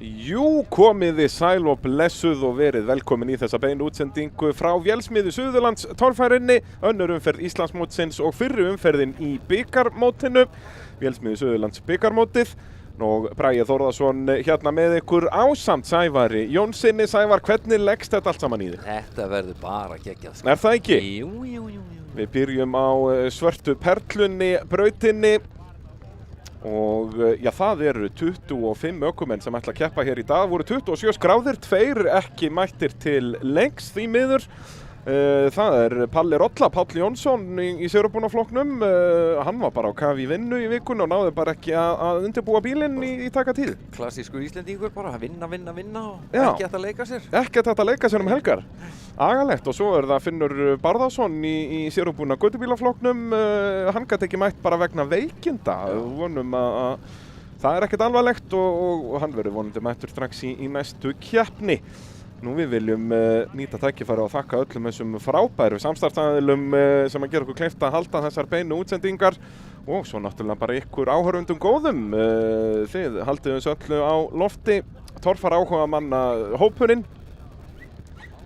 Jú, komiði sæl og blessuð og verið velkomin í þessa beinu útsendingu frá Vélsmiðju Suðurlands torfærinni, önnur umferð Íslandsmótsins og fyrri umferðin í bikarmótinu, Vélsmiðju Suðurlands bikarmótið. Og Bragi Þórðarson hérna með ykkur ásamt Sævari Jónssoni. Sævar, hvernig leggst þetta allt saman í þig? Þetta verður bara geggjað. Er það ekki? Jú. Við byrjum á svörtu perlunni, brautinni. Og já, það eru 25 ökumenn sem ætla að keppa hér í dag. Það voru 27 skráðir, 2 ekki mættir til lengs því miður. Það er Palli Rolla, Páll Jónsson í Sigurðarbúnaflokknum. Hann var bara á kafi í vinnu í vikun og náði bara ekki að undirbúa bílinn í taka tíð. Klassískur Íslendingur bara, vinna og Já. ekki hægt að leika sér. Ekki hægt að leika sér helgar. Agalegt. Og svo er það Finnur Barðarsson í Sigurðarbúna götubílaflokknum. Hann gat ekki mætt bara vegna veikinda. Vonum að það er ekkert alvarlegt og hann verður vonandi mættur strax í næstu keppni. Nú við viljum nýta tækifæri og þakka öllum þessum frábæru samstarfsaðilum sem að gera okkur kleift að halda þessar beinu útsendingar og svo náttúrulega bara ykkur áhorfendum góðum. Þið haldið þessu öllu á lofti, torfar áhuga manna hópurinn,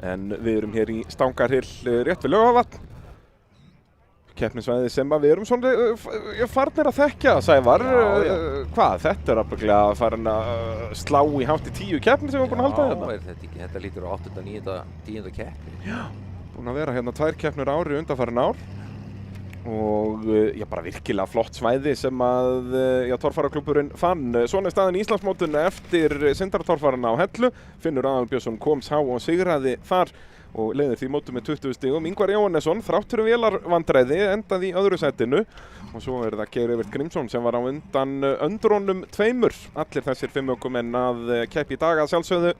en við erum hér í Stangarhyl rétt við Laugarvatn. Keppnisvæði sem við erum svona farnir að þekkja, Sævar. Já. Hvað, þetta er afbygglega farin að slá í hátt í 10 keppni sem við erum búin að halda hérna? Já, er þetta ekki, þetta lítur á 8., 9., 10. keppni. Já, búin að vera hérna 2 keppnir á ári undanfarin ár og já, bara virkilega flott svæði sem að torfaraklúbburinn fann. Svona er staðan í Íslandsmótinu eftir Sindratorfarana á Hellu. Finnur Aðalbjörnsson kom sá og sigraði þar og leiðir því mótu með 20 stigum. Ingvar Jóhannesson, þrátt fyrir vélarvandræði, endaði í öðru sætinu. Og svo er það Geir Evert Grímsson sem var á undan öndrónum 2. Allir þessir 5 ökumenn að keppa í dag að sjálfsögðu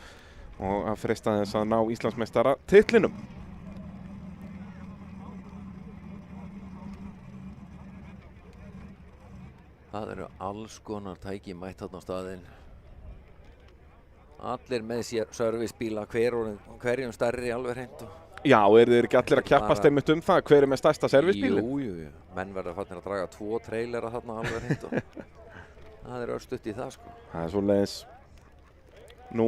og að freista þess að ná Íslandsmeistara titlinum. Það eru alls konar tæki mætt þarna á staðinn. Allir með sér servicebíla, hverjum stærri alveg hreint. Já, eru þeir ekki allir að keppast einmitt um það? Hver er með stærsta servicebílinn? Jú. Menn verða farnir að draga 2 trailera þarna alveg hreint og það er örstutt í það, sko. Það er svoleiðis. Nú,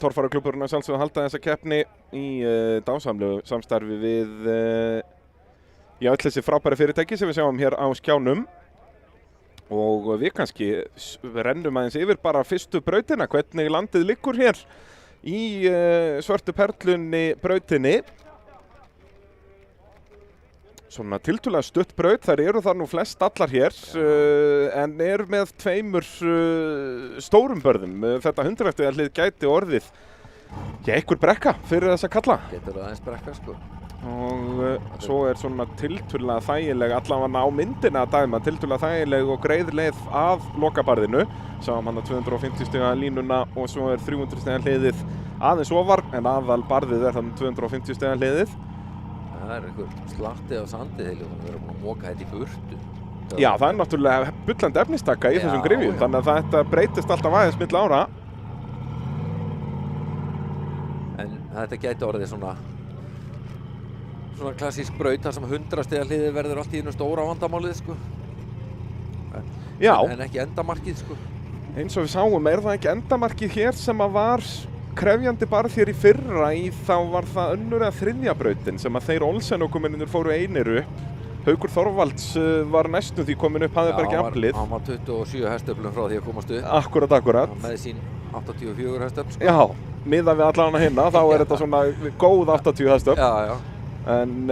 torfaraklúbburinn að sjálfsögðu halda þessa keppni í dásamlegu samstarfi við öll þessi frábæri fyrirtæki sem við sjáum hér á skjánum. Og við kannski rennum aðeins yfir bara fyrstu brautina, hvernig landið liggur hér í svörtu perlunni brautinni. Svona tiltölulega stutt braut, þær eru þar nú flest allar hér, en er með 2 stórum börðum. Þetta 100 hlið gæti orðið, einhver brekka fyrir þessa kalla. Getur það aðeins brekka, sko. Og svo er svona tiltölulega þægileg, allavega á myndina að dæma, tiltölulega þægileg og greið leið að lokabarðinu. Sáum hann að 250 stiga línuna og svo er 300 stiga hliðið aðeins ofar, en aðal barðið er þannig 250 stiga hliðið. Það er einhver slatti á sandi þegar við erum búin að moka þetta í burtu. Já, það er náttúrulega bullandi efnistaka í þessum grifjum, þannig að þetta breytist alltaf aðeins milli ára. En þetta gæti orðið svona klassísk braut þar sem 100 stiga hliðið verður allt í einu stóra vandamálið, sko. En ekki endamarkið, sko. Eins og við sáum, er það ekki endamarkið hér sem að var krefjandi barð hér í fyrra þá var það önnur eða 3. brautin sem að þeir Olsen ökumennirnir fóru einir upp. Haukur Þorvalds var næstum því komin upp, hafði bara ekki aflið. Hann var 27 hestöflum frá því að komast upp. Akkurat. Með sín 84 hestöfl, sko. Já, miðað við allan hérna, þá er þetta svona góð 80 hestöfl. Já. En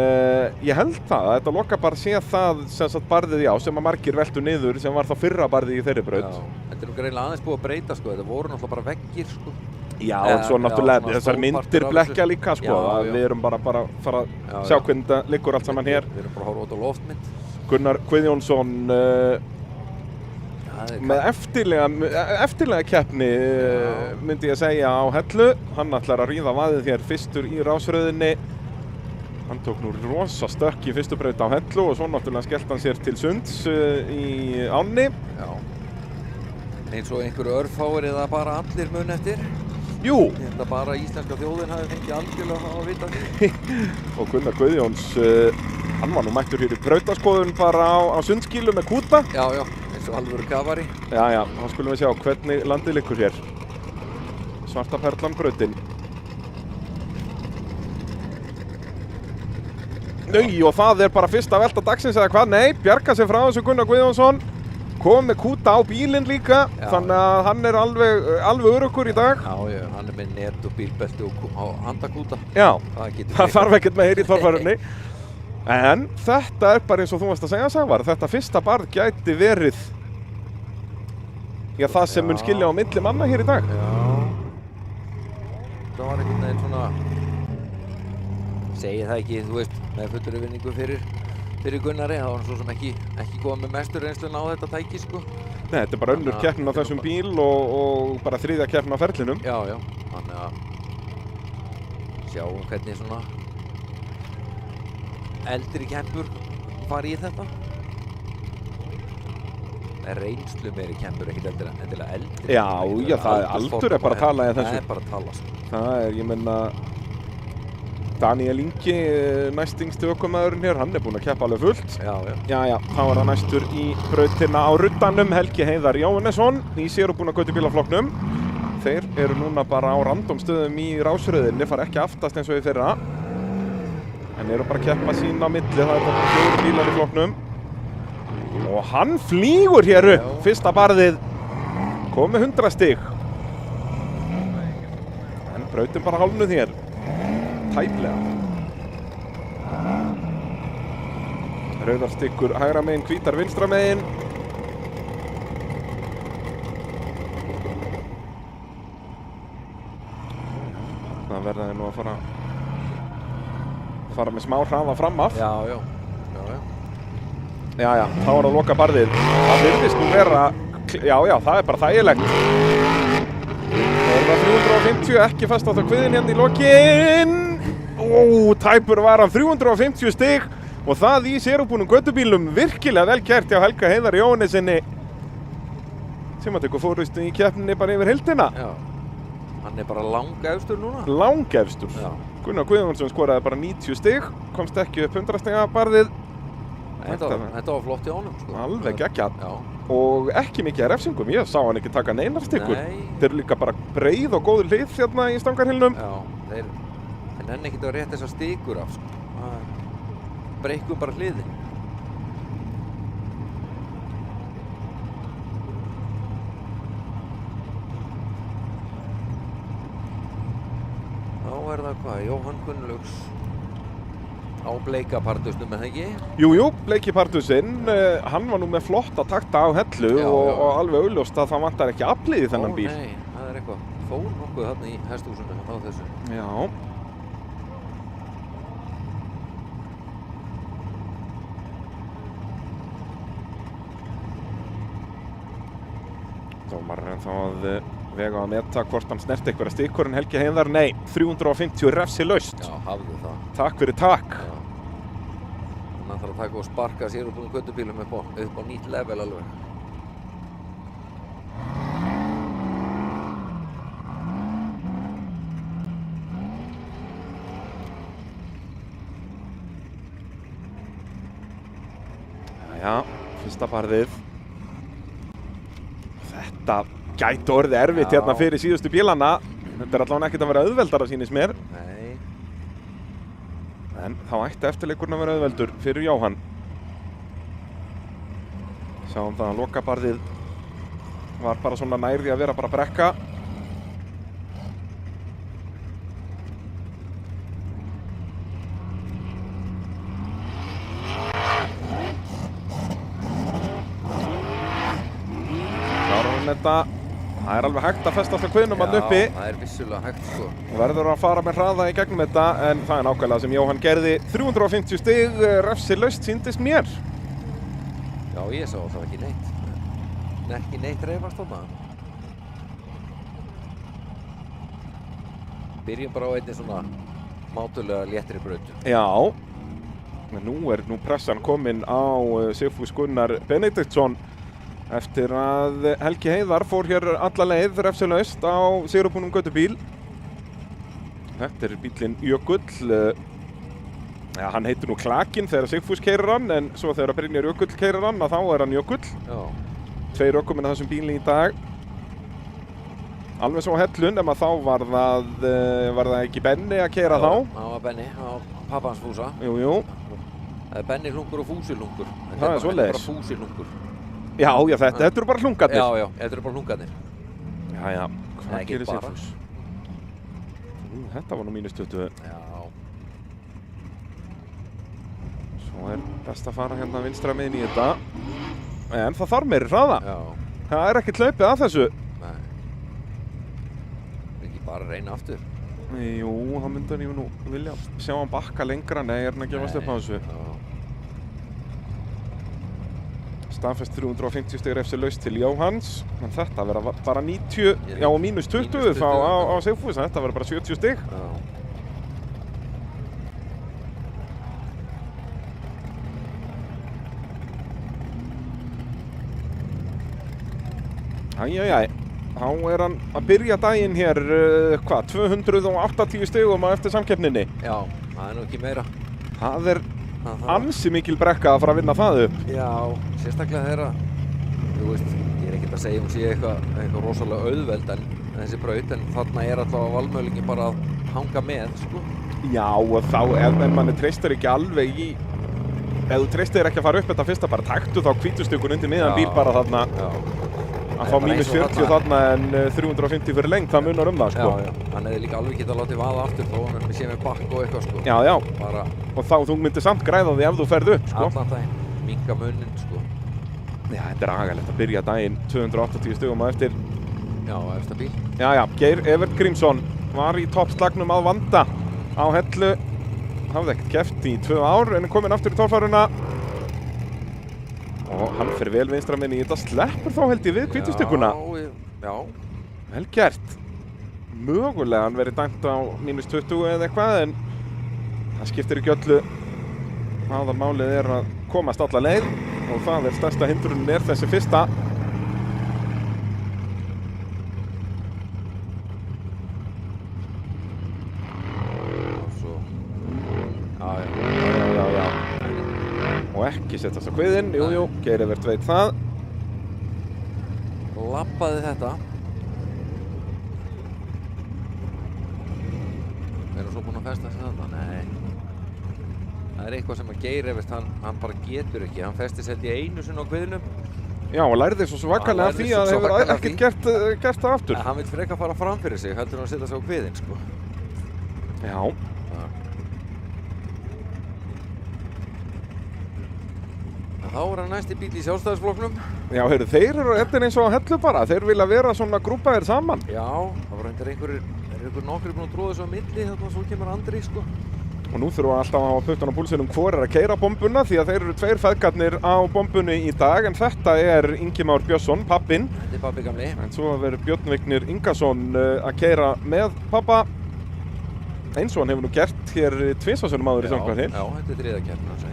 ég held það að þetta lokabarð sé það sem sagt barðið sem að margir veltu niður sem var þá fyrra barðið í þeirri braut. Já, þetta er greinlega aðeins búið að breyta, sko. Þetta voru náttúrulega bara veggir, sko. Já, og svo náttúrulega þessar myndir blekkja líka, sko. Við erum bara að fara að sjá hvernig þetta liggur allt saman hér. Við erum bara að horfa út á loftmynd. Gunnar Guðjónsson með eftirlega keppni myndi ég segja á Hellu. Hann ætlar að ríða vaðið hér fyrstur í rásröðinni. Hann tók nú rosa stökk í fyrstu braut á Hellu og svo náttúrulega skellt hann sér til sunds í ánni. Já. Eins og einhverju örfáir eða bara allir mun eftir. Jú. Þetta bara íslenska þjóðin hafi fengið algjörlega að vita því. Og Gunnar Guðjóns, hann var nú mættur hér í brautaskoðun bara á sundskílu með kúta. Já, eins og alvöru kafari. Já, þá skulum við sjá hvernig landið liggur hér. Svarta perlan brautin. Og það bara fyrsta velta dagsins eða hvað? Nei, bjarga sig frá þessu Gunnar Guðjónsson. Kom með kúta á bílinn líka, þannig að hann alveg öruggur í dag. Já, hann með net og bílbelti og handakúta. Já, það þarf ekkert meir í torfærunni. En þetta bara eins og þú varst að segja, Sævar, þetta fyrsta barð gæti verið það sem mun skilja á milli manna hér í dag. Já, það var einhvern veginn svona, segi það ekki, þú veist, með fullri vinningu fyrir Gunnari, það var hann svo sem ekki góð með mestur reynslun á þetta tæki, sko. Nei, þetta bara önnur keppnin á þessum bíl og bara þriðja keppnin á ferlinum. Já, þannig að sjáum hvernig svona eldri keppur fari í þetta. Reynslu meiri keppur, ekkert endilega eldri. Já, það aldur bara að tala í þessu. Það bara að tala, sko. Það ég menna, Daniel Ingi, næstingsti ökumaðurinn hér, hann búinn að keppa alveg fullt. Já, þá það næstur í brautina á ruddanum, Helgi Heiðar Jóhannesson í sérubúna götubílaflokknum. Þeir eru núna bara á random stöðum í rásröðinni, fara ekki aftast eins og í fyrra. En eru bara að keppa sín á milli, það bara 4 bílar í flokknum. Og hann flýgur hér upp, fyrsta barðið, komið 100 stig. En brautin bara hálfnuð hér. Tæplega. Rauðar stykkur hægra megin, hvítar vinstra megin. Það verða nú að fara með smá hraða fram af. Já, þá að loka barðið. Það virðist nú vera, það bara þægilegt. Það það 350, ekki fast á það kviðin hérna í lokin. Tæpur var hann 350 stig og það í sérúbúnum götubílum, virkilega vel gert hjá Helga Heiðar Jóhannesinni sem að tekur fórustu í keppninni bara yfir heildina. Já, hann bara langefstur núna. Langefstur. Gunnar Guðjónsson skoraði bara 90 stig, komst ekki upp 100 stiga barðið. Þetta var flott í honum, sko. Alveg geggjað. Og ekki mikið af refsingum, ég sá hann ekki taka neinar styggur. Þeir eru líka bara breið og góð hlið hérna í stangarhylnum. Já, en henni ekkert að rétta þessar stigur af, sko. Breikum bara hliðin. Þá það hvað, Jóhann Gunnlaugs á bleika pardusnum, eða ekki? Jú, bleiki pardusinn, hann var nú með flotta takta á hellu og alveg augljóst að það vantar ekki aflið í þennan bíl. Nei, það eitthvað. Fór nokkuð þarna í hesthúsinu á þessu. Já. Dómarinn þá að vega að meta hvort hann snert eitthvað stikkur en Helgi Heiðar, nei, 350 refsilaust. Já, hafðu það. Takk fyrir takk. Hann þarf að taka og sparka sér upp úr göttubílum upp á nýtt level alveg. Jæja, fyrsta barðið. Þetta gæti orðið erfitt hérna fyrir síðustu bílana. Þetta allavega ekkert að vera auðveldara sýnist mér. Nei. En þá ætti eftirleikurinn að vera auðveldur fyrir Jóhann. Sjáum það að lokabarðið var bara svona nærði að vera bara brekka. Það er alveg hægt að festa alltaf kviðnum hann uppi. Já, það er vissulega hægt, sko. Og verður að fara með hraða í gegnum þetta, en það er nákvæmlega sem Jóhann gerði. 350 stig, refsilaust sýndist mér. Já, ég sá það ekki neitt. Ekki neitt reyfast þarna. Byrjum bara á einni svona mátulega léttri brautu. Já. Nú pressan komin á Sigfús Gunnar Benediktsson. Eftir að Helgi Heiðar fór hér alla leið refsilaust á sigurbúnum göttubíl. Þetta er bíllinn Jökull. Ja, hann heitir nú Klakinn þegar Sigfús keyrir hann, en svo þegar Brynjar Jökull keyrir hann, þá er hann Jökull. Já. 2 ökumenn að þessum bíli í dag. Alveg svo Hellu, nema þá var það ekki Benni að keyra þá? Það var Benni, það var pappans Fúsa. Jú. Það er Benni hlungur og Fúsi hlungur. Það er svoleiðis. Þetta er bara Fúsi hlungur. Já, þetta eru bara hlungarnir. Já, þetta eru bara hlungarnir. Já, Nei, hvað ekki gerir bara. Sigfús? Þetta var nú -20. Já. Svo best að fara hérna vinstra megin í þetta. En það þarf meiri hraða. Já. Það er ekkert hlaupið að þessu. Nei. Ekki bara reyna aftur. Jú, það myndi hann nú vilja sjá hann bakka lengra. Nei, hann að gefast upp á þessu. Staðfest 350 stig refsi laust til Jóhanns. En þetta verða bara 90, já og -20 á Sigfús. Þetta verða bara 70 stig. Æjæjæj, þá hann að byrja daginn hér, 280 stigum á eftir samkeppninni. Já, það nú ekki meira. Það ansi mikil brekka að fara að vinna það upp. Já, sérstaklega þeirra, þú veist, ég ekkert að segja hún sé eitthvað rosalega auðveld en þessi braut, en þarna alltaf valmöðlingin bara að hanga með, sko. Já, og þá ef manni treystir ekki alveg í, ef þú treystir ekki að fara upp þetta fyrsta, bara taktu þá hvítustökun undir miðan bíl bara þarna. Að fá -40 þarna en 350 fyrir lengt, það munar það, sko. Já, hann hefði líka alveg getað látið vaða aftur þó hann sé með bakk og eitthvað, sko. Já. Bara og þá þú myndir samt græða því ef þú ferð upp, sko. Allan daginn, minka munin, sko. Já, þetta agalegt að byrja daginn 280 stugum á eftir. Já, eftir bíl. Já, Geir Evert Grímsson var í toppslagnum að vanda á Hellu. Hafði ekkert keppt í 2 ár en er kominn aftur í torfæruna. Og hann fer vel vinstra megin í þetta, sleppur þá held ég við hvítustykkuna. Já. Vel gert. Mögulega hann verið dæmt á -20 eða eitthvað, en það skiptir ekki öllu. Aðalmálið að komast alla leið og það stærsta hindrunin þessi fyrsta. Já. Og ekki setjast á kviðinn, jú, Geir Evert veit það. Lappaði þetta. Er hann svo búinn að festa sig þarna? Nei. Það er eitthvað sem að Geir Evert, hann bara getur ekki. Hann festi sett í einu sinni á kviðnum. Já, og lærði svo svakalega því að það hefur ekkert gert það aftur. Hann vil frekar fara fram fyrir sig, heldur hann að setja sig á kviðinn, sko. Já. Þá hann næsti bíl í Sjálfstæðisflokknum. Já, heyrðu, þeir eru eins og á Hellu bara. Þeir vilja vera svona grúpaðir saman. Já, það var reyndar einhver nokkri búin að tróða þessu á milli, þannig að svo kemur Andri, sko. Og nú þurfum við alltaf að hafa puttan á púlsinum hvor að keyra bombuna, því að þeir eru 2 feðgarnir á bombunni í dag, en þetta Ingimár Björnsson, pappinn. Þetta er pabbi gamli. En svo verður Björn Vignir Ingason að keyra með pappa. Eins og hann hefur nú gert hér tvisvarsinnum áður í Söngvarsins. Já, þetta er 3. keppnin hans.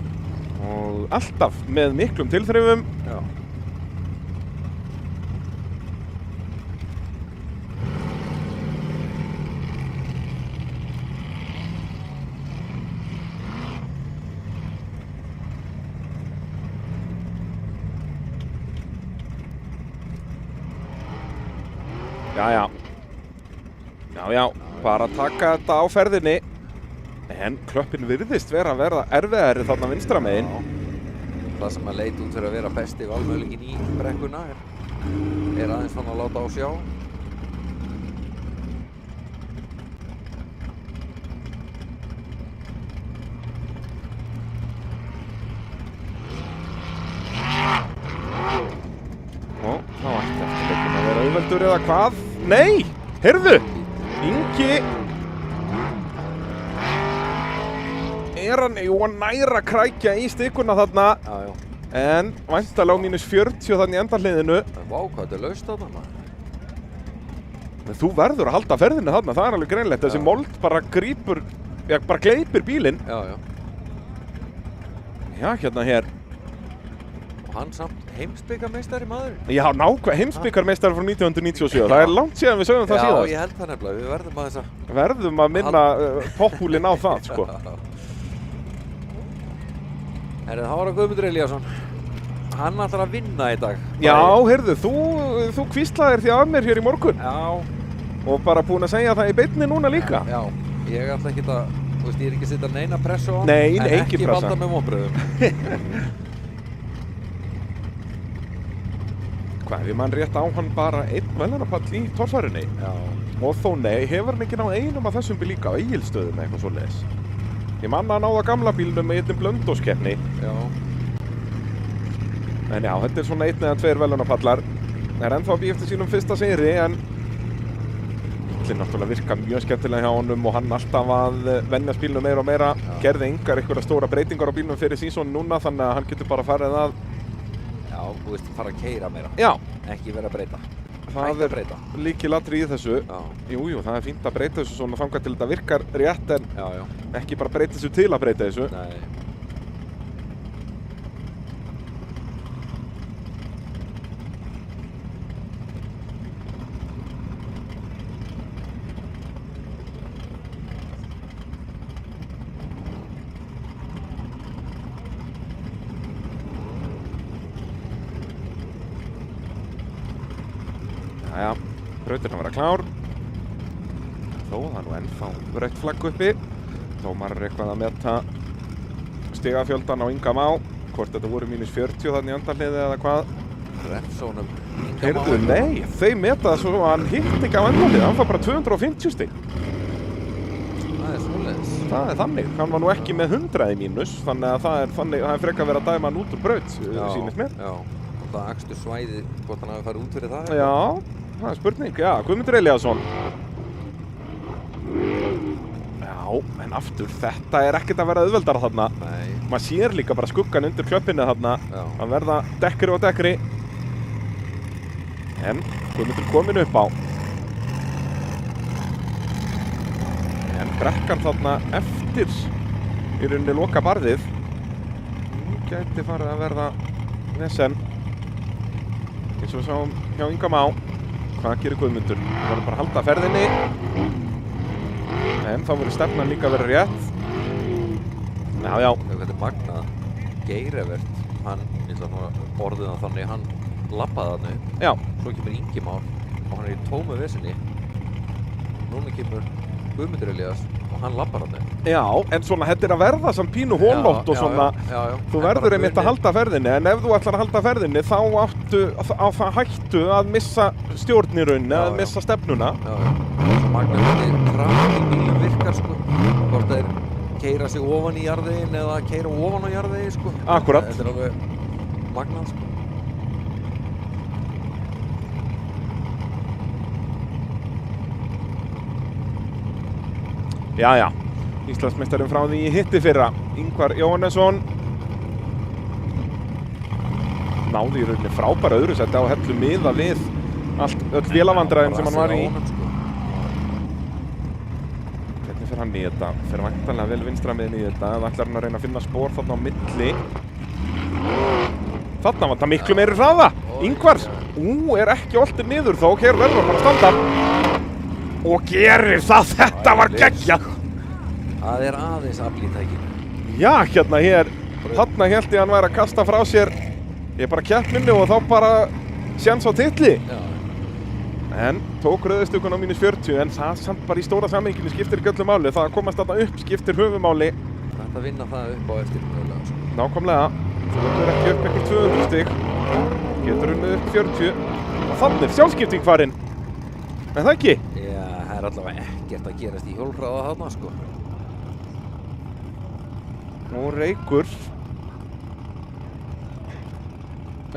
Og alltaf með miklum tilþrifum. Já. Já, bara taka þetta á ferðinni. En klöppin virðist vera að verða erfiðari þarna vinstra megin. Það sem að leit út fyrir að vera besti valmöðlingin í brekkuna er aðeins fann að láta á sjá. Og þá ætti eftirleikin að vera auðveldur eða hvað? Nei! Heyrðu! Ingi hann næra krækja í stikkuna þarna. Já. En væntalega á -40 þannig í endarhliðinu. Vá, hvað þetta er laust þarna, maður. En þú verður að halda ferðinu þarna, það er alveg greinlegt. Þessi mold bara bara gleypir bílinn. Já. Já, hérna hér. Og hann samt heimsbikarmeistari maður. Já, heimsbikarmeistari frá 1997. Það er langt síðan við sögum það síðast. Já, ég held það nefnilega. Við verðum að minna toppúlinn á það, sko. Það var að Guðmundur Elíasson. Hann ætlar að vinna í dag. Já, heyrðu, þú hvíslaðir því að mér hér í morgun. Já, og bara búinn að segja það í beinni núna líka. Já, ég ætla ekki að, þú veist, ég er ekki að setja neina pressu á hann, Nei, en engin ekki pressa. valda með vonbrigðum. Hvað, við mann rétt á hann bara einn velunapall í torfærinni. Já. Og þó nei, hefur hann ekki náð einum af þessum bíl líka á Egilsstöðum eitthvað svoleiðis. Ég manna að náða gamla bílnum með einnig Blönduóskeppni. Já. En já, þetta er svona 1 eða 2 velunapallar. Það er ennþá að býja eftir sínum fyrsta sigri, en bílinn náttúrulega virka mjög skemmtilega hjá honum og hann alltaf að venjast bílnum meira og meira. Já. Gerði engar einhverja stóra breytingar á bílnum fyrir sísón núna, þannig að hann getur bara farið að, Já, þú veist, fara að keyra meira. já, Ekki vera að breyta. það Hætta að er breyta. lykilatriði í þessu. Já, Jú, það er fínt að breyta þessu svona þangað til þetta virkar rétt, en já, já. ekki bara breyta þessu til að breyta þessu. Nei. Jæja, brautin að vera klár. Þó það er nú ennþá rautt flagg uppi. Dómar er eitthvað að meta stigafjöldan á Inga Má. Hvort þetta voru -40 þannig í andalliði eða hvað. Refsónum. Heyrðu, nei, þeir meta það svo að hann hitt ekki á andalliði. Hann fær bara 250 stig. Það er svoleiðis. Það er þannig. Hann var nú ekki með 100 í mínus. Þannig að það er frekar að vera að dæma hann út úr braut, sýnist mér. Já. Og það akstur svæðið, hvort hann hafi farið út fyrir það. Já, það er spurning. Já, Guðmundur Elíasson. Já, en aftur, þetta er ekkert að vera auðveldara þarna. Nei. Maður sér líka bara skuggan undir klöppinni þarna. Já. Það verða dekkri og dekkri. En Guðmundur komin upp á. En brekkan þarna eftir í rauninni loka barðið. Nú gæti farið að verða vesen. Eins og við sáum hjá Inga Má. Hvað gerir Guðmundur? Það verður bara að halda ferðinni. En þá verður stefnan líka að vera rétt. Já, já. Þetta er magnað. Geirivert, hann, ég ætla nú að orðið hann þannig, hann labbaði þarna upp. Já. Svo kemur Ingi Már og hann er í tómu vesinni. Núna kemur Guðmundur Elías og hann labbar þarna upp. Já, en svona, þetta er að verða samt pínu hólótt og svona. Já. Þú verður einmitt að halda ferðinni, en ef þú ætlar að halda ferðinni þá áttu á það hættu að missa stjórn í rauninni, Já, að já. missa stefnuna. Já. Svo magnað hvernig kraft í bílum virkar, sko. Hvort þeir keyra sig ofan í jarðveginn eða keyra ofan á jarðvegi, sko. Akkúrat. Þetta er alveg magnað, sko. Jæja, Íslandsmeistarinn frá því í hitti fyrra, Ingvar Jóhannesson. Náði í rauninni frábæra öðru seti á hellu miða við öll vélavandræðin sem hann var í. Hvernig fer hann í þetta? Fer væntanlega vel vinstra miðin í þetta. Það ætlar hann að reyna að finna spór þarna á milli. Þarna var það miklu meiri hraða. Ingvar, er ekki oltið niður þó. Hér verður hann bara að standa. Og gerir það, þetta var geggjað. Það er aðeins afl í tækinu. Já, þarna hélt ég hann væri að kasta frá sér. Ég bara keppninni og þá bara séns á titli. Já. En tók rauðistökun á -40, en það samt bara í stóra samhenginu skiptir ekki öllu máli. Það að komast þarna upp skiptir höfumáli. Þetta vinna það upp á eftir mögulega, sko. Nákvæmlega. Þú verður ekki upp einhver 200 stig. Getur unnið upp 40. Og þannig sjálfskipting farinn. En það ekki? Já, það er allavega ekkert að gerast í hjólhraða þarna, sko. Og reykur.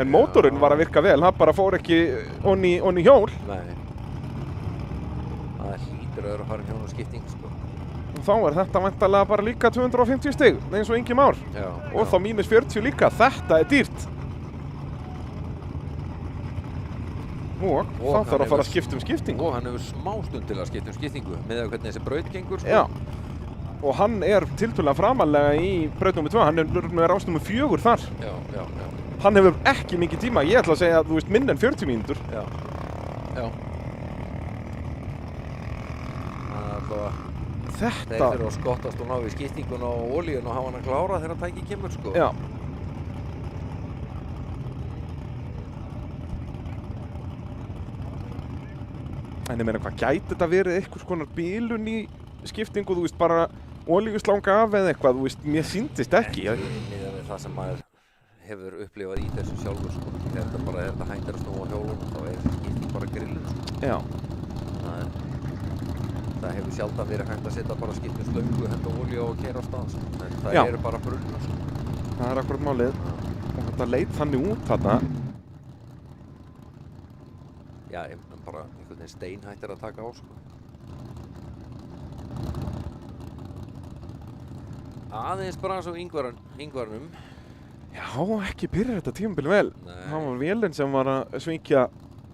En mótorinn var að virka vel, hann bara fór ekki onni hjól. Nei. Það hlýtur að vera að fara hjón og skipting, sko. Og þá er þetta væntanlega bara líka 250 stig, eins og Ingi Már. Já. Og þá -40 líka, þetta er dýrt. Og þá þarf að fara að skipta skiptingu. Og hann hefur smá stund til að skipta skiptingu, með hvernig þessi braut gengur, sko. Já. Og hann er tiltölulega framalega í braut nr. 2, hann er ásnúmer 4 þar. Já. Hann hefur ekki mikið tíma, ég ætla að segja að þú veist minn en 40 mínútur. Já. Það er alltaf þeir þurfa að skottast og ná við skiptinguna og olíun og hafa hann að klára þegar tækið kemur, sko. Já. En ég meina, hvað gæti þetta verið einhvers konar bílun í skiptingu, þú veist, bara olíuslanga af eða eitthvað, þú veist, mér sýndist ekki. Miðað við það sem maður hefur upplifað í þessu sjálfur, sko. Þegar þetta hættir að snúa hjólunum, þá skipting bara grillið, sko. Já. Það hefur sjaldan verið hægt að setja bara skiptum slöngu, henda olíu og keyra af stað, sko. Það Já. eru bara brunnar, sko. Það er akkurat málið. Og þetta leit þannig út þarna. Já, bara einhvern veginn stein hættir að taka á, sko. Aðeins bara svo yngvarnum. Já, ekki byrjar þetta tímabil vel. Nei. Það var vélinn sem var að svíkja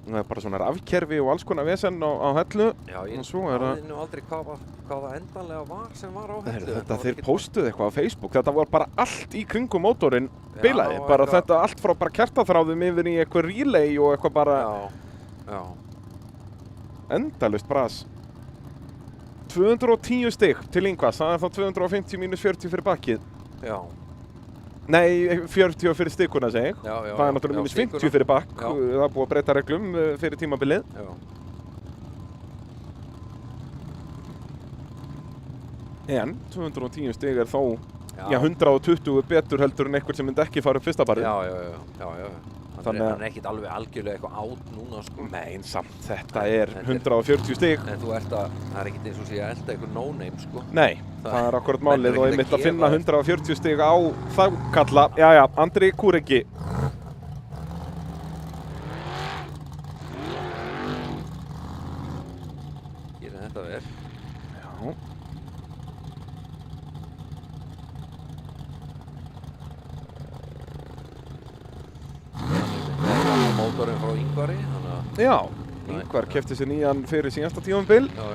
bara svona rafkerfi og alls konar vesen á hellu. Já, ég Og svo er náði nú aldrei hvað það endanlega var sem var á hellu. Þetta þeir postuðu eitthvað á Facebook. Þetta var bara allt í kringum mótorinn bilaði. Já, Bara eitthvað- þetta allt frá bara kertaþráðum yfir í eitthvað relay og eitthvað bara Já. endalaust bras. 210 stig til Ingvars. Það er þá 250 mínus 40 fyrir bakkið. Já. Nei, 40 fyrir stikuna segi ég. Já. Það er náttúrulega mínus 50 fyrir bakk. Já. Það er búið að breyta reglum fyrir tímabilið. Já. En 210 stig er þó 120 betur heldur en einhver sem myndi ekki fara upp fyrsta barið. Já. Þannig að- Hann er ekkert alveg algjörlega eitthvað át núna, sko. Nei, en samt þetta er 140 stig. En það er ekkert eins og sé að elda eitthvað no-name, sko. Nei, það er akkurat málið menn eru og ekkert einmitt að að finna gefa- 140 stig á þá kalla. Jæja, Andri Kúreki. Gerir þetta vel. Já. Það er mótorinn frá Ingvari, þannig að... Já, Ingvar keypti sér nýjan fyrir síðasta tímabil. Já.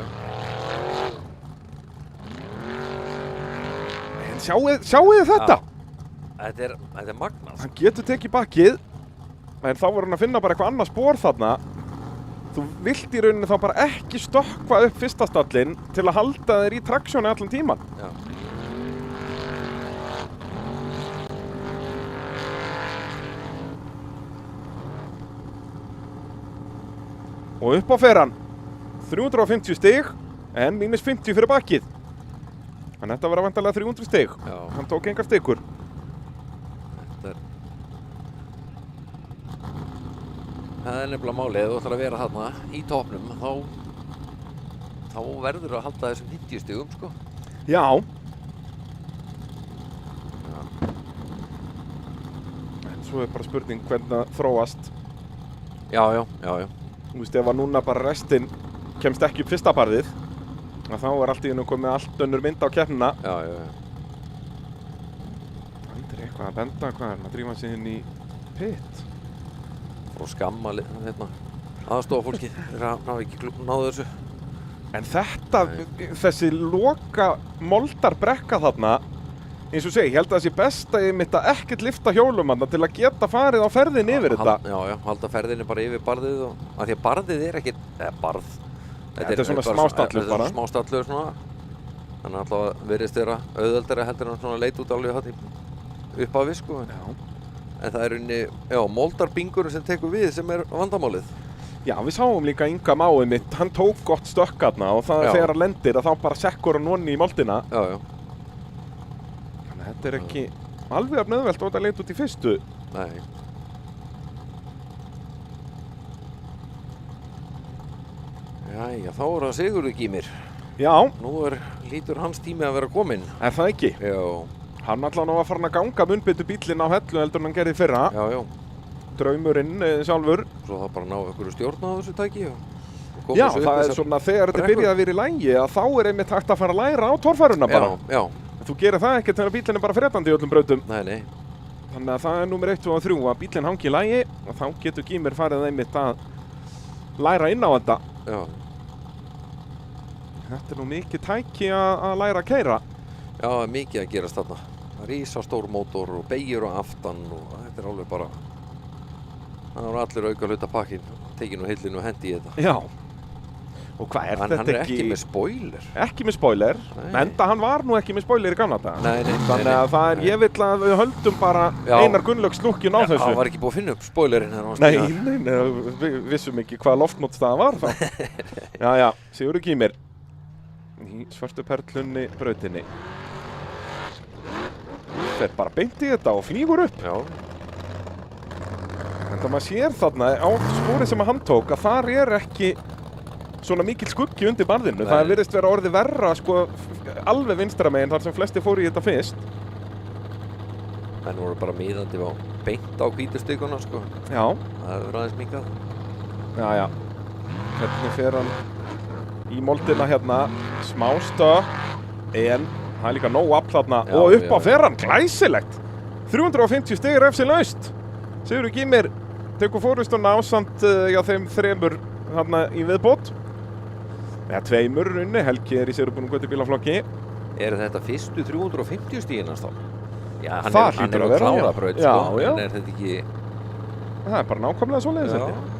En sjáuð þetta? Þetta er magnað. Hann getur tekið bakkið, en þá var hann að finna bara eitthvað annað spór þarna. Þú vilt í rauninni þá bara ekki stökkva upp fyrsta stallinn til að halda þér í traksjónu allan tíman. Já. Og upp á fer hann. 350 stig, en mínus 50 fyrir bakkið. Þannig að þetta var að vantarlega 300 stig. Já. Hann tók engar stigur. Það er nefnilega málið, ef þú ætlar að vera þarna í topnum, þá verður að halda þessum 90 stigum, sko. Já. En svo er bara spurning hvernig það þróast. Já. Þú veist, ef að núna bara restin kemst ekki upp fyrsta barðið, þá er allt í einu komið allt önnur mynd á keppnina. Já. Það er eitthvað að benda, hvað er hann að drífa sig inn í pit? Og skamma aðstofa fólki þegar hann hafi ekki náðu þessu. En þetta, þessi loka moldarbrekka þarna, eins og segi, ég held að það sé best að ég mitt að ekkert lifta hjólum þarna til að geta farið á ferðin yfir þetta. Já, halda ferðinni bara yfir barðið og af því að barðið er ekkert, barð. Þetta er svona smástallur bara. Þetta er svona smástallur svona. Þannig að alltaf virðist vera auðveldara heldur en svona leit út alveg hann upp af við, sko. Já. En það er unni, moldarbingurinn sem tekur við sem er vandamálið. Já, við sáum líka Inga máið mitt, hann tók gott stökk þarna og það þegar hann lendir að þá bara sekkur hann onni í moldina. Já. Þannig að þetta er ekki alveg af nöðvelt og þetta leit út í fyrstu. Nei. Jæja, þá er það Sigurður Gýmir. Já. Nú lítur hans tími að vera kominn. Er það ekki? Já. Hann allan á að fara að ganga munnbyttu bílinn á hellu heldur en hann gerði fyrra. Já. Draumurinn sjálfur. Svo það bara ná einhverju stjórn á þessu tæki og Já, það er svona þegar þetta byrjaði að vera í lægi að þá er einmitt hægt að fara að læra á torfæruna bara. Já. Þú gerir það ekkert þegar bílinn er bara fretandi í öllum brautum. Nei. Þannig að það er númer 1 og 3 að bílinn hangi í lægi og þá getur Gýmir farið einmitt að læra inn á þetta. Já. Þetta er nú mikið tæki að læra að keyra. Já, mikið að gerast þarna. Rísastór mótor og beygir á aftan og þetta er alveg bara... Það var allir auka hluta pakkinn, tekinn og hillinn og hendi í þetta. Já. Og hvað er Hann þetta er ekki með spoiler. Ekki með spoiler, Nei. enda hann var nú ekki með spoiler í gamla daga. Nei. Þannig að það er, ég vill að við höldum bara Já. Einar Gunnlaugs lúkkinn á þessu. Hann var ekki búið að finna upp spoilerinn þegar hann var Nei, stíða. við vissum ekki hvað loftmótstaða var það. Já, Sigurður Gýmir í svörtu perlunni brautinni. Fer bara beint í þetta og flýgur upp. Já. Þetta maður sér þarna á spori sem hann tók að þar er ekki svona mikill skuggi undir barðinu. Nei. Það virðist vera orðið verra sko alveg vinstra megin þar sem flesti fóru í þetta fyrst. Menn voru bara miðandi á beint á hvítustíkuna sko. Já. Það hefur aðeins minkað. Já. Hvernig fer hann í moldina hérna, smá stökk, en það er líka nóg afl þarna Já, og upp á já. fer hann, glæsilegt. 350 stig refsilaust. Sigurður Gýmir tekur fórustuna ásamt þeim þremur þarna í viðbót. Eða tveimur runni, Helgi er í Sigurbúnum götubílaflokki. Eru þetta fyrstu 350 stíðin hans þá? Já, hann Það er hlýtur á að vera, já. klárabraut Já, sko. já. En er þetta ekki... Það er bara nákvæmlega svoleiðis Já. þetta.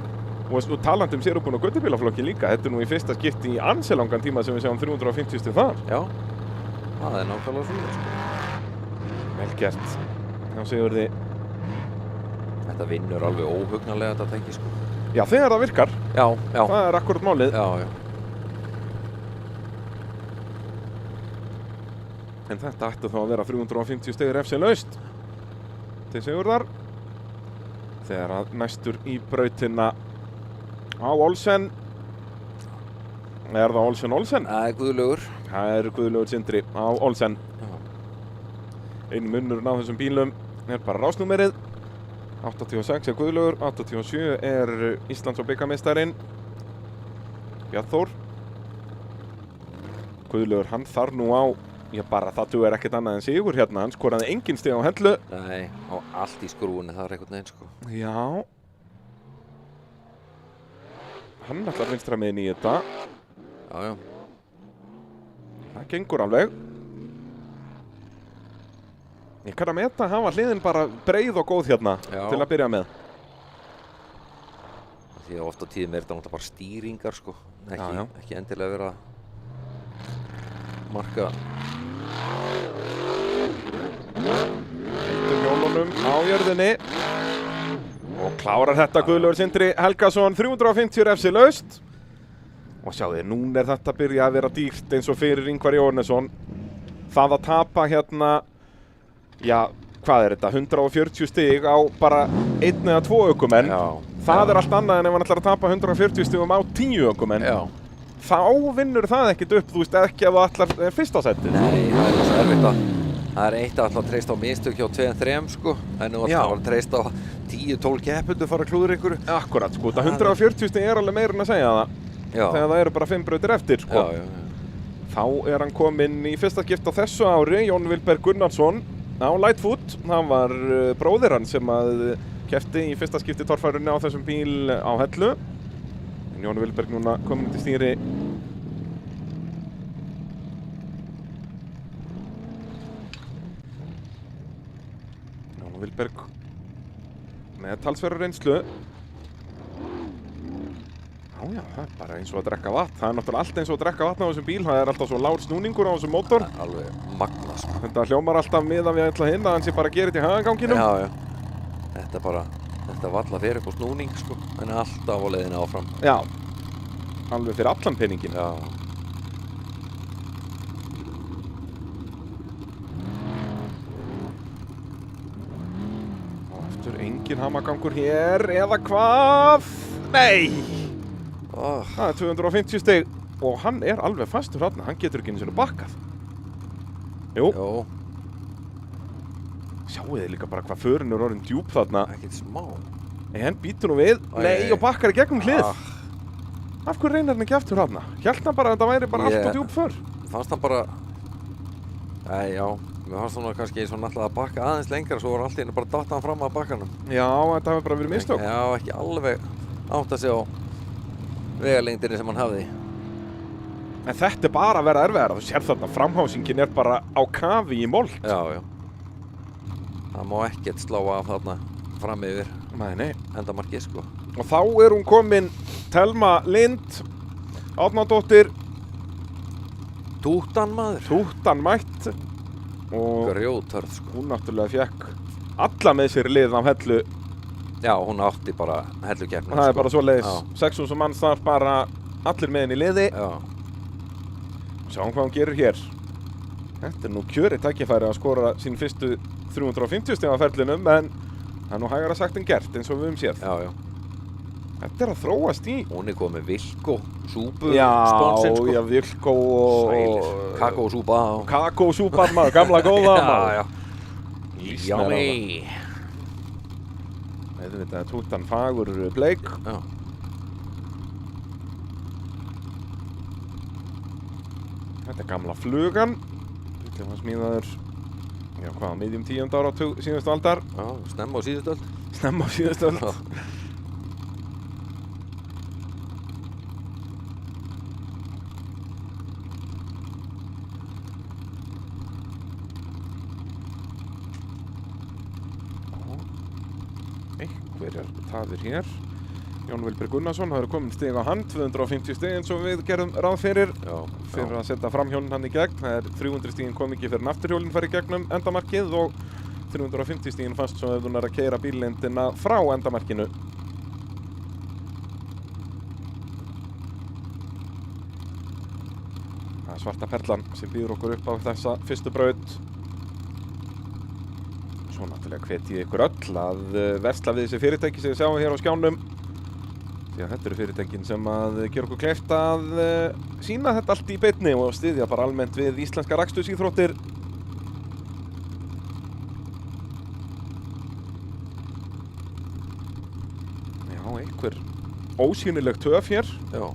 Og talandi um Sigurbúnum götubílaflokki líka, þetta er nú í fyrsta skipti í ansi langan tíma sem við sjáum 350 stig þar. Já. Það er nákvæmlega svona sko. Vel gert. Já, Sigurði. Þetta vinnur alveg óhugnarlega þetta tæki sko. Já, þegar það virkar, Já. það er akkurat málið. Já. En þetta ætti þá að vera 350 stig refsilaust til Sigurðar. Þegar að næstur í brautina á Olsen. Er það Olsen? Það er Guðlaugur. Það er Guðlaugur Sindri á Olsen. Já. Einu munnurinn á þessum bílum er bara rásnúmerið. 86 er Guðlaugur, 87 er Íslands- og bikarmeistarinn Bjarn Þór. Guðlaugur, hann þarf nú á, bara það dugar ekkert annað en sigur hérna, hann skoraði engin stig á Hellu. Nei, á allt í skrúinu, það er einhvern veginn sko. Já. Hann ætlar vinstra megin í þetta. Já. Það gengur alveg. Ég kann að meta að hafa hliðin bara breið og góð hérna Já. til að byrja með. Því að oft á tíðum er þetta náttúrulega bara stýringar sko. Já. Ekki endilega vera að marka. Heldur hjólunum á jörðinni. Og klárar þetta Guðlaugur Sindri Helgason 350 refsilaust. Og sjáðu, núna er þetta að byrja að vera dýrt eins og fyrir Ingvar Jóhannesson. Það að tapa hérna, hvað er þetta, 140 stig á bara 1 eða 2 ökumenn. Það er allt annað en ef hann ætlar að tapa 140 stigum á 10 ökumenn. Já. Þá vinnur það ekkert upp, þú veist, ekki ef þú ætlar fyrsta setið. Nei, það er svo erfitt að það er eitt að ætla að treysta á mistök hjá 2-3 sko. En þú ætlar að treysta á 10-12 keppendur fara að klúður ykkur. Akkurat, sko, þetta 140 stig er alveg meira en að segja það. Já. Þegar það eru bara 5 brautir eftir, sko. Já. Þá er hann kominn í fyrsta skipti á þessu ári, Jón Vilberg Gunnarsson á Lightfoot. Það var bróðir hann sem að keppti í fyrsta skipti torfærunni á þessum bíl á Hellu. En Jón Vilberg núna kominn til stýri. Jón Vilberg með talsverður reynslu. Já, það er bara eins og að drekka vatn. Það er náttúrulega allt eins og að drekka vatn á þessum bíl. Það er alltaf svo lágur snúningur á þessum mótor. Alveg magna sko. Þetta hljómar alltaf miðað við ætla hinn að hann sé bara að gera þetta í hagaganginum. Já. Þetta var alltaf fyrir upp á snúning sko. En alltaf á leiðinu áfram. Já. Alveg fyrir allan peningin. Já. Og aftur engin hamagangur hér, eða hvað? Nei! Það er 250 stig og hann er alveg fastur þarna, hann getur ekki einu sinni bakkað. Jú. Sjáu þið líka bara hvað förin er orðin djúp þarna. Ekkert smá. En býtur nú við, nei, og bakkar í gegnum hlið. Af hverju reynir hann ekki aftur þarna? Hélt hann bara að þetta væri bara allt og djúp för? Fannst hann bara... Mér fannst hann kannski eins og hann ætlaði að bakka aðeins lengra, svo var allt í henni bara datt hann fram að bakkanum. Já, þetta hefur bara verið mistök. Já, ekki alveg átt að segja á vegalengdinni sem hann hafði. En þetta er bara að vera erfiðara. Þú sér þarna, framhásingin er bara á kafi í mold. Já. Það má ekkert slá af þarna fram yfir. Nei. Endamarkið sko. Og þá er hún komin Thelma Lind Árnadóttir, Tútan maður. Tútan mætt og Grjóthörð, sko. hún náttúrulega fekk alla með sér lið af Hellu. Já, hún átti bara Hellukeppnina, Það er sko. bara svo leiðis. Já. 6.000 manns þar, bara allir með henni í liði. Já. Sjáum hvað hún gerir hér. Þetta er nú kjörið tækifæri að skora sín fyrstu 350 stig á ferlinum, en það er nú hægara sagt en gert eins og við höfum séð. Já, já. Þetta er að þróast í. Hún er komið Vilko, súpu, Já, sponsinn, sko. já, Vilko og... Sælir. Kakósúpa og... Kakósúpan maður, gamla góða maður. Já, já. Yummy. Þetta er Tútan fagur bleik. Já. Þetta er gamla flugan. Þetta var smíðaður, já hvað, miðjum 10. áratug síðustu aldar. Já, snemma á síðustu öld. Snemma á síðustu öld. Einhverjar tafir hér. Jón Vilberg Gunnarsson, það eru komin stig á hann, 250 stig eins og við gerðum ráð fyrir. Já. Fyrir að setja framhjólinn hann í gegn. Það er 300 stigin kom ekki fyrir en afturhjólinn fari í gegnum endamarkið og 350 stigin fannst svo ef hún er að keyra bíllindina frá endamarkinu. Það er svarta perlan sem býður okkur upp á þessa fyrstu braut. Svo náttúrulega hvet ég ykkur öll að versla við þessi fyrirtæki sem við sjáum hér á skjánum. Því að þetta eru fyrirtækin sem að gera okkur kleift að sýna þetta allt í beinni og styðja bara almennt við íslenskar akstursíþróttir. Já, einhver ósýnileg töf hér. Já.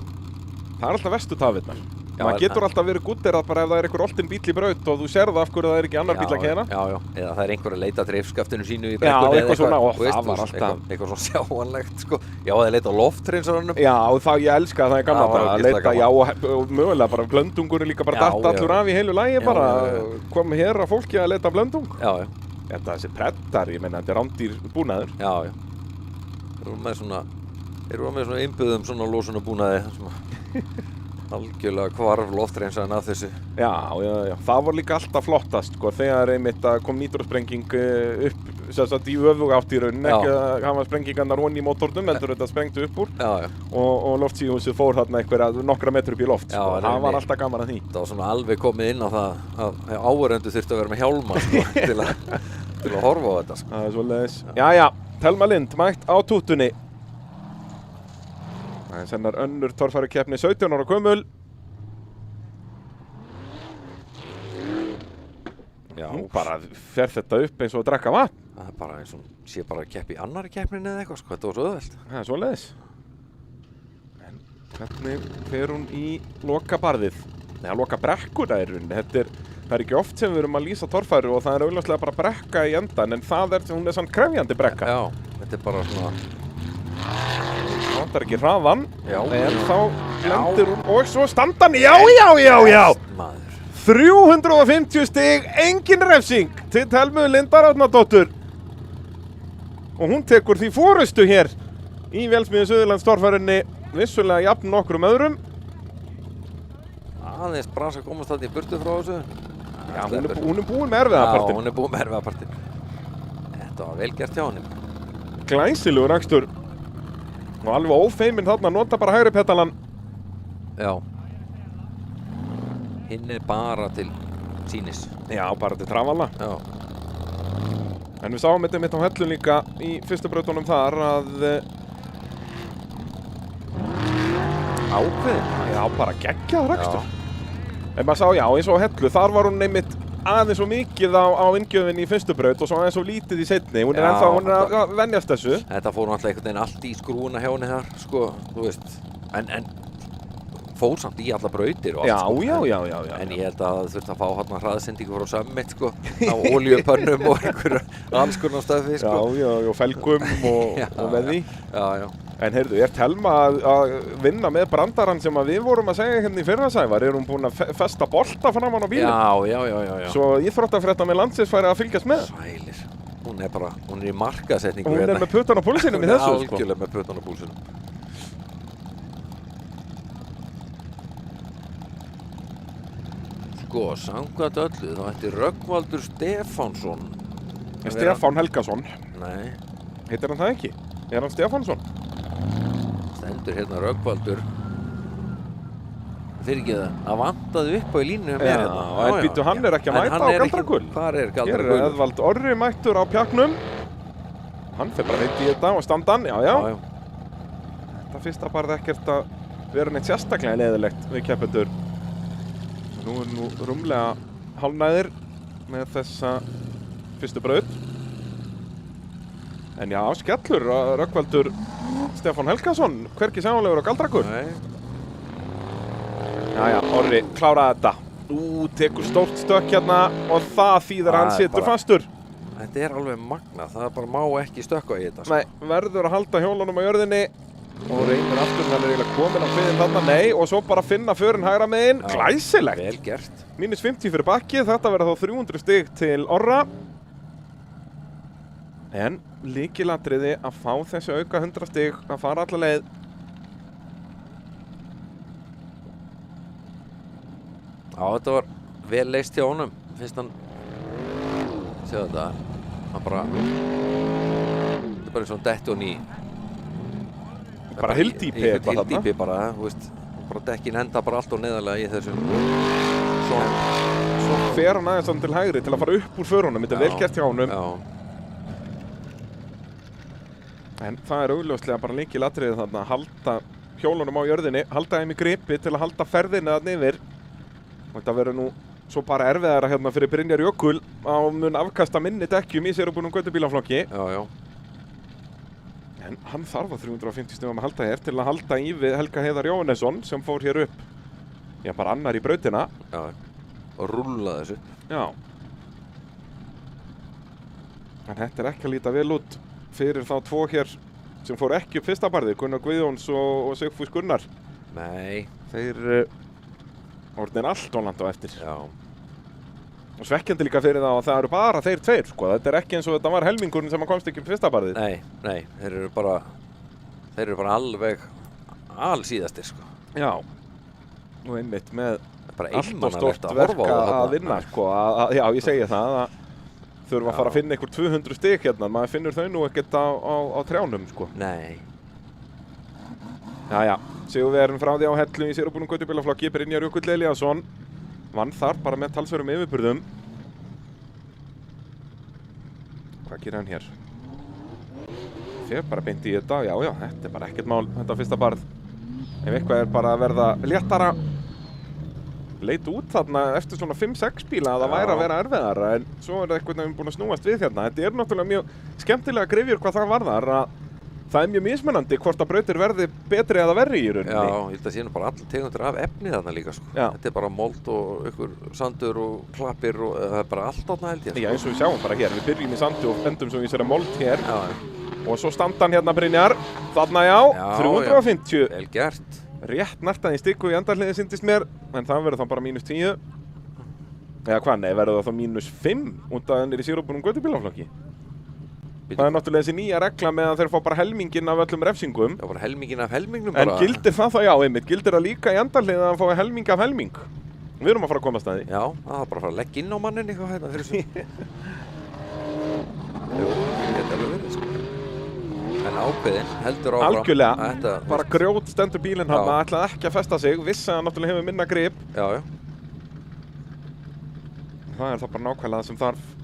Það er alltaf verstu tafirnar. Já, Maður getur alltaf verið gutterað bara ef það er einhver oltinn bíll í braut og þú sérð af hverju það er ekki annar bíll að keyra. Já, já. Eða það er einhver að leita að dreifskaftinu sínu í Já, brekkunni. eitthvað svona, og þú veist, það var alltaf- Eitthvað svona sjáanlegt, sko. Já, það er leita á lofthreinsaranum. Já, og það ég elska að það er gamla Það var bara að ógeðslega leita, gaman. já, og mögulega bara blöndungur er líka bara Já, datt allur já. af í heilu lagi Já, bara, já, komið hér að fólki að leita blöndung. Já, já. Þetta þessi prettar, ég meina, þetta er rándýr búnaður. Já, já. Þeir eru með svona innbyggðum svona lósunarbúnaði svona algjörlega hvarf lofthreinsaran af þessu. Já, já, já, það var líka alltaf flottast, sko, þegar einmitt að kom nýtrosprenging upp, sem sagt í öfug átt í rauninni, Já. ekki að hafa sprengingarnar onni í mótornum, heldur þetta sprengtu upp úr Já, já. og loftsíðhúsið fór þarna einhverja nokkra metru upp í loft, Já, sko, en það var einmitt. alltaf gaman að því. Það var svona alveg komið inn á það að áhorfendur þurftu að vera með hjálma, sko, til að horfa á þetta, sko. Það er svoleiðis. Jæja, Thelma Lind mætt á tútunni. Það er sennar önnur torfærukeppni 17 ára gömul. Já, Nú bara fer þetta upp eins og að drekka vatn. það er bara eins og sé bara að keppa í annari keppninni eða eitthvað, sko, þetta var svo auðvelt. Það er svoleiðis. En hvernig fer hún í lokabarðið? Nei, að loka brekkuna í rauninni. Það er ekki oft sem við erum að lýsa torfæru og það er auðvitað bara brekka í endan, en hún er sann krefjandi brekka. Já, þetta er bara svona, Það vantar ekki hraðan, Já. en þá lendir hún og svo standan. Já, já, já, já! maður. 350 stig, engin refsing til Thelmu Lindar Árnadóttur. Og hún tekur því forystu hér í Vélsmiðju Suðurlands torfærunni, vissulega jafn nokkrum öðrum. Aðeins brasa að komast þarna í burtu frá þessu. Já, hún er búin með erfiðapartinn. Já, hún er búin með erfiðapartinn. Þetta var vel gert hjá henni. Glæsilegur akstur. Og alveg ófeiminn þarna, nota bara hægri petalan. Já. Hinn er bara til sínis. Já, bara til trafala. Já. En við sáum þetta mitt á Hellu líka í fyrstu brautunum þar að ákveðin. Já, bara geggjaður akstur. En maður sá, já, eins og á Hellu, þar var hún einmitt aðeins svo mikið á inngjöfinni í fyrstu braut og svo aðeins svo lítið í seinni. Hún er Já, ennþá, hún er að venjast þessu. Þetta fór náttúrulega einhvern veginn allt í skrúuna hjá henni þar, sko, þú veist. En fór samt í alla brautir og allt, Já, sko. já. En ég held að það þurfti að fá hérna hraðsendingu frá Summit, sko, á olíupönnum og einhverju alls konar stöfi, sko. Já, felgum og veði. Já. En heyrðu, er Thelma að vinna með brandarann sem að við vorum að segja hérna í fyrra Sævar? Er hún búin að festa bolta framan á bílinn? Já. Svo íþróttafrétta með landsins færi að fylgjast með. Sælir. Hún er í markaðsetningu Hún er með puttan á púlsinum í þessu, Hún er algjörlega með puttan á púlsinum. Sko, samkvæmt öllu, þá ætti Rögnvaldur Stefánsson. Stefán Helgason. Nei. Heitir hann það ekki? Er hann Stefánsson? Stendur hérna Rögnvaldur. Fyrir ekki það vantaði upp á í línu með mér hérna. Já, en býttu, hann er ekki að mæta á Galdragull. Hvar er Hér Galdragull? er Eðvald Orri mættur á pjaknum. Hann fer bara heitt í þetta og standan, já. Þetta fyrsta barði ekkert að vera neitt sérstaklega leiðilegt við keppendur. Nú er rúmlega hálfnæðir með þessa fyrstu braut. En já, skellur Rögnvaldur Stefán Helgason, hvergi sjáanlegur á Galdragull. Nei. Jæja, Orri kláraði þetta. Tekur stórt stökk hérna og það þýðir að hann situr fastur. Þetta er alveg magnað, það bara má ekki stökkva í þetta. Nei, verður að halda hjólunum á jörðinni og reynir aftur, hann er eiginlega komin á hliðin þarna, nei, og svo bara finna förin hægra megin. Glæsilegt! Vel gert. Mínus 50 fyrir bakkið, þetta verður þá 300 stig til Orra. En lykilatriði að fá þessi auka 100 stig, að fara alla leið. Já, þetta var vel leist hjá honum, finnst hann. Sjáðu þetta, hann bara, þetta er bara eins og hann detti og ný. Bara hyldýpi eitthvað þarna. Hyldýpi bara, þú veist, bara dekkin enda bara allt og neðarlega í þessum. Svo fer hann aðeins til hægri til að fara upp úr förunum, þetta er vel gert hjá honum. Já. En það er augljóslega bara lykilatriði þarna að halda hjólunum á jörðinni, halda þeim í gripi til að halda ferðinni þarna yfir. Og þetta verður nú svo bara erfiðara hérna fyrir Brynjar Jökull á mun afkasta minni dekkjum í sérubúnum göttubílaflokki. Já. En hann þarf að 350 stigum að halda hér til að halda í við Helga Heiðar Jóhannesson sem fór hér upp. Já, bara annar í brautina. Já, og rúlla þessu. Já. En þetta er ekki að líta vel út fyrir þá tvo hér sem fór ekki upp fyrsta barði, Gunnar Guðjóns og Sigfús Gunnar. Nei. Þeir orðnir allt og land á eftir. Já. Og svekkjandi líka fyrir það að það eru bara þeir tveir, sko. Þetta er ekki eins og þetta var helmingurinn sem komst ekki upp fyrsta barðið. Nei, þeir eru bara alveg alsíðastir, sko. Já. Og einmitt með allt og stórt verk að vinna, sko. Já, ég segi það að þurfa að fara að finna ykkur 200 stig hérna. Maður finnur þau nú ekkert á trjánum, sko. Nei. Jæja, sigurvegarinn frá því á Hellu í sérubúnum göttubílaflokki, Brynjar Jökull Elíasson. Vann þar bara með talsverðum yfirburðum. Hvað gerir hann hér? Fer bara beint í þetta, já, þetta er bara ekkert mál, þetta fyrsta barð. Ef eitthvað er bara að verða léttara. Leit út þarna eftir svona 5-6 bíla að það væri að vera erfiðara, en svo er það eitthvað nefnum búin að snúast við hérna. Þetta er náttúrulega mjög skemmtilega grifjur hvað það varðar að það er mjög mismunandi hvort að brautir verði betri eða verri í rauninni. Já, ég held að sé nú bara allir tegundir af efni þarna líka, sko. Já. Þetta er bara mold og ykkur sandur og klappir og það er bara allt þarna held ég. Já, eins og við sjáum bara hér, við byrjum í sandi og endum svo í þessari mold hér. Já. Og svo standan hérna Brynjar, þarna já 350. Vel gert. Rétt nartaði í stikku í endarliði syndist mér, en það verður þá bara -10. Eða hvað, nei, verður það þá -5 út af ennir í sérubúnum göttubílaflokki. Það er náttúrulega þessi nýja regla með að þeir fá bara helminginn af öllum refsingum. Já, bara helminginn af helmingnum En bara. gildir það þá, já, einmitt, gildir það líka í endarlið að hann fái helming af helming? Við erum að fara að komast að því. Já, það er bara að fara að leggja inn á mannin eitthvað hérna fyrir svo. Jú, ég geti alveg verið, sko. En ákveðin heldur áfram. Algjörlega, bara grjót stendur bílinn hann að ætlaði ekki að festa sig, vissi að hann náttúrulega hefur minna grip. Já. Það er þá bara nákvæmlega það sem þarf.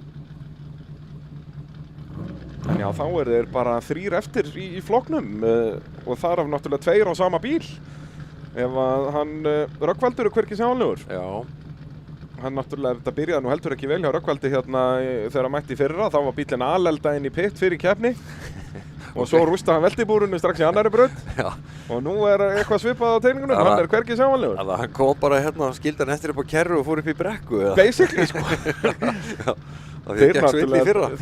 En já, þá eru þeir bara 3 eftir í flokknum og þar af náttúrulega 2 á sama bíl. Ef að hann Rögnvaldur er hvergi sjálfur. Já. Hann náttúrulega, þetta byrjaði nú heldur ekki vel hjá Rögnvaldi hérna þegar hann mætti í fyrra. Þá var bílinn alelda inn í pitt fyrir keppni. Og svo rústaði hann veltibúrunu strax í annari braut. Já. Og nú er eitthvað svipað á teiningunum, hann er hvergi sjálfur. Þannig að hann kom bara hérna, skildi hann eftir upp á kerru og fór upp í brekku. Eða? Basically, sko. Já. Þeir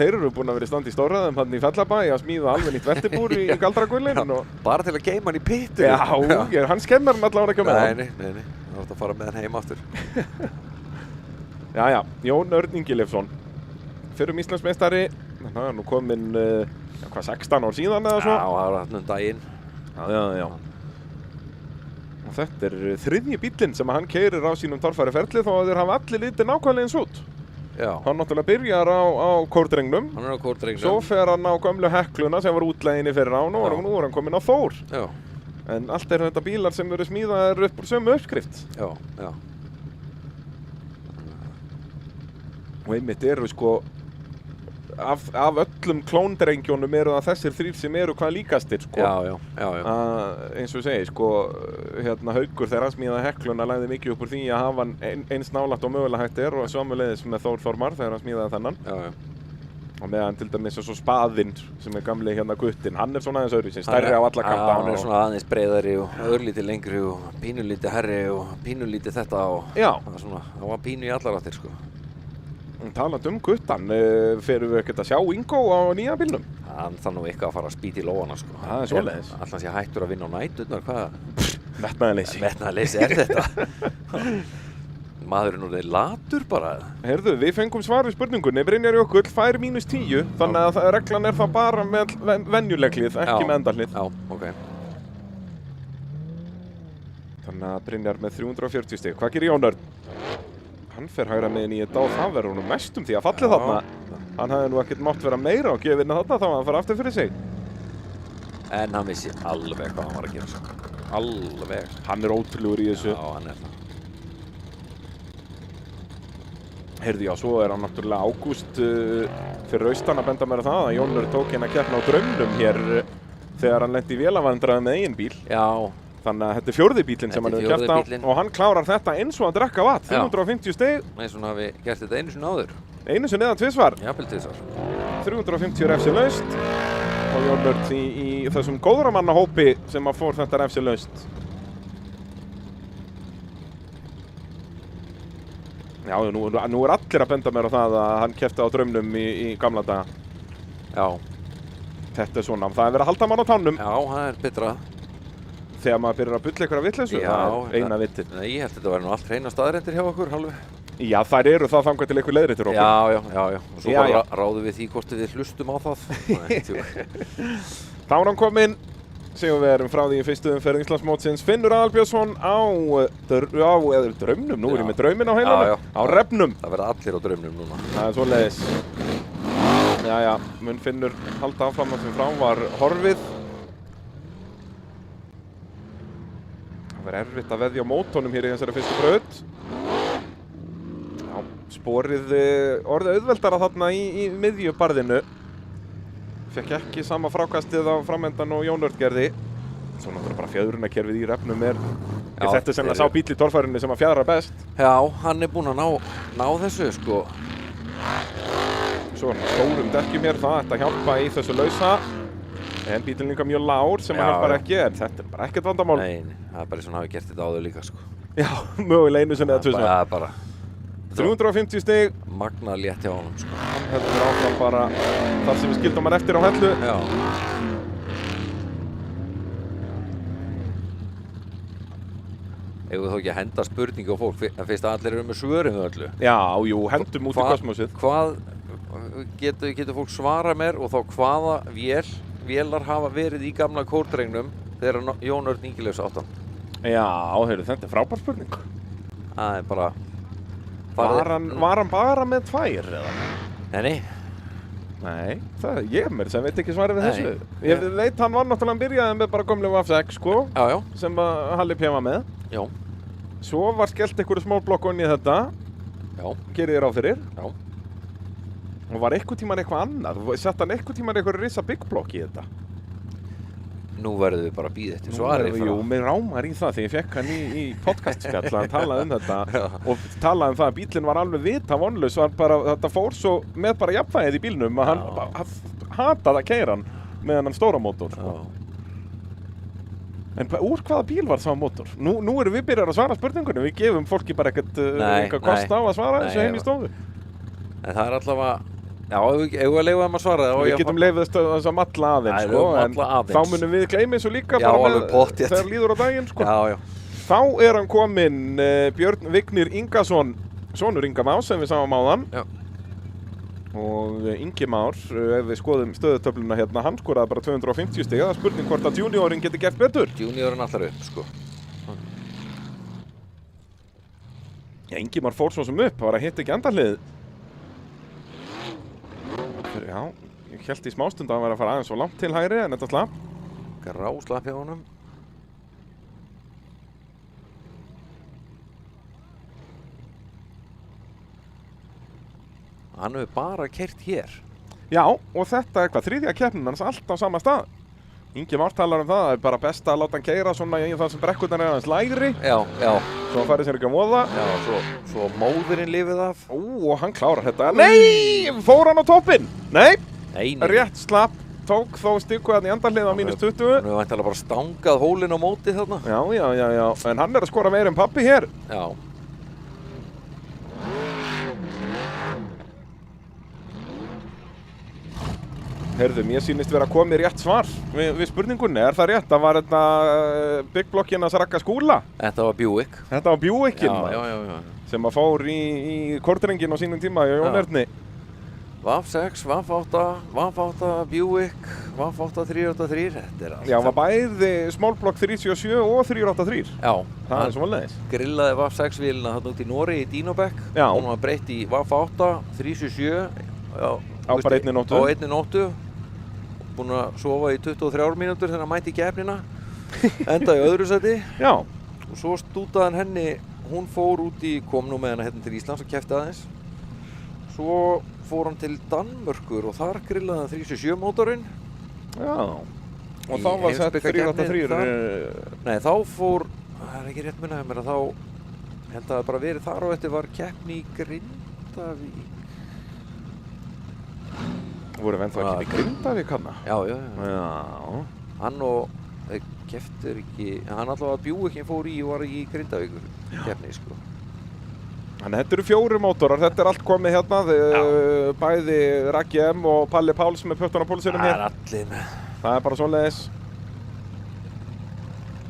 eru búin að vera í standi í stórræðum hann í Fellabæ að smíða alveg nýtt veltibúr í Galdragullin. Bara til að geyma hann í pittu. Já, hann skemmar hann allavega ekki með hann. Nei. Það var að fara með hann heim aftur. Jæja, Jón Örn Ingilifsson, fyrrum Íslandsmeistari, hann er nú kominn, 16 ár síðan eða svo. Já, það var hann daginn. Já. Þetta þriðji bíllinn sem hann keyrir á sínum torfæri ferli þó að þeir hafa allir litið nákvæmlega eins út. Já. Hann náttúrulega byrjar á kórdrengnum. Hann á kórdrengnum. Svo fer hann á gömlu Hekluna sem var útlegginni fyrir á nú er hann kominn á Þór. Já. En allt þetta bílar sem eru smíðaðir upp úr sömu uppskrift. Já, já. Og einmitt eru sko af öllum klóndrengjónum eru það þessir þrír sem eru hvað líkastir sko. Já. Eins og ég segi sko Haukur þegar hann smíðaði Hekluna lagði mikið upp úr því að hafa hann eins nálægt og mögulega hægt og sömuleiðis með Þór Þormar þegar hann smíðaði þennan. Já. Og meðan til dæmis svo Spaðinn sem gamli Guttinn, hann svona aðeins öðruvísi, stærri á alla kanta. Hann svona aðeins breiðari og örlítið lengri og pínulítið herri og pínulítið þetta og það var pínu í allar áttir sko. Talandi Guttan, ferum við ekkert að sjá Ingo á nýja bílnum? Hann þarf nú eitthvað að fara að spýta í lófana sko. Það svoleiðis. Alltaf sé hættur að vinna á næturnar, hvað? Metnaðarleysi. Metnaðarleysi þetta. Maðurinn orðið latur bara. Heyrðu, við fengum svar við spurningunni. Brynjar Jökull fær -10, þannig að reglan það bara með venjuleglið, ekki með endahlið. Já, ok. Þannig að Brynjar með 340 stig. Hvað gerir Jón Örn? Hann fer hægra megin í þetta og það verður honum mestum því að fallið þarna. Hann hefði nú ekkert mátt vera meira á gefinna þarna þá að hann fara aftur fyrir sig. En hann vissi alveg hvað hann var að gera svo. Alveg. Hann ótrúlegur í þessu. Já, hann það. Heyrðu, já, svo hann náttúrulega Ágúst fyrir austan að benda mér að það að Jón Örn tók hérna keppni á Draumnum hér þegar hann lenti í vélavandræði með eigin bíl. Já. Þannig að þetta fjórði bílinn sem hann hefur keppt á og hann klárar þetta eins og að drekka vatn, 350 stig. Eins og hann hafi gert þetta einu sinni áður. Einu sinni eða tvisvar. Jafnvel tvisvar. 350 refsilaust og Jón Örn í þessum góðramannahópi sem að fór þetta refsilaust. Já, nú allir að benda mér á það að hann keppti á Draumnum í gamla daga. Já. Þetta svona, það verið að halda mann á tánum. Já, það betra. Þegar maður byrjar að bulla ykkur að vitleysu, það eina vitið. Nei, ég held að þetta væri nú allt hreina staðreyndir hjá okkur, halveg. Já, þær eru það þangað til ykkur leiðréttir okkur. Já. Og svo bara ráðum við því hvort við hlustum á það. Þá er hann kominn, sigurvegarinn frá því í fyrstu umferð Íslandsmótsins, Finnur Aðalbjörnsson á Draumnum, nú er ég með drauminn á heilanum, á Refnum. Það verða allir á Draumnum núna. Það er svoleiðis. Jæja, mun Finnur halda áfram að því frá var horfið. Það verður erfitt að veðja á mótónum hér í þessari fyrstu braut. Já, sporið orðið auðveldara þarna í miðjubarðinu. Fekk ekki sama frákastið á framendan og Jón Örn gerði. Svo náttúrulega bara fjöðrunarkerfið í Refnum þetta sem að sá bíll í torfærinu sem að fjæðra best. Já, hann búinn að ná þessu sko. Svo stórum dekkjum hér, það ætti að hjálpa í þessu lausa. En bílinn líka mjög lár sem að hjálpar ekki, en þetta bara ekkert vandamál. Nei, það bara eins og hann hafi gert þetta áður líka sko. Já, mögulega einu sinni eða tvisvar. Það bara 350 stig. Magna létt hjá honum sko. Hann heldur áfram bara þar sem við skildum hann eftir á hellu. Já. Eigum við þó ekki að henda spurningu á fólk, fyrst að allir eru með svörin við öllu. Já, jú, hendum út í kosmosið. Hvað getur fólk svara mér og þá hvaða vélar hafa verið í gamla kórdrengnum þegar Jón Örn Ingileifs átt hann? Já, heyrðu, þetta er frábær spurning. Það er bara... Var hann bara með 2 eða? Nei, ég sem veit ekki svarið við þessu. Ég veit hann var náttúrulega, hann byrjaði með bara gömlu Vafs sko, sem að Halli P var með. Já. Svo var skellt einhverju smál blokk onni í þetta. Já. Gerið þér á fyrir. Já. Og var einhvern tímann eitthvað annað? Sett hann einhvern tímann eitthvað risa big block í þetta? Nú verðum við bara að bíða eftir svarið. Jú, mér rámar í það þegar ég fekk hann í podcastspjall að hann talaði um þetta og talaði um það að bílinn var alveg vita vonlaus, þetta fór svo með bara jafnvægið í bílnum að hann hataði að keyra hann með hann stóra mótor. En úr hvaða bíl var það mótor? Nú erum við byrjar að svara spurningunum, við gefum fólki bara eitthvað kost á að svara þessu heim í stofu. En það er allavega... Já, ef við leifum að svara það. Við getum leifið þess að matla aðeins, sko, en þá munum við gleyma þessu líka þegar líður á daginn, sko. Já. Þá er hann kominn Björn Vignir Ingason, sonur Inga Más sem við sáum áðan. Já. Og Ingi Már, ef við skoðum stöðutöfluna hérna, hann skoraði bara 250 stig. Það er spurning hvort að juniorinn geti gert betur. Juniorinn allar upp, sko. Ingimar fór svo sem upp, var að hitta ekki endahlið. Já, ég held í smástund að hann væri að fara aðeins svo langt til hægri en þetta slapp. Gráslapp hjá honum. Hann hefur bara keyrt hér. Já, og þetta er þriðja keppnin hans allt á sama stað. Ingimar talar það er bara best að láta hann keyra svona í það sem brekkurnar er aðeins lægri. Já. Svo hann færi sér ekki að móða. Já, svo móðurinn lifið af. Og hann klárar þetta. Nei, fór hann á toppinn? Nei, rétt slapp. Tók þó stikku hann í endahlið á -20. Hann hefur væntanlega bara stangað hólinn á móti þarna. Já. En hann er að skora meira en pabbi hér. Já. Heyrðu, mér sýnist vera komið rétt svar við spurningunni. Er það rétt? Það var þetta Big Blockin að Ragga Skúla. Þetta var Buick. Þetta var Buickin. Já. Sem að fór í kortringin á sínum tíma í Jón Erni. VAF 6, VAF 8, VAF 8, Buick, VAF 8 383. Þetta er allt. Já, var bæði Small Block 377 og 383. Já. Það er svoleiðis. Grillaði VAF 6 vélina þarna út í Noregi í Dínobekk. Já. Hún var breytt í VAF 8, 377. Já. Á bara einni nóttu. Á einni nóttu. Búinn að sofa í 23 mínútur þegar hann mætti í keppnina. Enda í öðru sæti. Já. Og svo stútaði hann henni, hún fór út í, kom nú með hana hérna til Íslands og keppti aðeins. Svo fór hann til Danmörkur og þar grillaði hann 377 mótorinn. Já. Og þá var sett 383. Nei, þá fór, það er ekki rétt minnaði mér að þá held að bara verið þar og eftir var keppni í Grindavík. Voru við ennþá ekki í Grindavík hana? Já. Hann og kepptur ekki, hann allavega Buickin fór í og var í Grindavíkur keppni, sko. Þannig þetta eru 4 mótorar, þetta er allt komið hérna, bæði Raggi M og Palli Páls með pöttun á pólsinum hér. Það er allir með. Það er bara svoleiðis.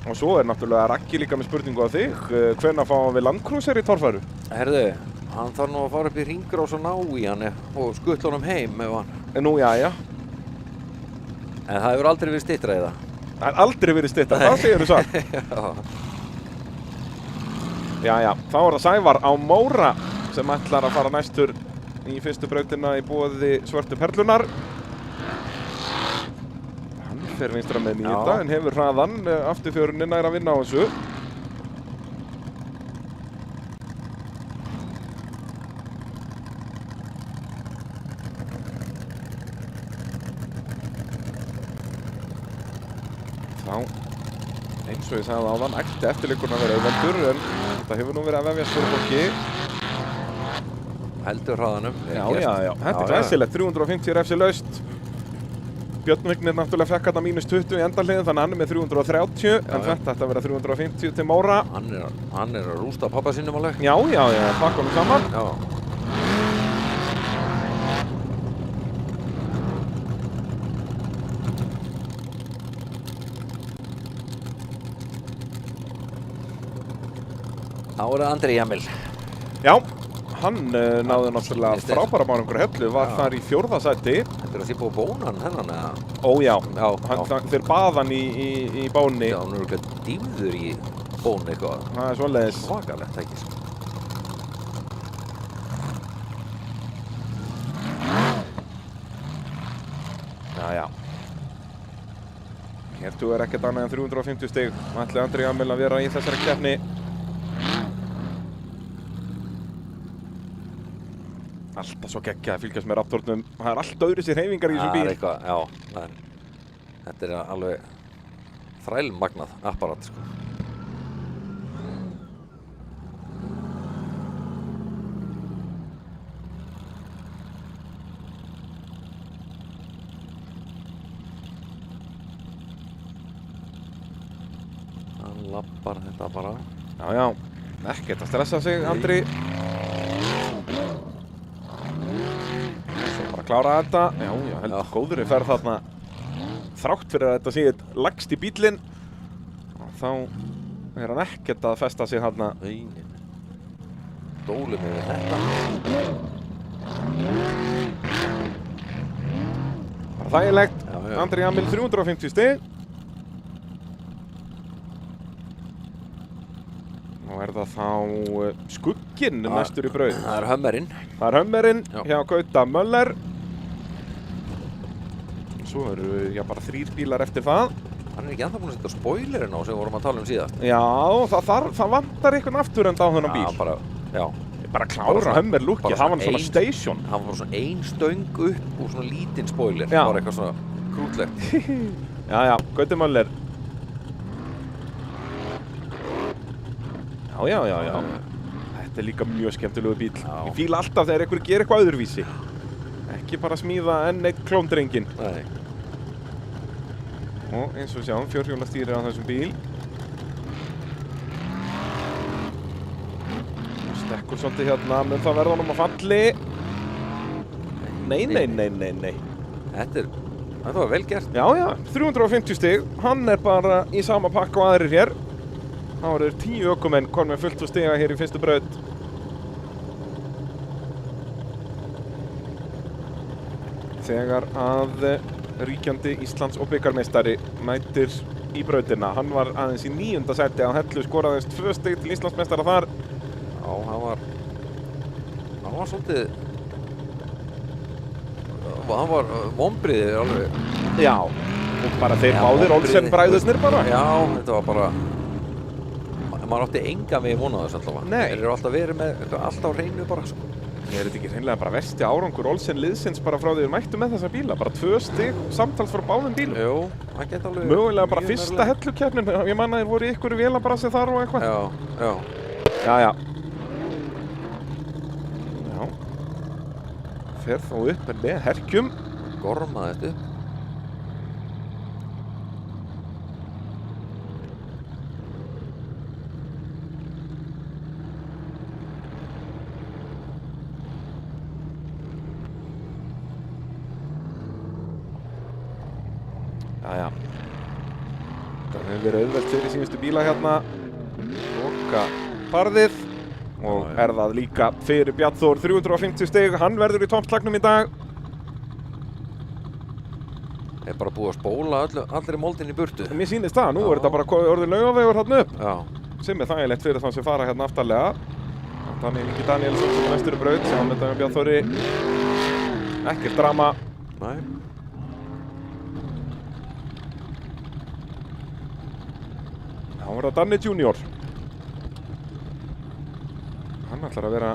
Og svo er náttúrulega Raggi líka með spurningu á þig, hvenær fáum við Landcruiser í torfæru? Herðu, hann þarf nú að fara upp í hringrás og ná í hann og skuttla honum heim ef hann. Nú, já. En það hefur aldrei verið styttra í það. Það hefur aldrei verið styttra, það segir þú satt. Já, þá er það Sævar á Móra sem ætlar að fara næstur í fyrstu brautina í boði Svörtu Perlunar. Hann fer vinstra með nýta en hefur hraðan, afturfjörunni nær að vinna á þessu. Eins og ég sagði áðan, ætti eftirleikurinn að vera auðveldur en þetta hefur nú verið að vefjast fyrir fólki. Heldur hraðanum. Já. Þetta er glæsilegt, 350 refsi laust. Björn Vignir náttúrulega fekk hérna -20 í endahliðin þannig að hann er með 330 en þetta ætti að vera 350 til Móra. Hann er að rústa pappa sínum alveg. Já, pakka honum saman. Já. Þá er það Andri Jamil. Já, hann náði náttúrulega frábæra árangur hellu, var þar í 4. sæti. Þetta er að sé búið bónan hennan eða? Ó já, þeir baða hann í bónni. Já, hann er örugglega dýfður í bónni eitthvað. Það er svoleiðis. Svakalegt, ekki sko. Já. Hér er ekkert annað en 350 stig. Ætli Andri Jamil að vera í þessari keppni. Alltaf svo geggjað að fylgjast með Raptornum. Það er allt öðru sér hreyfingar í þessum bíl. Það er eitthvað, já. Þetta er alveg þrælmagnað apparat, sko. Hann lappar þetta bara. Já. Ekkert að stressa sig, Andri. Klára þetta, já, heldur góður í ferð þarna þrátt fyrir að þetta sé lagst í bílinn þá er hann ekkert að festa sig þarna. Dólum yfir þetta. Bara þægilegt, Andri Jamil 350 stig. Nú er það þá skugginn næstur í braut. Það Hummerinn. Það Hummerinn Já. hjá Gauta Möller. Svo eru bara 3 bílar eftir það. Hann ekki ennþá búinn að setja spoilerinn á sem við vorum að tala síðast. Já, það vantar einhvern afturenda á þennan bíl. Já. Bara klára Hummer lúkið, það var svona station. Hann var svona ein stöng upp og svona lítinn spoiler. Já. Það var eitthvað svona krútlegt. Já, Gauti Möller. Já. Þetta er líka mjög skemmtilegu bíl. Já. Ég fíla alltaf þegar einhver gerir eitthvað öðruvísi. Ekki bara smíða enn eitt klóndrengin. Nei. Og eins og sjáum, 4-hjólastýri á þessum bíl. Stekkur svolítið hérna, mun það verða honum að falli. Nei. Þetta var vel gert. Já, 350 stig. Hann er bara í sama pakka og aðrir hér. Það voru 10 ökumenn komið með fullt og stiga hér í fyrstu braut. Þegar að ríkjandi Íslands og bikarmeistari mætir í brautina. Hann var aðeins í 9. sæti á Hellu, skoraðist 2 stig til Íslandsmeistara þar. Já, hann var svolítið... Hann var vonbrigði alveg. Já, og bara þeir báðir Olsen bræðurnir bara. Já, þetta var bara... Maður átti engan veginn von á þessu allavega. Nei. Þeir eru alltaf verið með alltaf á hreinu bara, sko. Er þetta ekki hreinlega bara versti árangur Olsen liðsins bara frá því þeir mættu með þessa bíla? Bara 2 stig samtals frá báðum bílum. Jú, það geti alveg... Mögulega bara fyrsta hellukeppnin. Ég man að þeir voru í ykkur vélabrasi þar og eitthvað. Já. Já. Fer þá upp með herkjum. Gormaði þetta upp. Já. Það hefur verið auðvelt fyrir síðustu bíla hérna. Loka barðið. Og er það líka fyrir Bjarnþór 350 stig. Hann verður í toppslagnum í dag. Er bara búið að spóla allir moldin í burtu. Mér sýnist það. Nú er þetta bara orðið Laugavegur hérna upp. Já. Sem er þægilegt fyrir þann sem fara hérna aftarlega. Ingi Danielsson sem er næstur í braut. Sjáum þetta með Bjarnþóri. Ekkert drama. Nei. Þá var það Danni Junior. Hann ætlar að vera...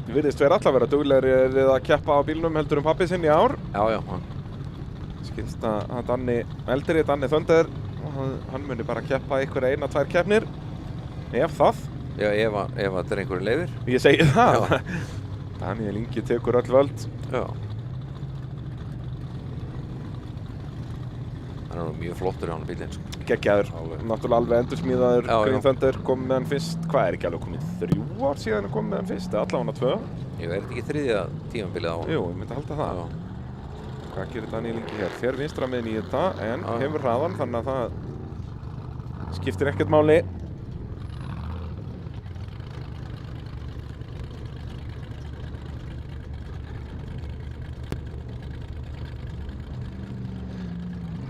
Þið virðist alltaf vera duglegri við að keppa á bílnum heldur pabbi sinn í ár. Já. Skilst að Danni, eldri Danni Thunder, hann muni bara keppa ykkur 1-2 keppnir. Ef það. Já, ef þetta er einhverju leiðir. Ég segi það. Daniel Ingi tekur öll völd. Já. Hann er mjög flottur í hann bílinn, sko. Geggjaður, náttúrulega alveg endursmíðaður. Green Thunder kom með hann fyrst, hvað er ekki alveg komið 3 ár síðan kom með hann fyrst, eða allavega 2? Jú, er þetta ekki 3. tímabilið á hann? Jú, ég myndi halda það. Hvað gerir Daniel Ingi hér? Fer vinstra megin í þetta, en hefur hraðan, þannig að það skiptir ekkert máli.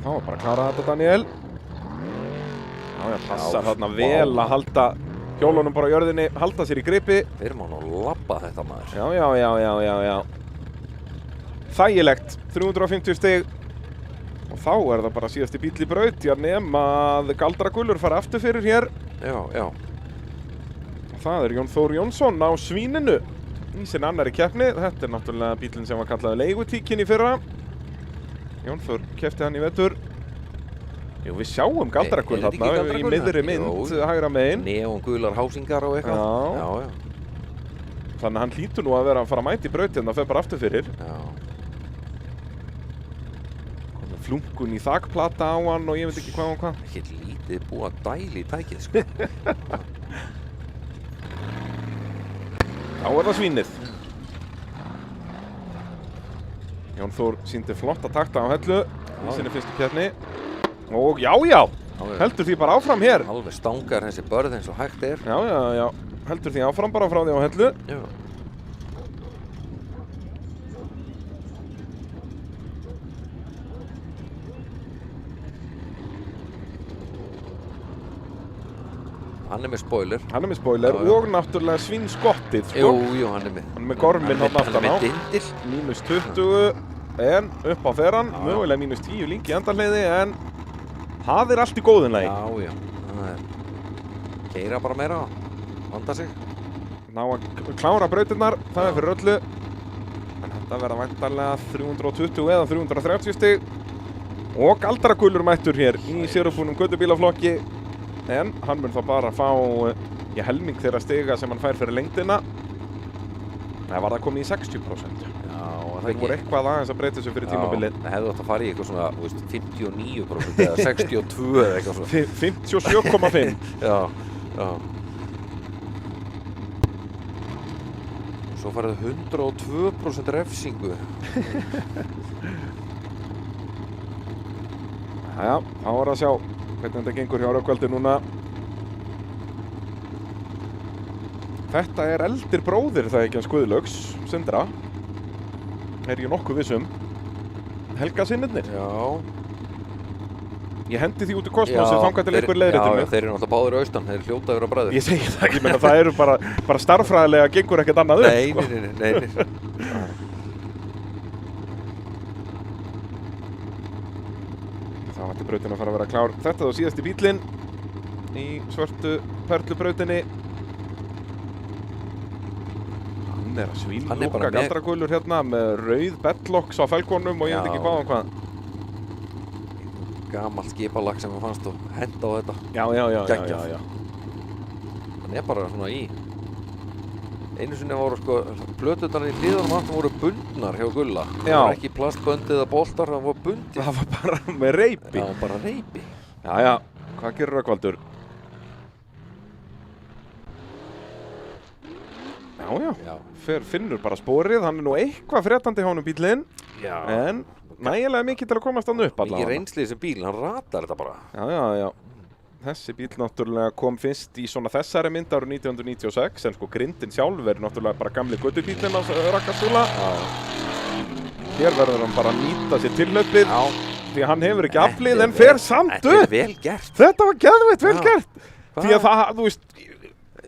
Það var bara að klára þetta, Daniel. Já, passar þarna vel að halda hjólunum bara á jörðinni, halda sér í gripi. Við erum að labba þetta, maður. Já. Þægilegt, 350 stig. Og þá er það bara síðasti bíll í braut, nema að Galdragullur fara aftur fyrir hér. Já. Það er Jón Þór Jónsson á Svíninu í sinni annarri keppni. Þetta er náttúrulega bíllinn sem var kallaður Leigutíkin í fyrra. Jón Þór keppti hann í vetur. Jú, við sjáum Galdragull þarna í miðri mynd, hægra megin. Neongular hásingar og eitthvað. Já. Þannig að hann hlýtur nú að vera að fara að mæta í brautin, það fer bara aftur fyrir. Já. Komið flunkun í þakplata á hann og ég veit ekki hvað og hvað. Ekki lítið búið að dæla í tækið, sko. Þá er það Svínið. Jón Þór sýndi flotta takta á Hellu í sinni fyrstu keppni. Og já, heldur því bara áfram hér. Alveg stangar þessi börð eins og hægt er. Já, heldur því áfram bara frá því á Hellu. Já. Hann er með spoiler. Hann er með spoiler Já, já. og náttúrulega svinskottið, sko. Jú, hann er með. Hann er með gorminn Hann þarna er aftan á. með dindil. Mínus 20, en upp á feran, Já, já. mögulega mínus 10 líka í endarleiði, en það er allt í góðunlegi. Já. Það er keyra bara meira, vanda sig. Ná að klára brautirnar, það er fyrir öllu. En þetta verða væntanlega 320 eða 330 stig. Og galdragulur mættur hér í sérubúnum gödubílaflokki. En hann mun þá bara fá helming þeirra stiga sem hann fær fyrir lengdina. Það var það komið í 60%. Já, Þeir voru eitthvað aðeins að breyta þessu fyrir tímabilið. Það hefði átt að fara í eitthvað svona, 59% eða 62 eða eitthvað svona. 57,5. Já. Svo farið 102% refsingu. Jæja, þá var að sjá hvernig þetta gengur hjá Rökkvaldi núna. Þetta er eldir bróðir það ekki hans Guðlaugs, Sindra. Er ég nokkuð vissum. Helga sinnirnir. Já. Ég hendi því út í kosmosið þangað til einhver leiðréttir mig. Já, þeir eru náttúrulega báðir austan, þeir eru hljóta að vera bræður. Ég segi það ekki, menn það eru bara starffræðilega gengur ekkert annað upp. Nei. Það ætti brautin að fara að vera klár. Þetta er þá síðasti bílinn í svörtu perlubrautinni. Hann er að svílúka galdragulur hérna með rauð bedlocks á felgunum og ég veit ekki hvað og hvað. Gamalt skipalag sem hann fannst og henda á þetta. Já. Hann er bara svona í. Einu sinni voru sko plöturnar í hliðunum aftur voru bundnar hjá Gulla. Það var ekki plastbönd eða boltar, það voru bundið. Það var bara með reipi. Já, bara reipi. Já, hvað gerir Rökkvaldur? Já. Finnur bara sporið, hann er nú eitthvað fréttandi hjá honum bílinn. Já. En nægilega mikið til að komast hann upp allavega. Mikið reynsli þessi bíl, hann ratar þetta bara. Já. Þessi bíl náttúrulega kom fyrst í svona þessari mynd árið 1996, en sko grindin sjálf er náttúrulega bara gamli göttubílinn á Rakkarsúla. Hér verður hann bara að nýta sér tilhlaupið, því að hann hefur ekki aflið en fer samt upp. Þetta er vel gert. Þetta var geðveitt vel gert. Því að það, þú veist,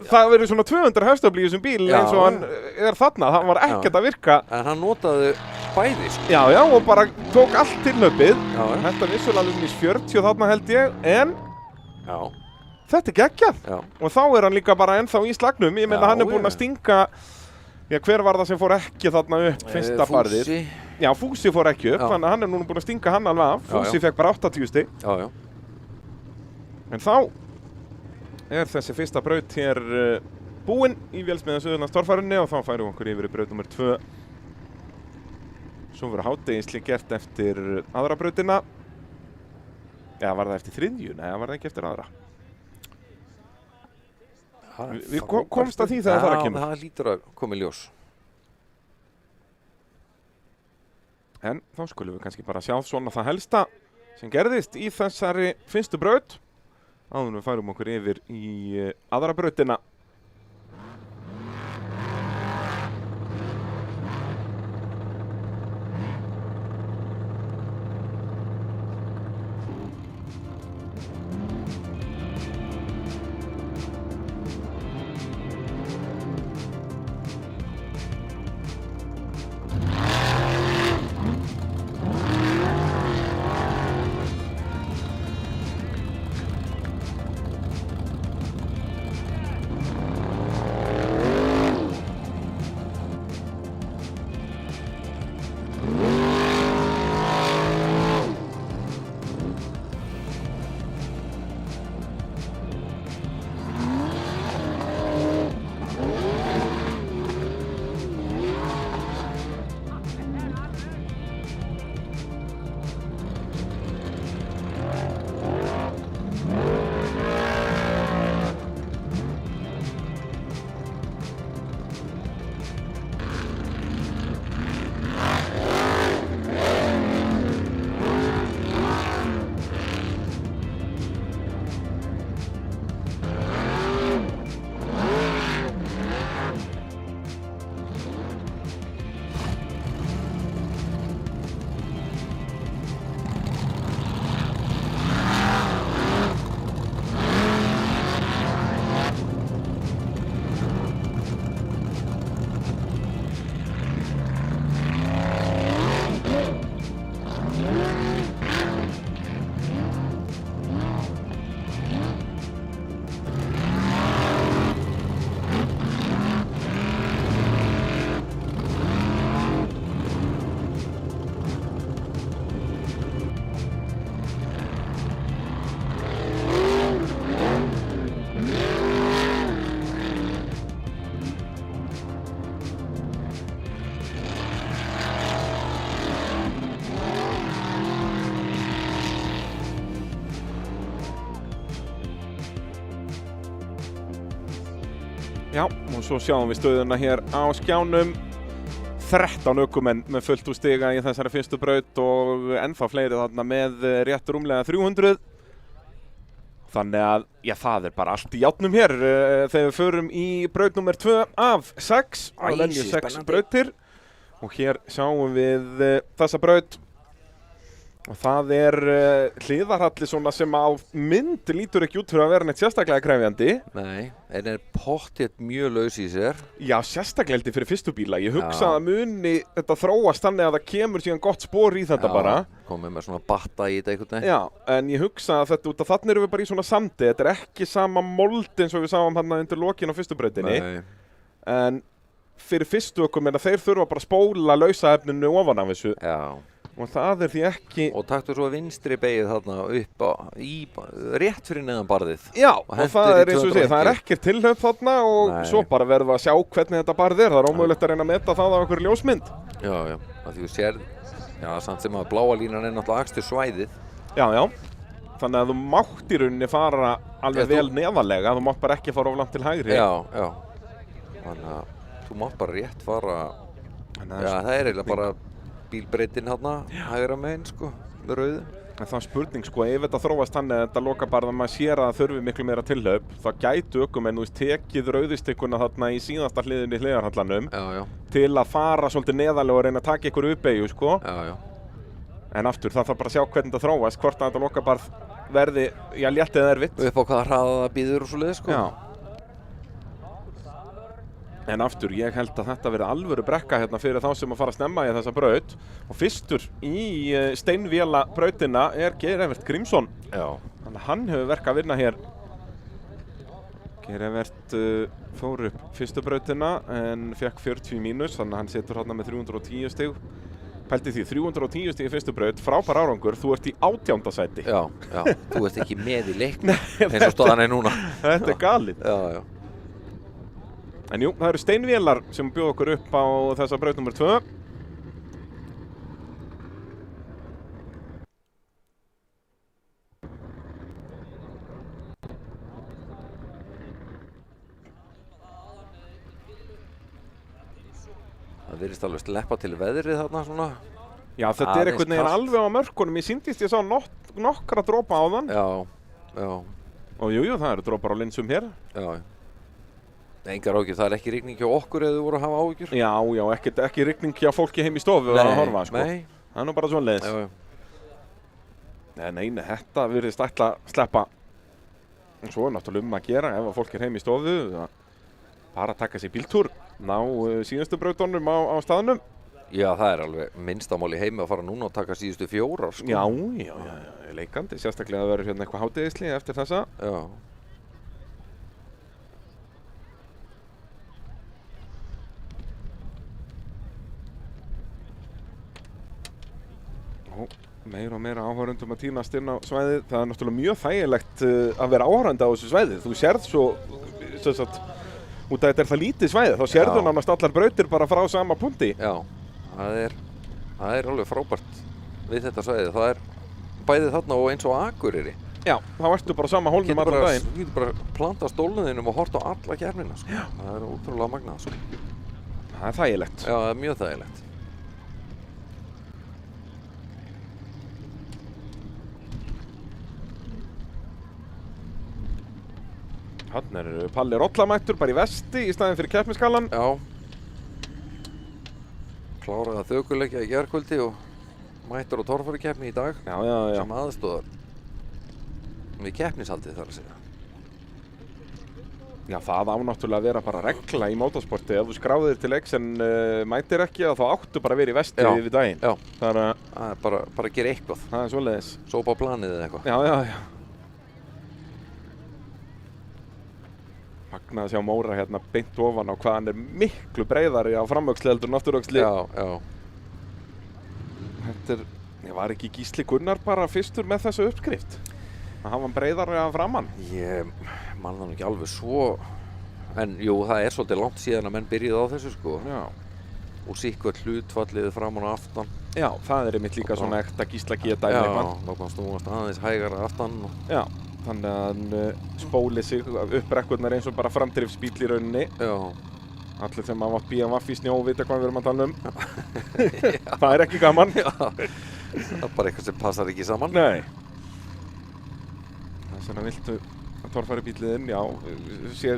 það verður svona 200 hestafli í þessum bíl eins og hann er þarna, það var ekkert að virka. En hann notaði bæði, sko. Já, og bara tók allt tilhlaupið. Þetta vissulega mínus 40 þarna held ég, en þetta er geggjað. Og þá er hann líka bara ennþá í slagnum. Ég meina hann er búinn að stinga, hver var það sem fór ekki þarna upp fyrsta farðið? Fúsi. Já, Fúsi fór ekki upp, þannig að hann er núna búinn að stinga hann alveg af. Fúsi fekk bara 80 stig. En þá er þessi fyrsta braut hér búinn í Vélsmiðja Suðurlands torfærunni og þá færum við okkur yfir í braut nummer 2. Svo verður hádegisli gert eftir aðra brautina. Já, var það eftir þriðju? Nei, var það ekki eftir aðra. Við komst að því þegar það kemur. Já, það lítur að koma í ljós. En þá skulum við kannski bara sjá svona það helsta sem gerðist í þessari fyrstu braut. Áður við færum okkur yfir í aðra brautina. Já, og svo sjáum við stöðuna hér á skjánum. 13 ökumenn með fullt úr stiga í þessari fyrstu braut og ennþá fleiri þarna með rétt rúmlega 300. Þannig að, já, það bara allt í járnum hér þegar við förum í braut nummer 2 af 6. Það venju 6 brautir. Og hér sjáum við þessa braut. Og það hliðarhalli svona sem á mynd lítur ekki út fyrir að vera neitt sérstaklega krefjandi. Nei, en pottþétt mjög laus í sér. Já, sérstaklega held ég fyrir fyrstu bíla. Ég hugsa að muni þetta þróast þannig að það kemur síðan gott spor í þetta bara. Komið með svona batta í þetta einhvern veginn. Já, en ég hugsa að þetta út af þannig erum við bara í svona sandi. Þetta ekki sama mold eins og við sáum hann undir lokin á fyrstu brautinni. Nei. En fyrir fyrstu ökum þeir þurfa bara að spóla lausaefninu ofan af þessu. Já. Og það því ekki... Og taktu svo vinstri beigið þarna upp rétt fyrir neðan barðið. Já, og það eins og ég segi, það ekkert tilhlaup þarna og svo bara verðum við að sjá hvernig þetta barð Það ómögulegt að reyna að meta það á einhverju ljósmynd. Já, að því þú sér, samt sem að bláa línan náttúrulega akstur svæðið. Já. Þannig að þú mátt í rauninni fara alveg vel neðarlega, þú mátt bara ekki fara of langt til hægri. Já. Þannig að þú mátt bara rétt fara, það eiginlega bara bílbreytin hérna, hægra megin sko, með rauðu. En það spurning sko, ef þetta þróast þannig að þetta lokabarð að maður sér að það þurfi miklu meira tilhlaup, þá gætu ökumenn tekið rauðustikkuna þarna í síðasta hliðinni hliðarhallanum til að fara svolítið neðarlega og reyna að taka ykkur uppeyju sko. Já. En aftur, það þarf bara að sjá hvernig þetta þróast, hvort að þetta lokabarð verði, létt eða erfitt. Upp á hvaða hraða það býður og svoleiðis sko. Já. En aftur, ég held að þetta verði alvöru brekka hérna fyrir þá sem að fara að snemma í þessa braut. Og fyrstur í steinvéla brautina Geir Evert Grímsson. Já. Þannig að hann hefur verk að vinna hér. Geir Evert fór upp fyrstu brautina en fekk 40 mínus, þannig að hann setur hérna með 310 stig. Pældi því, 310 stig í fyrstu braut, frábær árangur, þú ert í 18. sæti. Já, þú ert ekki með í leiknum eins og staðan núna. Þetta galið. Já. En jú, það eru steinvélar sem bjóða okkur upp á þessa braut nummer 2. Það virðist alveg sleppa til veðrið þarna svona. Já, þetta einhvern veginn alveg á mörkunum. Ég sýndist ég sá nokkra dropa á þann. Já. Og jú, það eru dropar á linsum hér. Já. Engar áhyggjur, það ekki rigning hjá okkur eða þú voru að hafa áhyggjur? Já, ekki rigning hjá fólki heim í stofu að horfa, sko. Nei. Það nú bara svoleiðis. Nei, þetta virðist ætla að sleppa. Og svo náttúrulega að gera ef fólk heim í stofu, bara að taka sér bíltúr, ná síðustu brautunum á staðnum. Já, það alveg minnstamáli heimi að fara núna og taka síðustu 4, sko. Já, leikandi, sérstaklega að vera hérna eitthvað hádegisli eftir þessa. Já. Meira og meira áhorfendum að tínast inn á svæðið. Það náttúrulega mjög þægilegt að vera áhorfandi á þessu svæðið. Þú sérð svo, út af þetta það lítið svæðið, þá sérðu nánast allar brautir bara frá sama punkti. Já, það alveg frábært við þetta svæðið. Það bæðið þarna og eins og Akureyri. Já, þá ertu bara sama hólnum allan daginn. Þú getur bara plantað stólnuðinum og horft á alla keppnina, sko. Það ótrúlega magnað, sko. Það þægilegt. Já, það mjög þægilegt. Hann Palli Rollamættur bara í vesti í staðinn fyrir keppnisgalan. Já. Kláraði að þökuleikja í gærkvöldi og mættur á torfærukeppni í dag. Já. Sem aðstoðar við keppnishaldið þar að segja. Já, það náttúrulega að vera bara regla í motorsporti. Ef þú skráðir til leiks en mætir ekki, þá áttu bara að vera í vesti við daginn. Já. Það bara að gera eitthvað. Það svoleiðis. Sópa á planið eða eitthvað. Já. Magnað að sjá Móra hérna beint ofan á hvað hann miklu breiðari á framöxli heldur en afturöxli. Já. Þetta var ekki Gísli Gunnar bara fyrstur með þessu uppskrift? Að hafa hann breiðari að framann? Ég man það ekki alveg svo, en jú, það svolítið langt síðan að menn byrjuði á þessu, sko. Já. Og sýkvært hlutfallið framan og aftan. Já, það einmitt líka svona ekta Gísla G-dæmi. Já, þá komst þú aðeins hægara aftan. Já. þannig að hann spóli sig upp brekkurnar eins og bara framdrifsbíll í rauninni. Já. Allir sem hafa átt BMF í snjó vita hvað við erum að tala um. Það er ekki gaman. Já. Það er bara eitthvað sem passar ekki saman. Nei. Þess vegna viltu að torfæri bíliðinn, já, sé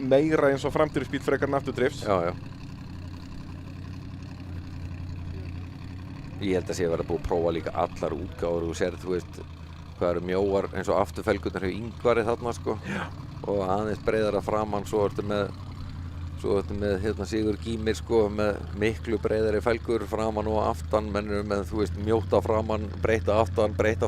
meira eins og framdrifsbíll frekar en afturdrifs. Já, já. Ég held að sé að vera búið að prófa líka allar útgáfur og sér, þú veist, hvað eru mjóar eins og afturfelgurnar hjá Ingvari þarna, sko. Já. Og aðeins breiðara framan, svo ertu með hérna Sigur Gýmir, sko, með miklu breiðari felgur framan og aftan, menn eru með, þú veist, mjóta framan, breyta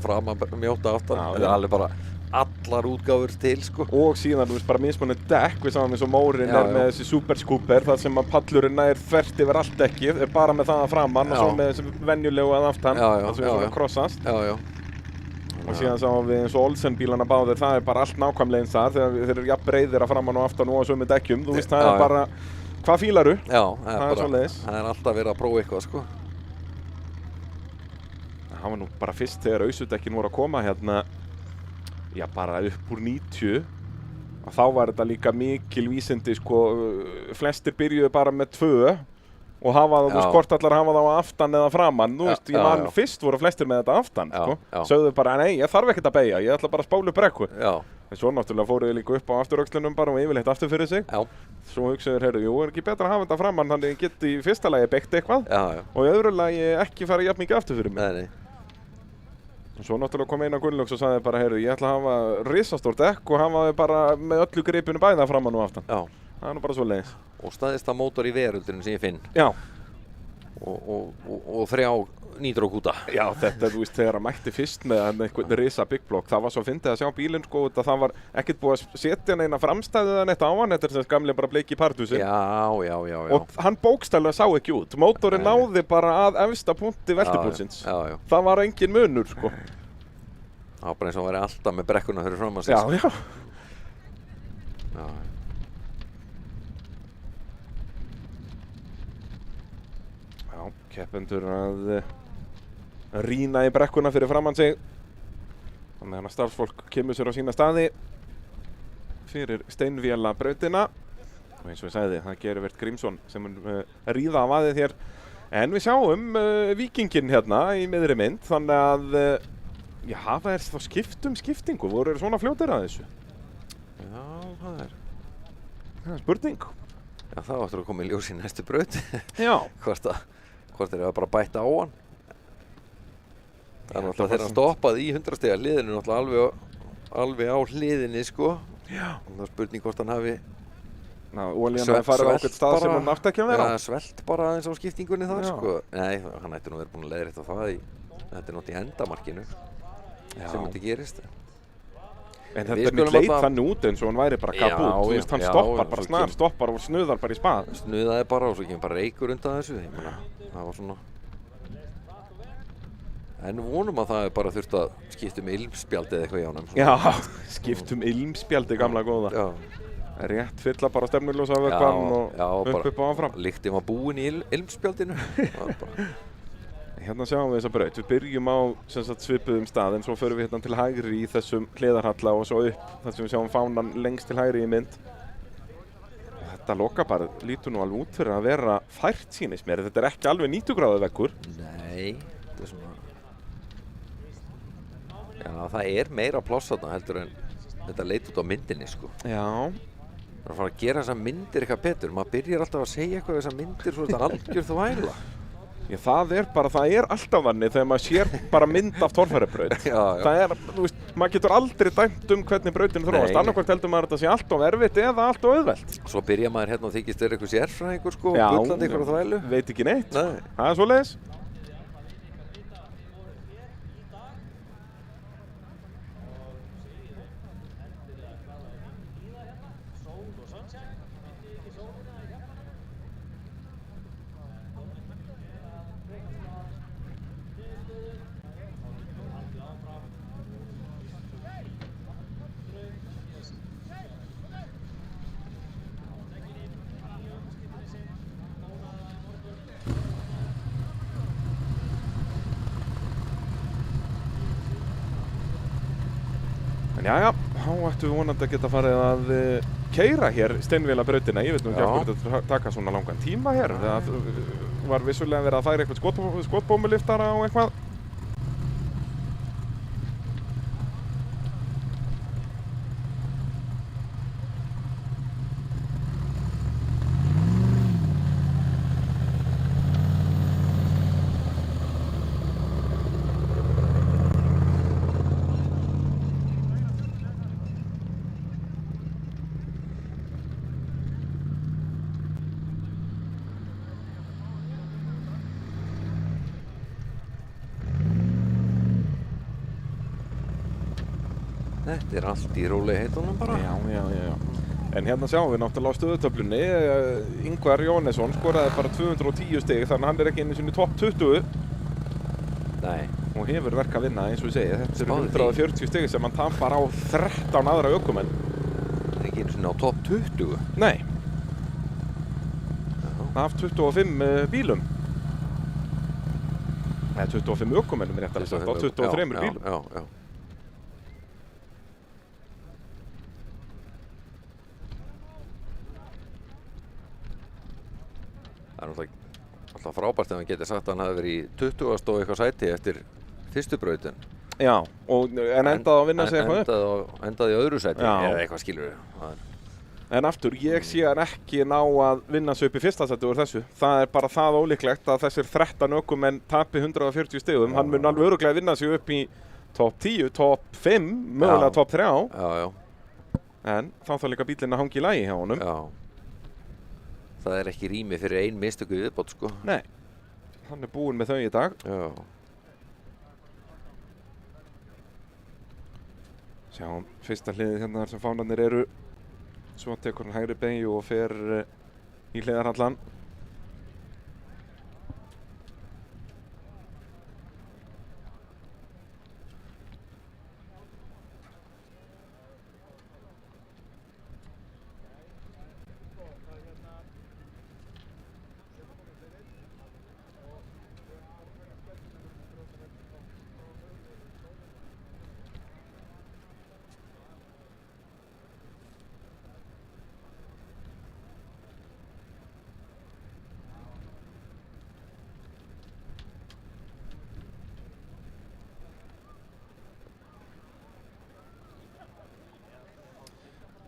framan, mjóta aftan. Já, þetta er alveg bara allar útgáfur til, sko. Og síðan, þú veist, bara mismunandi dekk, við sáum eins og Mórin með þessi Super Scooper, þar sem að pallurinn er þvert yfir allt dekkið, er bara með það að framan og svo með þessi venjulegu að aftan, það sem er svona krossast. Já, já. Og síðan sáum við eins og Olsen bílana báðir, það er bara allt nákvæmlega eins þar, þegar þeir eru jafn breiðir að framan og aftan og á sömu dekkjum, þú veist, það er bara, hvað fílaru? Já, það er svoleiðis. Það er alltaf verið að prófa eitthvað, sko. Það var nú bara fyrst þegar ausudekkin voru að koma hérna, já, bara upp úr 90, og þá var þetta líka mikil vísindi, sko, flestir byrjuðu bara með 2, og hafa það, þú veist, hvort allar hafa það á aftan eða framan, þú veist, ég man fyrst voru flestir með þetta aftan, sko. Sögðu bara, nei, ég þarf ekkert að beygja, ég ætla bara að spála upp brekku. En svo náttúrulega fóruðu líka upp á afturöxlunum bara og yfirleitt aftur fyrir sig. Svo hugsaður, heyrðu, jú, er ekki betra að hafa þetta framan, þannig ég get í fyrsta lagi beygt eitthvað, og í öðru lagi ekki fara jafn mikið aftur fyrir mig. Svo náttúrulega kom Einar Gunnlaugs og sagði bara, heyrðu, ég ætla að hafa risastórt dekk og hafa þau bara með öllu gripinu bæða framan og aftan. Það er nú bara svoleiðis. Og staðista mótor í veröldinu sem ég finn. Já. Og 3 nýtrókúta. Já, þetta, þú veist, þegar að mætti fyrst með einhvern risa Big Block, það var svo fyndið að sjá bílinn, sko, það var ekkert búið að setja neina framstæðu eða neitt á hann, þetta er þess gamlega bara bleiki pardusinn. Já. Og hann bókstaflega sá ekki út. Mótorinn náði bara að efsta punkti veltipúlsins. Já. Það var engin munur, sko. Það var bara eins og hann væri alltaf með brekkuna fyrir fram að sig. Já. Keppendur að rýna í brekkuna fyrir framann sig. Þannig að starfsfólk kemur sér á sína staði fyrir steinvélabrautina. Og eins og ég sagði, það gerir Evert Grímsson sem mun ríða á vaðið hér. En við sjáum Víkinginn hérna í miðri mynd. Þannig að, já, það er þá skiptingu. Voru þeir svona fljótir að þessu? Já, það er spurning. Já, það áttur að koma í ljós í næstu braut. Já. Hvort þeir hafa bara bætt á hann. Það er náttúrulega þegar hann stoppaði í 100 stiga hliðinu, náttúrulega alveg á hliðinni, sko. Já. Það er spurning hvort hann hafi olían að fara á eitthvað stað sem hann átti ekki að vera á. Svelt bara aðeins á skiptingunni þar, sko. Nei, hann ætti nú verið búinn að leiðrétta það í, þetta er náttúrulega í endamarkinu sem þetta gerist. En þetta leit þannig út eins og hann væri bara kaput. Þú veist, hann stoppar bara stoppar og snuðar bara í spað. Snuðaði bara og svo kemur bara reykur undan þessu. Ég meina, það var svona. En vonum að það er bara þurft að skipta ilmspjaldi eða eitthvað í ánum. Já, skiptum ilmspjaldi gamla góða. Já. Rétt fylla bara stefnuljósa af vökvann og upp og áfram. Lyktin var búin í ilmspjaldinu. Hérna sjáum við þessa braut. Við byrjum á svipuðum stað, en svo förum við hérna til hægri í þessum hliðarhalla og svo upp þar sem við sjáum fánan lengst til hægri í mynd. Þetta lokapar lítur nú alveg út fyrir að vera fært, sýnist mér. Þetta er ekki alveg 90 gráðu veggur. Nei, þetta er svona. Já, það er meira pláss þarna heldur en þetta leit út á myndinni, sko. Já. Það er að fara að gera þessar myndir eitthvað betur. Maður byrjar alltaf að segja eitthvað þessar myndir svo þetta algjör þvæla. Já, það er alltaf þannig þegar maður sér bara mynd af torfærubraut. Það er, þú veist, maður getur aldrei dæmt hvernig brautin þróast. Annarkvort heldur maður að þetta sé allt of erfitt eða allt of auðvelt. Svo byrja maður hérna og þykist eitthvað sérfræðingur, sko, og bullandi eitthvað þvælu. Veit ekki neitt. Nei. Það er svoleiðis. jæja, þá ættum við vonandi að geta farið að keyra hér Steinvélabrautina. Ég veit nú ekki Já. af hverju þetta taka svona langan tíma hér. Það var vissulega verið að færa eitthvað skotbómuliftara og eitthvað. Þetta er allt í rólegheitunum bara. Já. En hérna sjáum við náttúrulega á stöðutöflunni, Ingvar Jónesson skoraði bara 210 stig, þannig að hann er ekki einu sinni topp 20 Nei. og hefur verk að vinna eins og ég segi. Þetta eru Spáðu því. 140 stig sem hann tapar á 13 aðra ökumenn. Það er ekki einu sinni á topp 20. Nei, Já. af 25 bílum. Nei, 25 ökumennum er rétt að sagt, á 23 bílum. Já. Það er náttúrulega frábært ef hann getur sagt að hann hafi verið í 20. og eitthvað sæti eftir fyrstu brautin. Já, en endaði að vinna sig eitthvað upp. Endaði í öðru sæti, Já. eða eitthvað skilur við. En aftur, ég sé hann ekki ná að vinna sig upp í fyrsta sæti úr þessu. Það er bara það ólíklegt að þessir 13 ökumenn tapi 140 stigum. Hann mun alveg örugglega vinna sig upp í topp 10, topp 5, mögulega Já. topp 3. Já. En þá þarf líka bílinn að hangi í lagi hjá honum. Já. Það er ekki rými fyrir ein mistöku viðbót, sko. Nei, hann er búinn með þau í dag. Já. Sjáum fyrsta hliðið hérna þar sem fánarnir eru. Svo tekur hann hægri beygju og fer í hliðarhallan.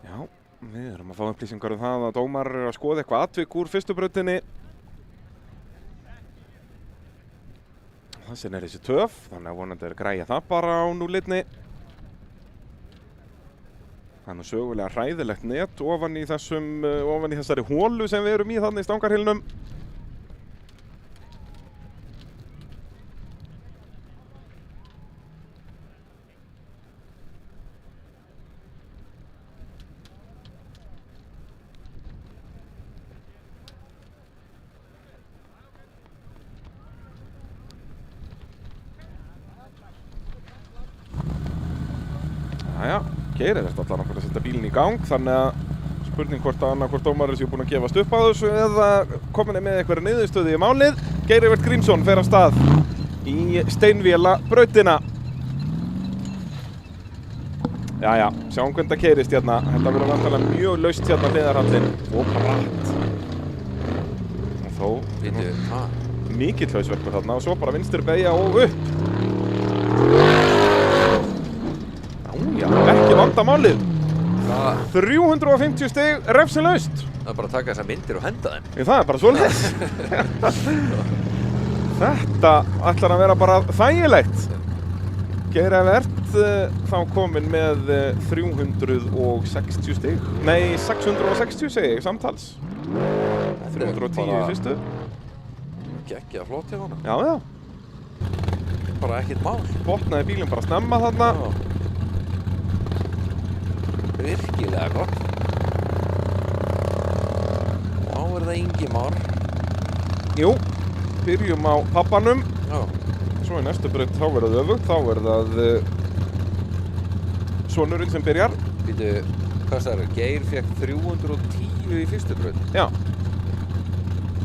Já, við erum að fá upplýsingar um það að dómar eru að skoða eitthvað atvik úr fyrstu brautinni. Þessi er þessi töf, þannig að vonandi er að græja það bara á núlitni. Það er nú sögulega hræðilegt net ofan í þessari hólu sem við erum í þarna í Stangarhylnum. Jæja, Geir er allan okkur að setja bílinn í gang, þannig að spurning hvort að annarkvort dómarar séu búin að gefast upp á þessu eða komin með einhverja niðurstöðu í málið. Geir Evert Grímsson fer af stað í Steinvélabrautina. Jæja, sjáum hvernig það keyrist hérna. Þetta verður vantanlega mjög laust hérna hliðarhallinn og bratt. Og þó Býtu, mikill hausverkur þarna og svo bara vinstri beygja og upp. Já, ekki vandamálið. 350 stig refsilaust. Það er bara að taka þessar myndir og henda þeim. Það er bara svoleiðis. Þetta ætlar að vera bara þægilegt. Geir Evert þá kominn með 360 stig. Nei, 660 segi ég samtals. 310 í fyrstu. Gekkja flott hjá hana. Já. Bara ekkert mál. Botnaði bílinn bara snemma þarna. Virkilega gott. Þá er það Ingimar. Jú, byrjum á pabbanum. Já. Svo í næstu braut þá verður það öfugt. Þá er það sonurinn sem byrjar. Býtu, hvað það er? Geir fekk 310 í fyrstu braut. Já.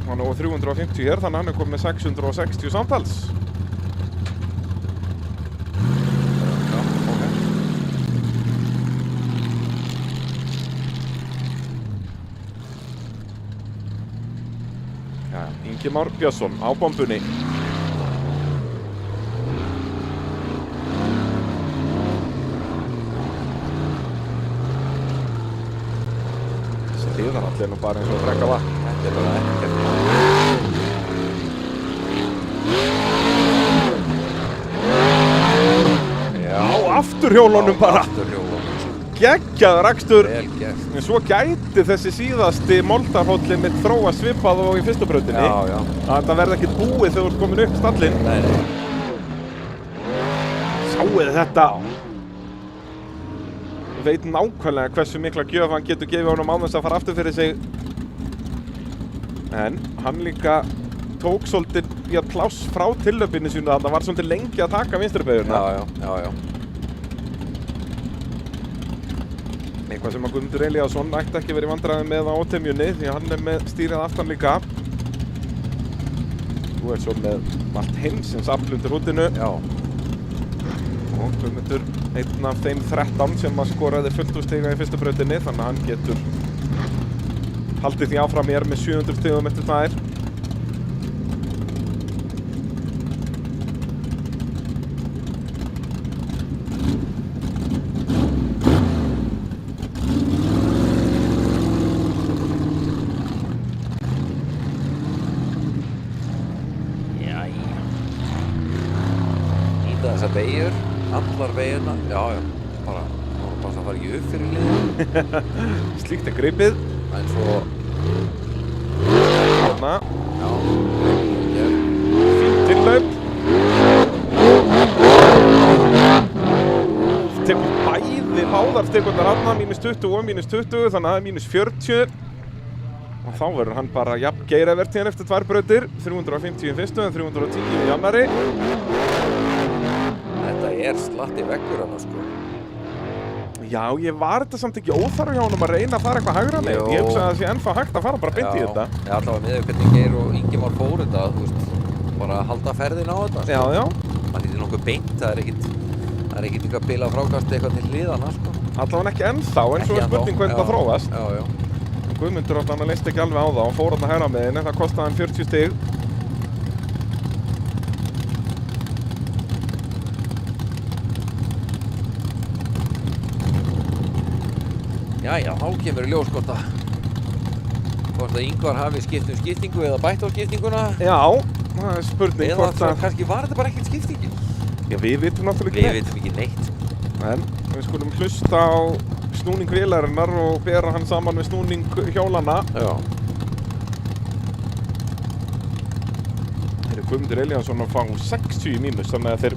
Hann er á 350 hér, þannig að hann er komið með 660 samtals. Já, Ingimar Björnsson á bombunni. Þessi hliðaralli nú bara eins og að drekka vatn. Þetta bara ekkert. Já, afturhjólunum bara. Afturhjólunum. Geggjaður akstur. Vel gert. En svo gæti þessi síðasti moldarhólli mitt þróa svipað og í fyrstu brautinni. Já. Að þetta verði ekkert búið þegar þú ert komin upp stallinn. Nei. Sjáuð þetta. Veit nákvæmlega hversu mikla gjöf hann getur gefið honum án þess að fara aftur fyrir sig. En hann líka tók svolítið pláss frá tillöpinu sínu þarna, var svolítið lengi að taka vinstribeyguna. Já. Eitthvað sem að Guðmundur Elíasson ætti ekki verið í vandræðum með á ótemjunni því að hann með stýrið aftan líka. Þú svo með allt heimsins afl undir húddinu. Já. Og Guðmundur einn af þeim 13 sem að skoraði fullt úr stiga í fyrstu brautinni, þannig að hann getur haldið því áfram með 700 stigum eftir tvær. Þessar beigur, allar beigurna, já, bara að fara ekki upp fyrir liðið. Slíkt er gripið. En svo... Þarna. Já, fínt tillaup. Tekur bæði báðar stigurnar þarna, -20 og -20, þannig að það er -40. Og þá verður hann bara jafn geirivert hérna eftir tvær brautir, 350 í fyrstu en 310 í annarri. Þetta slatti veggur hann, sko. Já, ég var þetta samt ekki óþarfi hjá honum að reyna að fara eitthvað hægra megin. Ég hugsa að það sé ennþá hægt að fara bara beint í þetta. Já, allavega með hvernig Geir og Ingimar fór þetta, þú veist, bara að halda ferðin á þetta, sko. Já. Það lítið nokkuð beint, það er ekkert eitthvað bila frákast eitthvað til hliðana, sko. Allavega ekki ennþá, en svo er spurning hvernig það þróast. Já. Guðmundur hann leist ekki alveg á það og fór þarna hægra megin, en það kostaði hann 40 stig. Jæja, þá kemur í ljós hvort að Ingvar hafi skipt skiptingu eða bætt á skiptinguna. Já, það er spurning eða hvort að... kannski var þetta bara ekkert skiptingin. Já, við vitum náttúrulega ekki Við vitum ekki neitt. En við skulum hlusta á snúning vélarinnar og bera hann saman við snúning hjólana. Já. Þeir eru Guðmundur Elíasson að fá 60 í mínus, þannig að þeir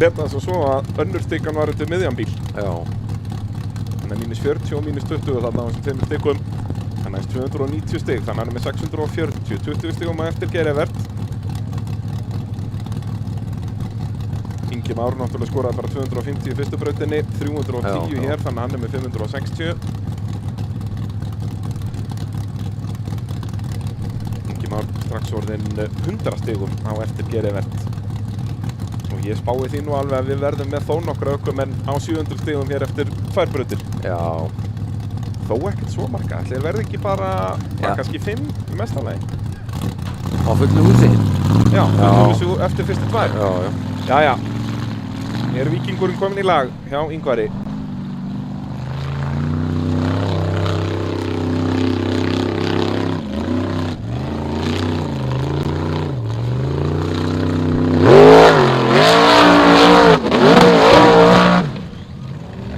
beta þess að svo að önnur stikkan var undir miðjan bíl. Já. Þannig að -40 og -20 þarna á þessum tveimur stigum. Þannig að 290 stig, þannig að hann er með 640, 20 stigum að eftir geirivert. Ingimar náttúrulega skoraði bara 250 í fyrstu brautinni, 310 hér, þannig að hann er með 560. Ingimar strax orðinn 100 stigum á eftir geirivert. Og ég spái því nú alveg að við verðum með þó nokkra ökumenn á 700 stigum hér eftir tvær brautir. Já. Þó ekkert svo marga, ætli verði ekki bara kannski 5 í mestanlegi. Á fullu húsi? Já, eftir fyrstu tvær. Já. Hér er Víkingurinn kominn í lag hjá Ingvari.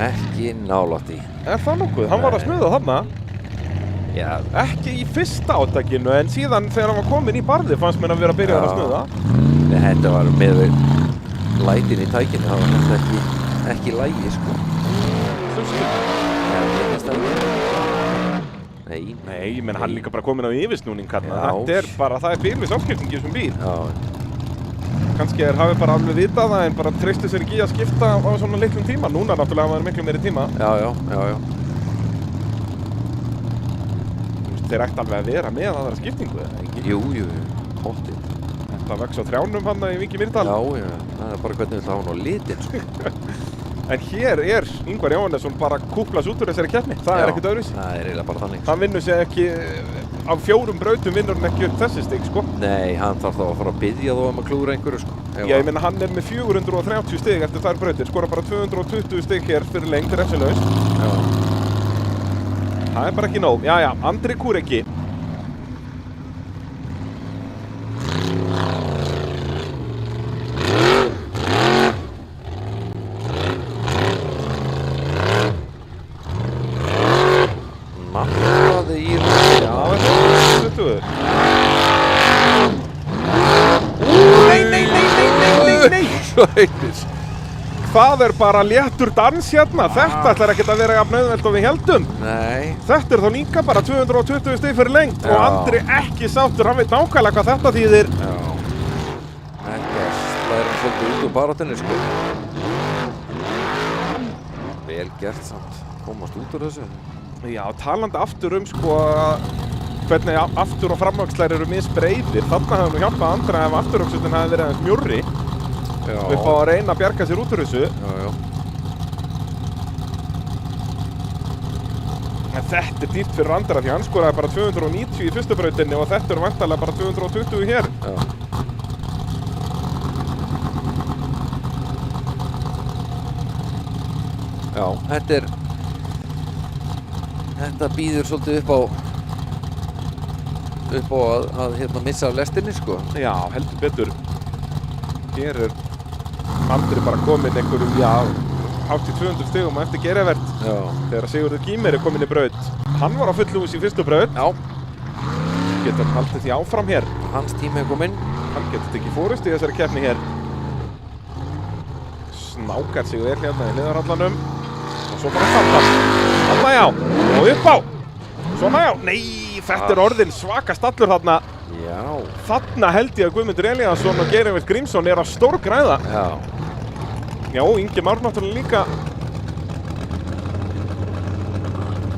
Ekki nálægt í. Er það nokkuð? Hann var að snuða þarna. Já. Ekki í fyrsta átakinu, en síðan þegar hann var kominn í barði fannst mér að vera að byrja að snuða. Þetta var með lætin í tækinu, það var náttúrulega ekki lægi, sko. Þurftu? Já, ég finnst það ekki. Nei, ég menn hann líka bara kominn á yfirsnúning hérna. Já. Þetta er bara, það er bílvis áskipting í þessum bíl. Já. Kannski hafi bara alveg vitað það en bara treystu sér ekki í að skipta á svona litlum tíma. Núna náttúrulega hafa það miklu meiri tíma. Já. Þeir ætti alveg að vera með aðra skiptingu, eða ekki? Jú, hóttið. Þetta vex á trjánum hann í Víki Mýrdal. Já, það er bara hvernig við þá hann á litin, sko. En hér er Ingvar Jóhannesson bara að kúplast út úr þessari keppni. Það er ekkert öðruvísi. Það er eiginlega bara þannig. Hann vinnur sig ekki af 4 brautum vinnur hann ekki upp þessi stig, sko. Nei, hann þarf þá að fara að biðja þó að klúra einhverju, sko. Já, ég meina hann með 430 stig eftir þær brautir, skora bara 220 stig hér fyrir lengt refsilaust. Já. Það bara ekki nóg. Jæja, Andri Kúreki. Nappaði í Já, þetta er 20. Nei. Svo heitir. Það er bara léttur dans hérna. Þetta ætlar ekkert að vera jafn auðvelt og við heldum. Nei. Þetta er þá líka bara 220 stig fyrir lengt og Já. Andri ekki sáttur. Hann veit nákvæmlega hvað þetta þýðir. Já. Þetta slæðir hann svolítið út úr baráttunni, sko. Vel gert samt. Komast út úr þessu. Já, talandi aftur sko hvernig aftur- og framvaxlar eru misbreiðir. Þarna hefði nú hjálpað Andra ef afturöxutin hefði verið aðeins mjórri upp á að reyna að bjarga sér út úr þessu. Já. En þetta er dýrt fyrir Andra því hann skoraði bara 290 í fyrstu brautinni og þetta eru væntanlega bara 220 hér. Já. Já, þetta býður svolítið upp á að hérna missa af lestinni, sko. Já, heldur betur. Hér er Andri bara kominn einhverjum, hátt í 200 stigum á eftir Geirivert. Já. Þegar Sigurður Gýmir er kominn í braut. Hann var á fullu hús í fyrstu braut. Já. Getur hann haldið því áfram hér. Hans tími er kominn. Hann getur tekið forystu í þessari keppni hér. Snákar sig vel hérna í hliðarhallanum. Og svo bara þarna já. Og upp á. Svona já. Nei, þetta er orðin svaka stallur þarna. Já. Þarna held ég að Guðmundur Elíasson og Geirivert Grímsson er að stórgræða. Já. Já, Ingi Már náttúrulega líka.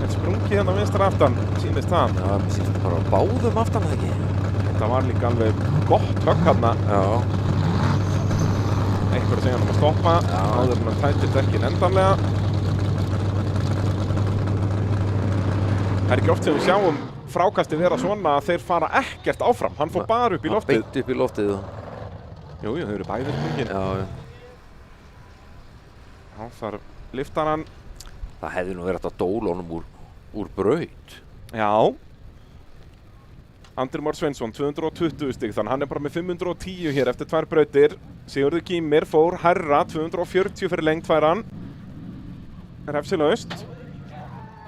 En sprungið hérna vinstra aftan, sýnist það. Já, mér sýnst bara á báðum aftan, eða ekki? Þetta var líka alveg gott högg hérna. Já. Einhver að segja hann að stoppa. Já. Áður en hann tætir dekkin endanlega. Það er ekki oft sem við sjáum frákasti vera svona að þeir fara ekkert áfram. Hann fór bara upp í loftið. Beint upp í loftið. Jú, þau eru bæðir sprungin. Já. Hann þar liftar hann. Það hefði nú verið hægt að dóla honum úr braut. Já. Andri Már Sveinsson, 220 stig, þannig hann er bara með 510 hér eftir 2 brautir. Sigurður Gýmir fór hærra, 240 fyrir lengt fær hann. Refsilaust.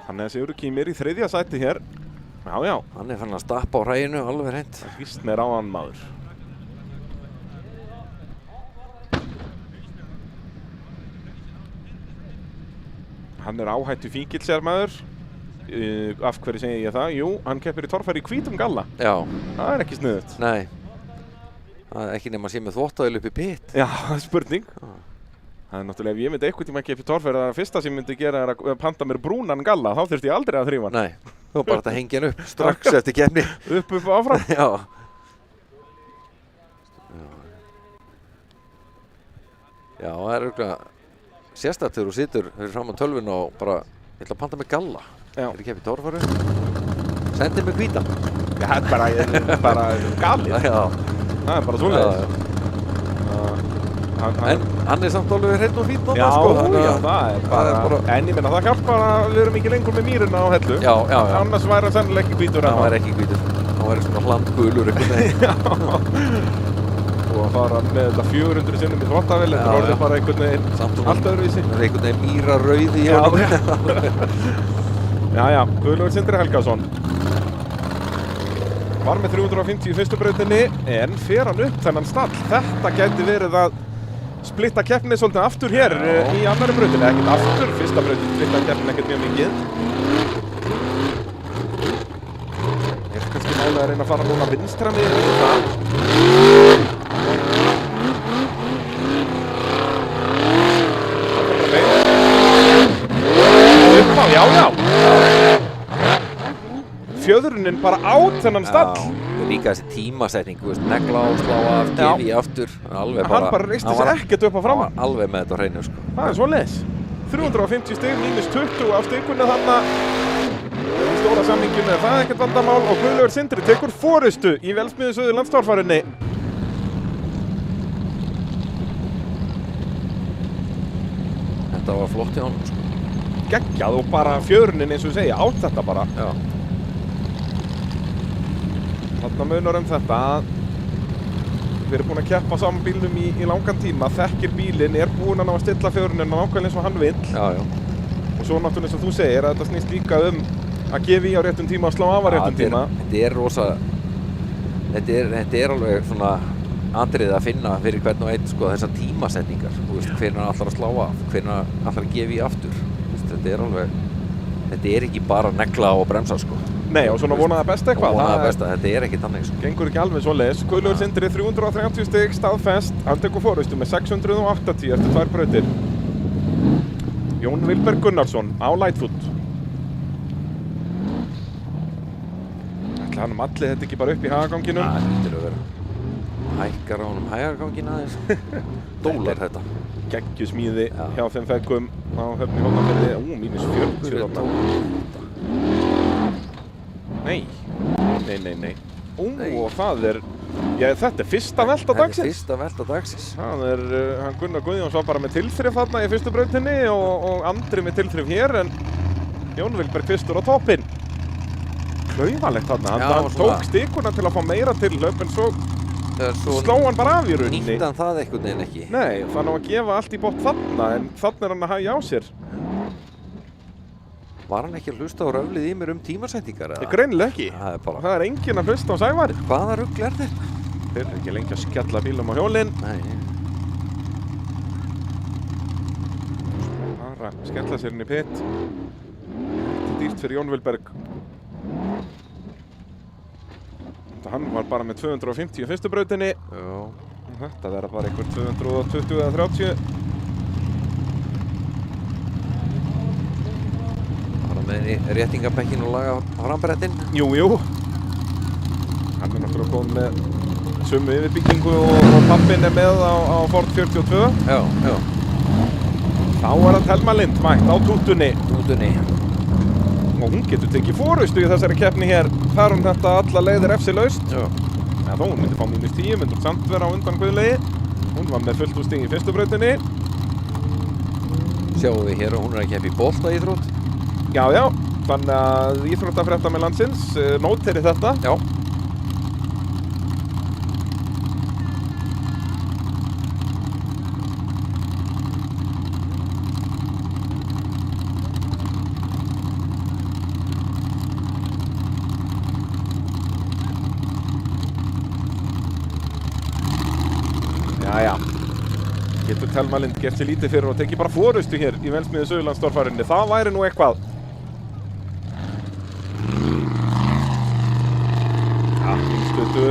Þannig að Sigurður Gýmir í 3. sæti hér. Já. Hann er fann að stappa á hræinu, alveg hreint. Það víst mér á hann maður. Hann er áhættu fíkilsjar maður. Af hverju segi ég það? Jú, hann keppir í torfæri í hvítum galla. Já. Það er ekki sniðugt. Nei. Það er ekki nema að sé með þvottavél upp í pitt. Já, það er spurning. Það er náttúrulega, ef ég myndi eitthvað tíma að keppa í torfæri, það fyrsta sem ég myndi gera er að panta mér brúnan galla. Þá þurfti ég aldrei að þrífa hann. Nei. Þú var bara að hengja hann upp strax eftir keppni. Upp og áfram. Já. Já, það er örugglega sérstakt þegar þú situr fyrir fram á tölvun og bara, ég ætla að panta mig galla. Já. Er ég keppi í torfæru? Sendi mig hvítan. Já, þetta er bara galið. Já. Það er bara svoleiðis. En hann er samt alveg hreinn og fínn Já, sko, það er bara... En ég meina, það hjálpar að við erum ekki lengur með mýruna á hellu. Já. Annars væri hann sennilega ekki hvítur. Hann væri ekki hvítur. Hann væri svona hlandgulur einhvern veginn. Já. Og að fara með þetta 400 sinnum í þvottavél, þetta er orðið bara einhvern veginn allt öðruvísi. Það er einhvern veginn mýra rauð í honum. Já, Guðlaugur Sindri Helgason. Var með 350 í fyrstu brautinni, en fer hann upp þennan stall. Þetta gæti verið að splitta keppni svolítið aftur hér í annari brautinni. Ekkert aftur, fyrsta brautin splitta keppni ekkert mjög mikið. Er kannski málið að reyna að fara núna vinstra með þetta. Upp á, já. Fjöðrunin bara át þennan stall. Líka þessi tímasetning, þú veist, negla á, slá af, gefi aftur. Alveg hann bara reisti sér ekkert upp á framan. Hann var alveg með þetta á hreinu, sko. Það er svoleiðis. 350 stig, mínus 20 á stigunni þarna. í stóra samninginu er það ekkert vandamál og Guðlaugur Sindri tekur forystu í Vélsmiðju Suðurlandstorfarinni. Þetta var flott hjá honum, sko. Geggjað og bara fjörunin eins og ég segja, átt þetta bara. Já. Þarna munar þetta að við erum búin að keppa saman bílnum í langan tíma, þekkir bílinn, er búin að ná að stilla fjörunina nákvæmlega eins og hann vill. Já, já. Og svo náttúrulega eins og þú segir að þetta snýst líka að gefa í á réttum tíma og slá af á réttum tíma. Þetta er rosa, þetta er alveg svona atriði að finna fyrir hvern og einn, sko, þessar tímasetningar. Þú veist, hvernig hann ætlar að slá af, hvernig hann ætlar að gefa í aftur. Þetta er alveg, þetta er ekki bara negla og bremsa, sko. Nei, og svona vonaða besta eitthvað. Vonaða besta, þetta er ekki þannig, sko. Gengur ekki alveg svoleiðis. Guðlaugur Sindri 330 stig staðfest, hann tekur forystu með 680 eftir 2 brautir. Jón Vilberg Gunnarsson á Lightfoot. Ætli hann allir þetta ekki bara upp í hagaganginum? Það hittir að vera hækkar á honum hægargangin aðeins. Dólar þetta. Geggjusmíði hjá þeim feggum á Höfn í Hornafirði. Mínus 40 þarna. Nei. Og það er, þetta er fyrsta velta dagsins. Þetta er fyrsta velta dagsins. Það er, hann Gunnar Guðjóns var bara með tilþrif þarna í fyrstu brautinni og Andri með tilþrif hér, en Jón Vilberg fyrstur á toppinn. Klaufalegt þarna, hann tók stikuna til að fá meira tilhlaup, en svo sló hann bara af í rauninni. Nýtti hann það einhvern veginn ekki? Nei, þannig að gefa allt í botn þarna, en þarna er hann að hægja á sér. Var hann ekki að hlusta á röflið í mér tímasetningar? Greinilega ekki. Það er enginn að hlusta á Sævari. Hvaða rugl er þetta? Þeir eru ekki lengi að skella bílum á hjólinn. Nei. Bara skella sér inn í pit. Þetta er dýrt fyrir Jón Vilberg. Hann var bara með 250 í fyrstu brautinni. Já. Þetta verður bara einhver 220 eða 30. Með réttingabekkin og laga frambrettinn. Jú. Hann er náttúrulega komið með sömu yfirbyggingu og pappinn er með á Ford 42. Já. Þá er það Thelma Lind mætt á tútunni. Og hún getur tekið forystu í þessari keppni hér. Þar þetta alla leiðir FC laust. Já. Þó hún myndi fá mínus 10, myndur samt vera á undan Guðlaugi. Hún var með fullt úr stig í fyrstu brautinni. Sjáum við hér að hún er að keppa í boltaíþrótt. Já, þannig að íþróttafrétta með landsins nóteri þetta. Já. Getur Thelma Lind gert sér lítið fyrir og tekið bara forystu hér í Vélsmiðju Suðurlandstorfarinni. Það væri nú eitthvað. Stötu.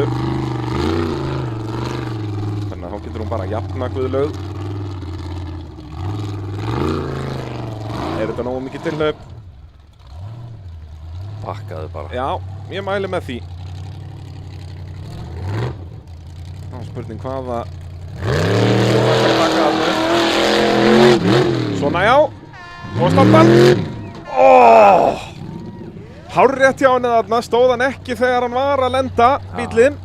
Þannig að þá getur hún bara að jafna Guðlaug. Er þetta nógu mikið tilhlaup? Bakkaðu bara. Já, ég mæli með því. Það er spurning hvaða Svona já. Og stoppan. Hárrétt hjá henni þarna, stóð hann ekki þegar hann var að lenda bílinn.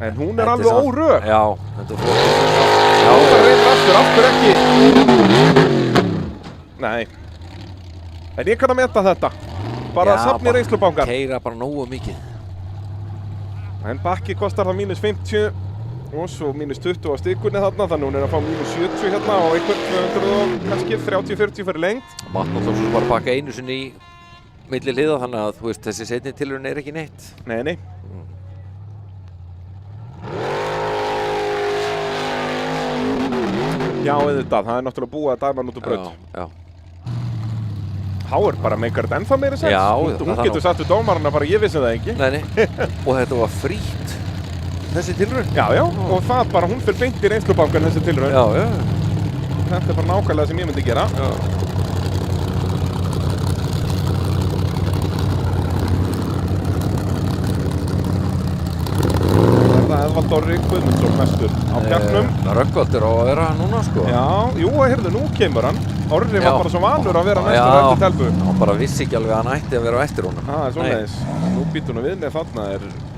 En hún er alveg órög. Já, þetta er flott. Já, það reynir aftur ekki. Nei. En ég kann að meta þetta. Bara að safna í reynslubankan. Keyra bara nógu mikið. En bakki kostar það mínus 50 og svo mínus 20 á stikunni þarna, þannig hún er að fá mínus 70 hérna og einhvern 200 og kannski 30-40 fyrir lengt. Mátt náttúrulega bara pakka einu sinni í milli hliða, þannig að þú veist, þessi seinni tilraun er ekki neitt. Nei. Já, auðvitað, það er náttúrulega búið að dæma hann út úr braut. Já. Þá er bara meikar þetta ennþá meiri sens. Já, hún getur sagt við dómarana bara ég vissi það ekki. Nei. Og þetta var frítt, þessi tilraun. Já, og það bara, hún fyrir beint í reynslubankan þessi tilraun. Já. Þetta er bara nákvæmlega sem ég myndi gera. Já. Það Eðvald Orri Guðmundsson mestur á bjarnum. Rögnvaldur á að vera núna sko. Já, jú, heyrðu, nú kemur hann. Orri var bara svo vanur að vera mestur eftir telpu. Hann bara vissi ekki alveg að hann ætti að vera á eftir honum. Það er svoleiðis. Nú býtur hann við með þarna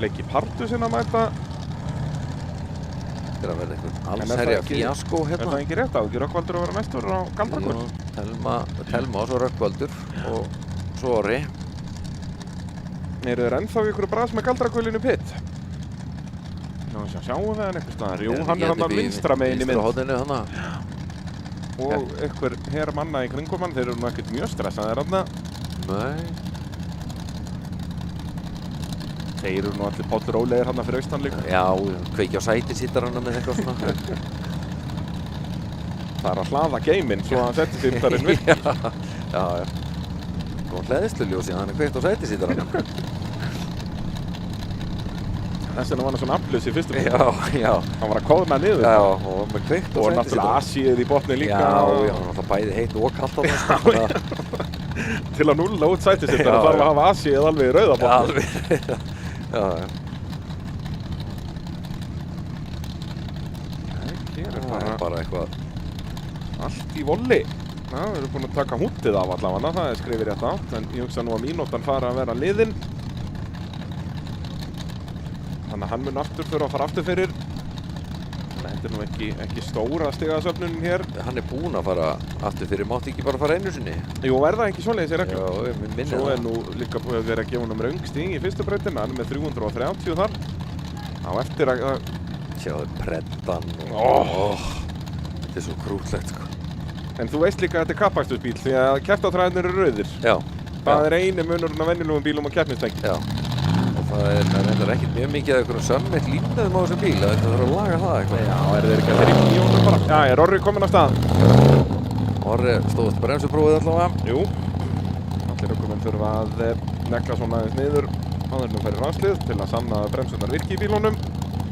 leiki Pardusinn að mæta. Þetta að verða einhvern allsherja fíaskó hérna. Er það ekki rétt á? Ekki Rögnvaldur að vera mestur á Galdragull? Telma og svo Rögnvaldur og svo Orri. Eru þeir ennþá í ykkur bras með Galdragullinu pitt? Ná, sjáum við hann einhvers staðar. Jú, hann hann vinstra megin í mynd. Vinstra hóðinu þannig. Og ykkur her manna í kringum hann, þeir eru nú ekkert mjög stressaðir þarna. Nei. Þeir eru nú allir pollrólegir hann fyrir austan líka. Já, kveikja á sætisítarana með eitthvað svona. Það er að hlaða geiminn svo að hann setti sýndarinn virki. Já. Góðan hleðsluljósi, hann kveikt á sætisítarana. Þess vegna var hann svona aflaus í fyrstu bíl. Já. Hann var að kóðna niður. Já, og með kveikt á sætisítarana. Og náttúrulega Asíið í botni líka. Já, það bæði heitt og kallt á það. Til að núlla út sætisítarana þarf að hafa Asíið alveg í rauða botni. Já. Hér Það er bara eitthvað allt í volli. Já, við erum búin að taka húttið af allavega, það er skrifið rétt átt. En ég hugsa nú að mínútan fara að vera liðinn. Þannig að hann mun aftur fyrir að fara aftur fyrir. Þetta er nú ekki stóra stigasöfnunin hér. Hann er búinn að fara aftur fyrir, mátti ekki bara fara einu sinni? Jú, er það ekki svoleiðis í reglum? Já, ég minni það. Svo er nú líka búið að vera að gefa honum röngsting í fyrstu brautina, hann er með 330 þar. Á eftir að... Sjáðu preddan og... Þetta er svo krútlegt sko. En þú veist líka að þetta er kappakstursbíl því að kepptatræðinir eru rauðir. Já. Það er eini munurinn af venjulegum bílum og keppnisstæki. Já. Það er ekkert mjög mikið af einhverjum sömmeitt lífnæðum á þessum bíl, það þarf að laga það eitthvað. Já, er þeir ekki að þeirra í honum bara? Já, er Orri komin af stað? Orri stóðst bremsuprófið allavega. Jú. Allir ökumenn þurfa að negla svona aðeins niður áður en færi rafslið til að sanna að bremsurnar virki í bílunum.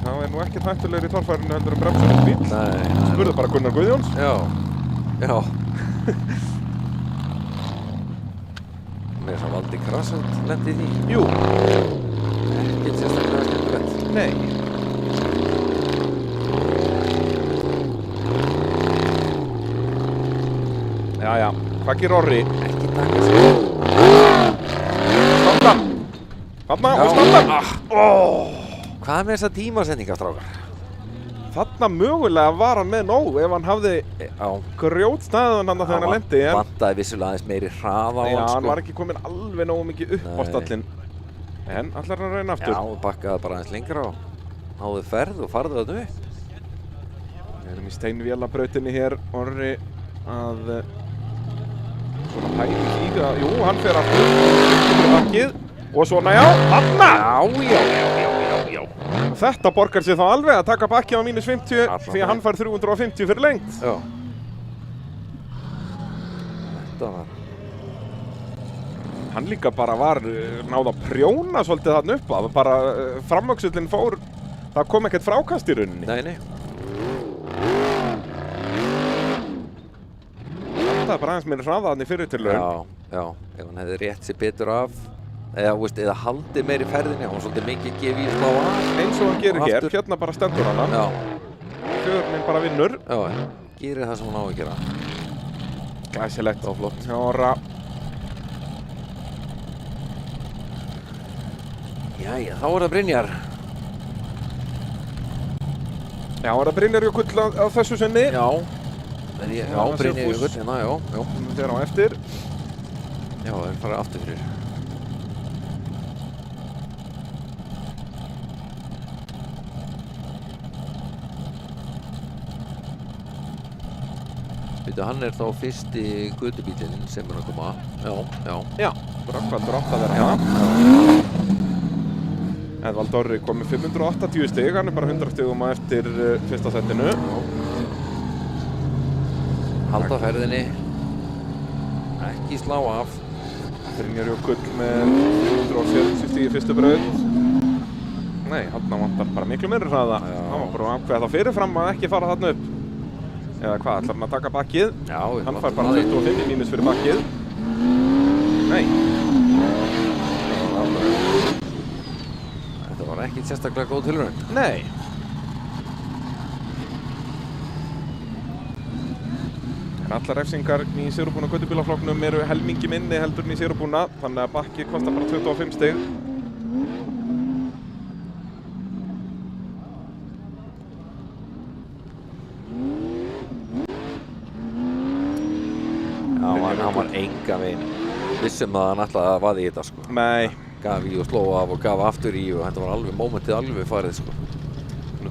Það er nú ekkert hættulegri í torfærinu heldur bremsurnar bíl. Nei. Spurðu bara Gunnar Guðjóns. Já. Mér sem valdi krassand lendi í því. Jú. Ekkert sérstaklega skemmtilegt. Nei. Jæja, hvað gerir Orri? Ekki taka sig. Standa! Þarna og standa! Hvað er með þessa tímasendingar, strákar? Þarna mögulega var hann með nóg ef hann hafði grjótstæðan hann þegar hann lendi. Vantaði vissulega aðeins meiri hraða á hann, Já, sko. hann var ekki komin alveg nógu mikið upp á stallinn. En allar hann að reyna aftur. Já, bakkaði bara aðeins lengra og náði ferð og farði þarna upp. Við erum í steinvélabrautinni hér, Orri að svona pæli líka. Jú, hann fer aftur, fyrir bakkið og svona já, þarna! Já. Þetta borgar sig þá alveg að taka bakkið á -50 því að hann fær 350 fyrir lengt. Já. Þetta var... Hann líka bara var náð að prjóna svolítið þarna upp að bara framvöxullinn fór, það kom ekkert frákast í rauninni. Nei. Það er bara aðeins meiri hraðaðan í fyrir til laun. Já, ef hann hefði rétt sér betur af eða haldið meiri ferðinni, hann var svolítið mikið gefið í slá af. Eins og hann gerir hér, hérna bara stendur hann. Já. Fjörnin bara vinnur. Já, gerir það sem hann á að gera. Glæsilegt og flott. Já, Orra. Jæja, þá er það Brynjar. Já, er það Brynjar Jökull á þessu sinni? Já, Brynjar Jökull, hérna, já. Þeir á eftir. Já, þeir fara aftur fyrir. Hann er þá fyrsti gödubílinn sem er að koma. Já. Rögnvaldur átt að vera hana. Eðvald Orri kom með 580 stig, hann er bara 100 stigum á eftir fyrsta setinu. Halda ferðinni. Ekki slá af. Brynjar Jökull með 340 stig í fyrstu braut. Nei, hann vantar bara miklu meiri hraða. Hann var bara að ákveða þá fyrirfram að ekki fara þarna upp. Eða hvað, ætlar hann að taka bakkið? Já, hann fær bara 25 í mínus fyrir bakkið. Nei. Þetta var ekkert sérstaklega góð tilraun. Nei. Allar refsingar í sigurbúna göttubílaflokknum eru helmingi minni heldur en í sigurbúna, þannig að bakki kostar bara 25 stig. Hann var enga veginn vissum að hann ætlaði að vaða í þetta sko. Nei. Gaf í og sló af og gaf aftur í og þetta var alveg mómentið alveg farið sko.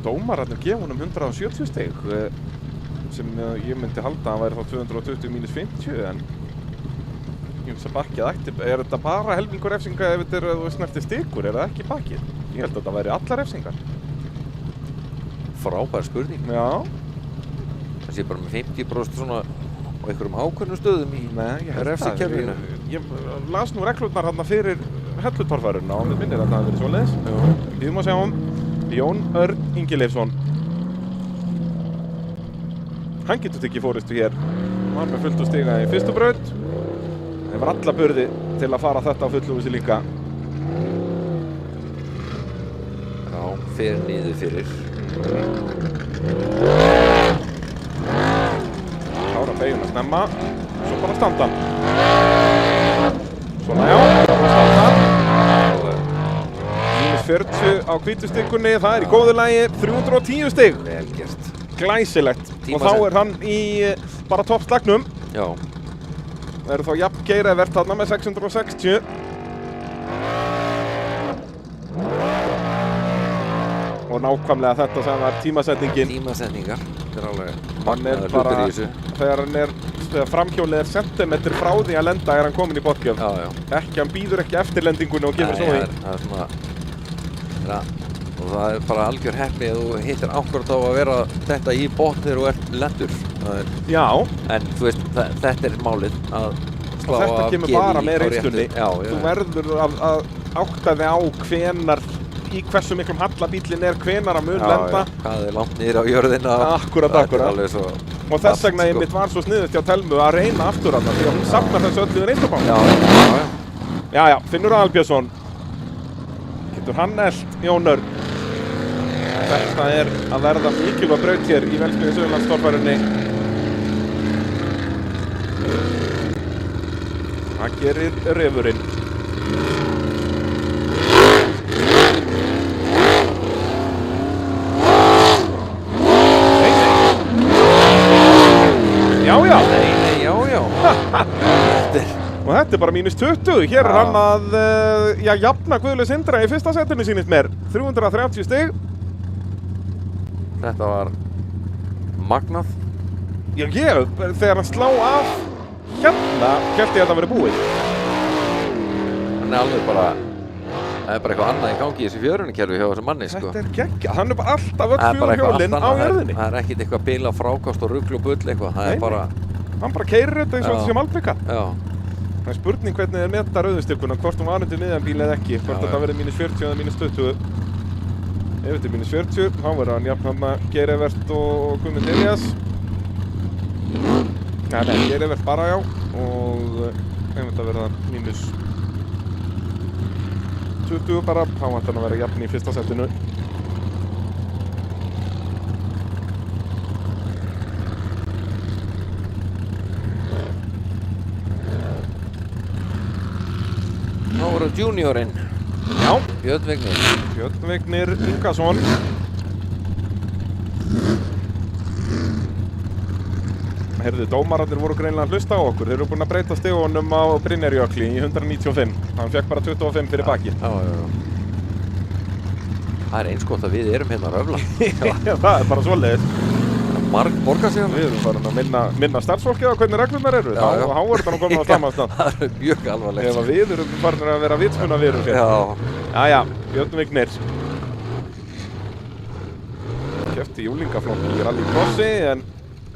Dómararnir gefa honum 170 stig sem ég myndi halda að hann væri þá 220 mínus 50 en ég finnst að bakkið ætti. Er þetta bara helmingur refsinga ef þetta er snerti stikur, er það ekki bakkið? Ég held að þetta væri allar refsingar. Frábær spurning. Já. Það sé bara með 50% svona á einhverjum ákveðnum stöðum í refsikerfinu. Ég las nú reglurnar hérna fyrir hellutorfæruna og mér minnir að það hafi verið svoleiðis. Við má sjá Jón Örn Ingileifsson. Hann getur tekið fórystu hér. Hann var með fullt stiga í fyrstu braut. Hefur alla burði til að fara þetta á fullu húsi líka. Já, fer niður fyrir. Klára beiguna snemma. Svo bara standa. Svona já, bara standa. Mínus 40 á hvítustikunni, það er í góðu lagi, 310 stig. Vel gert. Glæsilegt. Og þá er hann í bara toppslagnum. Já. Það eru þá jafn Geirivert þarna með 660. Og nákvæmlega þetta sem var tímasetningin. Tímasetningar. Þetta er alveg Hann er magnaður bara, hlutur í þessu. þegar framhjólið er sentimetr frá því að lenda er hann komin í botgjöf. Já, já. Hann býður ekki eftir lendingunni og gefur svo í. Það er svona, og það er bara algjör heppni að þú hittir akkurat á að vera þetta í botn þegar þú ert lendur. Já. En þú veist, þetta er málið að slá Og þetta af kemur geði bara með á réttu- reynslunni. Já, Þú verður að átta þig á hvenar, í hversu miklum halla bíllinn er, hvenar að mun lenda. Hvað er langt niður á jörðina. Akkurat. Það er alveg svo Og þess vegna allt, einmitt var svo sniðugt hjá Telmu að reyna aftur hana því að hún safnar þessu öllu í reyndabánu. Já. Jæja, Finnur Albjörnsson. Getur hann elt Jón Örn. Þetta er að verða mikilvæg braut hér í Vélsmiðju Suðurlandstorfærunni. Það gerir refurinn. Nei, já. Og þetta er bara mínus 20. Hér er hann að jafna Guðlaug Sindra í fyrsta setinu sýnist mér. 330 stig. Þetta var magnað. Já, þegar hann slá af hérna, hélt ég að þetta verið búið. Hann er alveg bara, það er bara eitthvað annað í gangi í þessu fjörunarkerfi hjá þessum manni, sko. Þetta er geggjað. Hann er bara alltaf öll fjögur hjólinn á jörðinni. Það er ekkert eitthvað bila frákast og rugl og bull eitthvað. Það er bara... Hann bara keyrir þetta eins og þetta sé malbika. Já. Það er spurning hvernig þeir meta rauðustyrkuna, hvort hún var undir miðjan bíl eða ekki. Hvort þetta verið mínus 40 eða mínus 20. Ef þetta er mínus 40, þá verður hann jafn hann Geirivert og Guðmund Elías. Nei, Geirivert bara já. Og ef þetta verður mínus 20 bara, þá ætti hann að vera jafn í fyrsta setinu. Þá voru juniorinn. Já. Björn Vignir. Björn Vignir Ingason. Heyrðu, dómararnir voru greinilega að hlusta á okkur. Þeir eru búin að breyta stigunum á Brynjarjökli í 195. Hann fekk bara 25 fyrir baki. Já. Það er eins gott að við erum hérna að röfla. Það er bara svoleiðis. Marg borgar sig hann. Við erum farin að minna starfsfólkið á hvernig reglurnar eru. Þá er þetta nú komin á stamastað. Það er mjög alvarlegt. Ef við erum farin að vera vitsmuna við Já. Jæja, Björn Vignir. Keppti í júlingaflokki í rallycrossi en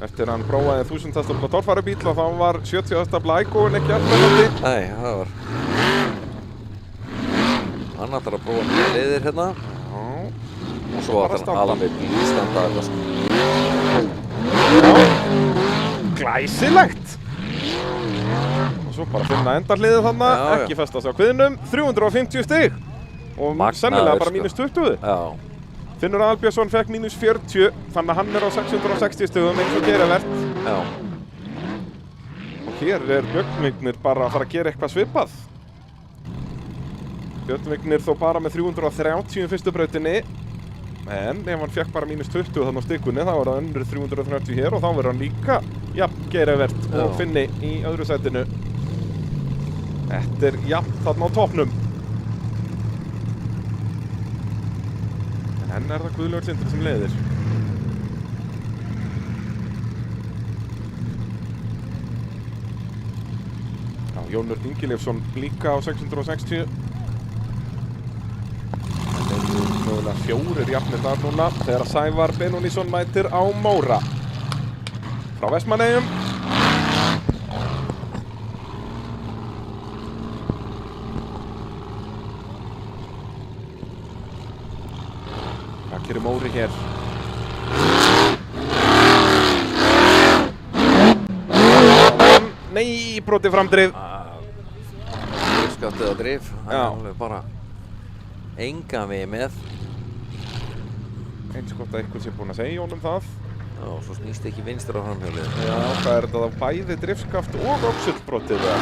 eftir hann prófaði 1000 hestafla torfærubíl og þá var 70 hestafla Ægóin ekki allmennandi. Nei, það var... Hann ætlar að prófa nýja leiðir hérna. Og svo ætlar hann alveg bílstanda þetta sko. Glæsilegt! Og svo bara finna endarliðið þarna, ekki festa sig á kviðnum, 350 stig! Og sennilega bara mínus 20. Já. Finnur Albjörnsson fekk mínus 40, þannig að hann er á 660 stigum eins og Geirivert. Já. Hér Björn Vignir bara að fara að gera eitthvað svipað. Björn Vignir þó bara með 330 fyrstu brautinni. En ef hann fekk bara mínus 20 þannig á stikunni, þá var það önnur 330 hér og þá verður hann líka, Geir Evert og Finni í öðru sætinu. Þetta jafnt þarna á toppnum. En enn það Guðlaugur Sindri sem leiðir. Jón Örn Ingileifsson líka á 660. Mögulega 4 jafnir þar núna þegar Sævar Benónísson mætir á Móra frá Vestmannaeyjum. Hvað gerir Móri hér? Nei, brotið framdrif. Drifskaftið á drif, það alveg bara engan veginn með. Eins gott að eitthvað sé búinn að segja honum það. Já, svo snýst ekki vinstra framhjólið. Já, hvað þetta þá bæði drifskaft og öxulbrotið það?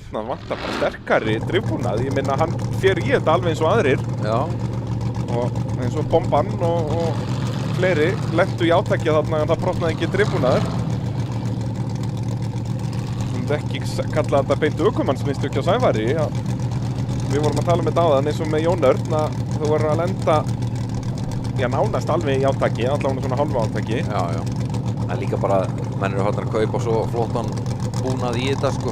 Þarna vantar bara sterkari drifbúnað. Ég minna hann fer í þetta alveg eins og aðrir. Já. Og eins og Bomban og fleiri lentu í átaki þarna en það brotnaði ekki drifbúnaður. Ekki kalla þetta beint ökumannsmistök hjá Sævari. Við vorum að tala um þetta áðan eins og með Jón Örn að þú voru að lenda nánast alveg í átaki, allavega svona hálfa átaki. Já. Það er líka bara, menn eru að kaupa svo flottan búnað í þetta sko.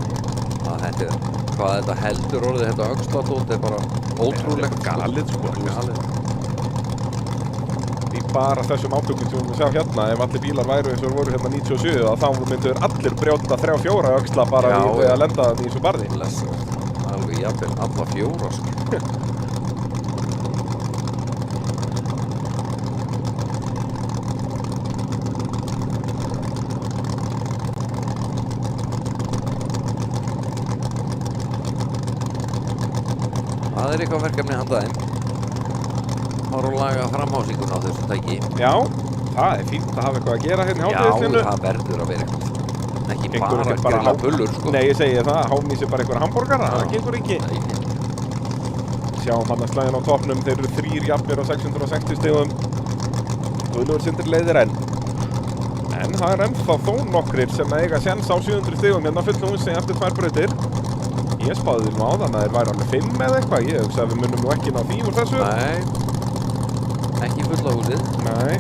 Hvað þetta heldur orðið, þetta öxladót er bara ótrúlegt. Þetta er galið sko. Í bara þessum átökum sem við sjá hérna, ef allir bílar væru eins og voru hérna 97, þá myndur allir brjóta 3-4 öxla bara við að lenda í þessu barði. Alveg jafnvel alla 4 sko. Það er eitthvað verkefni handaðinn. Fara og laga framhásinguna á þessu tæki. Já, það er fínt að hafa eitthvað að gera hérna í hátíðisinu. Já, það verður að vera eitthvað. Ekki bara grilla pullur sko. Nei, ég segi það, hámísi bara einhverja hambúrgara, það gengur ekki. Sjáum hann að slæðin á toppnum, þeir eru 3 jafnir á 660 stigum. Guðlaugur Sindri leiðir enn. En það er ennþá þó nokkrir sem eiga séns á 700 stigum hérna fullu húsi eftir 2 brautir. Ég spáði því nú áðan að þeir væri alveg 5 eða eitthvað, ég hugsa að við munum nú ekki ná því úr þessu. Nei, ekki fulla húsið. Nei,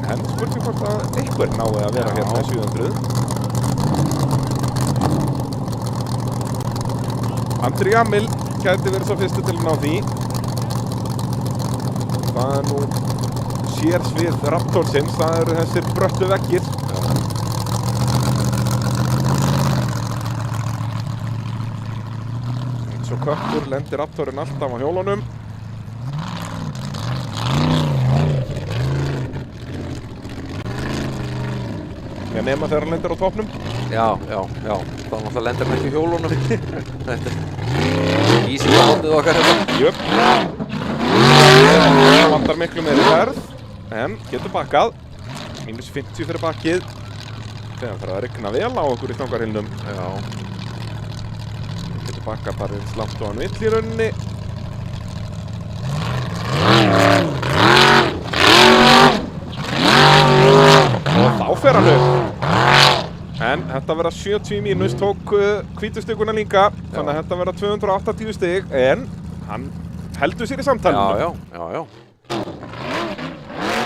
en spurning hvort að einhver nái að vera hérna með 700. Andri Jamil gæti verið svo fyrstu til að ná því. Það er nú sérsvið Raptorsins, það eru þessir bröttu veggir. Eins og köttur lendir Raptorinn alltaf á hjólunum. Já, nema þegar hann lendir á toppnum. Já. Það náttúrulega lendir hann ekki á hjólunum. Þetta er ísingahóndið okkar hérna. Jöp. Það vantar miklu meiri verð, en getur bakkað. Mínus 50 fyrir bakkið. Þegar það að rigna vel á okkur í stangarhylnum. Já. Getur bakkað bara eins langt og hann vill í rauninni. Og þá fer hann upp. En þetta verða 70 mínus, tók hvítustuguna líka, þannig að þetta verða 280 stig, en hann heldur sér í samtalinu. Já.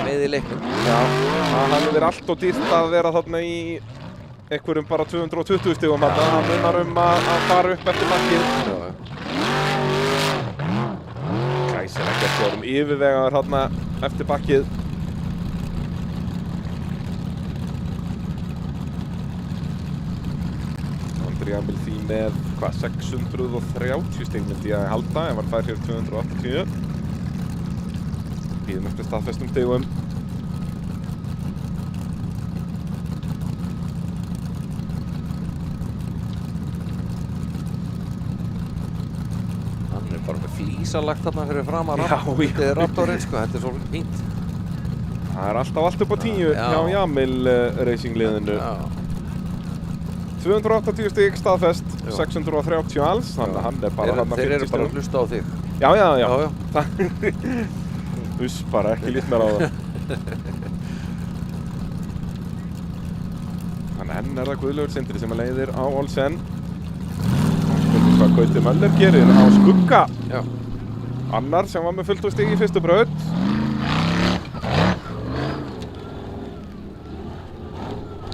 Með í leiknum. Já, það hefði verið allt og dýrt að vera þarna í einhverjum bara 220 stigum þarna, hann munar að fara upp eftir bakkið. Gæsir ekkert, við erum yfirvegaður þarna eftir bakkið. Jamil því með 630 stig myndi ég að halda, ef hann fær hér 280. Bíðum eftir staðfestum stigum. Hann er bara með flísalagt þarna fyrir fram að Raptorinn sko, þetta er svo fínt. Það alltaf allt upp á 10 hjá Jamil Racing liðinu. 280 stig staðfest, 630 alls, þannig að hann bara hann að 50 stig. Þeir eru bara að hlusta á þig. Já. Þess bara ekki lít mér á það. Þannig enn það Guðlaugur Sindri sem leiðir á Olsen. Spurning hvað Gauti Möller gerir á Skugga. Já. Annar sem var með fullt úr stig í fyrstu braut.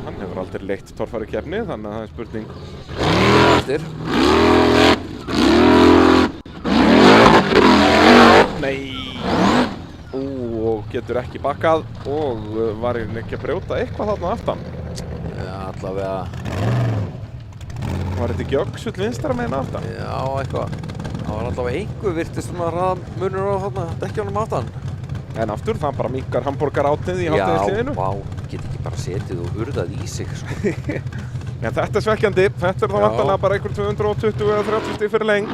Hann hefur aldrei leitt torfærukeppni, þannig að það spurning. Eftir. Nei. Og getur ekki bakkað og var hann ekki að brjóta eitthvað þarna aftan. Já, allavega. Var þetta ekki öxull vinstra meginn aftan? Já, eitthvað. Það var allavega einhver virtist svona hraðamunur á þarna dekkjunum aftan. En aftur, það bara minnkar hamborgarátnið í hátíðisliðinu. Já, vá, get ekki bara setið og urðað í sig, sko. En þetta svekkjandi. Þetta þá vantanlega bara einhver 220 eða 30 stig fyrir lengd.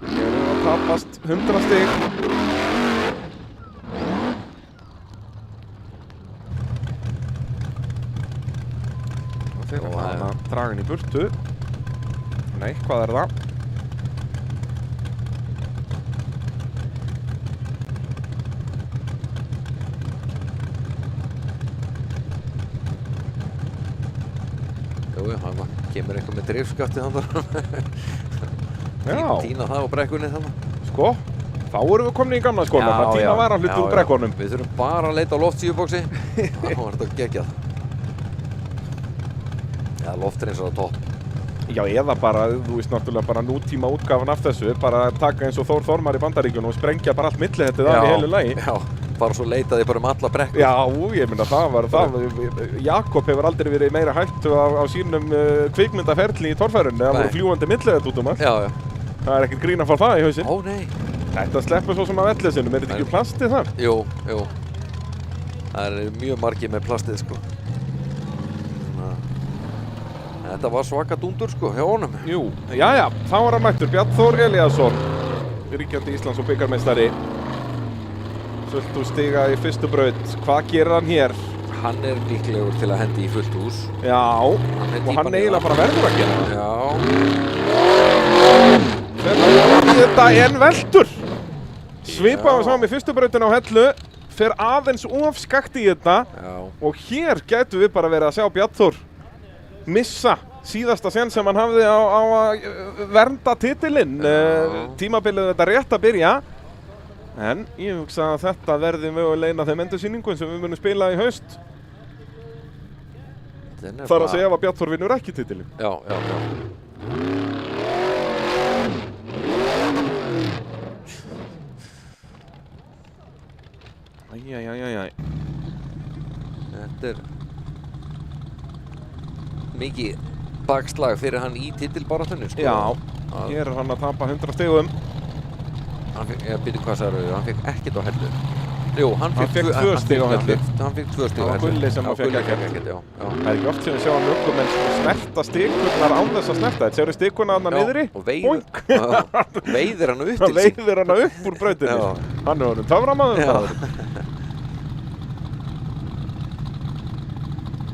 Hér að tapast 100 stig. Og þeir að draga hann í burtu. Nei, hvað það? Jú, hann kemur eitthvað með drifskafti þannig. Já. Tína það á brekkunni þannig. Sko, þá erum við komin í gamla skólanum. Það tína var að hluti úr brekkunum. Við þurfum bara að leita á loftsíðubóksi. Það var þetta geggjað. Já, loftrins á topp. Já, eða bara, þú veist náttúrulega bara nútíma útgáfan af þessu. Bara taka eins og Þór Þormar í Bandaríkjunum og sprengja bara allt milli þetta þar í heilu lagi. Já, bara svo leitaði bara alla brekkur. Já, ég minna það. Jakob hefur aldrei verið meira hættu á sínum kvikmyndaferli í torfærunni. Það voru fljúandi milli þetta út allt. Já. Það ekkert grín að fá það í hausinn. Ó, nei. Þetta sleppur svo sem að vellesinum. Þetta ekki plastið þar? Jú. Það mjög margir með plastið, sko. Þetta var svaka dúndur, sko, hjá honum. Jú, já, þá var hann mættur. Bjarn Þór Elíasson, ríkjandi Íslands og bikarmeistari. Fullt hús stiga í fyrstu braut. Hvað gerir hann hér? Hann líklegur til að hendi í fullt hús. Já, og hann eiginlega bara verður að gera það. Já. Þetta en veltur. Svipaði saman í fyrstu brautin á Hellu. Fer aðeins of skakt í þetta. Já. Og hér gætu við bara verið að sjá Bjarn Þór missa síðasta sen sem hann hafði á að vernda titilinn. Tímabilið þetta rétt að byrja. En ég hugsa að þetta verði mögulega eina af þeim endursýningum sem við munum spila í haust. Þar að segja að Bjarn Þór vinnur ekki titilinn. Já. Æjæjæjæjæj. Þetta mikið bakslag fyrir hann í titilbaráttunni, sko. Já, hér hann að tapa 100 stigum. Ég byrju hvað sagður, hann fekk ekkert á Hellu. Jú, hann fekk 2 stig á Hellu. Hann fekk 2 stig á Hellu. Það var Gulli sem hann fekk ekkert. Já. Það ekki oft sem við sjáum ökumenn snerta stikurnar án þess að snerta. Þetta séu stikurnar hann niðri. Og veiðir hann upp til sín. Það veiðir hann upp úr brautinni. Hann honum töframaður.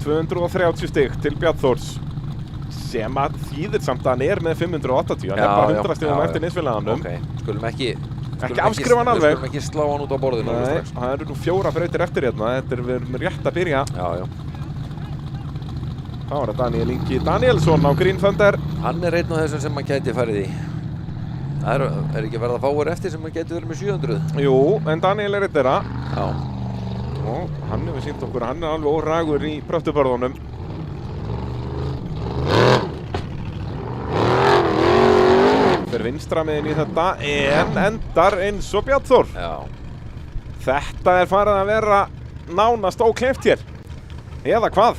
230 stig til Bjarn Þórs. Sem að þýðir samt að hann með 580. Hann bara 100 stigum eftir liðsfélaganum. Ok, skulum ekki afskrifa hann alveg. Skulum ekki slá hann út á borðinu. Nei, það eru nú 4 brautir eftir hérna. Þetta við erum rétt að byrja. Já. Þá er það Daniel Ingi Danielsson á Green Thunder. Hann einn af þessum sem maður gæti farið í. Það ekki verið að fáir eftir sem maður gæti verið með 700. Jú, en Daniel einn þeirra. Já. Og hann hefur sýnt okkur að hann alveg óragur í bröttubörðunum. Fyrir vinstra meginn í þetta en endar eins og Bjarn Þór. Já. Þetta farið að vera nánast ókleift hér. Eða hvað?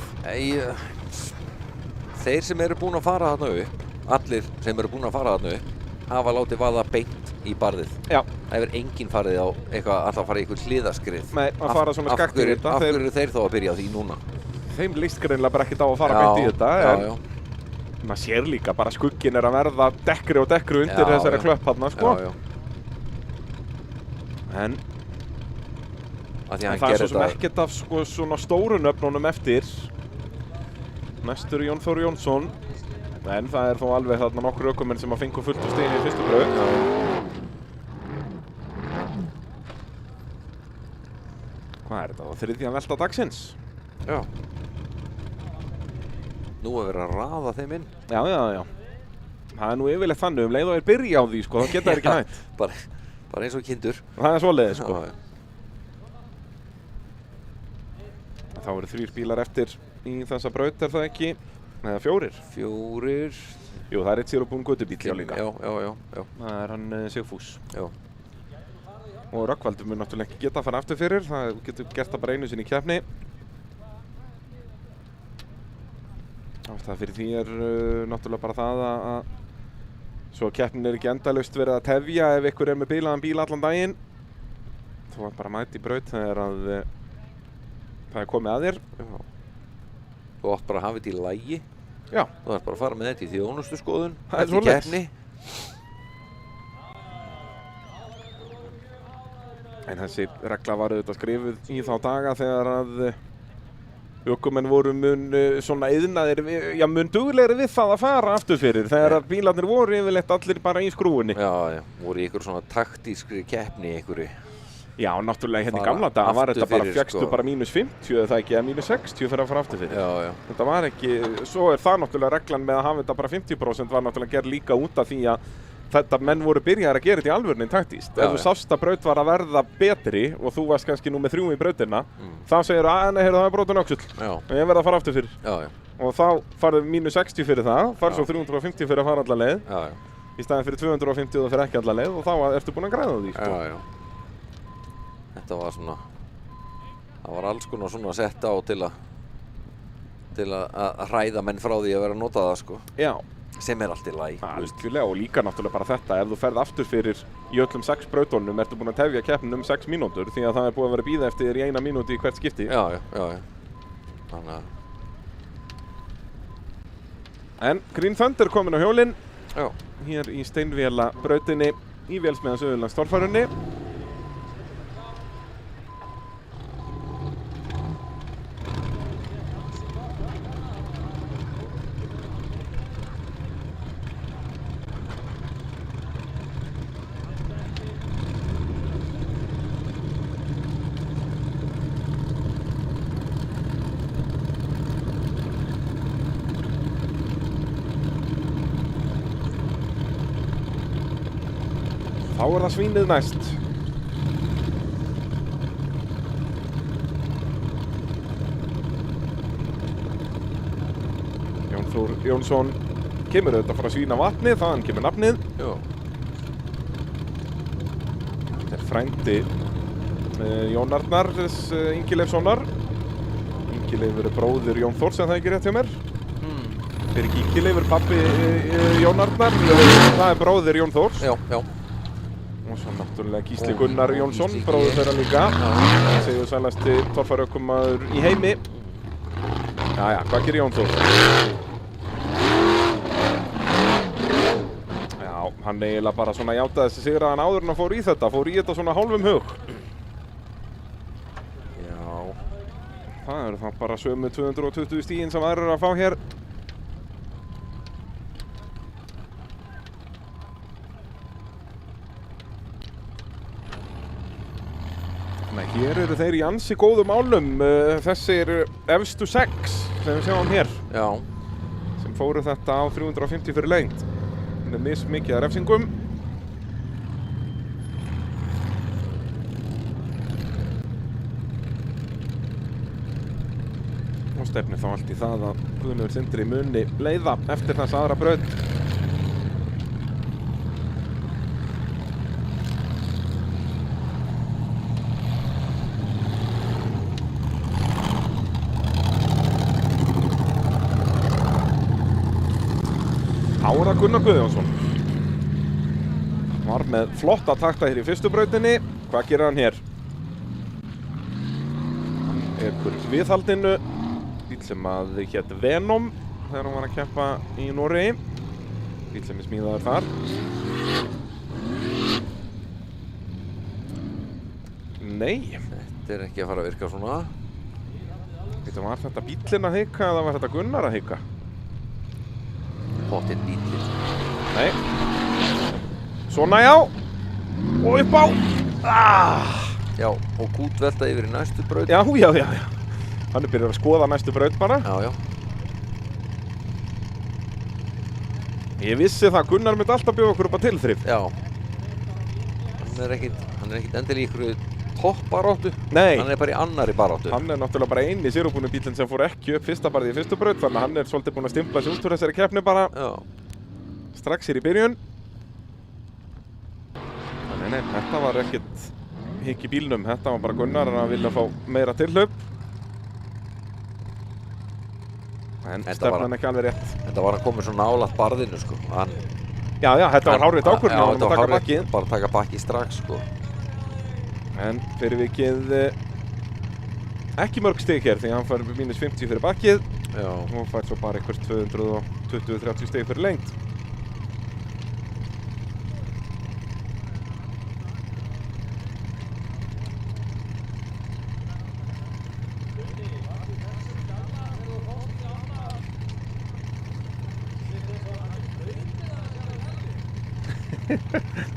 Þeir sem eru búin að fara þarna upp, allir sem eru búin að fara þarna upp, hafa látið vaða beint í barðið. Já. Það hefur enginn farið á eitthvað, alltaf farið í eitthvað hliðaskrið. Nei, að fara svona skakt í þetta. Af hverju eru þeir þá að byrja á því núna? Þeim líst greinilega bara ekkert á að fara beint í þetta. Já. Maður sér líka bara skugginn að verða dekkri og dekkri undir þessari klöpp þarna, sko. Já. En Af því að En hann það er gerir svo sem þetta. ekkert af sko, svona stóru nöfnunum eftir. Næstur Jón Þór Jónsson. En það er þó alveg þarna nokkur ökumenn sem að fengu fullt úr stiginu í fyrstu braut. Hvað er þetta? Þriðja velta dagsins. Já. Nú er verið að raða þeim inn. Já. Það er nú yfirleitt þannig leið og þeir byrja á því, sko, þá geta þeir ekki hætt. Bara eins og kindur. Það er svoleiðis, sko. Já. Þá eru 3 bílar eftir í þessa braut, er það ekki? Eða 4? 4. Jú, það er eitt Zero-búinn götubíll já líka. Já. Það er hann Sigfús. Já. Og Rögnvaldur mun náttúrulega ekki geta að fara aftur fyrir. Það getur gert það bara einu sinni í keppni. Það fyrir því er náttúrulega bara það að svo keppnin er ekki endalaust verið að tefja ef ykkur er með bilaðan bíl allan daginn. Þú var bara mætt í braut þegar að það er komið að þér. Já. Þú átt bara að hafa þetta í lagi. Já. Þú ætti bara að fara með þetta í þjónustu skoðun. Það er Þetta í svoleiðis. keppni. En þessi regla var auðvitað skrifuð í þá daga þegar að ökumenn voru mun svona iðnaðir, mun duglegri við það að fara aftur fyrir þegar að bílarnir voru yfirleitt allir bara í skrúfunni. Já. Voru í ykkur svona taktískri keppni ykkur. Já, náttúrulega hérna í Fara gamla daga var aftur þetta bara, fyrir, fékkstu sko. bara -50 eða það ekki, eða -60 fyrir að fara aftur fyrir. Já. Þetta var ekki, svo er það náttúrulega reglan með að hafa þetta bara 50% var náttúrulega gerð líka út af því að þetta menn voru byrjaðir að gera þetta í alvörunni taktískt. Ef þú sást að braut var að verða betri og þú varst kannski númer 3 í brautina, þá segir þú, nei, það er brotin öxull. Já. Ég verð að fara aftur fyrir. Já. Og þá farðu -60 fyrir það, farðu svo 350 fyrir að fara alla leið, Já. í staðin fyrir 250 og það fyrir ekki alla leið og þá ertu búinn að græða því, sko. Já. Þetta var svona, það var alls konar svona sett á til að hræða menn frá því að vera að nota það, sko. Já. Sem er allt í lagi. Algjörlega, og líka náttúrulega bara þetta, ef þú ferð aftur fyrir í öllum 6 brautunum, ertu búinn að tefja keppnin 6 mínútur því að það er búið að vera að bíða eftir þér í 1 mínútu í hvert skipti. Já. Þannig að... En Green Thunder komin á hjólinn, Já. hér í steinvéla brautinni í Vélsmiðjan Suðurlands torfærunni. Þá er það svínið næst. Jón Þór Jónsson kemur auðvitað frá Svínavatni, þaðan kemur nafnið. Já. Þetta er frændi Jón Arnars Ingileifssonar. Ingileifur er bróðir Jón Þórs, en það er ekki rétt hjá mér. Fyrir ekki Ingileifur, pabbi Jón Arnar, það er bróðir Jón Þórs. Já. Og svo náttúrulega Gísli Gunnar Jónsson, bróður þeirra líka. Segjum sælasti torfæruökumaður í heimi. Jæja, hvað gerir Jón Þór? Já, hann eiginlega bara svona játaði þessi sigraðan áður en hann fór í þetta svona hálfum hug. Já. Það eru þá bara sömu 220 stigin sem aðrir eru að fá hér. Hér eru þeir í ansi góðum álum, þessir efstu 6 sem við sjáum hér. Já. Sem fóru þetta á 350 fyrir lengd. Með mismikið af refsingum. Og stefnir þá allt í það að Guðlaugur Sindri muni leiða eftir þessa aðra braut. Þá er það Gunnar Guðjónsson. Var með flotta takta hér í fyrstu brautinni. Hvað gerir hann hér? Hann ekur viðhaldinu. Bíll sem að hét Venom þegar hann var að keppa í Noregi. Bíll sem er smíðaður þar. Nei. Þetta er ekki að fara að virka svona. Var þetta bíllinn að hika eða var þetta Gunnar að hika? Pottinn bíllinn. Nei. Svona já. Og upp á. Já, og kútvelta yfir í næstu braut. Já. Hann er byrjað að skoða næstu braut bara. Já. Ég vissi það, Gunnar myndi alltaf bjóða okkur upp á tilþrif. Já. Hann er ekkit endilega í ykkur toppbaráttu. Nei. Hann er bara í annarri baráttu. Hann er náttúrulega bara eini sérubúni bílinn sem fór ekki upp fyrsta barði í fyrstu braut, þannig að hann er svolítið búinn að stimpla sig út úr þessari keppni bara. Já. Strax hér í byrjun. Nei, þetta var ekkert hik í bílnum, þetta var bara Gunnar að vilja fá meira tilhlaup. En stefnan ekki alveg rétt. Þetta var að koma svo nálægt barðinu, sko. Já, þetta var hárrétt ákvörðun, hann var að taka bakkið. Bara að taka bakkið strax, sko. En fyrir vikið ekki mörg stig hér, því hann fær -50 fyrir bakkið. Já. Og fær svo bara eitthvað 220-30 stig fyrir lengt.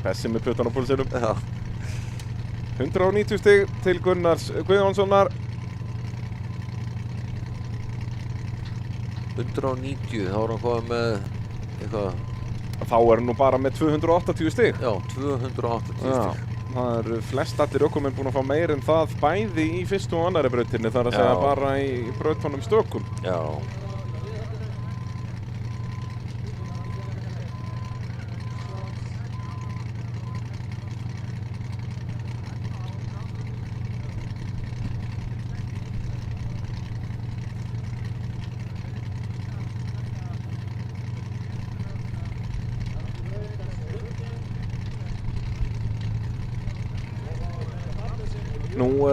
Þessi með puttan á púlsinum. Já. 190 stig til Gunnars Guðjónssonar. 190, þá er hann komið með eitthvað. Þá er hann nú bara með 280 stig. Já, 280 stig. Það eru flest allir ökumenn búin að fá meir en það bæði í fyrstu og annari brautinni, þar að segja bara í brautunum stökum. Já. Nú,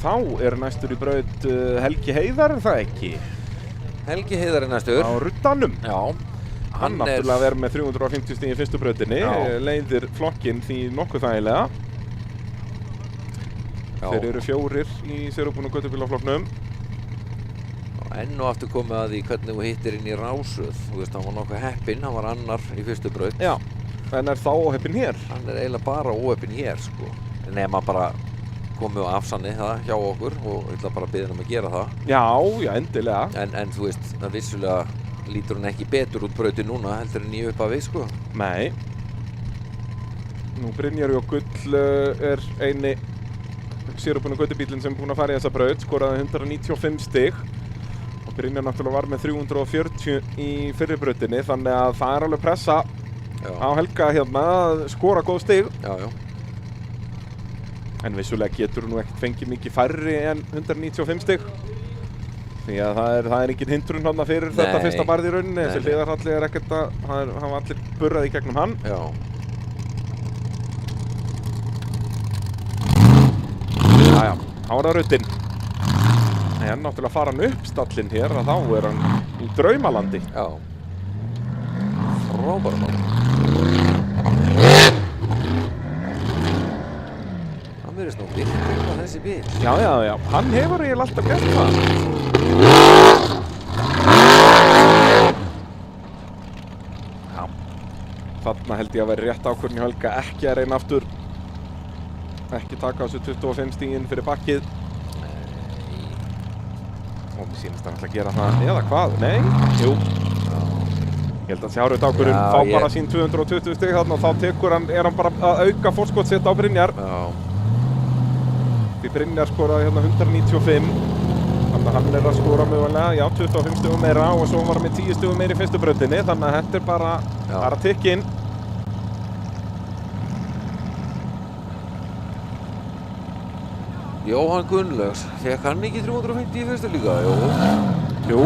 þá er næstur í braut Helgi Heiðar, er það ekki? Helgi Heiðar er næstur. Á ruddanum. Já. Hann náttúrulega verður með 350 stig í fyrstu brautinni, leiðir flokkinn því nokkuð þægilega. Þeir eru 4 í sérubúnu götubílaflokknum. Enn og aftur komið að því hvernig þú hittir inn í rásröð. Þú veist, hann var nokkuð heppinn, hann var annar í fyrstu braut. Já, en er þá óheppinn hér? Hann er eiginlega bara óheppinn hér, sko. Nema bara komið á afsanni það hjá okkur og ég ætla bara að biðja hann að gera það. Já, endilega. En þú veist, það vissulega lítur hann ekki betur út brautin núna heldur en í upphafi, sko. Nei. Nú Brynjar Jökull er eini sérubúnu götubílinn sem er búinn að fara í þessa braut, skoraði 195 stig. Og Brynjar náttúrulega var með 340 í fyrri brautinni, þannig að það er alveg pressa á Helga hérna að skora góð stig. Já. En vissulega getur þú nú ekkert fengið mikið færri en 195 stig. Því að það er engin hindrun þarna fyrir þetta fyrsta barð í rauninni. Þessi hliðarhalli er ekkert að, hafa allir burrað í gegnum hann. Já. Jæja, þá er það ruddinn. En náttúrulega fara hann upp stallinn hér, að þá er hann í draumalandi. Já. Frábæra mann. Hann verðist nú virkilega þessi bíl. Já, hann hefur eiginlega alltaf gert það. Já, þarna held ég að vera rétt ákvörðun í Helga, ekki að reyna aftur. Ekki taka þessu 25 stiginn fyrir bakkið. Og mér sýnist hann ætla að gera það, eða hvað? Nei? Jú. Ég held að þessi hárið ákvörðun fá bara sín 220 stig þarna og þá er hann bara að auka forskot sitt á Brynjar. Já. Því Brynjar skoraði hérna 195. Þannig að hann er að skora mögulega, 25 stigum meira og svo var hann með 10 stigum meira í fyrstu brautinni. Þannig að þetta er bara að tikka inn. Jóhann Gunnlaugs, fekk hann ekki 350 í fyrstu líka? Jú.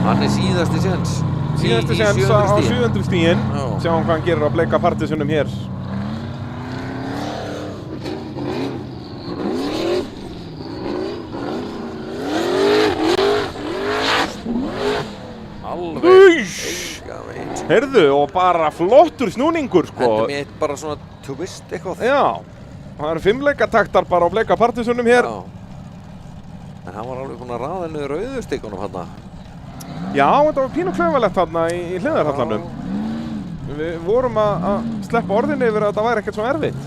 Hann er síðasti séns. Síðasti séns á 7. stíginn. Sjáum hvað hann gerir á bleika partisunum hér. Alveg eiga veit. Heyrðu, og bara flottur snúningur, sko. Þetta með bara svona twist eitthvað. Já. Það eru 5 leikataktar bara á bleika partísunum hér. En hann var alveg búinn að raða niður rauðustikunum þarna. Já, þetta var pínu klaufalegt þarna í hliðarhallanum. Við vorum að sleppa orðinni yfir að þetta væri ekkert svo erfitt.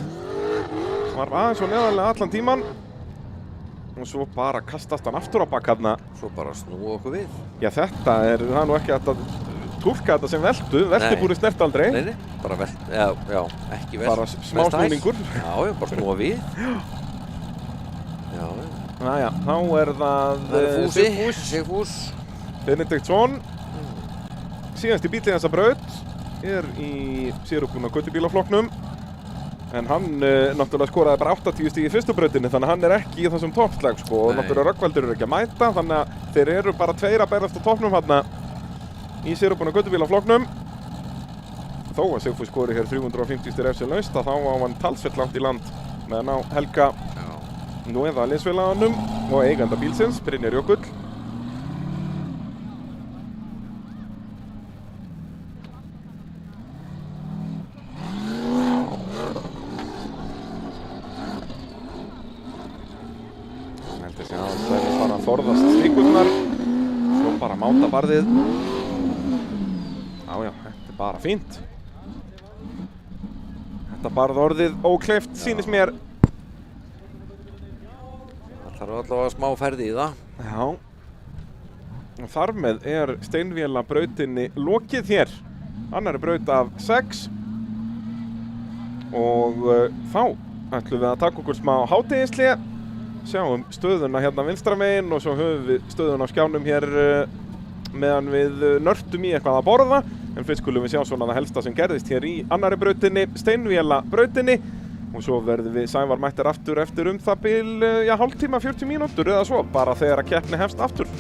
Það var aðeins svo neðarlega allan tíman. Og svo bara kastast hann aftur á bak þarna. Svo bara snúa okkur við. Já, það er nú ekki hægt að túlka þetta sem veltu. Veltibúri snert aldrei. Nei, bara velt, já, ekki velt. Bara smá snúningur. Já, bara snúa við. Já. Næja, þá er það Sigfús. Benediktsson. Síðasti bíll í þessa braut er í sérútbúna götubílaflokknum. En hann náttúrulega skoraði bara 80 stig í fyrstu brautinni, þannig að hann er ekki í þessum toppslag sko. Og náttúrulega Rögnvaldur eru ekki að mæta, þannig að þeir eru bara 2 að berast á toppnum hérna í sérútbúna götubílaflokknum. Þó að Sigfús skori hér 350 stig refsi laust, þá á hann talsvert langt í land með að ná Helga nú eða liðsfélaganum og eiganda bílsins, Brynjar Jökull. Forðast stíkurnar, svo bara máta barðið. Já, þetta er bara fínt. Þetta barð orðið ókleift, sýnist mér. Það þarf allavega smá ferði í það. Já. Og þar með er steinvélabrautinni lokið hér. Annarri braut af 6. Og þá ætlum við að taka okkur smá hádegishlé. Sjáum stöðuna hérna vinstra megin og svo höfum við stöðuna á skjánum hér meðan við nörtum í eitthvað að borða. En fyrst skulum við sjá svona það helsta sem gerðist hér í annarri brautinni, steinvélabrautinni. Og svo verðum við Sævar mættir aftur eftir það bil, hálftíma, 40 mínútur eða svo, bara þegar að keppni hefst aftur.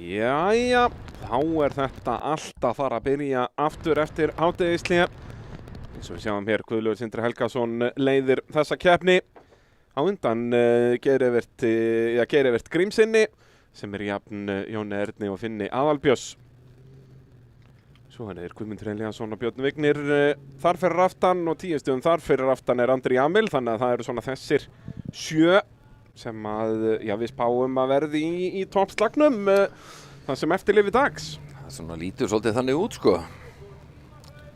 Jæja, þá þetta allt að fara að byrja aftur eftir hádegishlé. Eins og við sjáum hér, Guðlaugur Sindri Helgason leiðir þessa keppni. Á undan Geir Evert Grímsinni, sem jafn Jóni Erni og Finni Aðalbjörns. Svo Guðmundur Elíasson og Björn Vignir þar fyrir aftan og 10 stigum þar fyrir aftan Andri Jamil, þannig að það eru svona þessir 7 sem að, við spáum að verði í toppslagnum það sem eftir lifi dags. Það svona lítur svolítið þannig út, sko.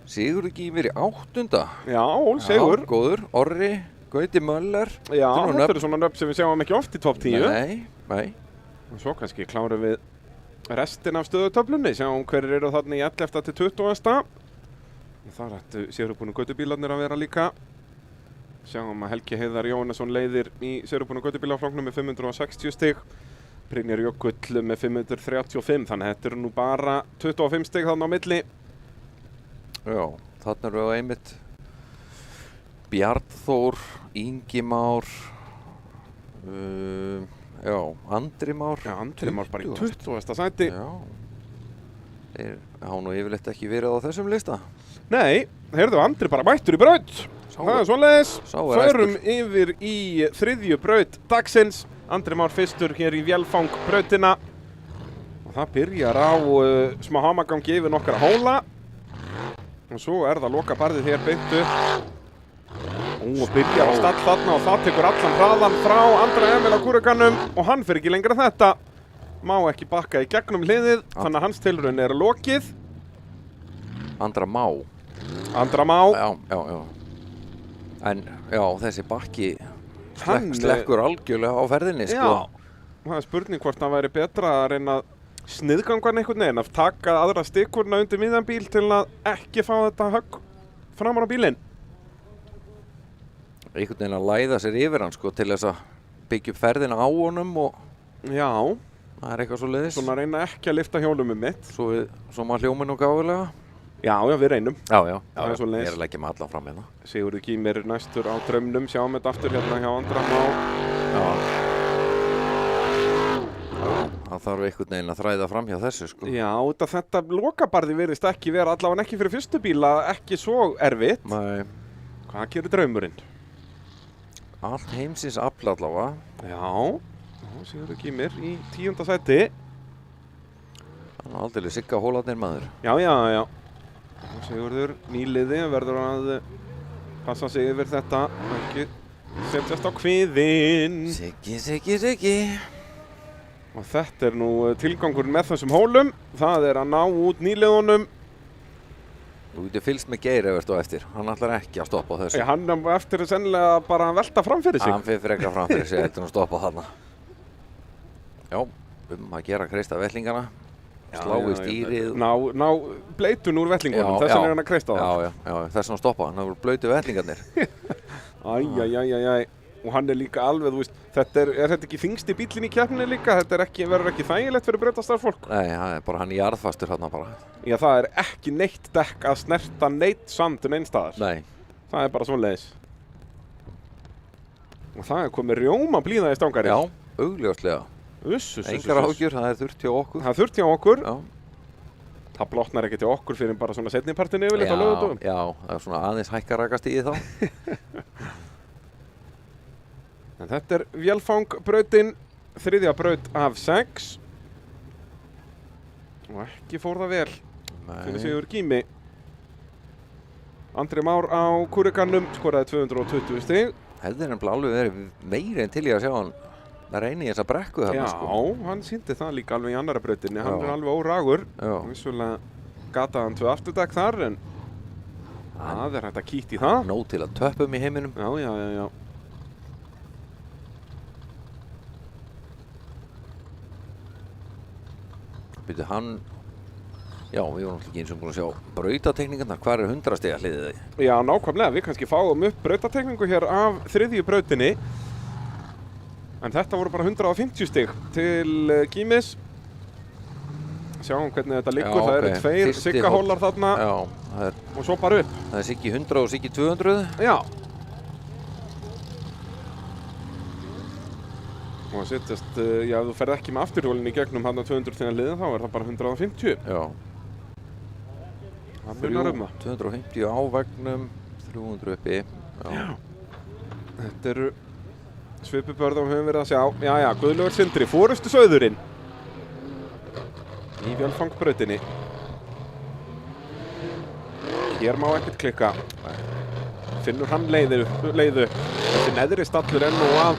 Sigurður Gýmir í 8. Já, Sigur. Já, góður. Orri, Gauti Möller. Já, þetta eru svona nöfn sem við sjáum ekki oft í topp 10. Nei. Og svo kannski klárum við restin af stöðutöflunni, sjáum hverjir eru þarna í 11. til 20. Þar ættu sérubúnu götubílarnir að vera líka. Sjáum að Helgi Heiðar Jóhannesson leiðir í sérubúnu götubílaflokknum með 560 stig. Brynjar Jökull með 535, þannig að þetta eru nú bara 25 stig þarna á milli. Já, þarna eru við einmitt Bjarnþór, Ingi Már, Andri Már. Já, Andri Már bara í 20. sæti. Já, þeir hafa nú yfirleitt ekki verið á þessum lista. Nei, heyrðu, Andri bara mættur í braut. Það er svoleiðis. Förum yfir í 3. braut dagsins. Andri Már fyrstur hér í Vélfang brautina. Og það byrjar á smá hamagangi yfir nokkra hóla. Og svo það lokabarðið hér beint upp. Og byrjar á stall þarna og það tekur allan hraðan frá Andra Emil á kúrekanum. Og hann fer ekki lengra þetta. Má ekki bakka í gegnum hliðið, þannig að hans tilraun lokið. Andra Má. Já. En já, þessi bakki slekkur algjörlega á ferðinni, sko. Já, það spurning hvort það væri betra að reyna að sniðganga hann einhvern veginn, að taka aðra stikkurna undir miðjan bíl til að ekki fá þetta högg framar á bílinn. Einhvern veginn að læða sér yfir hann, sko, til þess að byggja upp ferðina á honum og... Já. Það eitthvað svo leiðis. Svona reyna ekki að lyfta hjólum mitt. Svo maður hljóminn og gáðulega. Já, við reynum. Já. Það er svo leiðis. Ég er að leggja mig allan fram hérna. Sigurður Gýmir næstur á draumnum, sjáum þetta aftur hérna hjá Andra Má. Já. Það þarf einhvern veginn að þræða fram hjá þessu, sko. Já, þetta lokabarði virðist ekki vera, allavega ekki fyrir fyrstu bíla, ekki svo erfitt. Nei. Hvað gerir draumurinn? Allt heimsins afl allavega. Já. Sigurður Gýmir í 10. sæti. Það er aldrei sigga hólarnir, maður. Já. Sigurður nýliði verður að passa sig yfir þetta, ekki setjast á kviðinn. Siggi. Og þetta nú tilgangurinn með þessum hólum, það að ná út nýliðunum. Þú getur fylgst með Geir Evert á eftir, hann ætlar ekki að stoppa á þessu. Hann eftir sennilega bara að velta fram fyrir sig. Hann fyrir frekar fram fyrir sig, heldur hann að stoppa þarna. Já, að gera kreista vellingana. Slá í stýrið. Ná bleitun úr vellingunum, þess vegna hann að kreista það. Já, þess vegna stoppa, hann hefur blautu vellingarnir. Æ. Og hann líka alveg, þú veist, er þetta ekki þyngsti bíllinn í keppninni líka? Þetta verður ekki þægilegt fyrir brautastarfsfólk? Nei, það er bara hann í jarðfastur þarna bara. Já, það er ekki neitt dekk að snerta neitt sand neinstaðar. Nei. Það er bara svoleiðis. Og það komið rjóma blíða í stangarinn. Já, augljóslega. Engar ágjur, það er þurft hjá okkur. Það er þurft hjá okkur. Já. Það blotnar ekki til okkur fyrir bara svona seinnipartinn yfirleitt á laugardögum. Já, það er svona aðeins hækkarakastigið þá. En þetta Vélfangbrautin, 3. braut af 6. Og ekki fór það vel fyrir Sigurður Gými. Andri Már á kúrekanum skoraði 220 stig. Hefði nefnilega alveg verið meiri en til í að sjá hann reyni í þessa brekku þarna, sko. Já, hann sýndi það líka alveg í annara brautinni. Hann alveg óragur. Vissulega gataði hann 2 afturdekk þar, en það hægt að kýtt í það. Nóg til að töppum í heiminum. Já. Býtu hann, já, við vorum alltaf ekki eins og búin að sjá brautatekningarnar, hvað er 100 stiga hliðið þig? Já, nákvæmlega, við kannski fáum upp brautatekningu hér af 3. brautinni. En þetta voru bara 150 stig til Gýmis. Sjáum hvernig þetta liggur, það eru 2 siggahólar þarna. Já, og svo bara upp. Það er siggi 100 og siggi 200. Já. Og að setjast, já, ef þú ferð ekki með afturhjólinn í gegnum hann 200 þegar liðin þá það bara 150. Já. Það munar um það. 250 á veggnum, 300 uppi. Já. Þetta eru svipubörð og höfum verið að sjá. Já, Guðlaugur Sindri, forystu sauðurinn. Í Vélfangbrautinni. Hér má ekkert klikka. Finnur hann leiðu. Þessi neðri stallur enn og að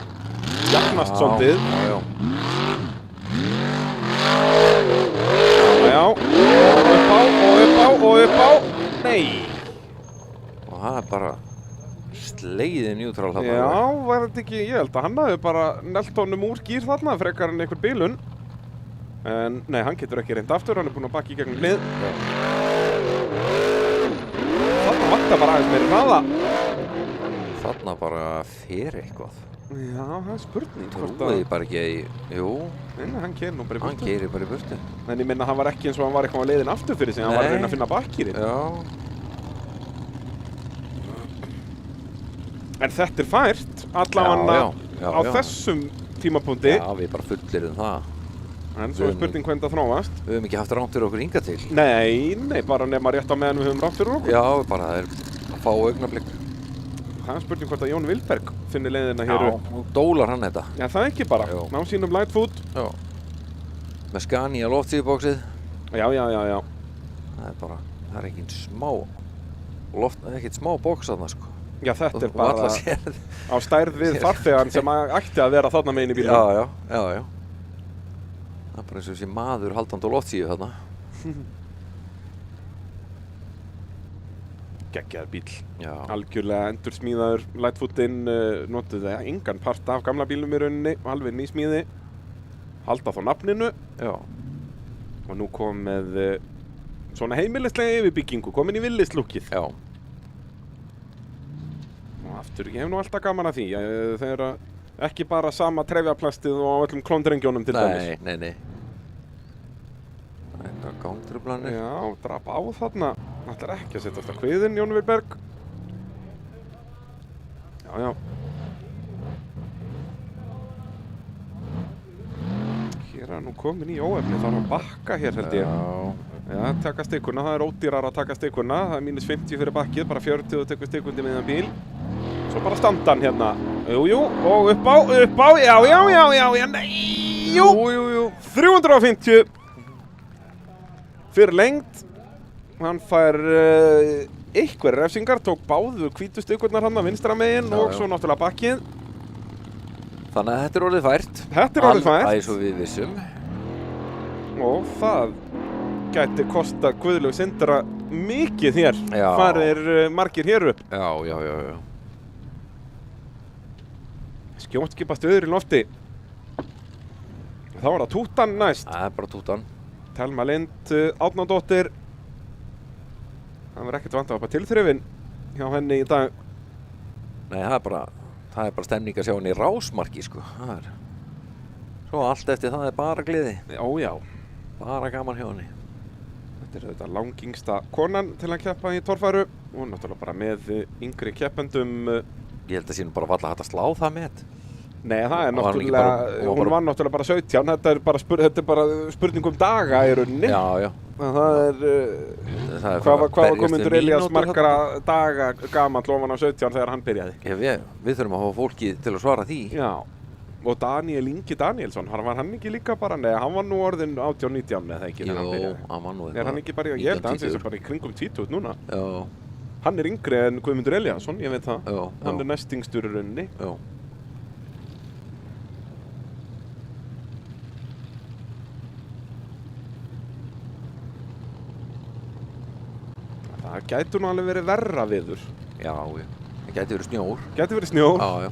jafnast svolítið. Já. Og upp á. Nei. Og það bara slegið njútrál þarna. Já, var þetta ekki, ég held að hann hafði bara nelt honum úr gír þarna frekar en einhver bílun. En nei, hann getur ekki reynd aftur, hann búinn að bakka í gegnum hlið. Þarna vantar bara aðeins meiri hraða. Þarna bara fer eitthvað. Já, það spurning. Trúið bara ekki í, jú. Nei, hann keyrir nú bara í burtu. Hann keyrir bara í burtu. En ég minna hann var ekki eins og hann var eitthvað á leiðin aftur fyrir sig, hann var að reyna að finna bakkýrin. Já. En þetta fært, allavega á þessum tímapunkti. Já, við bara fullirum það. En svo spurning hvernig það þróast. Við höfum ekki haft rangt fyrir okkur hingað til. Nei, bara nema rétt á meðan við höfum rangt fyrir okkur. Já, bara það að fá augnablik. Það spurning hvort að Jón Vilberg finnir leiðina hér upp. Já, nú dólar hann þetta. Já, það ekki bara. Já. Ná sínum Lightfoot. Já. Með Scania loftsíðubóksið. Já. Það bara, það ekkert smá bóks þarna, sko. Já, þetta bara á stærð við farþegan sem ætti að vera þarna megin í bílum. Já. Það bara eins og þessi maður haldandi á loftsíðu þarna. Geggjaður bíl. Já. Algjörlega endursmíðaður. Lightfootinn notuðu engan part af gamla bílum í rauninni, alveg nýsmíði. Halda þó nafninu. Já. Og nú kom með svona heimilislega yfirbyggingu, komin í villislúkið. Já. Og aftur, ég hef nú alltaf gaman að því. Þegar ekki bara sama trefjaplastið og á öllum klóndrengjónum til dæmis. Nei. Þetta gangtruflanir. Já, drap á þarna. Það ætlar ekki að setjast á kviðinn, Jón Vilberg. Já. Hér er nú komin í óefni, þarf að bakka hér held ég. Já, taka stikkuna, það er ódýrar að taka stikkuna. Það er -50 fyrir bakkið, bara 40 og tekur stikkundi meðan bíl. Svo bara standan hérna. Jú, og upp á, já, nei, jú. 350 fyrir lengt. Hann fær einhver refsingar, tók báðu hvítu stikkurnar hann að vinstra megin og svo náttúrulega bakkið. Þannig að þetta er orðið fært. Það er svo við vissum. Og það gæti kosta Guðlaug Sindra mikið hér. Já. Farir margir hér upp. Já. Skjótskipa stöður í lofti. Þá var það Tútan næst. Það er bara Tútan. Telma Lind Árnadóttir. Það var ekkert vant að bara tilþrifin hjá henni í dag. Nei, það er bara stemning að sjá henni í rásmarki, sko. Svo allt eftir það er bara gleði. Já. Bara gaman hjá henni. Þetta er þetta langingsta konan til að keppa í torfæru og náttúrulega bara með yngri keppendum. Ég held að síðan bara valla hægt að slá það með. Nei, það er náttúrulega, hún var náttúrulega bara 17, þetta er bara spurning daga í rauninni. Já. Það er hvað var Guðmundur Elías margra daga gamall ofan á 17 þegar hann byrjaði. Við þurfum að hafa fólki til að svara því. Já, og Daniel Ingi Danielsson, var hann ekki líka bara, nei, hann var nú orðinn 18-19 eða ekki þegar hann byrjaði. Jú, hann var nú eitthvað. Er hann ekki bara, ég held að hann sé bara í kringum 20 núna. Já. Hann er yngri en Guðmundur Elíasson, ég veit það. Já. Hann er næstingstur í rauninni. Já. Það gæti nú alveg verið verra viður. Já. Það gæti verið snjór. Gæti verið snjór. Já.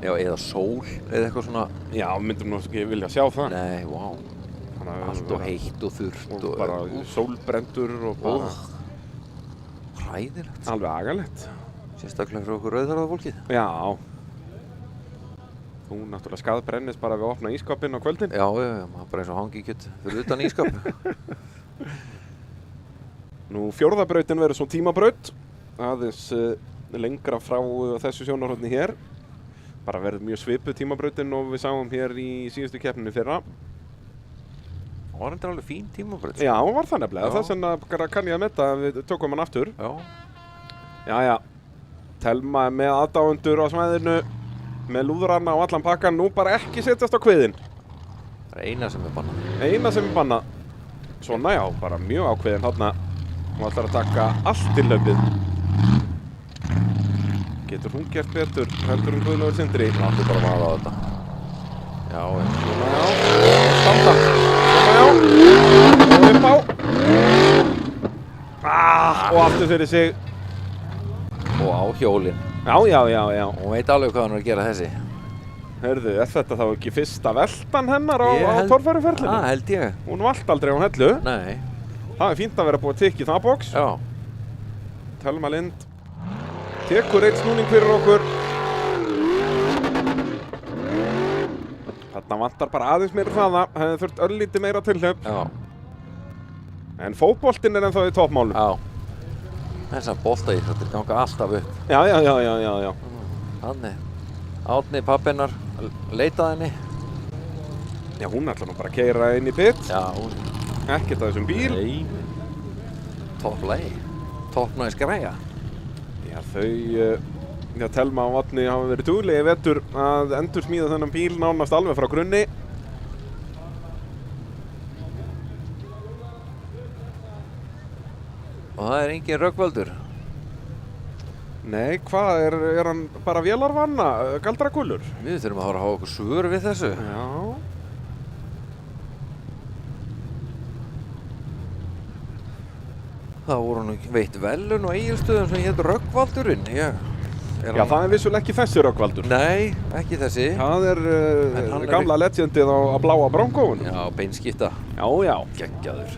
Já, eða sól, eða eitthvað svona. Já, myndum nú ekki vilja sjá það. Nei, vá. Allt og heitt og þurrt og bara sólbrendur og bara hræðilegt. Alveg agalegt. Sérstaklega fyrir okkur rauðhærða fólkið. Já. Þú náttúrulega skaðbrennist bara við að opna ískapinn á kvöldin. Já, maður bara eins og hangikjöt fyrir utan ískap. Nú, fjórða brautin verður svo tímabraut. Aðeins lengra frá þessu sjónarhorni hér. bara verður mjög svipuð tímabrautin og við sáum hér í síðustu keppninni fyrra. Það var endur alveg fín tímabraut. Já, var það nefnilega. Þess vegna kann ég að metta að við tökum hann aftur. Já. Jæja, Telma með aðdáendur á svæðinu, með lúðrana og allan pakkan, nú bara ekki setjast á kviðinn. Það er eina sem er bannað. Eina sem er bannað. Svona já, bara mjög ákveðin þarna. Hún ætlar að taka allt í hlaupið. Getur hún gert betur, heldur hún Guðlaugur Sindri. Það áttu bara að vaða á þetta. Já, Svona já, standa. Svona já, og upp á. Og aftur fyrir sig. og á hjólinn. Já. Hún veit alveg hvað hún er að gera þessi. Hörðu, er þetta þá ekki fyrsta veltan hennar á torfæruferlinu? Það held ég. Hún valt aldrei á hellu. Nei. Það er fínt að vera búið að tikka í það box. Já. Telma Lind tekur eitt snúning fyrir okkur. Þarna vantar bara aðeins meira hraða. Hefði þurft örlítið meira tilhlaup. Já. En fótboltinn er ennþá í toppmálum. Já. Þessar boltaíþróttir ganga alltaf upp. Já. Þannig. Árni pappinnar leitaði henni. Já, hún ætlar nú bara að keyra inn í pit. Já. Ekkert að þessum bíl. Nei. Topplagi. Toppnæs græja. Já, Telma og Vatni hafa verið duglegir í vetur að endursmíða þennan bíl nánast alveg frá grunni. Og það er engin Rögnvaldur. Nei, hvað, er hann bara vélarvanna, galdrakullur? Við þurfum að hafa okkur svör við þessu. Já. Það voru nú veitt velun og Egilsstöðum sem hétt Rögnvaldurinn. Já, það er vissulega ekki þessi Rögnvaldur. Nei, ekki þessi. Það er gamla legendið á bláa Broncóun. Já, beinskipta. Já. Geggjaður.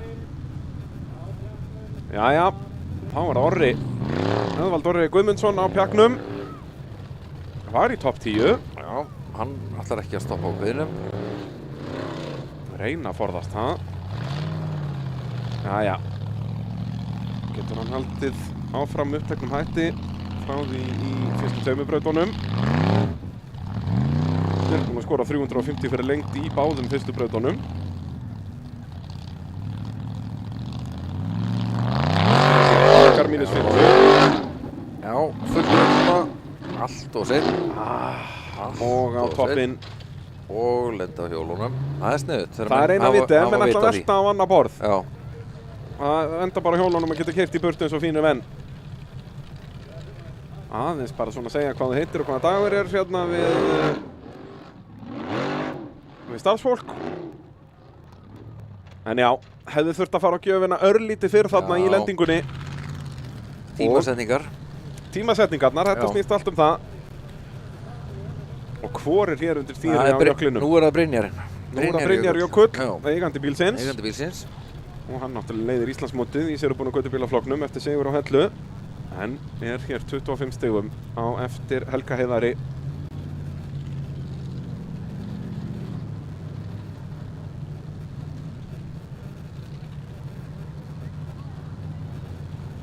Jæja, þá var Orri. Eðvald Orri Guðmundsson á pjaknum. Var í topp 10. Já, hann ætlar ekki að stoppa á kviðnum. Reyna að forðast það. Jæja. Getur hann haldið áfram uppteknum hætti frá því í fyrstu tveimur Við erum búin að skora 350 fyrir lengt í báðum fyrstu brautunum. Bakar mínus 50. Já, fullbrautina. Allt og sinn. Og á toppinn. Og lenda á hjólunum. Það er sniðut. Það er eina vitið, en menn ætla að velta á annað borð. Já. Það enda bara hjólunum að geta keyrt í burtu eins og fínu venn. Aðeins bara svona að segja hvað það heitir og hvaða dagur er hérna við starfsfólk. En já, hefði þurft að fara á gjöfina örlítið fyrr þarna í lendingunni. Tímasetningarnar, þetta snýst allt um það. Og hvor er hér undir stýri á jöklinum? Nú er það Brynjarinn. Nú er það Brynjar Jökull, eigandi bílsins. Og hann náttúrulega leiðir Íslandsmótið í sérubúna götubílaflokknum eftir sigur á hellu. En er hér 25 stigum á eftir Helga Heiðari.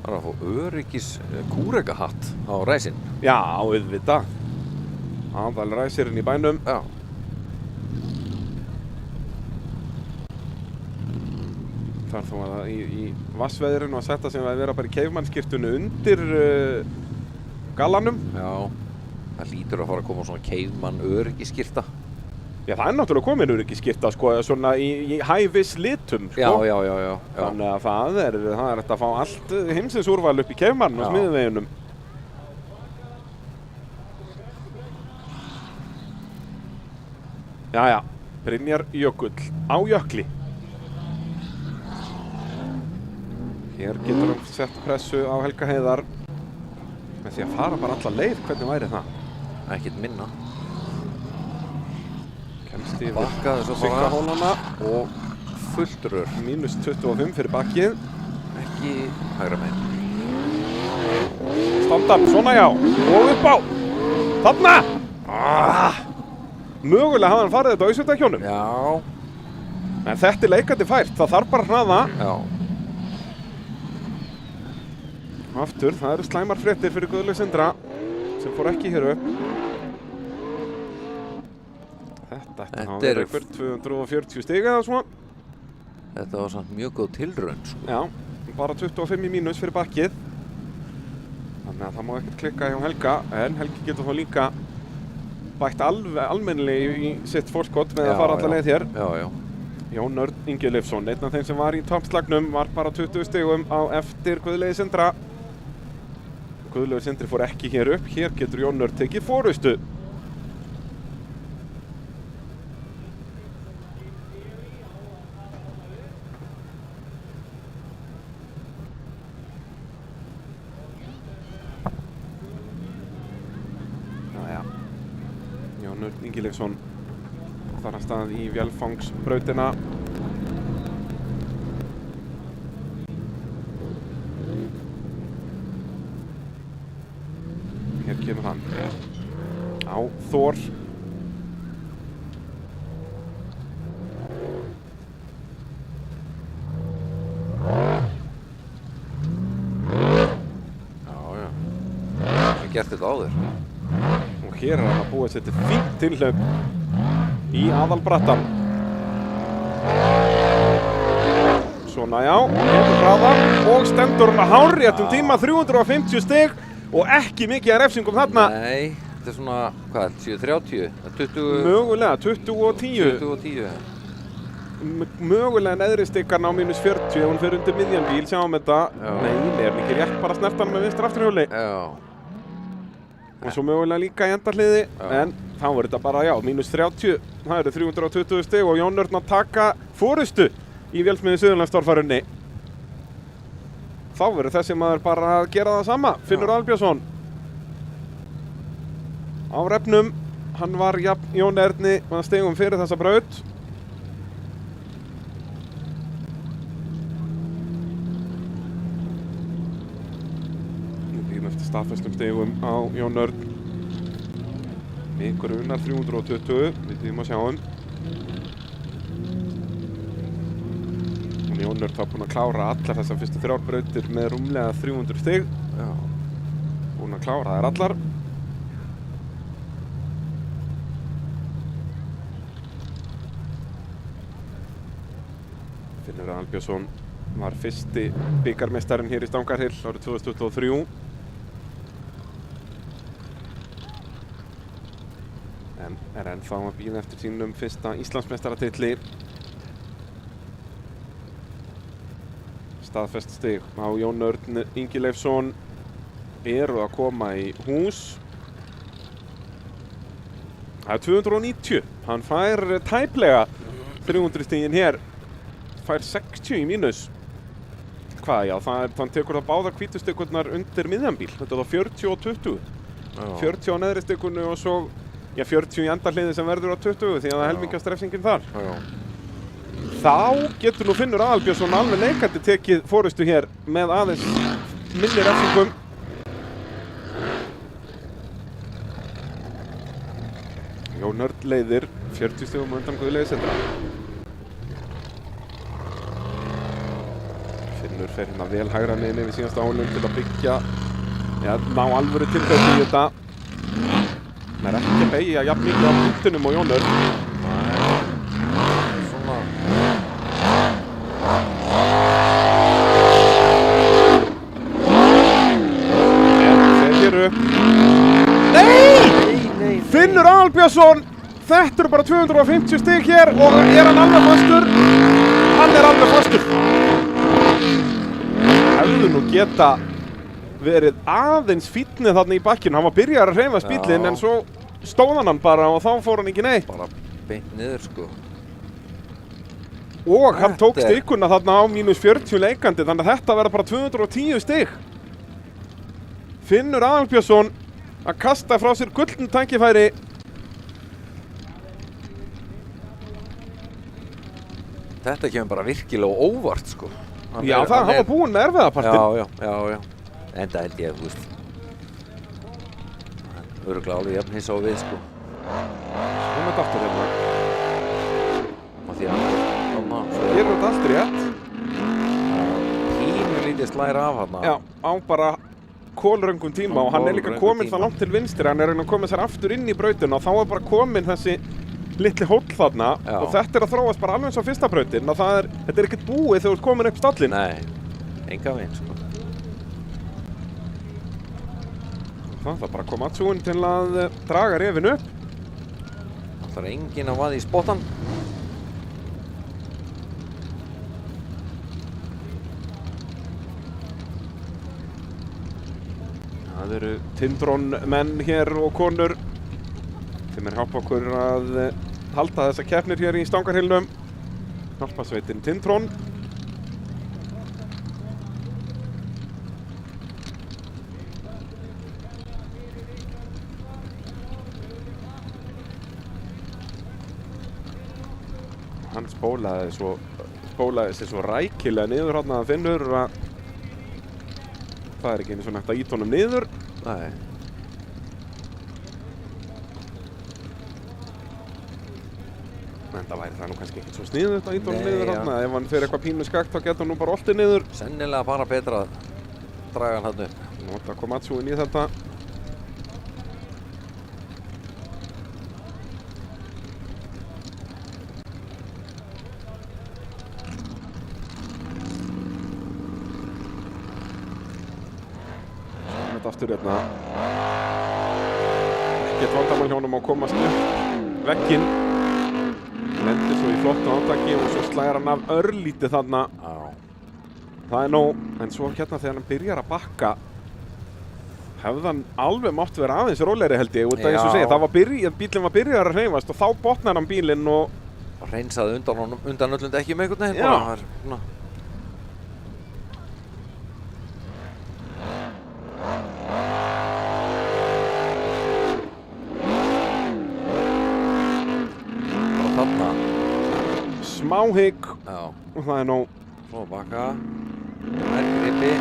Það er að fá öryggis kúrekahatt á ræsinn. Já, auðvitað. Aðal ræsirinn í bænum. Já. Þar þó að í vassveðrinu að setja sem að vera bara í keifmannskirtunni undir gallanum. Já, það lítur að fara að koma svona keifmann öryggiskirta. Já, það er náttúrulega komin öryggiskirta, sko, svona í hæfis litum, sko. Já. Þannig að það er hægt að fá allt heimsins úrval upp í keifmann og smiðveginum. Jæja, Brynjar Jökull á jökli. Hér getur hann sett pressu á Helga Heiðar með því að fara bara alla leið. Hvernig væri það? Ekkert minna. Kemst yfir bakkaði svo bara Sigrahólana og fullt rör. Mínus 25 fyrir bakkið. Ekki hægra megin. Standard, svona já. Og upp á. Þarna! Mögulega hafði hann farið þetta á Ísvitahjónum. Já. En þetta er leikandi fært. Það þarf bara að hraða. Já. Aftur, það eru slæmar fréttir fyrir Guðlaug Sindra sem fór ekki hér upp. Þetta er 240 stig eða svona. Þetta var samt mjög góð tilraun, sko. Já, bara 25 í mínus fyrir bakkið. Þannig að það má ekkert klikka hjá Helga, en Helgi getur þá líka bætt almennilega í sitt forskot með að fara alla leið hér. Já, já. Jón Örn Ingi Leifsson, einn af þeim sem var í toppslagnum, var bara 20 stigum á eftir Guðlaugi Sindra. Guðlaugur Sindri fór ekki hér upp, hér getur Jón Örn tekið forystu. Jón Örn Ingi Leifsson þar að stað í vélfangsbrautina. Hér kemur hann á Þór. Já. Það gert þetta áður. Og hér er hann að búa sér til fínt tilhlaup í aðalbrattan. Svona já, hefur hraða og stendur hann að hárréttum tíma, 350 stig og ekki mikið að refsingum þarna. Nei, þetta er svona, hvað, 7:30? 20... Mögulega, 20 og 10. 20 og 10. Mögulega neðri stikkarna á mínus 40 ef hún fer undir miðjan bíl, sjáum þetta. Já. Nei, er ekki rétt bara snertan með vinstra afturhjóli. Já. Og svo mögulega líka í endahliði, en þá er þetta bara, já, mínus 30. Það eru 320 stig og Jón Örn að taka forystu í Vélsmiðju Suðurlandstorfarunni. Þá verður þessi maður bara að gera það sama, Finnur Albjörnsson. Á refnum, hann var jafn Jón Erni að stigum fyrir þessa braut. Nú býðum eftir staðfestum stigum á Jón Örn. Ykkur unnar 320, við býðum að sjá hann. Jón Örn var búinn að klára allar þessar fyrstu 3 brautir með rúmlega 300 stig. Já. Búinn að klára þær allar. Finnur Albjörnsson var fyrsti bikarmeistarinn hér í Stangarhyl árið 2023. En er ennþá að bíða eftir sínum fyrsta Íslandsmeistaratitli. Staðfest stig á Jón Örn Ingi Leifsson eru að koma í hús. Það er 290. Hann fær tæplega 300 stigin hér. Fær 60 í mínus. Hvað, já, þann tekur það báðar hvítustikurnar undir miðjanbíl. Þetta er þá 40 og 20. Já. 40 á neðri stikunni og svo 40 í endahliði sem verður á 20 því að það helmingast refsingin þar. Já. Þá getur nú Finnur Albjörnsson alveg leikandi tekið forystu hér með aðeins minni refsingum. Jón Örn leiðir 40 stigum undan Guðlaugi Sindra. Finnur fer hérna vel hægra megin yfir síðasta hólum til að byggja, ná alvöru tilfætt í þetta. Hann er ekki að beygja jafn mikið á punktunum og Jón Örn. Nei! Finnur Albjörnsson! Þetta eru bara 250 stig hér og er hann alveg fastur? Hann er alveg fastur. Hefðu nú geta verið aðeins fínni þarna í bakkinu. Hann var byrjar að hreyfa bílinn en svo stóð hann bara og þá fór hann ekki neitt. Bara beint niður, sko. Og hann tók stikuna þarna á mínus 40 leikandi, þannig að þetta verður bara 210 stig. Finnur Albjörnsson að kasta frá sér gulln tækifæri. Þetta kemur bara virkilega óvart, sko. Já, hann var búinn með erfiðapartinn. Já. Enda held ég, þú veist. Örugglega alveg jafn hissa á við, sko. Svona þetta aftur hérna. Og því að Hér er þetta allt rétt. Pínu lítið slæra af hérna. Já, á bara kolröngum tíma og hann er líka kominn það langt til vinstri. Hann er að koma sér aftur inn í brautinu og þá er bara kominn þessi litli hóll þarna Já. og þetta að þróast bara alveg eins á fyrsta brautin og þetta ekkert búið þegar þú ert komin upp stallinn. Nei, enga veginn sko. Það bara Komatsuin til að draga refin upp. Það er enginn að vaða í spottan. Það eru Tindron menn hér og konur sem hjálpa okkur að halda þessa keppnir hér í Stangarhylnum. Hjálpasveitin Tindron. Hann spólaði sig svo rækilega niður hérna að Finnur að það ekki einu svona hægt að ýta honum niður. Nei. En það væri það nú kannski ekkert svo sniðugt að ýta honum Nei, niður já. hérna. Ef hann fyrir eitthvað pínu skakt þá getur hann nú bara oltið niður. Sennilega bara betra að draga hann hann upp. Nota Komatsuin í þetta. Þetta aftur hérna. Ekkert vandamál hjá honum að komast upp vegginn. Lendir svo í flottu átaki og svo slæðir hann af örlítið þarna. Já. Það er nóg, en svo hérna þegar hann byrjar að bakka hefði hann alveg mátt vera aðeins rólegri held ég, út af eins og Já. segja, bílinn var byrjar að hreyfast og þá botnar hann bílinn og Hreinsaði undan öllum ekki með einhvern veginn. Já. Bara, það er svona. Bara þarna. smá hygg Já. og það er nóg. Svo baka. Nær gripi.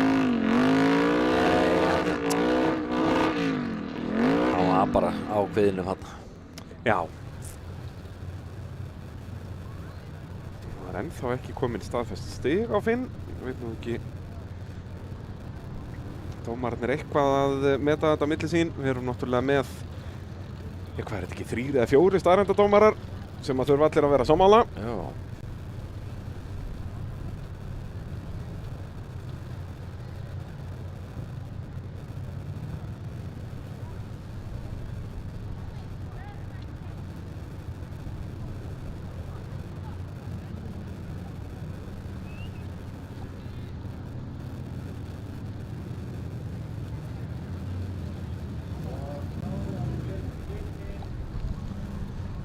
Hann var bara á kviðinu þarna. Já. Það er ennþá ekki komin staðfest stig á Finn. Ég veit nú ekki. Dómararnir eitthvað að meta þetta á milli sín. Við erum náttúrulega með, hvað er þetta ekki, 3 eða 4 staðreyndadómarar sem að þurfa allir að vera sammála. Já.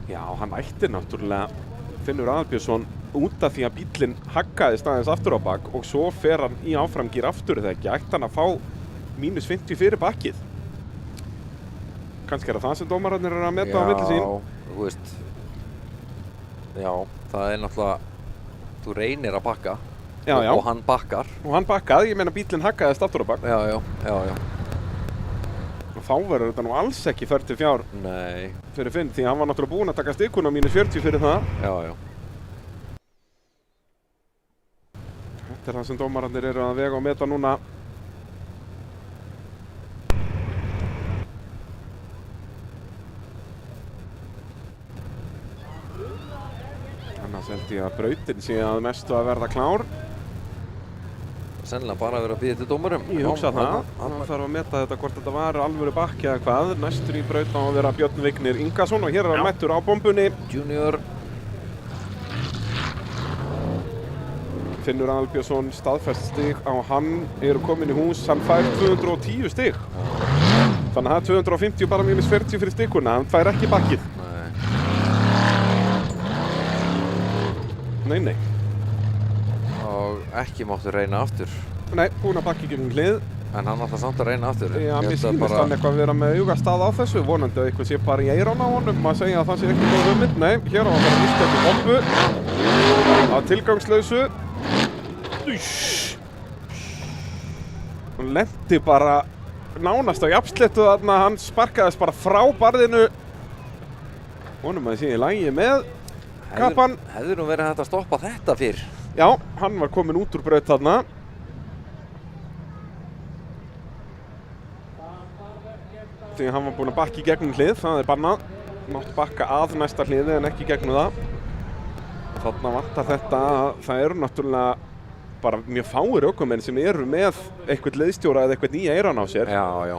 Já, hann ætti náttúrulega Finnur Aðalbjörnsson út af því að bíllinn haggaðist aðeins aftur á bak og svo fer hann í áframgír aftur eða ekki. Ætti hann að fá -50 fyrir bakkið. Kannski er það sem dómararnir eru að meta á milli sín. Já, þú veist. Já, það er náttúrulega, þú reynir að bakka. Já, já. Og hann bakkar. Og hann bakkaði, ég meina bíllinn haggaðist aftur á bak. Já. Og þá verður þetta nú alls ekki 44 Nei. fyrir Finn, því að hann var náttúrulega búinn að taka stikuna á -40 fyrir það. Já. Þetta er það sem dómararnir eru að vega og meta núna. Annars held ég að brautin sé að mestu að verða klár. Sennilega bara að vera að bíða til dómurum. Ég hugsa það. Hann Hann þarf að meta þetta hvort þetta var alvöru bakki eða hvað. Næstur í braut á að vera Björn Vignir Ingason og hér er hann mættur á bombunni. Junior. Finnur Aðalbjörnsson staðfest stig á hann, eru komin í hús, hann fær 210 stig. Þannig að það er 250 bara -40 fyrir stikuna, hann fær ekki bakkið. Nei. Og ekki máttu reyna aftur. Nei, búinn að bakki gegn hlið. En hann átti samt að reyna aftur. Já, Ég mér held að sýnist hann eitthvað vera með augastað á þessu, vonandi að eitthvað sé bara í eyrán á honum að segja að það sé ekki góð hugmynd. Nei, hér á að fara nýst eftir bombu. Að tilgangslausu. Hún lenti bara nánast á jafnsléttu þarna, hann sparkaðist bara frá barðinu. Honum að sé í lagi með kappan. Hefði nú verið hægt að stoppa þetta fyrr. Já, hann var komin út úr braut þarna. Því hann var búinn að bakka í gegnum hlið, það er bannað. mátt bakka að næsta hliði en ekki gegnum það. Þarna vantar þetta að það eru náttúrulega bara mjög fáir ökumenn sem eru með eitthvað leiðstjóra eða eitthvað nýja eiran á sér. Já.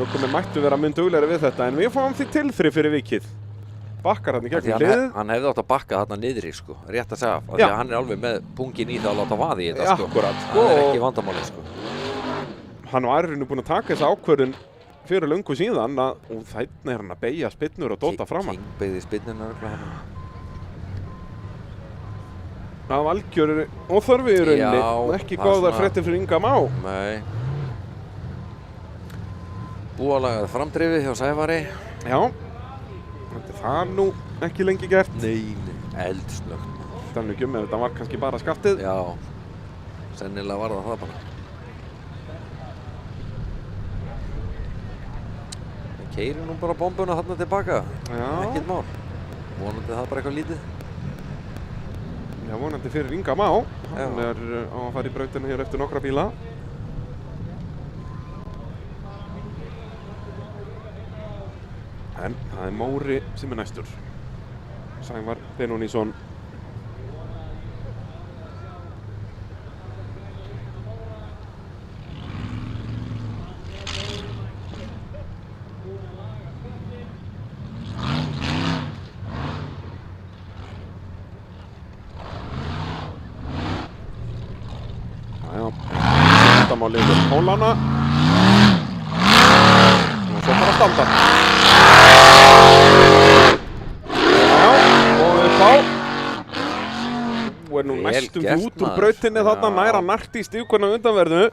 Ökumenn mættu vera mun duglegri við þetta en við fáum því tilþrif fyrir vikið. Bakkar hann í gegnum hliðið. Hann hefði átt að bakka þarna niðri, sko, rétt að segja. Því að hann er alveg með pungin í það að láta vaði í þetta, sko. Akkurat, sko. Það er ekki vandamálið, sko. Hann var í raun búinn að taka þessa ákvörðun fyrir löngu síðan og þarna er hann að beygja spinnur og dóta framan. King beygði spinnuna örugglega hérna. Af algjör óþörfi í rauninni. Já, ekki það góðar svona- fréttir fyrir Inga Má. Nei. Búalagað framdrifið hjá Sævari. Já, þetta er það nú ekki lengi gert. Nei. Eldsnögt. Þannig ekki ef þetta var kannski bara skaftið. Já. Sennilega var það bara. Það keyrir nú bara bombuna þarna tilbaka. Já. Ekkert mál. Vonandi það bara eitthvað lítið. Já, vonandi fyrir Inga Má. Hann er á að fara í brautina hér eftir nokkra bíla. En það er Móri sem er næstur. Sævar Benónísson. Þetta má liður Pólana og svo bara standa. Já, og upp á og er nú Vel næstum gert, út úr maður. brautinni þarna Já. nær að narti í stífkona undanverðu.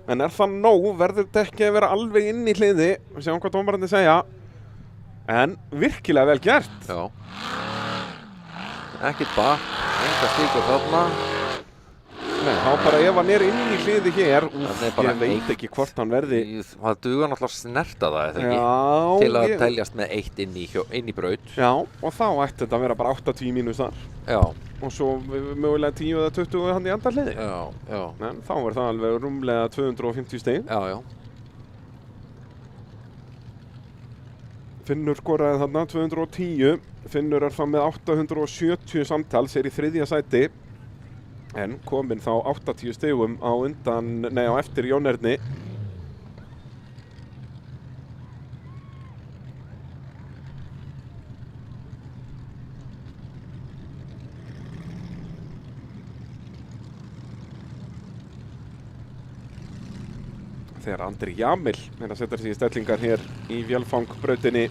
En er það nóg, verður þetta ekki að vera alveg inn í hliði. Við sjáum hvað dómararnir segja. En virkilega vel gert. Já. Ekkert bak. Enga stíkur þarna. Nei, þá bara ef hann er inn í hliði hér, Þarna er bara ég veit ekki hvort hann verði. Það dugar náttúrulega að snerta það, eða ekki? Já, Til að teljast með eitt inn í braut. Já, og þá ætti þetta að vera bara 80 mínus þar. Já. Og svo mögulega 10 eða 20 hann í andar hliði. Já. En þá er það alveg rúmlega 250 stig. Já. Finnur skoraði þarna 210. Finnur er það með 870 samtals, er í 3. sæti. En kominn þá 80 stigum á eftir Jón Erni. Þegar Andri Jamil er að setja sig í stellingar hér í vélfangbrautinni.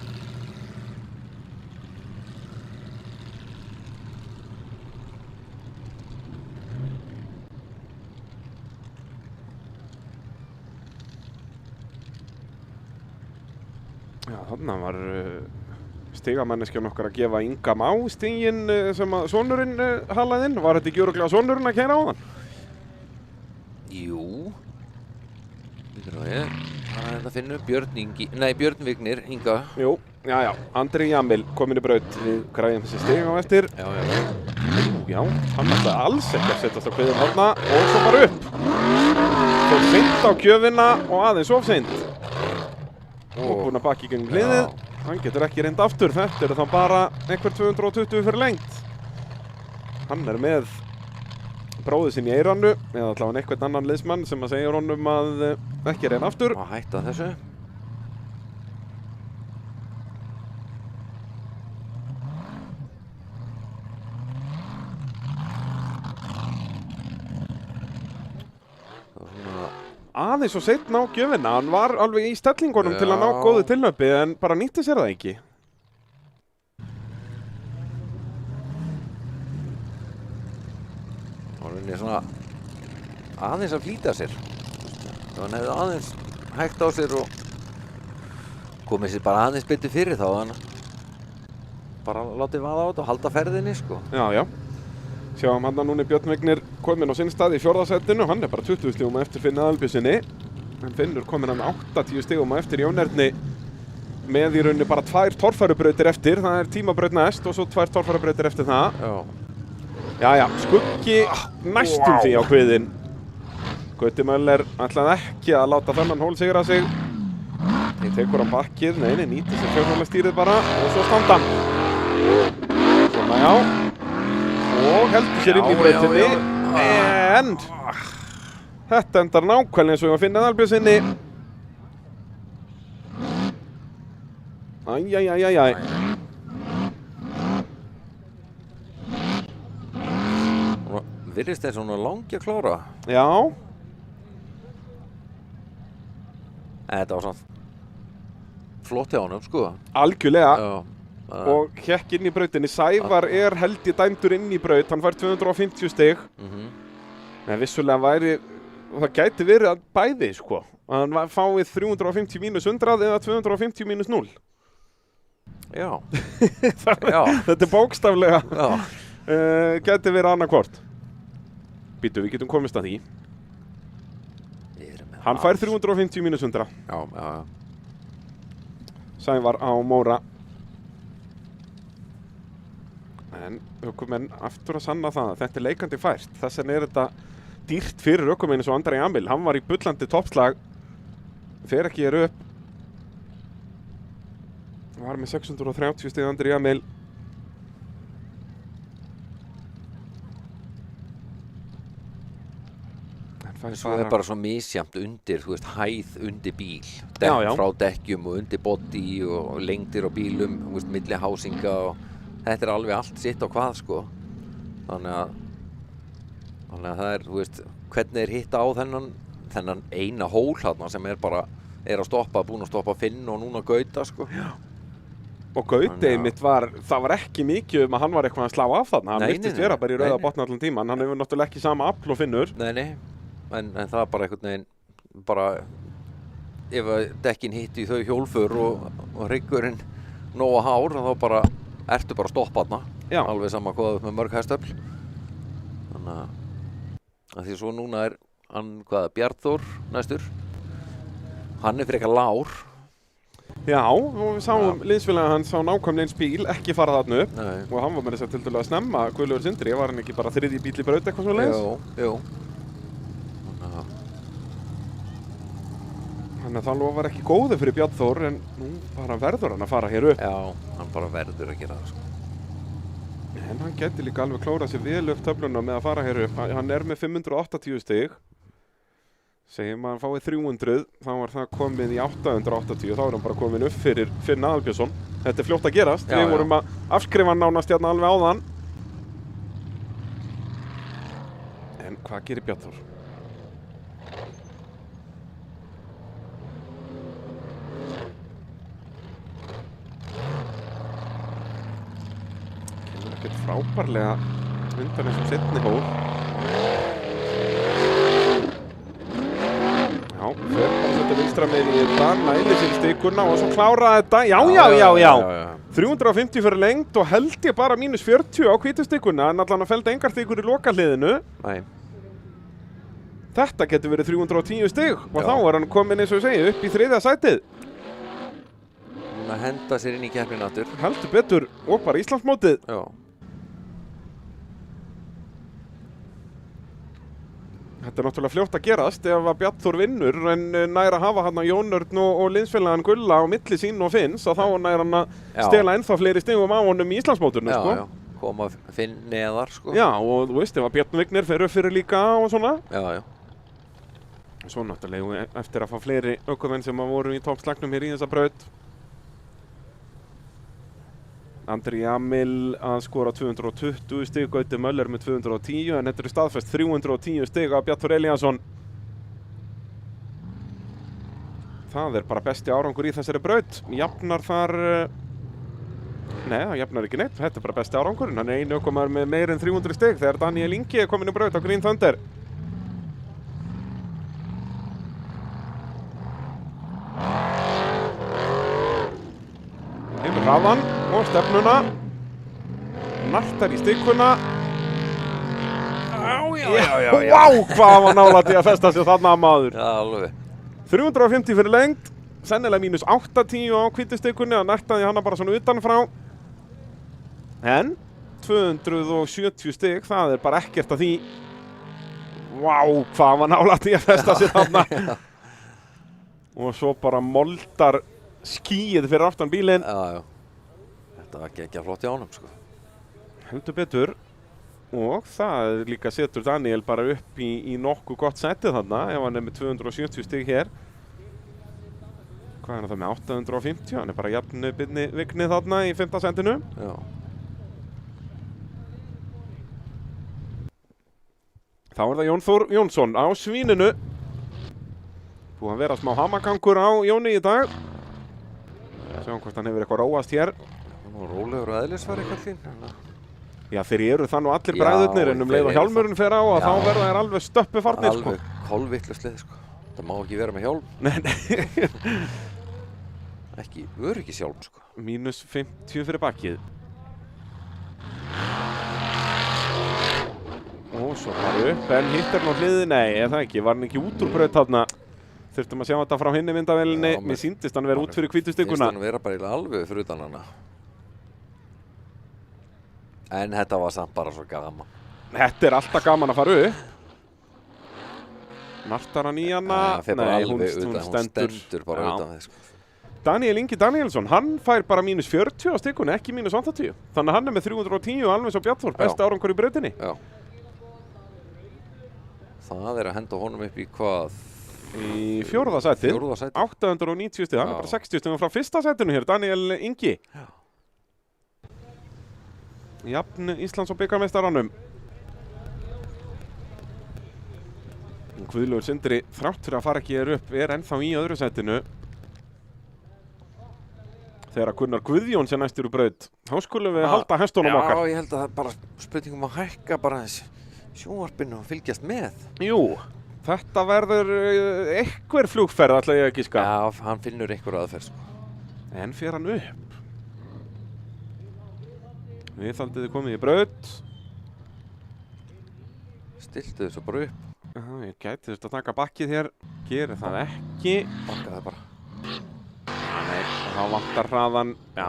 Já, þarna var stigamanneskjan okkar að gefa Inga Má stiginn sem að sonurinn halaði inn. Var þetta ekki örugglega sonurinn að keyra á hann? Jú. Það er þetta finnur Björn Vignir, Inga. Jú, já. Andri Jamil kominn í braut. Við græðum þessi stig á eftir. Já, hann ætlaði alls ekki að setjast á kviðum þarna og svo bara upp. Fór seint á gjöfina og aðeins of seint. Og búinn að bakka í gegnum hliðið. Hann getur ekki reynd aftur. Þetta eru þá bara einhver 220 fyrir lengt. Hann er með bróðið sinn í eyranu, eða allavega einhvern annan liðsmann sem að segja honum að ekki reyna aftur. Og hætta þessu. Aðeins og seinna á gjöfina. Hann var alveg í stellingunum til að ná góðu tilhlaupi en bara nýtti sér það ekki. Hann er svona aðeins að flýta sér. Ef hann hefði aðeins hægt á sér og komið sér bara aðeins betur fyrir þá, þannig bara látið vaða á þetta og halda ferðinni, sko. Já. Sjáum hann að núna Björn Vignir kominn á sinn stað í 4. sætinu. Hann er bara 20 stigum eftir Finni Aðalbjörnsinni. En Finnur kominn hann 80 stigum eftir Jón Erni með í rauninni bara 2 torfærubrautir eftir. Það er tímabraut næst og svo 2 torfærubrautir eftir það. Já, Skuggi næstum því á kviðinn. Gauti Möller ætlaði ekki að láta þennan hól sigra sig. Ég tekur hann bakkið, nei, nýtir sér fjórhjólastýrið bara og svo standa hann. Svona, já. Og heldur sér inn í brautinni. En þetta endar nákvæmlega eins og ég var að finna Aðalbjörnsinni. Æjæjæjæjæj. Virðist eins og hún er langi að klára. Já. Þetta var samt flott hjá honum, sko. Algjörlega. Já. Og hékk inn í brautinni. Sævar er held ég dæmdur inn í braut. Hann fær 250 stig. En vissulega væri, það gæti verið að bæði, sko. Hann fáið 350 mínus 100 eða 250 mínus 0. Já. Þetta er bókstaflega. Já. Gæti verið annarkvort. Býtu, við getum komist að því. Hann fær 350 mínus 100. Já. Sævar á Móra. En ökumenn aftur að sanna það að þetta er leikandi fært. Þess vegna er þetta dýrt fyrir ökumenn eins og Andri Jamil. Hann var í bullandi toppslag. Fer ekki upp. Var með 630 stig Andri Jamil. Svo er bara svo misjafnt undir, þú veist, hæð undir bíl. Já. Frá dekkjum og undir body og lengdir á bílum, þú veist, milli hásinga og þetta er alveg allt sitt á hvað, sko. Þannig að það er, þú veist, hvernig er hitta á þennan eina hól þarna sem er bara, er að stoppa, búin að stoppa Finn og núna Gauta, sko. Já. Og Gauti mitt það var ekki mikið að hann var eitthvað að slá af þarna. Hann virtist vera bara í rauða botni allan tíman. Hann hefur náttúrulega ekki sama afl og Finnur. Nei. En það er bara einhvern veginn, bara, ef dekkin hitti í þau hjólfur og hryggurinn nóga hár, þá bara, ertu bara að stoppa þarna. Já. Alveg sama hvað með mörg hestöfl. Þannig að því svo núna er hann, Bjarnþór næstur. Hann er frekar lár. Já, og við sáum liðsfélaga hans á nákvæmlega eins bíl, ekki fara þarna upp. Nei. Og hann var með þess að tildulega snemma, Guðlaugur Sindri, var hann ekki bara þriðji bíl í braut eitthvað svo leiðis? Jú. Þannig að það lofar ekki góðu fyrir Bjarnþór, en nú bara verður hann að fara hér upp. Já, hann bara verður að gera það, sko. En hann geti líka alveg klórað sér vel upp töfluna með að fara hér upp. Hann er með 580 stig. Segjum að hann fáið 300, þá var það komið í 880, þá er hann bara komin upp fyrir Finn Aðalbjörnsson. Þetta er fljótt að gerast. Við vorum að afskrifa hann nánast hérna alveg áðan. En hvað gerir Bjarnþór? Kemur ekkert frábærlega undan þessum seinni hól. Já, fyrir bara að setja vinstra með í þetta, næli sér stikuna og svo klára þetta. Já. 350 fyrir lengt og held ég bara mínus 40 á hvítu stikuna, en allan að felda engar stikur í lokahliðinu. Nei. Þetta getur verið 310 stig og þá er hann komin eins og ég segi upp í 3. sætið. Að henda sér inn í keppnina aftur. Heldur betur og bara Íslandsmótið. Já. Þetta er náttúrulega fljótt að gerast ef að Bjarnþór vinnur, en nær að hafa hann á Jón Örn og liðsfélagann Gulla á milli sín og Finns, og þá nær hann að stela ennþá fleiri stigum á honum í Íslandsmóturnu, sko. Já. Koma Finn neðar, sko. Já, og þú veist, ef að Björn Vignir fer upp fyrir líka og svona. Já. Svo náttúrulega eftir að fá fleiri ökumenn sem voru í toppslagnum hér í þessa braut. Andri Jamil að skora 220 stig, Gauti Möller með 210, en þetta eru staðfest 310 stig af Bjarnþór Elíasson. Það er bara besti árangur í þessari braut. Jafnar þar... Nei, það jafnar ekki neitt. Þetta er bara besti árangurinn. Hann er einu ökumaður með meir en 300 stig þegar Daniel Ingi er komin í braut á Green Thunder. Yfir hraðan og stefnuna. Nartar í stikuna. Já. Vá, hvað var nálægt í að festa sig þarna maður. Já, alveg. 350 fyrir lengt. Sennilega mínus 810 á hvítu stikunni. Það nartaði hana bara svona utanfrá. En 270 stig, það er bara ekkert að því. Vá, hvað var nálægt í að festa sig þarna. Og svo bara moldar skýið fyrir aftan bílinn. Já. Þetta var geggja flott hjá honum, sko. Heldur betur. Og það líka setur Daniel bara upp í nokkuð gott sætið þarna ef hann með 270 stig hér. Hvað það með 850? Hann bara jafn byrni Vigni þarna í 5. sætinu. Já. Þá það Jón Þór Jónsson á svíninu. Búið að vera smá hamagangur á Jóni í dag. Sjáum hvort hann hefur eitthvað róast hér. Nú rólegur og eðlisfæri kallinn. Já, þeir eru það nú allir bræðurnir en leið og hjálmurinn fer á og þá verða þeir alveg stöppu farnir, sko. Alveg kolvitlaust leið, sko. Það má ekki vera með hjálm. Nei. Ekki öryggishjálm, sko. Mínus 50 fyrir bakkið. Og svo bara upp, en hittir hann á hliði, nei, eða ekki, var hann ekki út úr braut þarna. Þurftum að sjá þetta frá hinni myndavélinni, mér sýndist hann vera út fyrir hvítustykkuna. Mér sýndist hann vera bara alveg fyrir utan hana. En þetta var samt bara svo gaman. Þetta er alltaf gaman að fara upp. Nartar hann í hana? Nei, hún stendur bara utan þess, sko. Daniel Ingi Danielsson, hann fær bara mínus 40 á stikkunni, ekki mínus 80. Þannig að hann er með 310 alveg svo Bjarnþór, besta árangur í brautinni. Já. Það er að henda honum upp í hvað? Í 4. sætið. 890 stig, hann er bara 60 stigum frá 1. sætinu hér, Daniel Ingi. Já. Jafn Íslands og bikarmeistaranum. Guðlaugur Sindri, þrátt fyrir að fara ekki hér upp, er ennþá í öðru sætinu. Þegar Gunnar Guðjón sé næstur úr braut, þá skulum við halda hestunum okkar. Já, ég held að það er bara spurningum að hækka bara sjónvarpinu og fylgjast með. Jú, þetta verður einhver flugferð, ætla ég ekki ska. Já, hann finnur einhver aðferð, sko. En fer hann upp? Viðhaldið komið í braut. Stiltu þessu bara upp. Já, ég gæti þurft að taka bakkið hér. Gerir það ekki. Bakkaði bara. Nei, þá vantar hraðan. Já.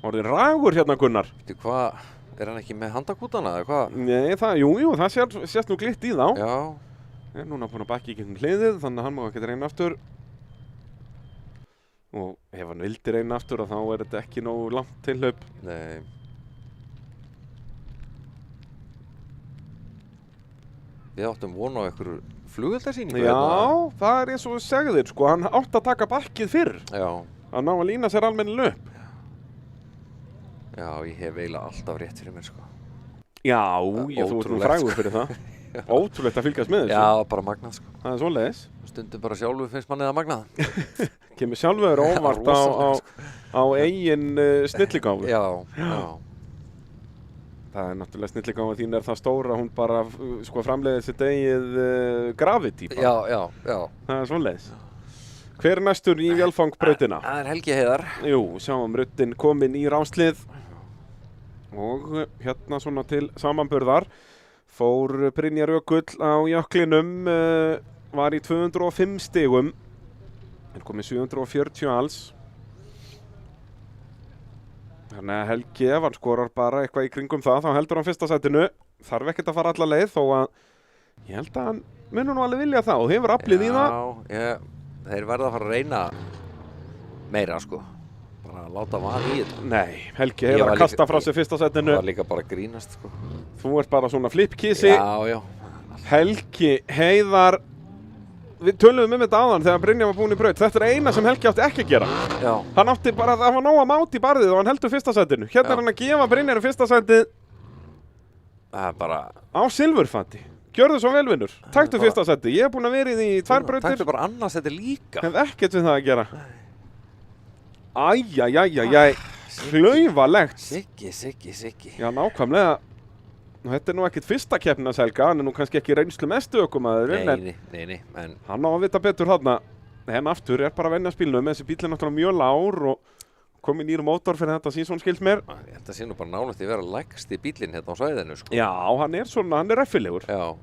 Orðið ragur hérna, Gunnar. Veitu hvað, er hann ekki með handakútana eða hvað? Nei, jú, það sést nú glitt í þá. Já. Ég er núna búinn að bakka í gegnum hliðið, þannig að hann má ekki reyna aftur. Og ef hann vildi reyna aftur þá er þetta ekki nógu langt tilhlaup. Nei. Við áttum vona á einhverju flugeldasýningu. Já, það er eins og segðir, sko. Hann átti að taka bakkið fyrr. Já. Að ná að lína sér almennilega upp. Já, ég hef eiginlega alltaf rétt fyrir mér, sko. Já, þú ert nú frægur fyrir það. Ótrúlegt að fylgjast með þessu. Já, bara magnað, sko. Það er svoleiðis. Stundum bara sjálfur finnst manni það magnað. Kemur sjálfur óvart á eigin snilligáfu. Já. Það er náttúrulega snilligáfa þín er það stóra, hún bara sko framleiðir sitt eigið gravity. Já. Það er svoleiðis. Hver er næstur í vélfangbrautina? Það er Helgi Heiðar. Jú, sjáum ruddin komin í ráslið. Og hérna svona til samanburðar fór Brynjar Jökull á jöklinum, var í 205 stigum. En komið 740 alls. Þannig að Helgi, ef hann skorar bara eitthvað í kringum það, þá heldur hann 1. sætinu. Þarf ekkert að fara alla leið, þó að ég held að hann munur nú alveg vilja það og hefur aflið í það. Já, þeir verða að fara að reyna meira, sko. Bara láta vaða í þetta. Nei, Helgi hefur að kasta frá sér 1. sætinu. Það var líka bara að grínast, sko. Þú ert bara svona flipkísi. Já. Helgi Heiðar. Við töluðum þetta áðan þegar Brynjar var búinn í braut. Þetta er eina sem Helgi átti ekki að gera. Já. Hann átti bara, það var nóg að máti í barðið og hann heldur 1. sætinu. Hérna er hann að gefa Brynjar 1. sætið. Það er bara á silfurfati. Gjörðu svo vel, vinnur. Taktu 1. sætið. Ég hef búinn að vera í því í 2 brautir. Taktu bara annars sætið líka. Hef ekkert við það að gera. Æjæjæjæjæj. Klaufalegt. Siggi. Já, nákvæmlega. Þetta er nú ekkert fyrsta keppnin að Helga, hann er nú kannski ekki reynslu mestu ökumaðurinn. Nei, en hann á að vita betur þarna. En aftur er bara að venja spilnum, þessi bíl er náttúrulega mjög lár og komið nýr mótor fyrir þetta síðan skilst mér. Þetta sé nú bara nálægt í að vera lægsti bílinn hérna á svæðinu, sko. Já, hann er svona, hann er reffilegur. Já.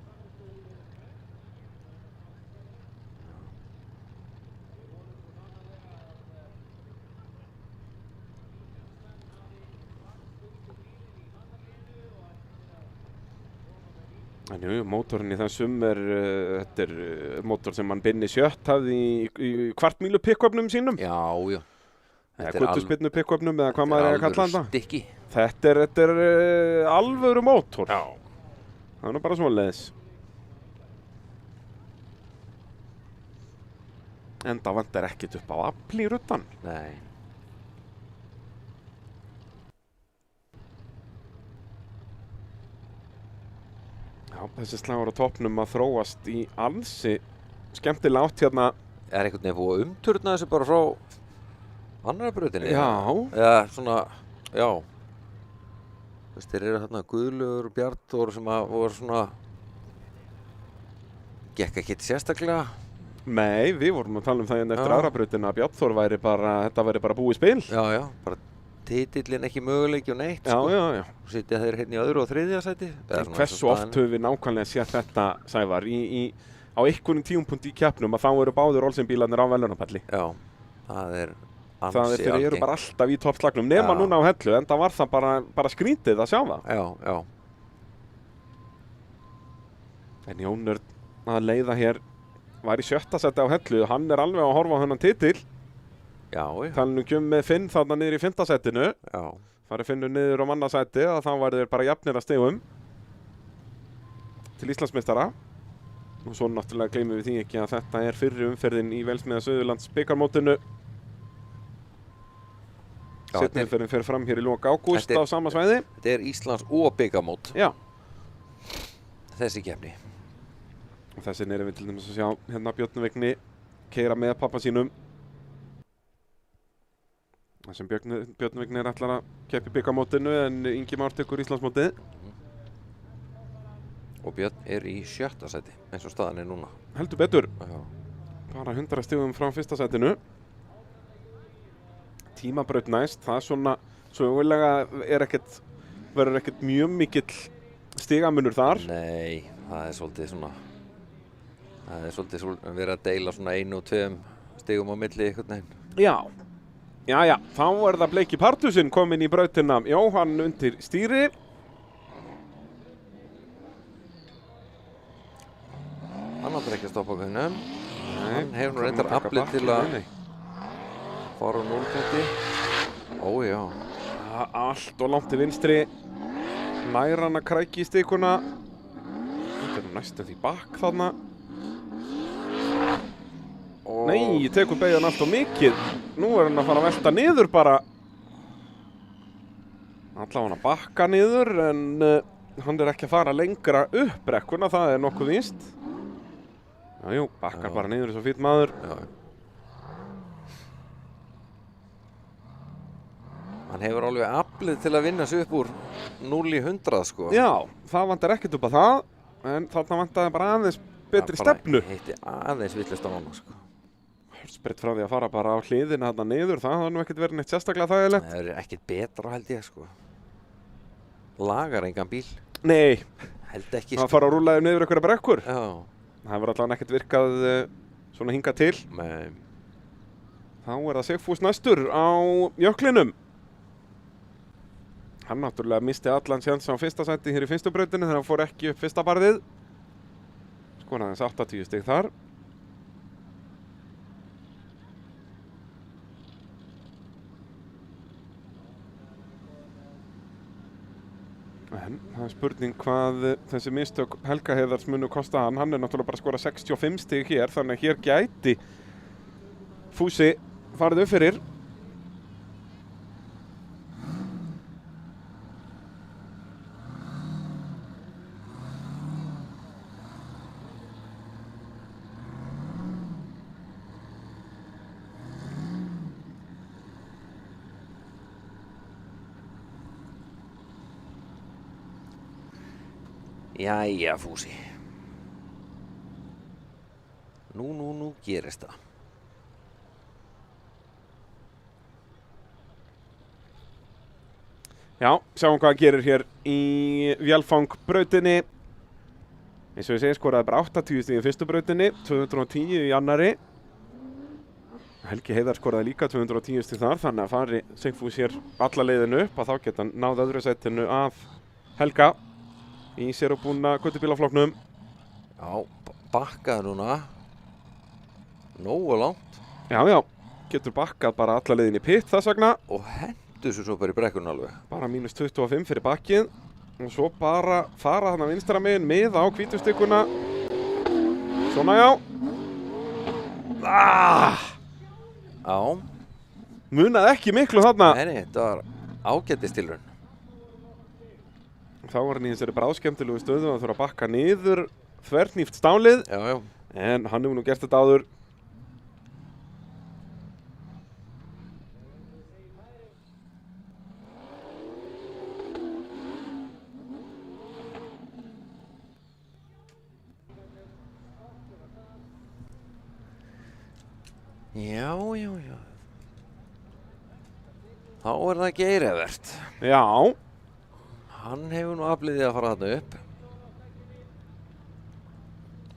En jú, mótorinn í þessum þetta mótor sem hann Binni Sjött hafði í kvartmílu pick-upnum sínum. Já. Eða guttuspinnu pick-upnum eða hvað maður er að kalla þetta. Stykki. Þetta er alvöru mótor. Já. Það er nú bara svoleiðis. Enda vantar ekkert upp á afl í ruddan. Nei. Já, þessi slagur á toppnum að þróast í ansi skemmtilega átt hérna. Er einhvern veginn búið að umturna þessu bara frá annara brautinni? Já. Eða svona, já. Þú veist, þeir eru þarna Guðlaugur og Bjarnþór sem að voru svona, gekk ekkert sérstaklega. Nei, við vorum að tala um það hérna eftir aðra brautina að Bjarnþór þetta væri bara búið spil. Já, bara titillinn ekki möguleiki og neitt. Já, sko. já. Og sitja þeir hérna í öðru og þriðja sæti. Hversu oft höfum við nákvæmlega séð þetta, Sævar, á einhvern tímapunkti í keppnum að þá eru báðir Olsen-bílarnir á verðlaunapalli. Já, það er ansi Það er þeir eru bara alltaf í toppslagnum, nema núna á Hellu, en það var það bara skrítið að sjá það. Já. En Jón að leiða hér var í 7. sæti á Hellu, hann er alveg að horfa á þennan titill. Já. Talnum með Finn þarna niður í 5. sætinu. Já. Farið Finnur niður á mannasæti að þá væri þeir bara jafnir að stigum til Íslandsmeistara. Og svo náttúrulega gleymum við því ekki að þetta er fyrri umferðin í Vélsmiðja Suðurlands bikarmótinu. Seinni umferðin fer fram hér í lok ágúst á sama svæði. Þetta er Íslands og bikarmót. Já. Þessi keppni. Og þessi erum við til dæmis að sjá hérna Björn Vigni keyra með pappa sínum. Það sem Björn Vigni ætlar að keppa í bikarmótinu en Ingi Már tekur Íslandsmótið. Og Björn er í 7. sæti, eins og staðan er núna. Heldur betur. Já. Bara 100 stigum frá 1. sætinu. Tímabraut næst, það er svona, sögulega verður ekkert mjög mikill stigamunur þar. Nei, það er svolítið verið að deila svona 1 og 2 stigum á milli einhvern veginn. Já, þá er það Bleiki Partusinn kominn í brautina. Jóhann undir stýri. Hann aldrei ekki að stoppa okkur. Hann hefur nú reyndar aflið til að fara á 0-20. Já. Allt og langt til vinstri. Nær hann að krækja í stikuna. Þetta er næstum því bakk þarna. Nei, tekur beigjan allt og mikið. Nú er hann að fara að velta niður bara. Allavega hann að bakka niður en hann er ekki að fara lengra upp brekkuna, það er nokkuð víst. Jú, bakkar bara niður eins og fínn maður. Já. Hann hefur alveg aflið til að vinna sig upp úr 0-100 sko. Já, það vantar ekkert upp á það, en þarna vantaði bara aðeins betri stefnu. Það heitti aðeins villist á núna sko. Sprett frá því að fara bara á hliðina þarna niður, það var nú ekkert verið neitt sérstaklega þægilegt. Það er ekkert betra held ég sko. Lagar engan bíl. Nei. Held ekki sko. Það fara að rúlla niður einhverja brekkur. Já. Það hefur allavega ekkert virkað svona hingað til. Nei. Þá er það Sigfús næstur á jöklinum. Hann náttúrulega misti allan séns á 1. sæti hér í 1. brautinu þegar hann fór ekki upp 1. barðið. Skoraði aðeins 80 stig þar. En það er spurning hvað þessi mistök Helga Heiðars munu kosta hann. Hann er náttúrulega bara að skora 65 stig hér, þannig að hér gæti Fúsi farið upp fyrir. Jæja, Fúsi. Nú gerist það. Já, sjáum hvað hann gerir hér í vélfangbrautinni. Eins og ég segi, skoraði bara 80 stig í 1. brautinni, 210 í annari. Helgi Heiðar skoraði líka 210 stig þar, þannig að fari Sigfús hér alla leiðinu upp að þá geta hann náð öðru sætinu af Helga. í sérubúna göttubílaflokknum. Já, bakkaði núna. Nógu langt. Já, getur bakkað bara alla leiðin í pitt þess vegna. Og hendur svo bara í brekkun alveg. Bara mínus 25 fyrir bakkið. Og svo bara fara þarna vinstra megin miða á hvítustykkuna. Svona já. Já. Munaði ekki miklu þarna. Nei, þetta var ágætistilraun. Þá var hann í þessari bráðskemmtilegu stöðu að þurfa að bakka niður þvernýft stálið. Já. En hann hefur nú gert þetta áður. Já. Þá það Geir Evert. Já. Hann hefur nú afliðið að fara þarna upp.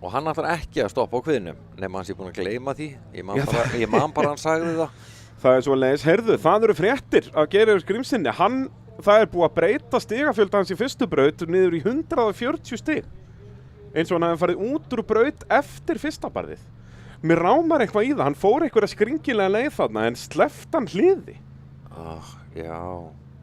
Og hann ætlar ekki að stoppa á kviðnum, nema hans búinn að gleyma því. Ég man bara hann sagði það. Það svoleiðis, heyrðu, það eru fréttir af Geir Evert Grímssyni. Það búið að breyta stigafjölda hans í fyrstu braut niður í 140 stig. Eins og hann hefði farið út úr braut eftir fyrsta barðið. Mér rámar eitthvað í það, hann fór einhverja skringilega leið þarna en sleppti hann hliði. Já,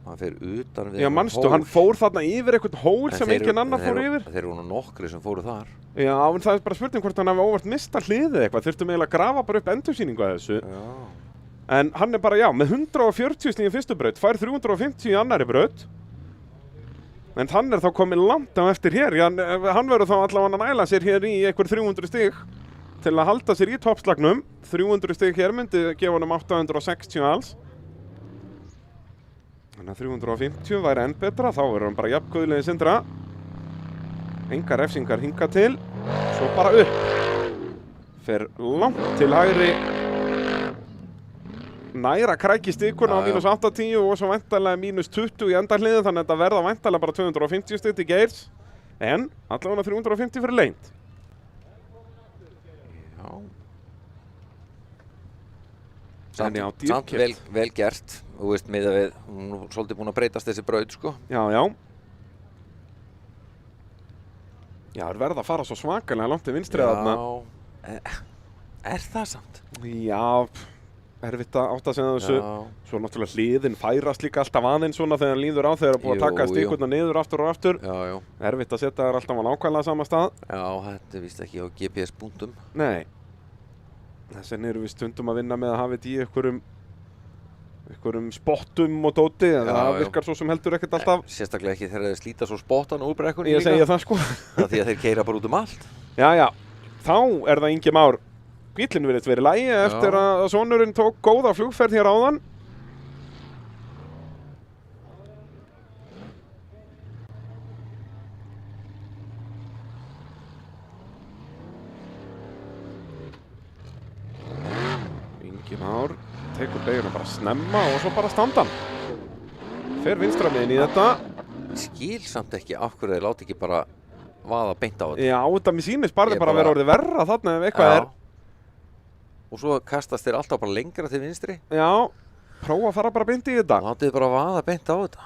hann fer utan við. Já, manstu, hann fór þarna yfir eitthvað hól sem engin annar fór yfir. Þeir eru nú nokkri sem fóru þar. Já, en það bara spurning hvort hann hafi óvart mistað hliðið eitthvað. Þurftum eiginlega að grafa bara upp endursýningu að þessu. Já. En hann bara, með 140 stig í fyrstu braut, fær 350 í annari braut. En hann þá komið langt á eftir hér. Hann verður þá allavega að næla sér hér í einhver 300 stig til að halda sér í toppslagnum. 300 stig hér myndi gefa honum 860 alls. Þannig að 350 væri enn betra, þá verður hann bara jafngóðlegið Sindra. Engar refsingar hinga til, svo bara upp. Fer langt til hægri. Næra kræki stikuna á mínus 80 og svo væntanlega mínus 20 í endarhliðið, þannig að þetta verða væntanlega bara 250 stig til Geirs. En allavega 350 fyrir leynd. Samt vel gert, þú veist, miðað við, hún er svolítið búin að breytast þessi braut, sko. Já. Já, það verða að fara svo svakalega langt til vinstri þarna. Er það samt? Já, erfitt að átta sig að þessu. Svo náttúrulega hliðin færast líka alltaf aðeins svona þegar hann líður á þegar búið að taka stikuna niður aftur og aftur. Já. Erfitt að setja þær alltaf á nákvæmlega sama stað. Já, þetta er víst ekki á GPS-búndum. Nei. Þessin eru við stundum að vinna með að hafa þetta í einhverjum spottum og dóti, en það virkar svo sem heldur ekkert alltaf. Sérstaklega ekki þegar þeir slíta svo spottan úr brekkunni líka. Ég segi það sko. Það því að þeir keyra bara út um allt. Já. Þá er það Ingi Már. Bíllinn virðist verið í lagi eftir að sonurinn tók góða flugferð hér áðan. Ingi Már tekur beiguna bara snemma og svo bara standan. Fer vinstra megin í þetta. Skil samt ekki af hverju þeir láti ekki bara vaða beint á þetta. Já, þetta með sínist bara að vera orðið verra þarna ef eitthvað er. Og svo kastast þeir alltaf bara lengra til vinstri. Já, prófa að fara bara beint í þetta. Látið bara vaða beint á þetta.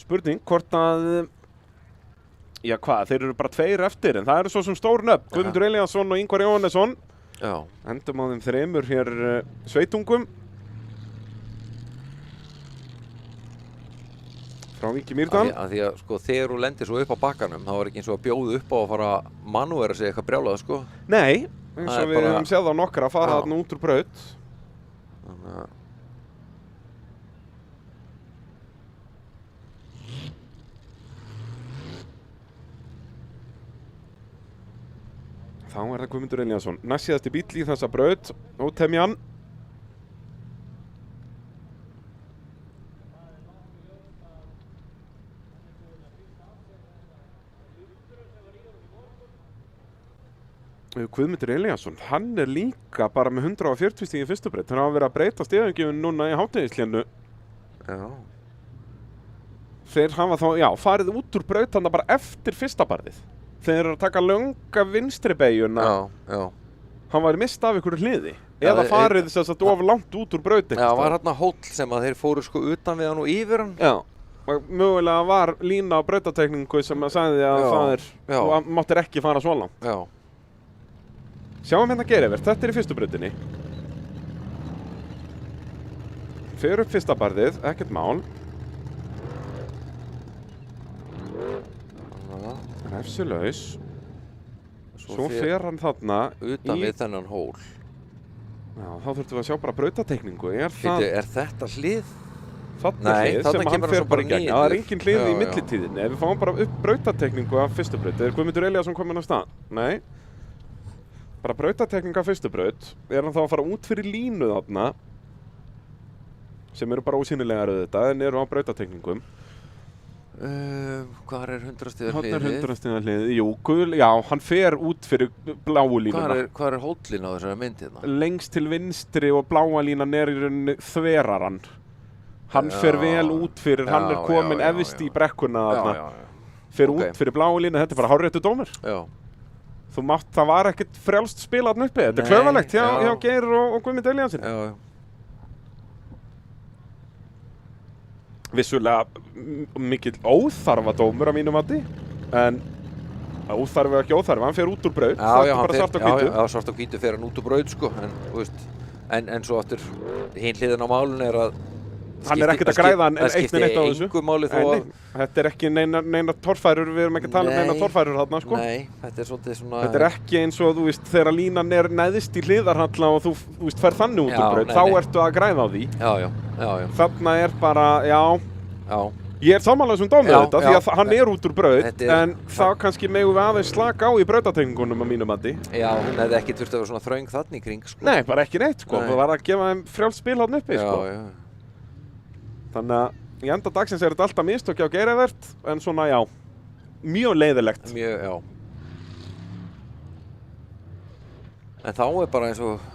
Spurning hvort að, þeir eru bara 2 eftir, en það eru svo sem stór nöfn. Guðmundur Elíasson og Ingvar Jóhannesson. Já. Endum á þeim 3 hér sveitungum. Frá Ingi Mýrdal. Því að sko, þegar þú lendir svo upp á bakkanum, þá er ekki eins og að bjóða upp á að fara að manúvera sig eitthvað brjálað, sko. Nei, eins og við höfum séð á nokkra að fara þarna út úr braut. Þá er það Guðmundur Elíasson. Næst síðasti bíll í þessa braut, Ótemjan. Guðmundur Elíasson, hann er líka bara með 140 stig í fyrstu braut. Hann hafa verið að breyta stigagjöfun núna í hádegislénu. Já. Þeir hafa þá, farið út úr braut hann bara eftir fyrsta barðið. Þeir eru að taka lönga vinstri beygjuna. Já. Hann var mist af ykkur hliði. Eða farið of langt út úr brautin. Já, var hérna hóll sem að þeir fóru sko utan við hann og yfir hann. Já. og mögulega var lína á brautatekningu sem að sagði að þú máttir ekki fara svo langt. Já. Sjáum hérna Geirivert, þetta í fyrstu brautinni. Fer upp fyrsta barðið, ekkert mál. Refsilaus. Svo fer hann þarna utan við þennan hól. Já, þá þurftum við að sjá bara brautatekningu. Er þetta hlið? Þarna hlið sem hann fer bara í gegn. Já, það er engin hlið í millitíðinni. Ef við fáum bara upp brautatekningu af fyrstu braut. Er Guðmundur Elíasson kominn af stað? Nei. Bara brautatekningu af fyrstu braut. Er hann þá að fara út fyrir línu þarna? Sem eru bara ósýnilegar auðvitað, en eru á brautatekningum. Hvar er 100 stiga hliðið? Hann er 100 stiga hliðið, jú, já, hann fer út fyrir bláu línuna. Hvar er hóllinn á þessari mynd hérna? Lengst til vinstri og bláa línan er í rauninni þverar hann. Hann fer vel út fyrir, hann er kominn efst í brekkuna þarna. Fer út fyrir bláu línu, þetta er bara hárréttur dómur. Já. Það var ekkert frjálst spil þarna uppi, þetta er klaufalegt hjá Geir og Guðmundur Elíasson. Já. Vissulega mikill óþarfa dómur að mínum mati, en óþarfi og ekki óþarfi, hann fer út úr braut, það er bara svart á hvítu. Já, svart á hvítu fer hann út úr braut sko, en svo aftur hinn hliðin á málun er að hann er ekkert að græða en eitt en eitt á þessu. Engu máli þó að þetta er ekki neina torfærur, við erum ekki að tala um neina torfærur þarna sko. Nei, þetta er svolítið svona þetta er ekki eins og þú veist þegar línan er neðst í hliðarhalla og þú veist fer þannig út úr braut, þá ertu að græða á því. Já. Þarna er bara, já. Ég er sammála þessum dómið þetta, því að hann er út úr braut, en þá kannski megum við aðeins slaka á í brautatekningunum að mínum mati. Já, hún hefði ekki þurft að vera svona þröng þarna í kring sko. Nei, bara ekki neitt sko, það var að gefa þeim frjálst spil þarna uppi sko. Já. Þannig að í enda dagsins er þetta alltaf mistök hjá Geirivert, en svona já, mjög leiðilegt. Mjög, já. En þá er bara eins og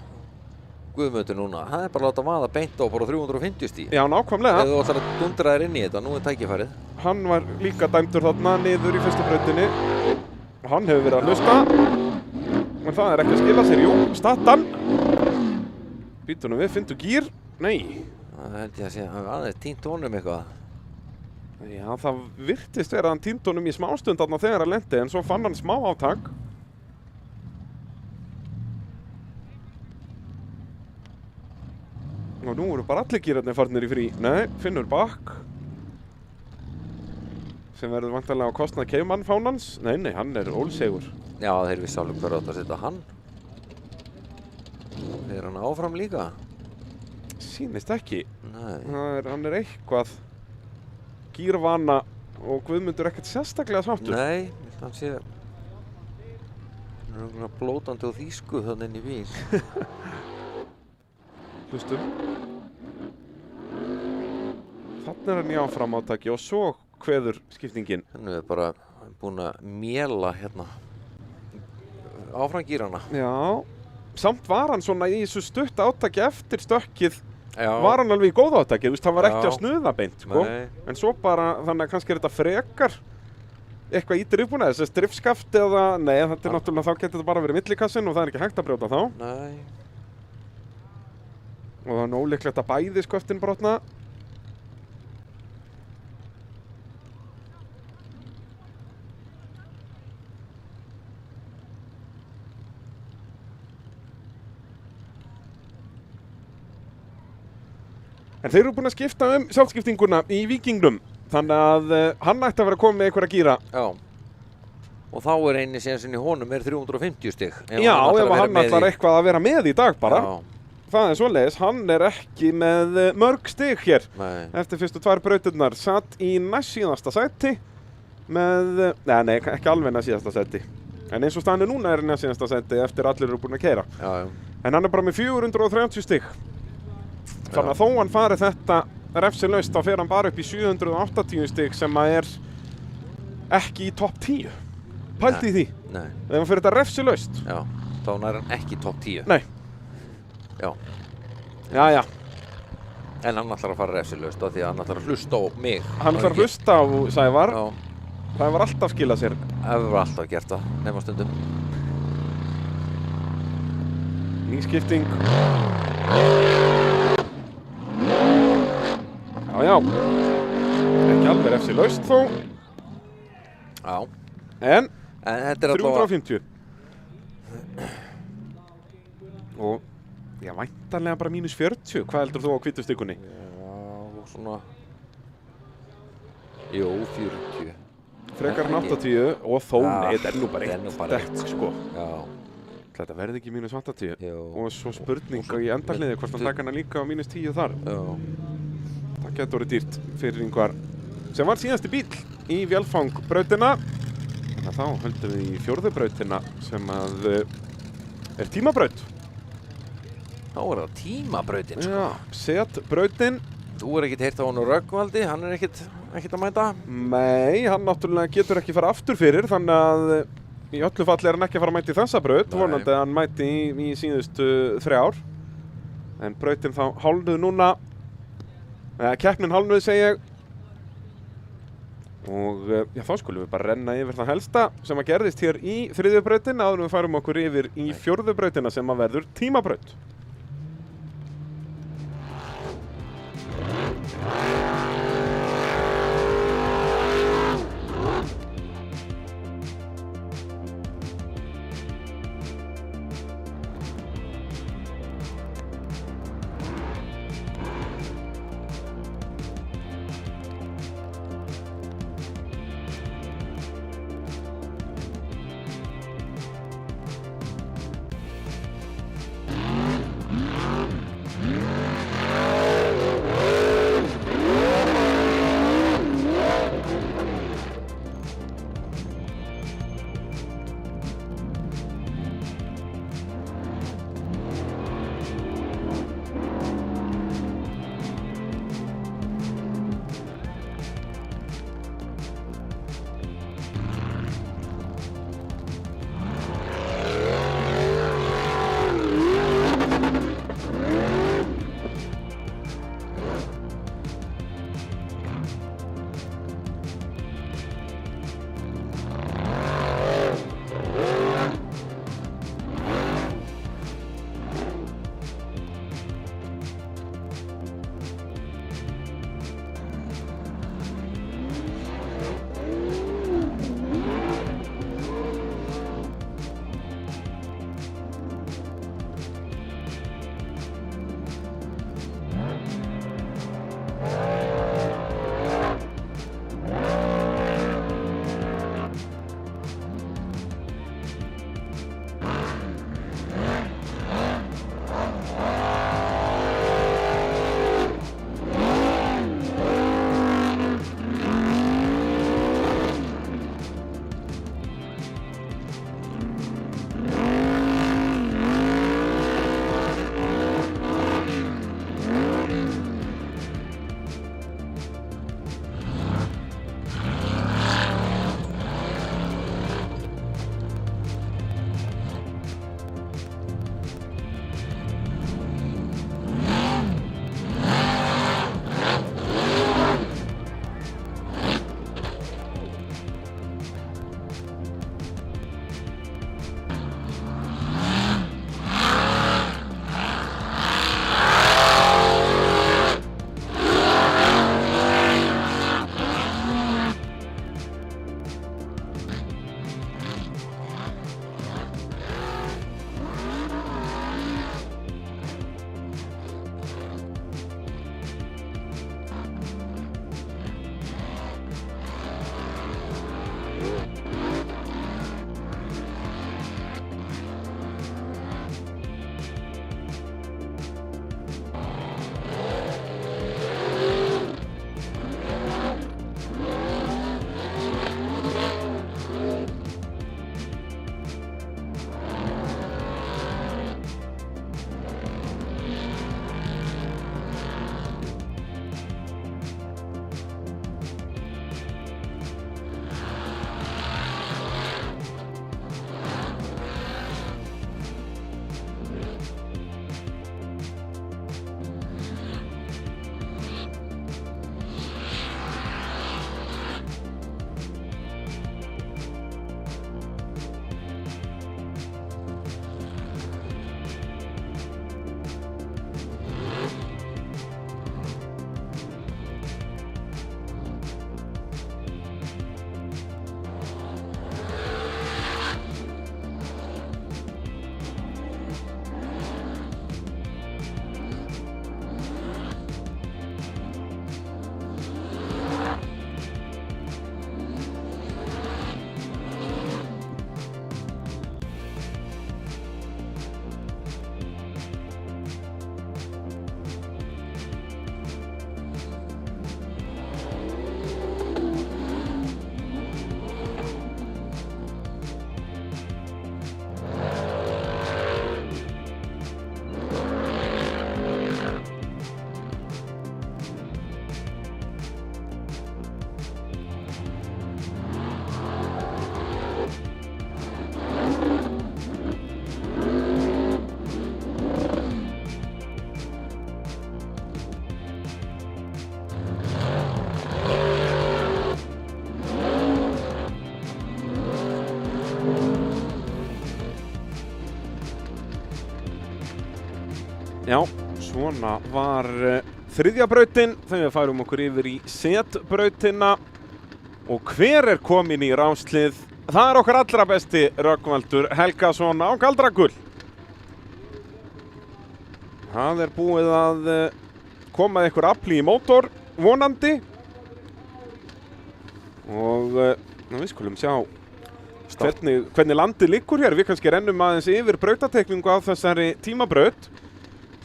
Guðmundur núna, það er bara að láta vaða beint á bara 350 stíg. Já, nákvæmlega. Ef þú ætlar að dundra þér inn í þetta, nú er tækifærið. Hann var líka dæmdur þarna niður í fyrstu brautinni. Hann hefur verið að hlusta, en það er ekki að skila sér, jú, statan. Býtunum við, fyndu gír, nei. Það held ég að segja, aðeins týnt honum eitthvað. Já, það virtist vera að hann týnt honum í smástund þarna þegar að lendi, en svo fann hann smá átak. Og nú eru bara allir gírarnir farnir í frí. Nei, Finnur Bakk. Sem verður vantarlega á kostnað Keimannfánans. Nei, hann er ólsegur. Já, þeir vissi alveg hver átt að setja hann. Er hann áfram líka? Sýnist ekki. Nei. Hann er eitthvað gírvana og Guðmundur ekkert sérstaklega sáttur. Nei, hann sé hann er blótandi og þýsku þannig inn í bíl. Hlustum. Þannig er hann í áfram átaki og svo kveður skiptingin. Hann er bara búinn að méla hérna áfram gírana. Já, samt var hann svona í þessu stutt átaki eftir stökkið. Já. Var hann alveg í góða átaki, það var ekki að snuða beint, sko. Nei. En svo bara, þannig að kannski er þetta frekar eitthvað í drifbúna, þessi drifskaft eða, nei, þetta er náttúrulega, þá getur þetta bara verið millikassin og það er ekki hægt að brjóta þá. Nei. Og það er ólíklegt að bæði sköftin brotna. En þeir eru búin að skipta sjálfskiptinguna í Víkingnum. Þannig að hann ætti að vera að koma með einhverja gíra. Já. Og þá er eini sénsinn í honum 350 stig. Já, ef hann ætlar eitthvað að vera með í dag bara. Já. Það er svoleiðis, hann er ekki með mörg stig hér. Nei. Eftir fyrstu 2 brautirnar. Satt í næst síðasta sæti með, nei, ekki alveg næst síðasta sæti. En eins og staðan er núna er næst síðasta sæti eftir allir eru búin að keyra. Já. En hann er bara með 430 stig. Þannig að þó hann farið þetta refsilaust, þá fer hann bara upp í 780 stig sem að er ekki í topp 10. Pældi í því. Nei. Ef hann fer þetta refsilaust. Já, þá nær hann ekki topp 10. Nei. Já. Já. En hann ætlar að fara refsilaust af því að hann ætlar að hlusta á mig. Hann ætlar að hlusta á Sævar. Já. Það var alltaf skilað sér. Það var alltaf gert það, nema stundum. Ný skipting. Já. Ekki alveg refsi laust þó, Já, en en þetta er allavega 350. Og, já, væntanlega bara mínus 40. Hvað heldur þú á hvítustykunni? Já, svona Jú, 40 Frekar en Ekki. 80 og þó, Já, nei, þetta er nú bara þetta er nú eitt bara dekk, sko. Já, Þetta verði ekki mínus 80. jú Og svo spurning í endarliði hvort hann taka hana líka á mínus 10 þar. Já, Það getur orðið dýrt fyrir Ingvar sem var síðasti bíl í vélfangbrautina. Þannig að þá höldum við í 4. brautina sem að er tímabraut. þá er það tímabrautin sko. Já, setbrautin. Þú er ekkert heyrt á hann Rögnvaldi, hann er ekkert að mæta Nei, hann náttúrulega getur ekki fara aftur fyrir, þannig að í öllu falli er hann ekki að fara að mæta í þessa braut. Nei. Vonandi að hann mæti í síðustu 3 ár. En brautin þá hálfnuð núna. Keppnin hálfnuð, segi ég. Og já, þá skulum við bara renna yfir það helsta sem að gerðist hér í 3. brautin áður en við færum okkur yfir í 4. brautina sem að verður tímabraut. Já, svona var þriðja brautin þegar við færum okkur yfir í setbrautina og hver er komin í ráslið? Það er okkar allra besti Rögnvaldur Helgason á Galdragull. Það er búið að koma ykkur afli í mótor, vonandi. Og við skulum sjá hvernig landið liggur hér. Við kannski rennum aðeins yfir brautatekningu á þessari tímabraut.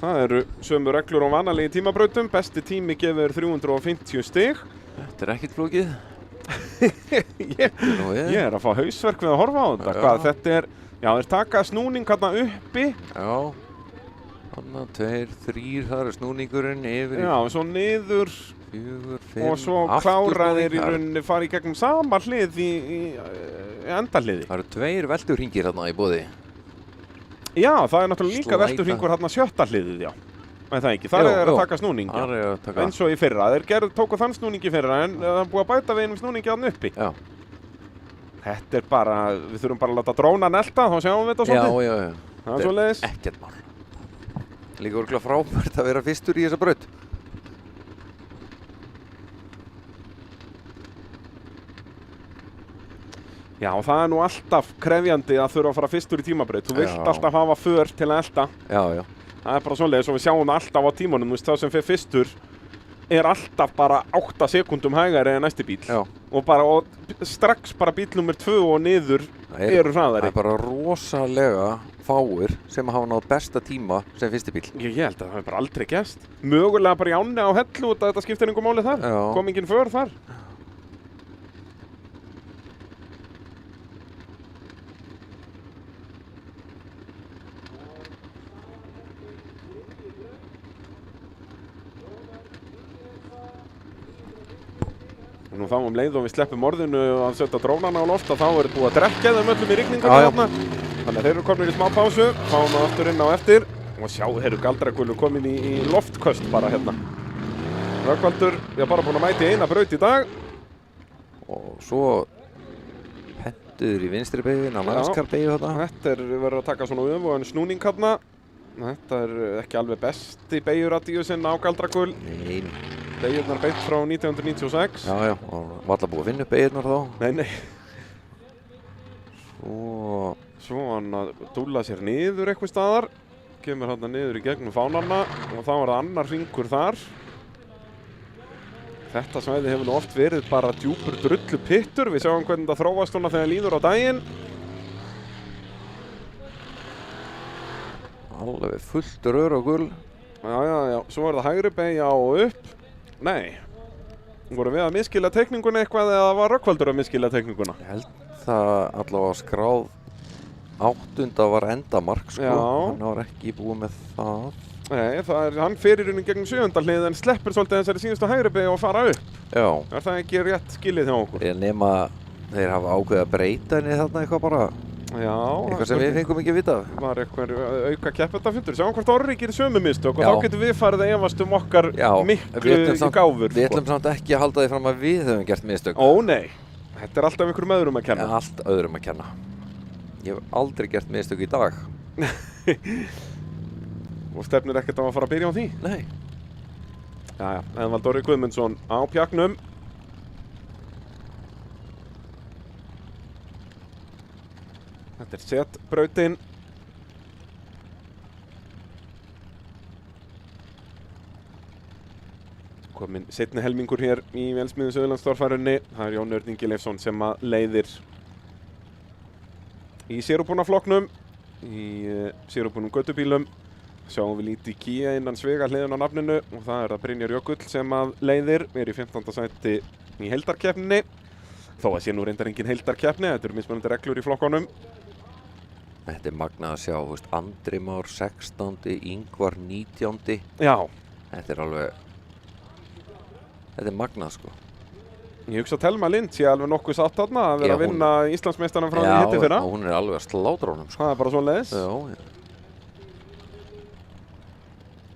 Það eru sömu reglur og vanalegi tímabrautum. Besti tími gefur 350 stig. Þetta er ekkert flókið. ég er að fá hausverk við að horfa á þetta. Hvað þetta er? Já, þeir taka snúning hérna uppi. Já. Þannig 2, 3, það er snúningurinn yfir. Já, svo niður. 4, 5. Og svo klára þeir í rauninni fara í gegnum sama hlið í endahliði. Það eru 2 veltuhringir hérna í boði. Já, það er náttúrulega líka veltuhringur hérna sjötta hliðið, já. En það ekki, þar er að taka snúning. Þar er að taka. Eins og í fyrra. Þeir tóku þann snúning í fyrra en það er búið að bæta við einum snúningi hann uppi. Já. Þetta er bara, við þurfum bara að láta drónan elta, þá sjáum við þetta svolítið. Já. Það er svoleiðis. Ekkert mál. Líka orðlega frábært að vera fyrstur í þessa braut. Já, það er nú alltaf krefjandi að þurfa að fara fyrstur í tímabraut. Þú vilt alltaf hafa för til að elta. Já. Það er bara svoleiðis og við sjáum það alltaf á tímanum. Þú veist, það sem fer fyrstur er alltaf bara 8 sekúndum hægari en næsti bíl. Já. Og strax bara bíl nummer 2 og niður eru hraðari. Það er bara rosalega fáir sem hafa náð besta tíma sem fyrsti bíl. Ég held að það hefur bara aldrei gerst. Mögulega bara í ánni á Hellu út að þetta skiptir einhver máli þar. Já. Kom enginn för þar. Nú þá leið og við sleppum orðinu að setja drónana á loft að þá er búið að drekka þeim öllum í rigningunni þarna. Þannig að þeir eru komin í smá pásu, fáum það aftur inn á eftir og sjá, þeir eru Galdragullu komin í loftköst bara hérna. Rögnvaldur, ég bara búin að mæti eina braut í dag. Og svo hendur í vinstri beygju, Namaskar beygju þarna. Þetta verður að taka svona öfugan snúning hérna. Þetta er ekki alveg besti beygjuradíusinn á Galdragull. Nei. Beygjurnar beint frá 1996. Já, og var alltaf búið að finna upp beygjurnar þá. Nei. Svo hann að dúlla sér niður eitthvað staðar. Kemur hann niður í gegnum fánarna og þá er það annar hringur þar. Þetta svæði hefur nú oft verið bara djúpur drullu pittur. Við sjáum hvernig það þróast svona þegar líður á daginn. Alveg fullt rör og gull. Já. Svo er það hægri beygja og upp. Nei. Vorum við að misskilja teikninguna eitthvað eða var Rögnvaldur að misskilja teikninguna? Ég held það allavega skráð 8. var endamark, sko. Já. Hann var ekki búið með það. Nei, hann fer í rauninni gegnum 7. hlið en sleppur svolítið þessari síðustu hægri beygju og fara upp. Já. Er það ekki rétt skilið hjá okkur? Ég nema þeir hafa ákveðið að breyta henni þarna eitthvað bara. Já. Eitthvað sem við fengum ekki að vita. Var eitthvað auka keppendafundur. Sjáum hvort Orri gerir sömu mistök og þá getum við farið að efast okkar miklu í gáfur. Við ætlum samt ekki að halda því fram að við höfum gert mistök. Ó nei, þetta er alltaf einhverjum öðrum að kenna. Allt öðrum að kenna. Ég hef aldrei gert mistök í dag. Og stefnir ekkert á að fara að byrja á því? Nei. Jæja, Eðvald Orri Guðmundsson á pjaknum. Þetta er setbrautin. Kominn seinni helmingur hér í Vélsmiðju Suðurlandsstórfarunni. Það er Jón Örn Ingi Leifsson sem að leiðir í sérúbúnaflokknum, í sérúbúnum göttubílum. Sjáum við lítið Kia innan svega hliðin á nafninu og það er Brynjar Jökull sem að leiðir. Við erum í 15. sæti í heildarkeppninni. Þó að sé nú reyndar engin heildarkeppni, þetta eru mismunandi reglur í flokkunum. Þetta er magnað að sjá, þú veist, Andri Már 16, Ingvar 19. Já. Þetta er alveg, þetta er magnað, sko. Ég hugsa að Telma Lind sé alveg nokkuð satt þarna að vera að vinna Íslandsmeistarann frá því hitti fyrra. Já, hún er alveg að slátra honum, sko. Það er bara svoleiðis. Já.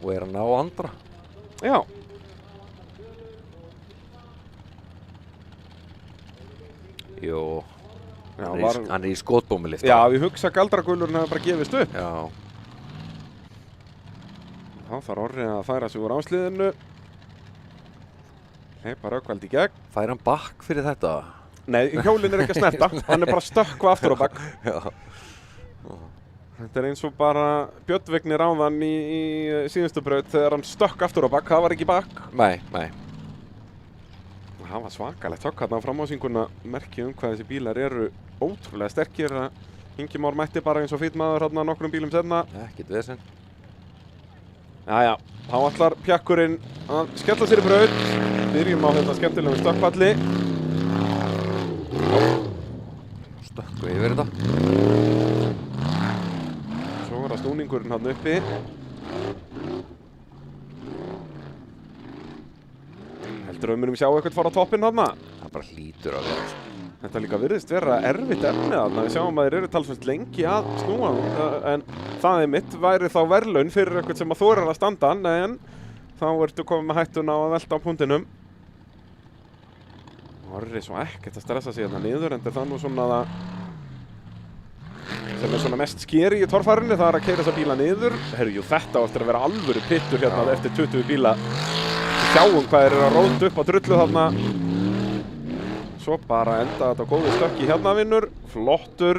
Og er að ná andra. Já. Jú. Já, hann er í skotbómulifta. Já, ég hugsa að Galdragullurinn hefur bara gefist upp. Já. Þá þarf Orri að færa sig úr ásliðinu. Hleypa Rögnvald í gegn. Fær hann bakk fyrir þetta? Nei, hjólinn ekki að snerta. Hann bara stökkva aftur á bakk. Já. Þetta eins og bara Björn Vignir áðan í síðustu braut þegar hann stökk aftur á bakk. Það var ekki bakk. Nei. Það var svakalegt högg hérna á framásinguna. Merki hvað þessi bílar eru ótrúlega sterkir. Ingi Már mætti bara eins og fýtt maður hérna nokkrum bílum senna. Ekkert vesen. Jæja, þá ætlar pjakkurinn að skella sér í braut. Byrjum á þetta skemmtilegum stökkpalli. Stökku yfir þetta. Svo var það snúningurinn hann uppi. Heldur við munum sjá eitthvað fara á toppinn hann? Það bara hlýtur að vera. Þetta líka virðist vera erfitt efni þarna. Við sjáum að þeir eru talsvert lengi að snúa. En það mitt væri þá verðlaun fyrir eitthvað sem að þorir að standa. En þá ertu komið með hættuna á að velta á puntinum. Orri svo ekkert að stressa sig hérna niður. En það nú svona það sem er svona mest skeri í torfærunni. Það er að keyra þessa bíla niður. Herru, þetta áttur að vera alvöru pittur hérna eftir 20 bíla. Við sjáum hvað þeir eru að róta upp á drullu þarna. Svo bara enda þetta góðu stökki hérna vinnur. Flottur.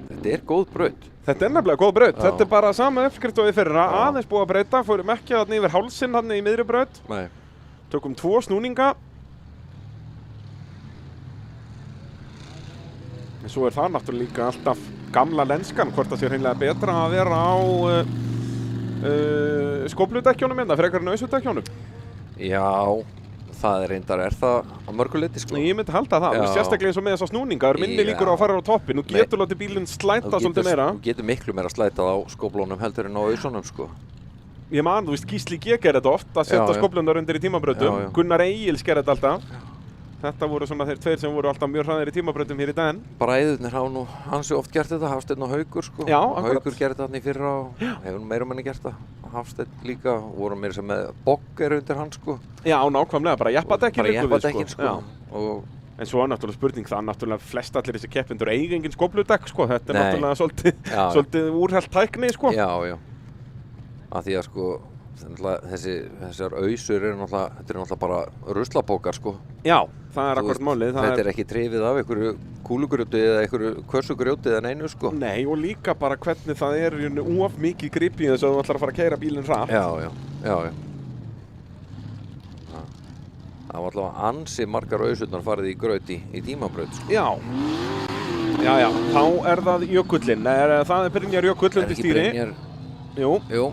Þetta er góð braut. Þetta er nefnilega góð braut. Þetta er bara sama uppskrift og við fyrra. Aðeins búið að breyta. Fórum ekki þarna yfir hálsinn þarna í miðri braut. Nei. Tökum 2 snúninga. En svo er það náttúrulega líka alltaf gamla lenskan. Hvort það sé hreinlega betra að vera á skófludekkjónum hérna frekar en ausudekkjónum. Já. Það er reyndar, það á mörgu leyti sko? Ég myndi halda það, sérstaklega eins og með þessa snúninga, minni líkur á að fara á toppin, þú getur látið bílinn slæta svolítið meira. Þú getur miklu meira slætað á skóflunum heldur en á ausunum sko. Ég man, þú veist, Gísli G gerir þetta oft, að setja skóflunar undir í tímabrautum, Gunnar Egils gerir þetta alltaf. Þetta voru svona þeir tveir sem voru alltaf mjög hraðir í tímabrautum hér í daginn. Bræðurnir hafa nú ansi oft gert þetta, Hafsteinn og Haukur sko. Já, akkurat. Haukur gerði þetta hann í fyrra og hefur nú meira menni gert það. Hafsteinn líka, voru meira sem með bogger undir hann sko. Já, nákvæmlega, bara jeppardekkin líka við sko. Bara jeppardekkin sko. En svo er náttúrulega spurning það, náttúrulega flest allir þessi keppendur eiga engin skófludekk sko. Þetta er náttúrulega svolítið úrhellt tækni sko. Já. Af því að sko, þessar ausur eru náttúrulega bara ruslapókar sko. Já, það er akkord málið. Þetta er ekki trefið af einhverju kúlugrjóti eða einhverju kvörsugrjóti eða neinu sko. Nei, og líka bara hvernig það er of mikið grip í þess að þú ætlar að fara að keyra bílinn hratt. Já. Það var allavega ansi margar ausurnar farið í grjóti í tímabraut sko. Já, þá er það Jökullinn. Það er Brynjar Jökull undir stýri. Er ekki Brynjar? Jú.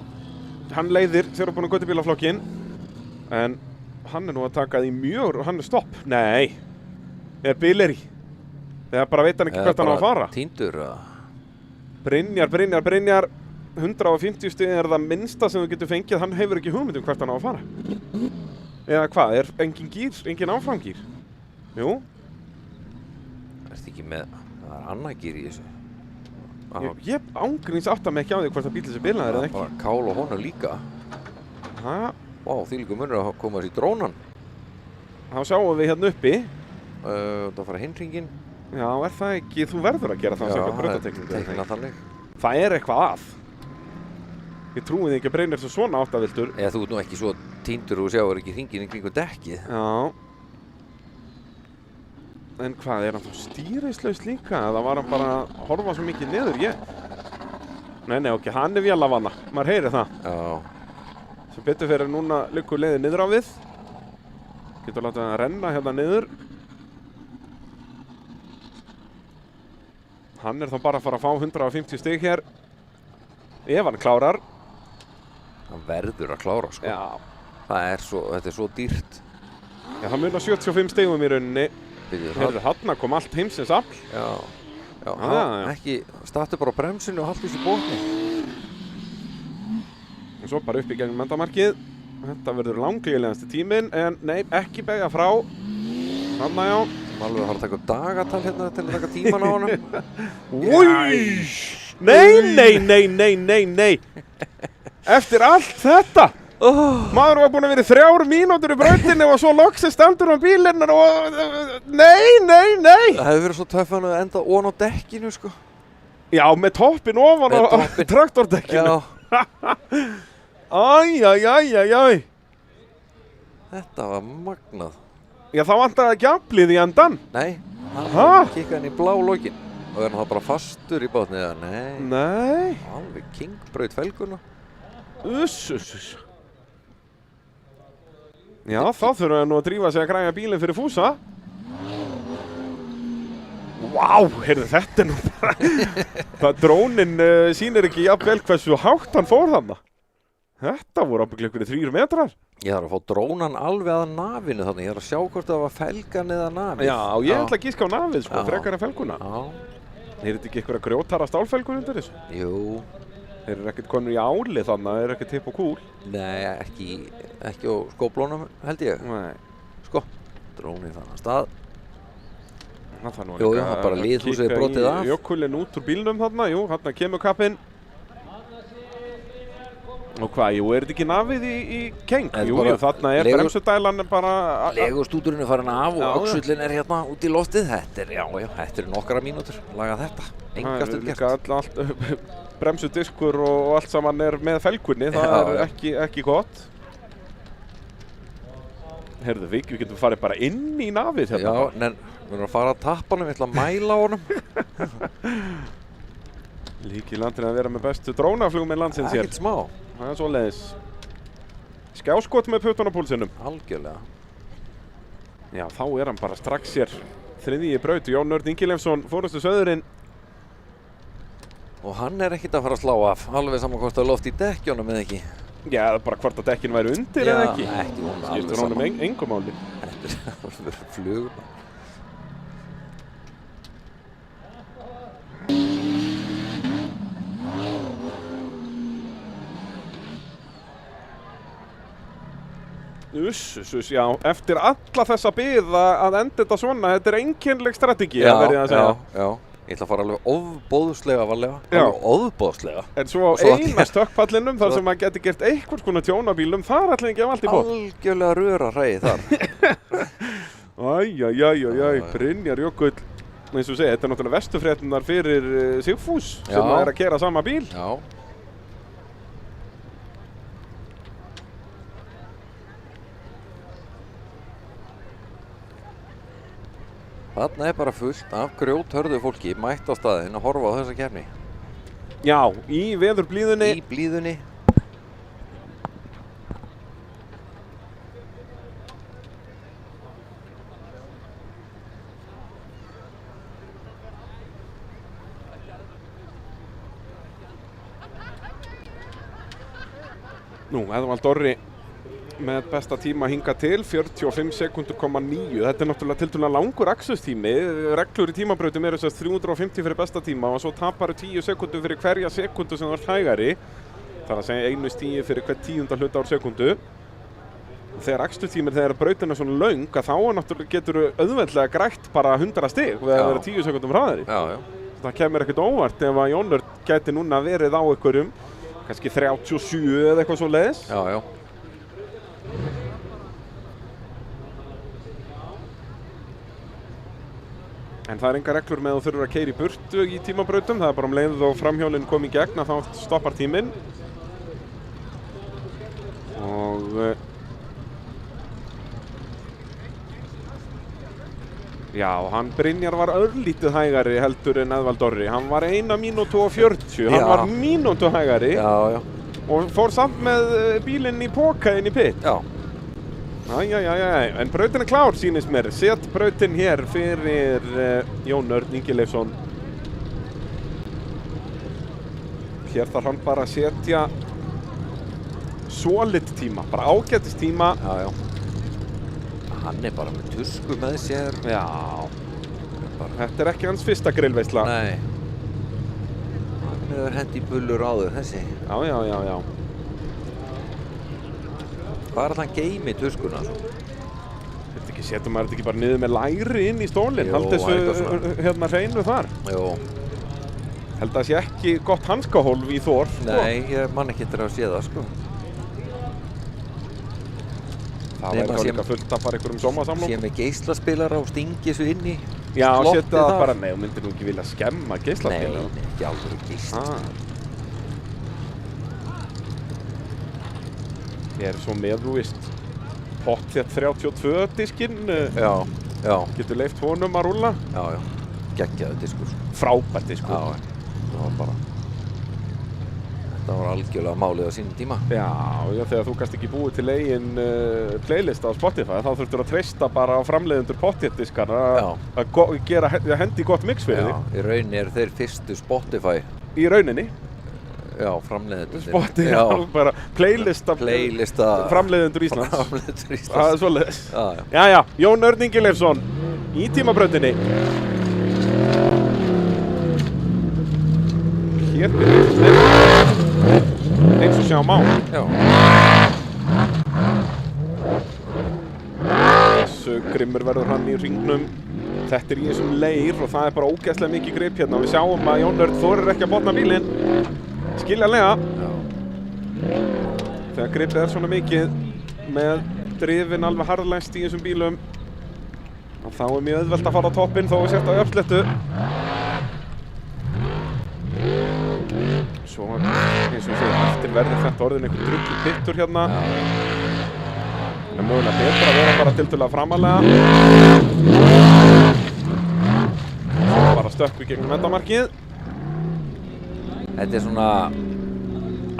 Hann leiðir Þjóðarbúna götubílaflokkinn, en hann er nú að taka því mjög og hann er stopp. Nei, er bileri. Þegar bara veit hann ekki hvert hann á að fara. Týndur Brynjar. 150 stig er það minnsta sem þú getur fengið. Hann hefur ekki hugmynd hvert hann á að fara. Eða hvað, er engin gír, engin áframgír? Jú. Ertu ekki með, það er annað gír í þessu. Ég ángríns átta mig ekki á því hvort það bíl þessi bilaðir eða ekki. Bara kál og honum líka. Vá, þvílíkur munur að koma þessi drónan. Þá sjáum við hérna uppi. Það fara hinringin. Já, er það ekki, þú verður að gera það sem brautatekningu. Já, teikna þannig. Það er eitthvað að. Ég trúi því ekki að Brynjar svo svona áttaviltur. Eða þú ert nú ekki svo týndur og sjáur ekki hringin í kringum dekkið. Já. En hvað, er hann þá stýrislaus líka? Það var hann bara að horfa svo mikið niður, Nei, ok, hann er vélavanna, maður heyri það. Já. Sem betur fyrir núna liggur leiðið niður á við. Getur látið að renna hérna niður. Hann er þá bara að fara að fá 150 stig hér. Ef hann klárar. Hann verður að klára, sko. Já. Þetta er svo dýrt. Já, það munar 75 stigum í rauninni. Þarna kom allt heimsins afl. Já, ekki startu bara á bremsinu og haltu þessu botni. Og svo bara upp í gegnum endamarkið. Þetta verður langleiðilegasti tíminn, en nei, ekki beygja frá. Þarna já. Alveg að fara að taka dagatal hérna til að taka tíman á honum. Új! Nei. Eftir allt þetta. Maður var búinn að vera í 3 mínútur í brautinni og svo loksins stendur hann bílinn og... Nei! Það hefur verið svo töff að enda ofan á dekkinu, sko. Já, með toppinn ofan á traktordekkinu. Já. Æjæjæjæjæj. Þetta var magnað. Já, þá vantaði gjaflið í endan. Nei, Ha? hann kikkaði hann í blá lokin. Og er hann þá bara fastur í bátni eða? Nei. Nei. Alveg kingbraut felguna. Uss. Já, þá þurfum við nú að drífa sig að græja bílinn fyrir Fúsa. Vá, heyrðu, þetta er nú bara... Drónin sýnir ekki jafnvel hversu hátt hann fór þarna. Þetta voru ábygglega ykkur 3 metrar. Ég þarf að fá drónan alveg að nafinu þannig. Ég þarf að sjá hvort það var felgan eða nafið. Já, ég ætla að gíska á nafið, sko, frekar en felguna. Já. Er þetta ekki ykkur að grjótara stálfelgur undir þessu? Jú. Þeir eru ekkert konur í áli þannig að þeir eru ekkert hipp og kúl. Nei, ekki á skóplónum held ég. Nei. Sko, drónin þannig að stað. Jú, það bara liðhúsið er brotið af. Jökulinn út úr bílnum þarna, jú, þarna kemur kappinn. Og hvað, jú, er þetta ekki nafið í keng? Jú, þarna er bremsudælan bara... Legustúturinn er farin af og öxullin er hérna út í loftið. Þetta er nokkra mínútur að laga þetta. Engast er gert. Allt bremsudiskur og allt saman er með felgunni, það er ekki gott. Heyrðu, við getum farið bara inn í nafið hérna. Já, en við erum að fara að tappanum, við ætlum að mæla honum. Lykilatriði að vera með bestu drónaflugmenn landsins hér. Ekkert smá. Það er svoleiðis. Skjáskot með puttan á púlsinum. Algjörlega. Já, þá er hann bara strax hér. 3. braut, Jón Örn Ingilefsson, fórustu söðurinn. Og hann er ekkert að fara að slá af, alveg saman hvort það er loft í dekkjónum eða ekki. Já, bara hvort að dekkin væri undir eða ekki. Já, ekki hún, alveg skiptir honum engum máli. Þetta er alveg flugum. Já, eftir alla þessa bið að enda þetta svona, þetta er einkennleg strategi að verið að segja. Já. Ég ætla að fara alveg ofboðslega varlega. Alveg ofboðslega. En svo á eina stökkpallinum þar sem maður geti gert einhvers konar tjónabílum, þar ætla ekki að valda í bótt. Algjörlega röra hræði þar. Æjæjæjæjæj, Brynjar Jökull. Eins og segja, þetta er náttúrulega vestufréttunar fyrir Sigfús sem er að keyra sama bíl. Já. Þarna er bara fullt af grjóthörðu fólki mætt á staðinn að horfa á þessa keppni. Já, í veðurblíðunni. Í blíðunni. Nú, Eðvald Orri með besta tíma hinga til, 45 sekundur, 9. Þetta er náttúrulega tiltölulega langur aksturstími. Reglur í tímabrautum eru þess að 350 fyrir besta tíma og svo tapar 10 sekundur fyrir hverja sekundu sem þú ert hægari. Það er að segja 1 stíi fyrir hver 10. hluta úr sekundu. Þegar aksturtímir, þegar brautin er svona löng, að þá náttúrulega getur auðveldlega grætt bara 100 stig við að vera 10 sekundum frá þeirri. Já. Það kemur ekkert óvart ef að Jón Örn gæti núna verið á einhverjum, kannski 37 eða eitthvað svo leiðis. Já. En það er enga reglur með að þú þurfur að keyra í burtu í tímabrautum. Það er bara leið og framhjólinn kom í gegn að þá stoppar tíminn. Og já, hann Brynjar var örlítið hægari heldur en Eðvald Orri. Hann var 1 mínútu og 40. Hann var mínútu hægari. Já. Og fór samt með bílinn í póka inn í pitt. Já. En brautin er klár, sýnist mér. Set brautin hér fyrir Jón Örn Ingileifsson. Hér þarf hann bara að setja solid tíma, bara ágætis tíma. Já. Hann er bara með tusku með sér. Já. Þetta er ekki hans fyrsta grillveisla. Nei. Hann hefur hendi bullur áður, þessi. Já. Hvað er það hann geimi tuskuna? Setur maður þetta ekki bara niður með læri inn í stólinn? Hald þessu hérna hreinu þar? Jú. Held að það sé ekki gott hanskahólf í Þór. Nei, ég man ekki eftir að sé það, sko. Það væri þá líka fullt að fara einhverjum sómasamlók. Sé með geislaspilara og stingi þessu inn í. Já, setja það bara, nei, þú myndir nú ekki vilja skemma geislaspilara. Nei, ekki alveg geisla. er svo með, þú veist, pottþétt 32 diskinn, Já, getur leyft honum að rúlla. já, geggjaður diskur, sko. Frábært diskur. Já, það var bara, þetta var algjörlega málið á sínum tíma. Já, þegar þú gast ekki búið til eigin playlist á Spotify, þá þurftur að treysta bara á framleiðendur pottþéttdiskana að gera hendi gott mix fyrir þig. Já, í rauninni eru þeir fyrstu Spotify. Í rauninni. Já, framleiðendur. Spotify, bara playlista framleiðendur Íslands. Framleiðendur Íslands. Það er svoleiðis. Já. Jæja, Jón Örn Ingi Leifsson í tímabrautinni. Hér byrjum eins og sjá má. Já. Þessu grimmur verður hann í hringnum. Þetta er í þessum leir og það er bara ógeðslega mikið grip hérna og við sjáum að Jón Örn þorir ekki að botna bílinn. Skiljanlega. Þegar gripið er svona mikið með drifin alveg harðlæst í þessum bílum og þá er mjög auðvelt að fara á toppinn þó að sért á uppslettu. Svo eins og ég segi, eftir verður þetta orðin einhver drullu pittur hérna. Það er mögulega betra að vera bara tiltölulega framalega. Svo bara stökkvi gegnum endamarkið. Þetta er svona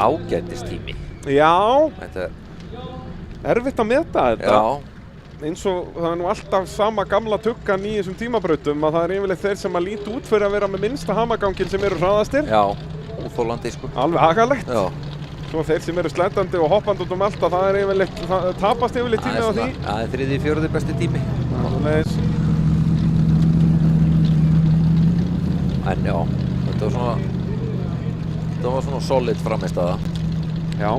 ágætistími. Já, Þetta er, erfitt að meta þetta. já, Eins og það er nú alltaf sama gamla tuggan í þessum tímabrautum að það er yfirleitt þeir sem að líta út fyrir að vera með minnsta hamaganginn sem eru hraðastir. já, óþolandi, sko. Alveg agalegt. Já, Svo þeir sem eru sleddandi og hoppandi út allt að það er yfirleitt, það tapast yfirleitt tími á því. Það er 3., 4. besti tími. Svoleiðis. En já, þetta var svona solid frammistaða. Já,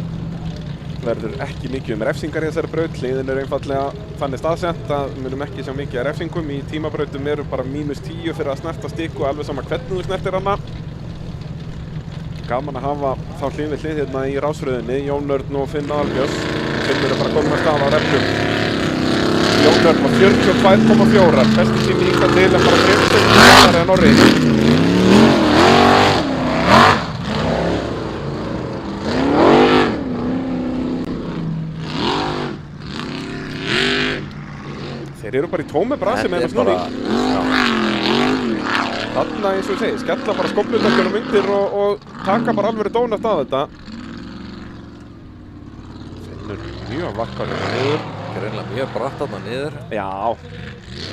verður ekki mikið refsingar í þessari braut. Hliðin er einfallega þannig staðsett að við munum ekki sjá mikið af refsingum. Í tímabrautum eru bara -10 fyrir að snerta stikku, alveg sama hvernig þú snertir hana. Gaman að hafa þá hlið við hlið hérna í rásröðinni, Jón Örn og Finn Aðalbjörns. Finnur er bara komin að staða á refnum. Jón Örn var 42,4, besti tími hingað til en bara 3 stigum hraðari en Orri. Þeir eru bara í tómi brasi með hennar snúning. Þarna eins og ég segi, skella bara skófludökkunum undir og taka bara alveg dónast að þetta. Finnur mjög vakkar hérna niður. Það er eiginlega mjög bratt þarna niður. Já,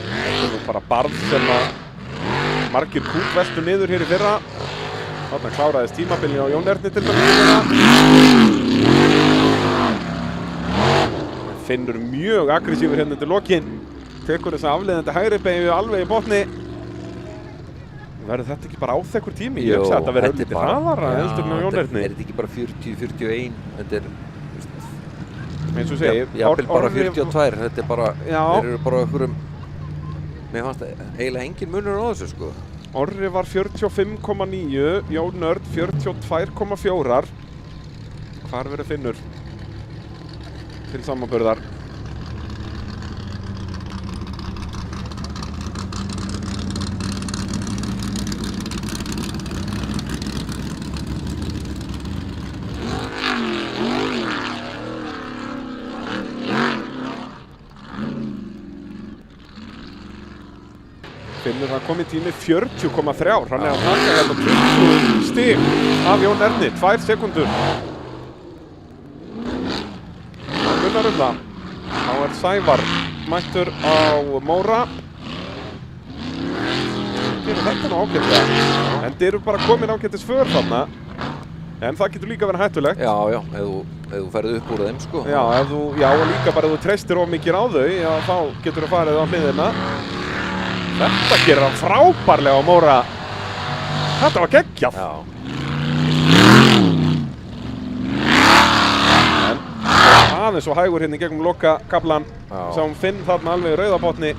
þetta er nú bara barð sem að margir kútveltu niður hér í fyrra. Þarna kláraðist tímabilið á Jón Erni til dæmis. Finnur mjög aggressífur hérna undir lokin. Tekur þessa afleiðandi hægri beygju alveg í botni. Verður þetta ekki bara áþekkur tími? Ég hugsa að þetta verður lítið hraðara heldur en á Jón Erni. Er þetta ekki bara 40, 41? Þetta er, eins og segi, jafnvel bara 42. Þetta er bara, Já. þeir eru bara einhverjum, mér fannst eiginlega engin munur á þessu, sko. Orri var 45,9, Jón Örn 42,4. Hvar verður Finnur til samanburðar? Finnur það komið tími 40,3. Hann er að taka hérna 20 stig af Jón Erni, 2 sekúndur. Það munnar það. Þá er Sævar mættur á Móra. Gerir þetta nú ágætlega. En þeir eru bara komin ágættis för þarna. En það getur líka verið hættulegt. Já, ef þú ferð upp úr þeim, sko. Já, og líka bara ef þú treystir of mikið á þau, já, þá getur þú farið á hliðina. Þetta gerir hann frábærlega á Móra. Þetta var geggjað. Já. En aðeins svo hægur hérna í gegnum lokakaflan. Sáum Finn þarna alveg í rauðabotni.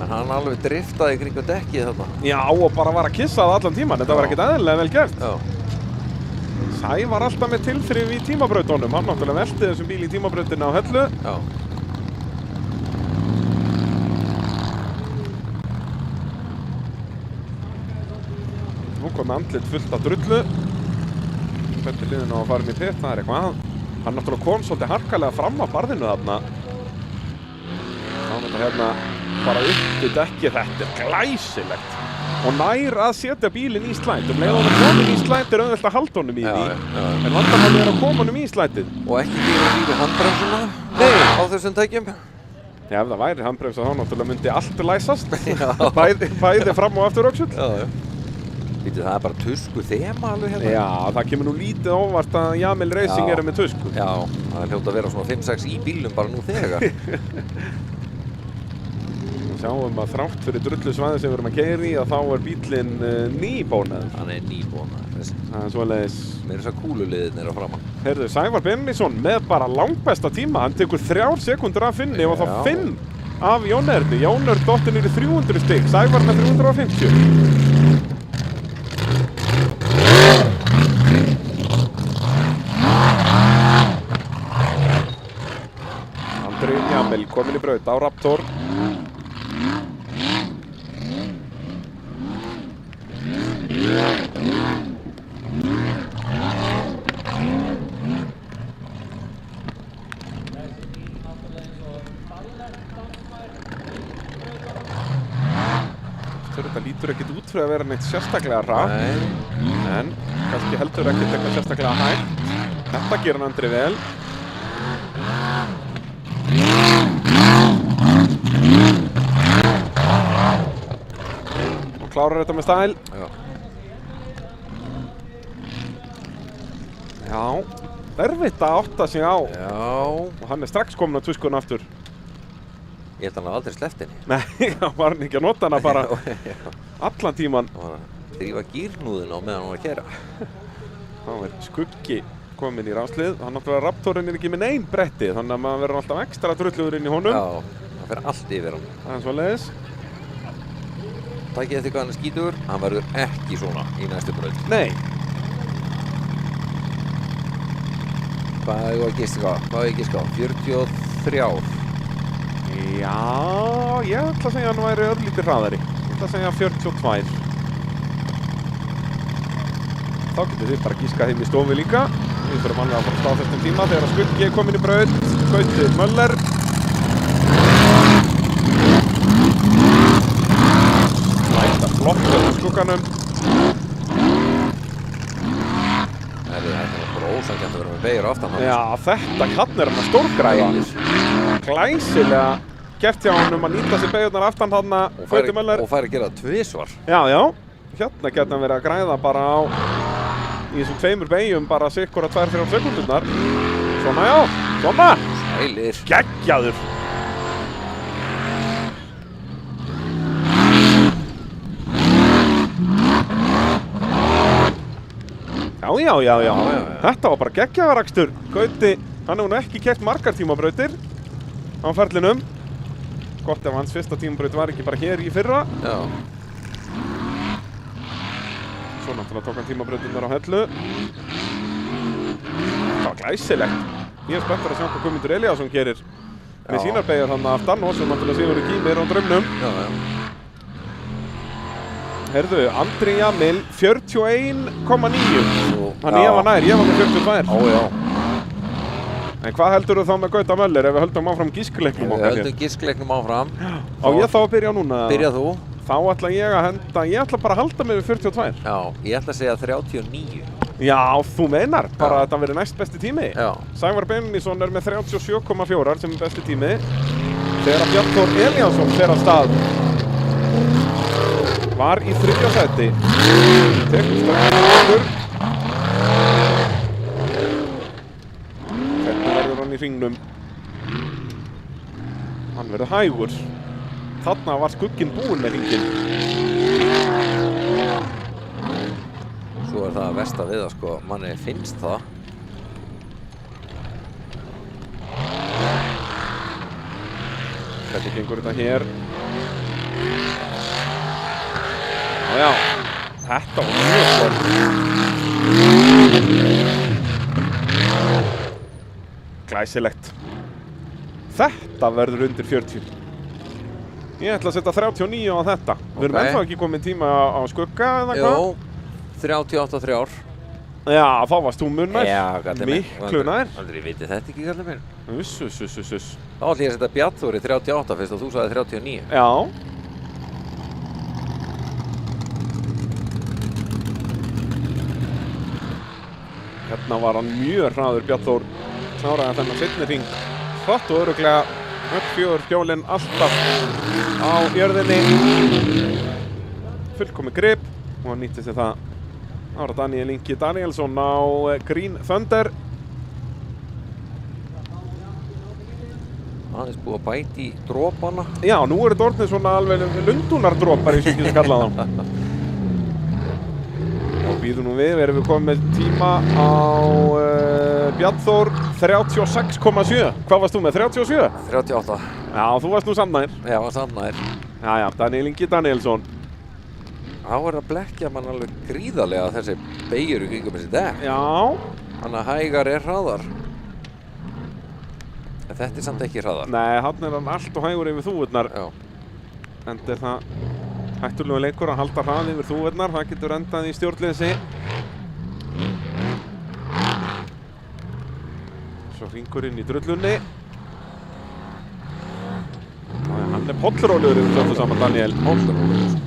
En hann alveg driftaði kring dekkið þarna. Já, og bara var að kissa það allan tíman. Þetta var ekkert eðlilega vel gert. Já. Sævar alltaf með tilþrif í tímabrautunum. Hann náttúrulega velti þessum bíl í tímabrautinni á Hellu. Já. Nú kom andlit fullt af drullu. betur liðinu að fara í pit, það eitthvað. Hann náttúrulega kom svolítið harkalega fram á barðinu þarna. Þá hérna bara upp í dekki, þetta glæsilegt. Og nær að setja bílinn í slætt. Leið hann komin í slætt auðvelt að halda honum í því. En vandamálið að koma honum í slættið. Og ekki líka handbremsuna á þessum tækjum. Já, ef það væri handbremsa þá náttúrulega myndi allt læsast. Bæði fram og aftur öxull. Vítu, það bara tusku þema alveg hérna. Já, það kemur nú lítið óvart að Jamil Racing eru með tusku. Já, það hljóta að vera svona 5-6 í bílnum bara nú þegar. Sjáum að þrátt fyrir drullusvæði sem við erum að keyra í að þá bílinn nýbónaður. Hann nýbónaður. Það svoleiðis. Með þessar kúluliðirnir á framan. Heyrðu, Sævar Bennisson með bara langbesta tíma. Hann tekur 3 sekúndur af Finni og þá 5 af Jónördi. Jónörd dottinn í 300 stig. Sævar með 350. Andri Jamil komin í braut á Raptor. Þetta lítur ekkert út fyrir að vera neitt sérstaklega hratt. En kannski heldur ekkert eitthvað sérstaklega hægt. Þetta gerir hann Andri vel. Og klárar þetta með stæl. Já, erfitt að átta sig á. Og hann strax komin á tuskun aftur. Ég held að hann aldrei sleppt henni. Nei, hann var ekki að nota hana bara allan tíman. Það var að drífa gírnúðina á meðan hann var að keyra. Það skuggi komin í ráslið. Hann náttúrulega Raptorinn ekki með nein bretti, þannig að maður verður alltaf ekstra drullugur inn í honum. Já, það fer allt yfir hann. Það svoleiðis. Tækið eftir hvað hann skítur, hann verður ekki svona í næstu braut. Nei. Hvað er að giska á? 43. Já, ég ætla að segja að hann væri örlítið hraðari. Ég ætla að segja 42. Þá getur þið bara gískað heim í stofu líka. Við þurfum alveg að fara að staðfestum tíma þegar að Skuggi er komin í braut. Gauti Möller. Læta flott á Skugganum. Þetta er bara ósanngjarnt að vera með beygir aftan hann. Já, þetta kann er hann að stórgræða. Glæsilega gert hjá hann að nýta sér beygurnar aftan þarna Gauti Möller. Og fær að gera það tvisvar. Já. Hérna geta hann verið að græða bara á í þessum 2 beygjum bara sikkura 2-3 sekúndurnar. Svona já, svona. Sælir. Geggjaður. Já. Þetta var bara geggjaðarakstur. Gauti, hann hefur nú ekki keyrt margar tímabrautir á ferlinum. Gott ef hans fyrsta tímabraut var ekki bara hér í fyrra. Já. Svo náttúrulega tók hann tímabrautirnar á Hellu. Það var glæsilegt. Ég er spenntur að sjá hvað Guðmundur Elíasson gerir með sínar beygjur hann aftan og svo náttúrulega Sigurður Gímir á draumnum. Já. Heyrðu, Andri Jamil 41,9. Þannig ég var nær, ég var með 42. Já. En hvað heldur þú þá með Gauta Möller ef við höldum áfram gískleiknum okkar hér? Við höldum gískleiknum áfram. Á ég þá að byrja núna? Byrja þú. Þá ætla ég að henda, ég ætla bara að halda mig við 42. Já, ég ætla að segja 39. Já, þú meinar, bara að þetta verið næst besti tími. Já. Sævar Bennisson er með 37,4 sem er besti tími. Þegar að Björn Þór Elíasson fer af stað. Var í 3. sæti. Tekur stöðum. Hvernig verður hann í hringnum? Hann verður hægur. Þarna var Skugginn búinn með hringinn. Svo er það versta við að sko, manni finnst það. Hvernig gengur þetta hér? Já, þetta var mjög svart. Glæsilegt. Þetta verður undir 40. Ég ætla að setja 39 á þetta. Við erum ennþá ekki komin tíma á Skugga eða hvað? Jó, 38-3. Já, þá varst þú mun nær. Já, kallið minn. Miklu nær. Aldrei viti þetta ekki, kallið minn. Uss. Þá ætlum ég að setja Bjarnþór í 38 fyrst og þú sagði 39. Já. Hérna var hann mjög hraður, Bjarnþór. Kláraði þennan seinni hring. Hratt og örugglega upp 4 hjólin alltaf á jörðinni. Fullkomið grip og hann nýtti sér það. Það var Daniel Ingi Danielsson á Green Thunder. Aðeins búið að bæti í dropana. Já, nú eru þetta orðnir svona alveg lundunardropar eins og ekki að kalla þá. Og býðum nú við erum við komið með tíma á Bjarnþór 36,7. Hvað varst þú með, 37? 38. Já, þú varst nú samnær. Já, samnær. Já, Daniel Ingi Danielsson. Þá er að blekkja mann alveg gríðarlega þessi beygjur í kringum þessi dekk. Já. Þannig að hægar er hraðar. En þetta er samt ekki hraðar. Nei, hann er hann allt og hægur yfir þúfurnar. Já. Enda er það hættulega leikur að halda hraði yfir þúfurnar. Það getur endað í stjórnleysi. Svo hringur inn í drullunni. Hann er pollrólegur yfir þetta saman, Daniel. Pollrólegur.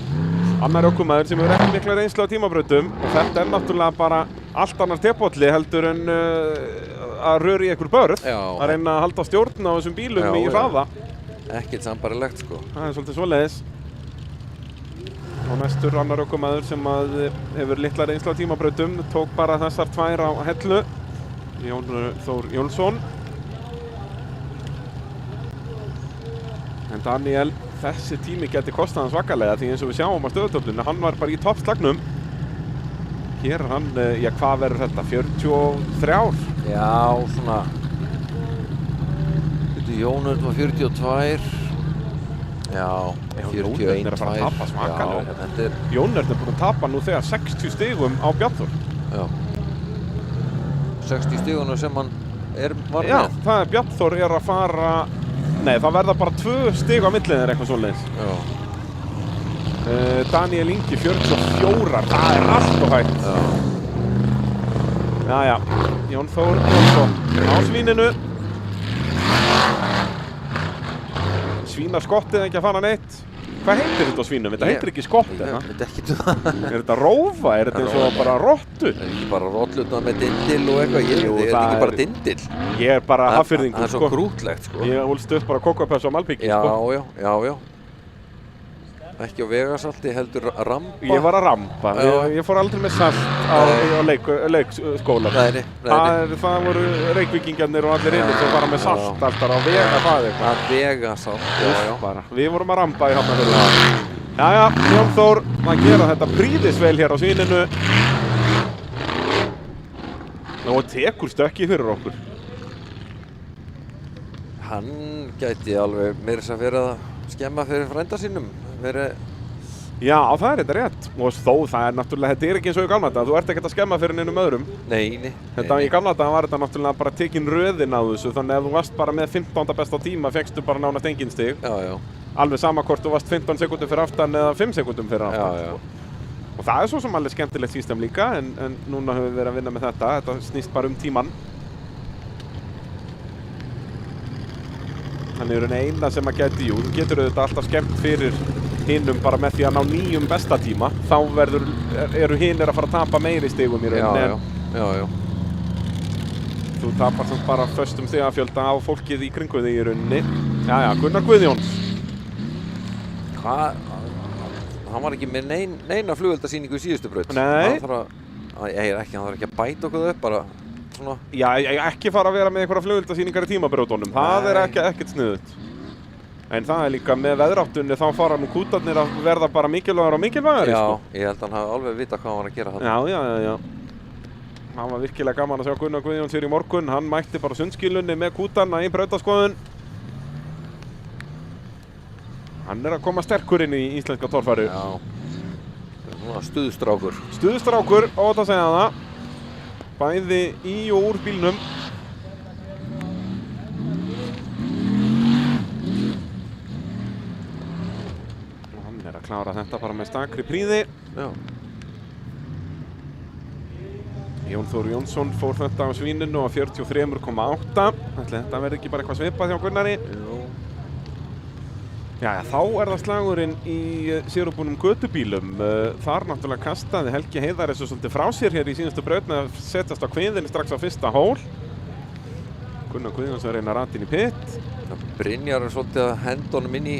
Annar ökumaður sem hefur ekki mikla reynslu á tímabrautum og þetta er náttúrulega bara allt annar tepolli heldur en að röra í einhver börð. Já. Að reyna að halda stjórn á þessum bílum í hraða. Ekkert sambarilegt sko. Það er svolítið svoleiðis. Og næstur annar ökumaður sem að hefur litla reynslu á tímabrautum tók bara þessar 2 á hellu. Jón Þór Jónsson. En Daniel, þessi tími geti kostað hann svakalega því eins og við sjáum á stöðutöflunni, hann var bara í toppslagnum. Hér er hann, já hvað verður þetta, 43 ár? Já, svona. Jónur var 42. Já, 41, Jónurn er að fara að tapa svakalega. Já, þetta er... Jónurn er búinn að tapa nú þegar 60 stigum á Bjarnþór. Já. 60 stigunum sem hann var með. Já, það er Bjarnþór er að fara... Nei, það verða bara 2 stig á millið eða eitthvað svoleiðis. Já. Daniel Ingi 44, það er allt og hægt. Já. Já. Jón Þór Jónsson á svíninu. Svínaskottið ekki að fara neitt. Hvað heitir þetta á svínum? Þetta heitir ekki skottið, Ég veit ekki það. Er þetta rófa? Er þetta eins og bara rottu? Það er ekki bara rollutna með dindil og eitthvað. Ég veit ekki bara dindil. Ég er bara hafnfirðingur, Það er svo krútlegt, sko. Ég ólst upp bara kókapöss á malbyggi, Já, sko. já. Ekki á vegasalti, heldur rampa. Ég var að rampa. Ég fór aldrei með salt á leikskóla. Nei. Það voru reykvíkingarnir og allir inni sem bara með salt alltaf á vega það eitthvað. Að vegasalt, já. Bara. Við vorum að rampa í Hafnarfirði. Jæja, Jón Þór að gera þetta prýðisvel hér á svíninu. Og tekur stökkið fyrir okkur. Hann gæti alveg meira þess að vera að skemma fyrir frænda sínum. Já, það er þetta rétt. Og þó það er náttúrulega, þetta er ekki eins og í gamla daga. Þú ert ekkert að skemma fyrir neinum öðrum. Nei. Í gamla daga var þetta náttúrulega bara tekin röðin á þessu. Þannig að ef þú varst bara með 15. besta tíma fékkstu bara nánast engin stig. Já. Alveg sama hvort þú varst 15 sekúndum fyrir aftan eða 5 sekúndum fyrir aftan. Já. Og það er svo sem alveg skemmtilegt system líka, en núna höfum við verið að vinna með þetta. Þetta snýst bara tímann. Þannig er eina sem að geti, þú getur auðvitað alltaf skemmt fyrir hinnum bara með því að ná nýjum besta tíma. Þá eru hinnir að fara að tapa meiri stigum í rauninni. Já. Þú tapar samt bara föstum stigafjölda á fólkið í kringu þig í rauninni. Já, Gunnar Guðjóns. Hvað? Hann var ekki með neina flugeldasýningu í síðustu braut. Nei. Hann þarf ekki að bæta okkur upp, bara svona. Já, ekki fara að vera með einhverja flugeldasýningar í tímabrautunum. Það er ekkert sniðugt. En það er líka með veðráttunni, þá fara nú kútarnir að verða bara mikilvægar og mikilvægar. Já, ég held að hann hafi alveg vita hvað hann var að gera þarna. Já. Það var virkilega gaman að sjá Gunnar Guðjóns hér í morgun. Hann mætti bara sundskýlunni með kútarna í brautaskoðun. Hann er að koma sterkur inn í íslenska torfæru. Já. Svona stuðstrákur. Stuðstrákur, ótt að segja það. Bæði í og úr bílnum. Og hann er að klára þetta bara með stakri prýði. Já. Jón Þór Jónsson fór þetta á svíninu á 43,8. Þetta verður ekki bara eitthvað svipað hjá Gunnari. Jú. Já, þá er það slagurinn í sérubúnum götubílum. Þar náttúrulega kastaði Helgi Heiðar þessu svolítið frá sér hér í síðustu braut með að setjast á kviðinni strax á fyrsta hól. Gunnar Guðjónsson reyna ratinn í pitt. Brynjar er svolítið að henda honum inn í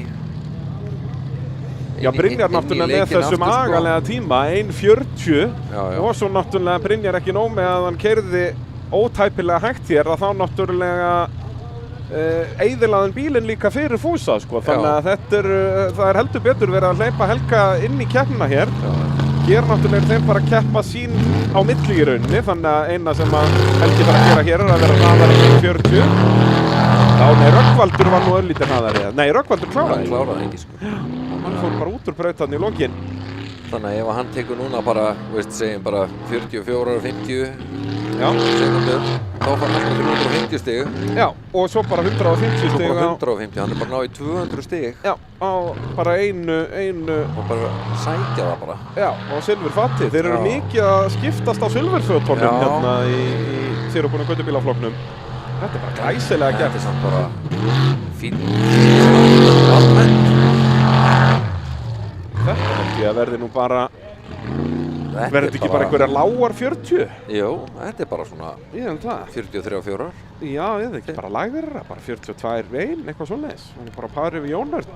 Já, Brynjar náttúrulega með þessum agalega tíma, 1:40 og svo náttúrulega Brynjar ekki nóg með að hann keyrði ótæpilega hægt hér að þá náttúrulega eyðilaðan bílinn líka fyrir Fúsa sko. Þannig að það er heldur betur verið að hleypa Helga inn í keppnina hér. Hér náttúrulega er þeim bara að keppa sín á milli í rauninni, þannig að eina sem að Helgi þarf að gera hér er að vera hraðari en 40. Já, nei, Rögnvaldur var nú örlítið hraðari. Nei, Rögnvaldur kláraði. Hann kláraði ekki sko. Hann fór bara út úr brautan í lokin. Þannig að ef hann tekur núna bara, segjum bara 44 og 50 sekundur, þá fær hann bara 350 stig. Já, og svo bara 150 stig. Svo bara 150, hann er bara náð í 200 stig. Já, á bara einu. Og bara sækja það bara. Já, á silfurfatti. Þeir eru mikið að skiptast á silfurfötunum hérna í sérubúnum götubílaflokknum. Þetta er bara glæsilega gert. Þetta er samt bara fín almennt. Þetta held ég að verði nú bara, verði þetta ekki bara einhverjar lágar 40? Jú, þetta er bara svona 43-4. Já, ég veit ekki, bara lægra, bara 42-1, eitthvað svoleiðis. Hann er bara að pari við Jón Örn.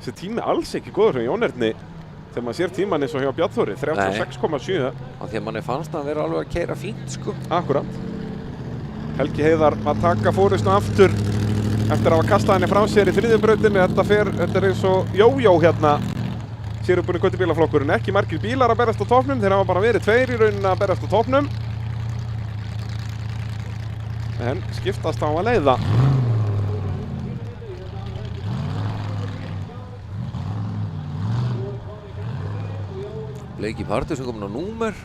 Þessi tími er alls ekki góður hjá Jón Örni þegar maður sér tíman eins og hjá Bjarni Þóri, 36,7. Því að manni fannst að hann vera alveg að keyra fínt, sko. Akkurat. Helgi Heiðar að taka fórustu aftur eftir að hafa kastað henni frá sér í þriðjubrautinni. Þetta er eins og jójó hérna, sérubúni götubílaflokkurinn. Ekki margir bílar að berast á toppnum, þeir hafa bara verið tveir í rauninni að berast á toppnum. En skiptast á að leiða. Bleiki Partur sem komin á númer.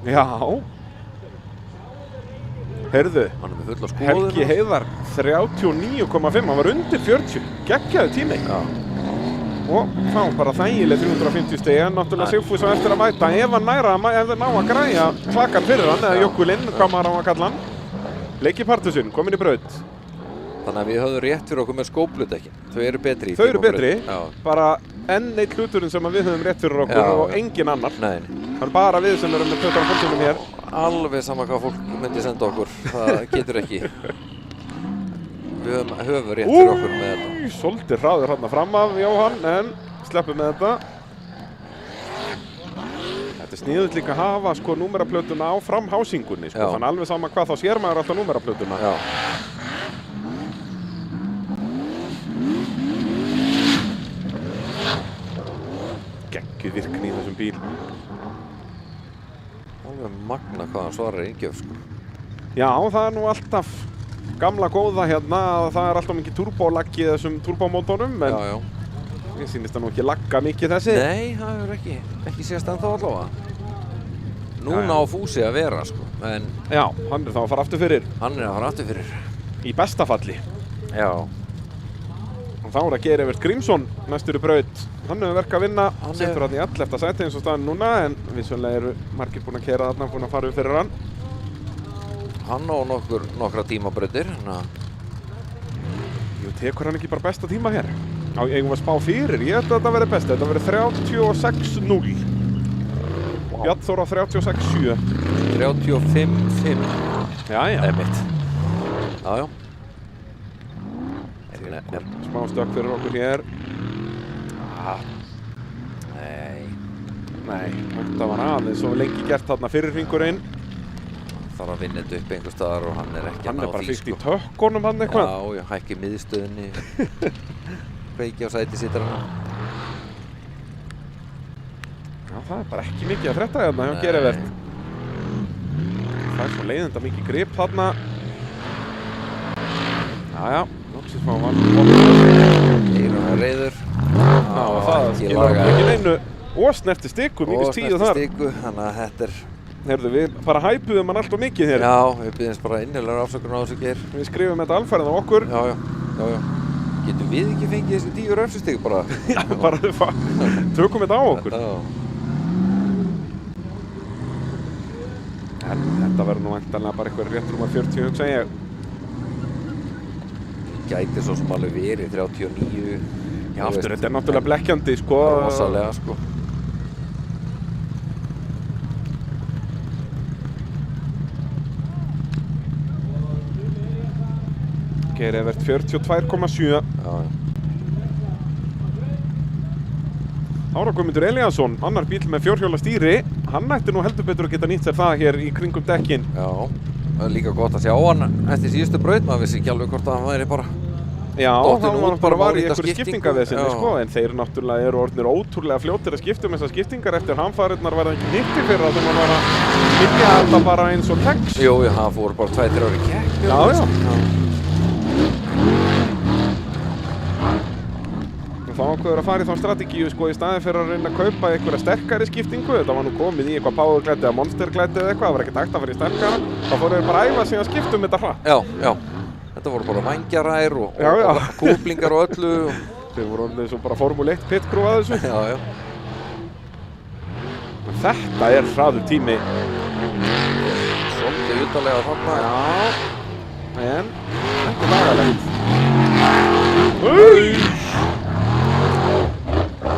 Já. Heyrðu, Helgi Heiðar 39,5, hann var undir 40, geggjaðu tími. Já. Og þá bara þægileg 350 stig, en náttúrulega Sigfús á eftir að mæta. Ef hann ef þeir ná að græja klakan fyrir hann, eða Jökulinn, hvað maður á að kalla hann. Bleiki Partusinn, komin í braut. Þannig að við höfum rétt fyrir okkur með skópludekkin. Þau eru betri í Þau eru betri, bara enn eitt hluturinn sem við höfum rétt fyrir okkur og engin annar. Nei. Það er bara við sem erum með plötur á fólkunum hér. Alveg sama hvað fólk myndi senda okkur, það getur ekki. Við höfum rétt fyrir okkur með þetta. Svolítið hraður hérna fram af Jóhann, en sleppum með þetta. Þetta er sniðugt líka að hafa sko númeraplötuna á framhásingunni, sko. Þannig alveg sama hvað þá sér maður alltaf númeraplötuna. Já. Geggjuð virkni í þessum bíl. Alveg magna hvað hann svarar inngjöf, sko. Já, það er nú alltaf gamla góða hérna að það er alltaf mikið turbólaggi í þessum turbómótorum, en ég sýnist það nú ekki lagga mikið þessi. Nei, það hefur ekki sést ennþá allavega. Núna á Fúsi að vera, sko. En já, hann er þá að fara aftur fyrir. Hann er að fara aftur fyrir. Í besta falli. Já. Og þá er að Geir Evert Grímsson næstur í braut. Hann hefur verk að vinna, setur hann í 11. sæti eins og staðan núna, en vissulega eru margir búin að keyra þarna, búin að fara upp fyrir hann. Hann á nokkra tímabrautir. Jú, tekur hann ekki bara besta tíma hér? Eigum við að spá fyrir, ég held að þetta verði best. Þetta verði 36-0. Bjarni Þór á 36-7. 35-5. Jæja. Einmitt. Já. Smá stökk fyrir okkur hér. Nei, þetta var aðeins svo lengi gert þarna fyrir hringurinn. Þarf að vinna þetta upp einhver staðar og hann er ekki að ná því, sko. Hann er bara fyrst í tökkunum hann eitthvað. Já, hækki miðstöðinni. Kveiki á sæti sittar hann. Já, það er bara ekki mikið að frétta hérna hjá Geir Evert. Það er svo leiðinda mikið grip þarna. Já, loksins má hann. Geir hann er reiður. Já, það skilur ekki neinu. Og snerti stikku, -10 þar. Og snerti stikku, þannig að þetta er... Heyrðu, við bara hæpuðum hann alltaf mikið hér. Já, við byggjumst bara innilegar afsökunar á þessu, Geir. Við skrifum þetta alfarið á okkur. Já. Getum við ekki fengið þessi 10 refsistig bara? Já, bara tökum þetta á okkur. Já. Þetta verður nú væntanlega bara eitthvað rétt rúmar 40, hugsa ég. Gæti svo sem alveg verið 39. Já, aftur, þetta náttúrulega blekkjandi, sko. Rosalega, sko. Geir Evert 42,7. Já. Ára Guðmundur Elíasson, annar bíl með fjórhjóla stýri. Hann ætti nú heldur betur að geta nýtt sér það hér í kringum dekkin. Já, það líka gott að sjá hann eftir síðustu braut, maður vissi ekki alveg hvort að hann væri bara Já, hann var bara var í einhverju skiptingu. skiptingavesinni, sko, en þeir náttúrulega eru orðnir ótrúlega fljótir að skipta þessar skiptingar eftir hamfarirnar verða ekki nýtti fyrir það sem hann var að skipja þetta bara eins og kex. Jú, hann fór bara 2-3 ári keppni. Já. Þá ákveður að fara í þá strategíu, sko, í staðin fyrir að reyna að kaupa einhverja sterkari skiptingu. Þetta var nú komið í eitthvað powerglæti eða monsterglæti eða eitthvað, það var ekkert hægt að fara í sterkara. Þá fóru þeir bara að æfa sig að skipta þetta hratt. Já. Þetta voru bara vængjarær og kúplingar og öllu. Þeir voru orðið svo bara Formule 1 pit crew að þessu. Já. Þetta er hraður tími. Svolítið utalega þarna. Já, en þetta er lagalegt.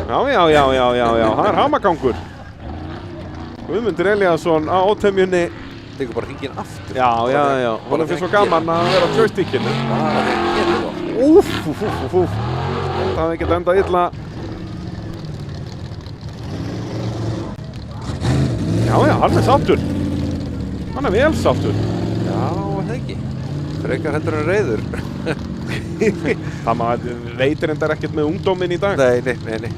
Já, það er hamagangur. Guðmundur Elíasson á ótemjunni. Tekur bara hringinn aftur. Já. Honum finnst svo gaman að vera á joystickinu. Bara þeir getur það. Úff. Þetta hafði ekkert endað illa. Já, hann er sáttur. Hann er vel sáttur. Já, það ekki. Frekar heldur en reiður. Það maður veitir endar ekkert með ungdóminn í dag. Nei.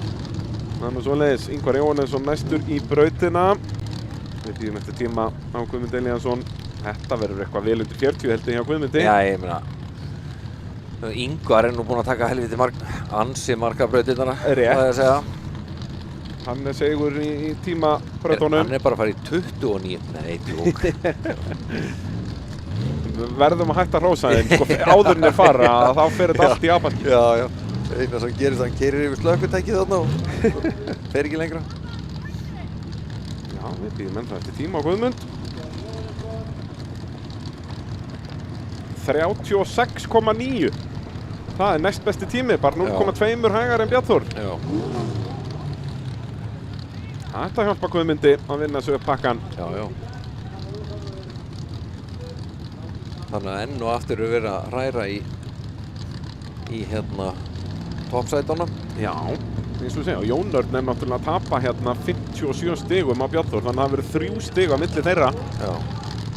Þannig svoleiðis, Ingvar Jóhannesson næstur í brautina. Við bíðum eftir tíma á Guðmund Elíasson. Þetta verður eitthvað vel undir 40 heldur hjá Guðmundi. Já, ég meina, Ingvar er nú búinn að taka helviti ansi marga brautirnar. Rétt. Hann er segur í tímabrautunum. Hann er bara að fara í 29. Nei, djók. Við verðum að hætta að hrósa þeim, sko, áður en þeir fara, þá fer þetta allt í apaskil. Já. Eina sem gerist, hann keyrir yfir slökkutækið þarna og fer ekki lengra. Já, við bíðum ennþá eftir tíma á Guðmund. 36,9. Það er næst besti tími, bara 0,2 hægar en Bjarnþór. Já. Þetta hjálpa Guðmundi að vinna sig upp pakkan. Já. Þannig að enn og aftur eru verið að hræra í toppsætunum. Já, eins og segja, Jón Örn er náttúrulega að tapa 57 stigum á Bjarnþór, þannig að það verður 3 stig á milli þeirra. Já.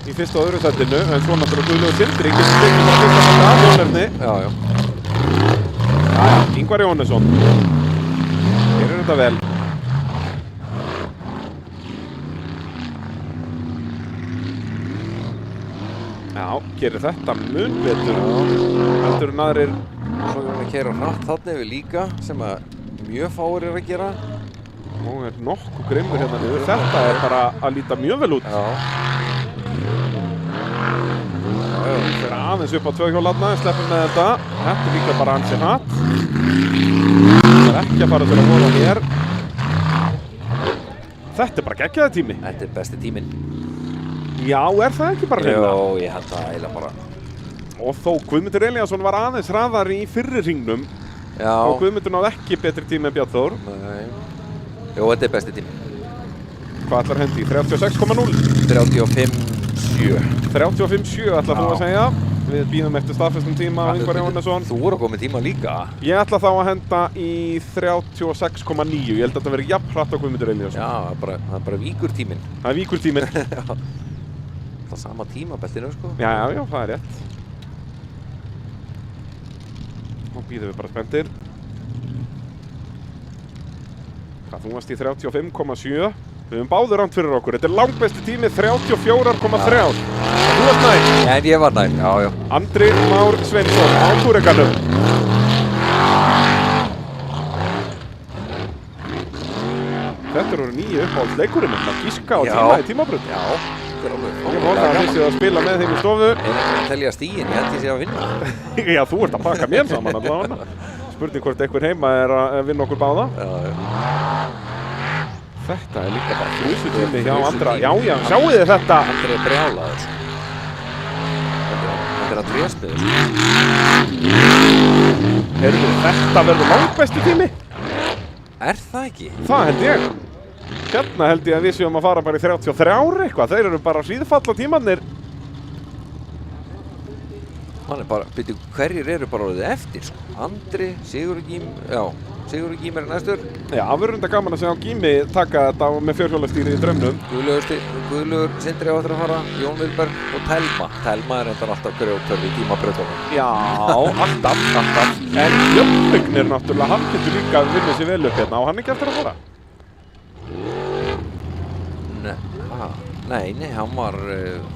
Í fyrsta og öðru sætinu, en svo náttúrulega Guðlaugur Sindri getur stigum bara fyrsta sæti af Jón Örni. Já. Ingvar Jóhannesson. Gerir þetta vel. Já, gerir þetta mun betur. Heldur en aðrir. Svo erum við að keyra hratt þarna yfir líka, sem að mjög fáir eru að gera. Og er nokkuð grimmur hérna niður. Þetta er bara að líta mjög vel út. Já. Við fyrir aðeins upp á 2 hjólarna, sleppum með þetta. Þetta er líka bara ansi hratt. Það er ekki að fara til að vola hér. Þetta er bara geggjaði tími. Þetta er besti tíminn. Já, er það ekki bara hérna? Jó, ég held það eiginlega bara. Og þó Guðmundur Elíasson var aðeins hraðari í fyrri hringnum. Já. Og Guðmundur náði ekki betri tími en Bjarnþór. Nei. Jó, þetta er besti tími. Hvað ætlar hendi? 36,0? 35,7. 35,7 ætlar þú að segja. Við bíðum eftir staðfestum tíma á Ingvar Jóhannesson. Þú voru að koma tíma líka. Ég ætla þá að henda í 36,9. Ég held að þetta verði jafn hratt á Guðmundur Elíasson. Já, það er bara víkurtíminn. Það er víkurtíminn. Það er sama tímabeltinu, sko. Já, það er rétt. Nú bíðum við bara spenntir. Hvað, þú varst í 35,7. Við höfum báður rangt fyrir okkur. Þetta er langbesti tími, 34,3. Þú varst nær. Já, en ég var nær, já. Andri Már Sveinsson á túrekanum. Þetta eru nýju uppáhaldsleikurinn, að gíska á tíma í tímabrut. Já, þetta er alveg. Ég vona að þið séu að spila með þeim í stofu. Ég er ekki að telja stíginn, ég held ég sé að vinna. Já, þú ert að pakka mér saman allavega. Spurning hvort einhver heima er að vinna okkur báða. Já. Þetta líka bara frusutími hjá Andra. Já, sjáu þið þetta. Andri brjálaður. Þetta að tréspiður. Þetta verður langbesti tími. Það ekki? Það held ég. Hérna held ég að við séum að fara bara í 33 eitthvað. Þeir eru bara hríðfalla tímannir. Hann bara, byrju, hverjir eru bara orðið eftir, sko? Andri, Sigurður Gím er næstur. Já, það verður enda gaman að sjá Gími taka þetta með fjórhjólastýri í draumnum. Guðlaugur Sindri á eftir að fara, Jón Vilberg og Telma. Telma er enda alltaf grjótörð í tímabrautunum. Já, alltaf. En Jöfnvignir náttúrulega, hann getur líka að vinna sér vel upp hérna og hann ekki eftir að fara. Nei, hann var,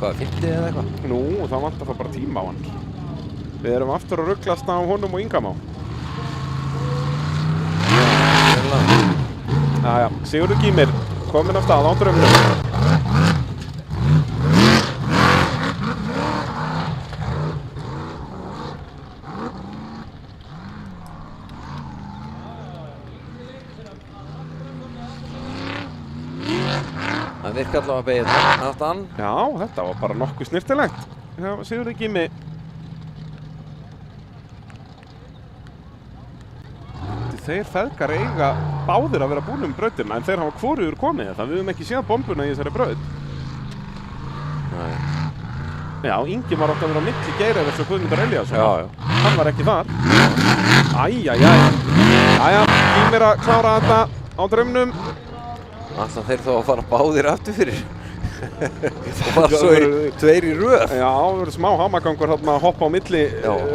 50 eða eitthvað? Nú, það vantar þá bara tíma á hann. Við erum aftur að rugglast á honum og Ingamá. Jæja, Sigurður Gímir kominn af stað á draumnum. Það virka allavega að beigja aftan. Já, þetta var bara nokkuð snirtilegt. Já, Sigurður Gími. Þeir feðgar eiga báðir að vera búin brautina, en þeir hafa hvorugur komið þetta. Við höfum ekki séð bombuna í þessari braut. Nei. Já, Ingimar átti að vera á milli Geirarðs og Guðmundar Elíasson. Já. Hann var ekki þar. Jæja, Gímir að klára þetta á draumnum. Alltaf þeir þá að fara báðir aftur fyrir. Og bara svo tveir í röð. Já, það verður smá hamagangur hérna að hoppa á milli,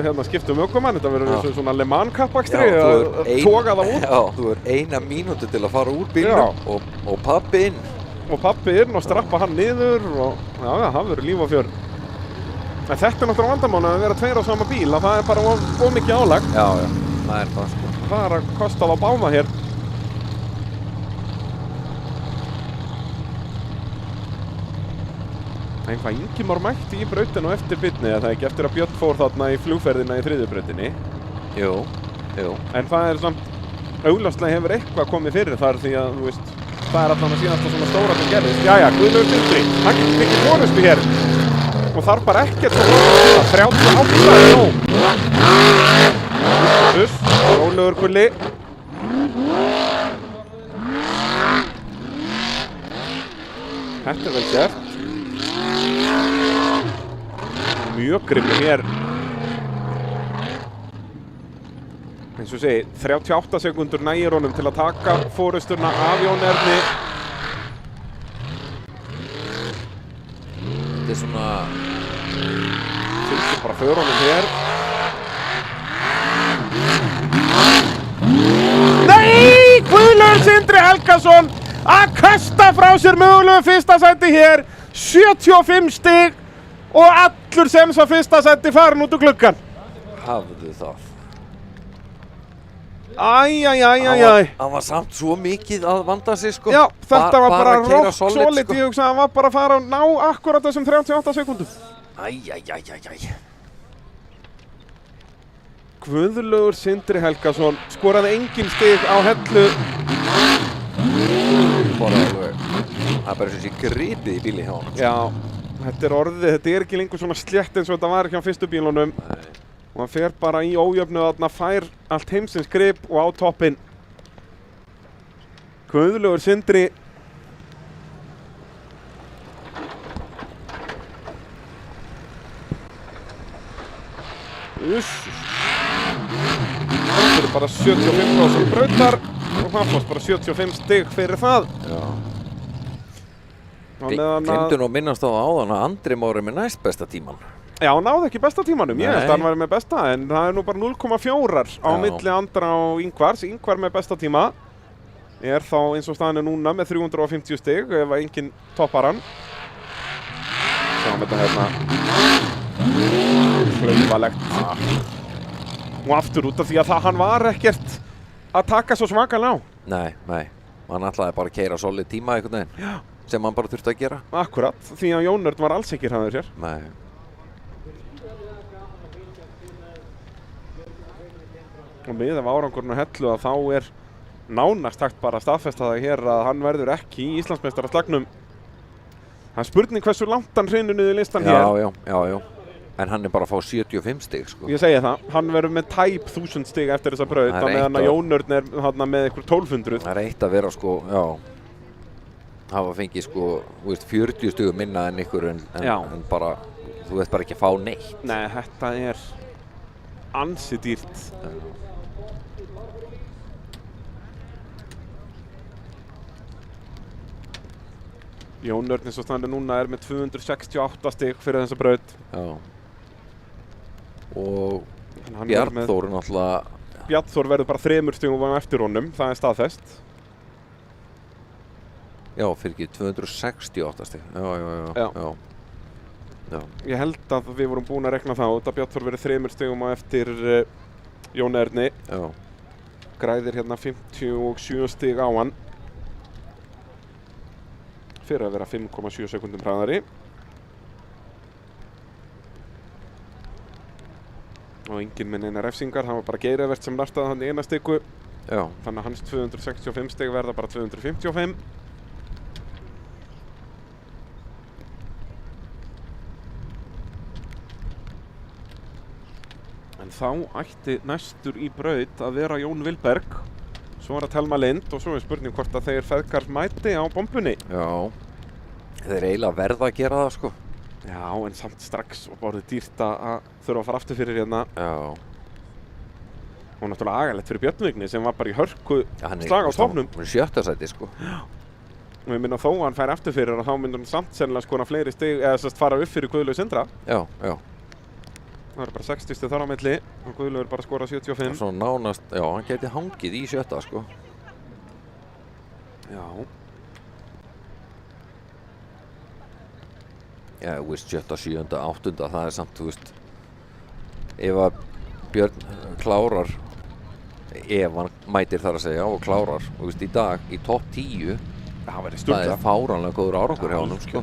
hérna skipta ökumann. Þetta verður svona Le Mans kappakstri að toga það út. Já, þú verður 1 mínútu til að fara úr bílnum og pabbi inn. Og pabbi inn og strappa hann niður og já, það verður líf og fjör. En þetta er náttúrulega vandamáli að vera tveir á sama bíl, að það er bara of mikið álag. Já, það er það, sko. Það er að kosta á báða hér. En hvað Ingimar mætti í brautinu og eftir bitni, eða ekki eftir að Björn fór þarna í flugferðina í 3. brautinni? Jú. En það er samt, augljóslega hefur eitthvað komið fyrir þar því að, þú veist, það er alltaf síðasta svona stóra sem gerðist. Jæja, Guðlaugur Sindri, hann getur ekki forustu hér. Og þarf bara ekkert svona 38 er nóg. Rólegur Gulli. Þetta er vel gert. Mjög grimmur hér. Eins og segi, 38 sekundur nægir honum til að taka forystuna af Jón Erni. Þetta er svona... Fylgir bara för honum hér. Nei! Guðlaugur Sindri Helgason að kasta frá sér mögulegu fyrsta sæti hér. 75 stig og allur sem sá fyrsta sæti farin út úr gluggan. Hafðu það. Hann var samt svo mikið að vanda sig, sko. Já, þetta var bara rock sko. solid. Ég hugsa að hann var bara að fara að ná akkurat þessum 38 sekundum. Guðlaugur Sindri Helgason skoraði engin stig á hellu. Það er bara eins og sé gripið í bíli hjá hann. Já, þetta er ekki lengur svona slétt eins og þetta var hjá fyrstu bílunum. Og hann fer bara í ójöfnu þarna, fær allt heimsins grip og á toppinn. Guðlaugur Sindri. Það er bara 75% brautar og hann fórst bara 75 stig fyrir það. Já. Gleymdu nú að minnast á áðan að Andri Már er með næst besta tíman. Já, hann náði ekki besta tímanum. Ég held að hann væri með besta, en það er nú bara 0,4 á milli Andra og Ingvars. Ingvar með besta tíma er þá eins og staðan er núna með 350 stig ef að enginn toppar hann. Sjáum þetta hérna. Hlauvalegt. Og aftur út af því að hann var ekkert að taka svo svakalega á. Nei. Hann ætlaði bara að keyra solid tíma einhvern veginn. Já. Sem hann bara þurfti að gera. Akkurat, því að Jón Örn var alls ekki hraður hér. Nei. Og með af árangurinn á hellu að þá er nánast hægt bara að staðfesta það hér að hann verður ekki í Íslandsmeistaraslagnum. Það er spurning hversu langt hann hrynur niður listan hér. Já. En hann er bara að fá 75 stig, sko. Ég segi það, hann verður með tæp 1000 stig eftir þessa braut, Það er meðan eitt að Jón Örn er þarna með ykkur 1200. Það er eitt að vera, sko, hafa fengið, sko, 40 stigum minna en ykkur en bara, þú veist bara ekki að fá neitt. Nei, þetta er ansi dýrt. Jón Örn eins og standur núna er með 268 stig fyrir þessa braut. Já. Og Bjarnþór náttúrulega... Bjarnþór verður bara 3 stigum á eftir honum, það er staðfest. Já, fyrir ekki 268 stig. Já. Ég held að við vorum búin að rekna það út að Bjarnþór verður 3 stigum á eftir Jón Erni. Já. Græðir hérna 57 stig á hann. Fyrir að vera 5,7 sekundum hraðari. Og enginn með neina refsingar, hann var bara Geir Evert sem nartaði hann í eina stiku. Já. Þannig að hans 265 stig verða bara 255. En þá ætti næstur í braut að vera Jón Vilberg. Svo er það Telma Lind og svo er spurning hvort að þeir feðgar mæti á bombunni. Já. Þeir eiginlega verða að gera það, sko. Já, en samt strax og bara dýrt að þurfa að fara aftur fyrir hérna. Já. Og náttúrulega agalegt fyrir Björn Vigni sem var bara í hörku slag á topnum. Hann er 7. sæti, sko. Já. Og ég minna þó að hann fær aftur fyrir og þá myndur hann samt sennilega skora fleiri stig eða sérst fara upp fyrir Guðlaug Sindra. Já. Það er bara 60 stig þar á milli og Guðlaug bara skora 75. Svo nánast, já, hann geti hangið í 7. sko. Já. Já, þú veist, 7., 7., 8., það er samt, þú veist, ef að Björn klárar, ef hann mætir þar að segja og klárar, þú veist, í dag, í topp 10, það er fáránlega góður árangur hjá honum, sko.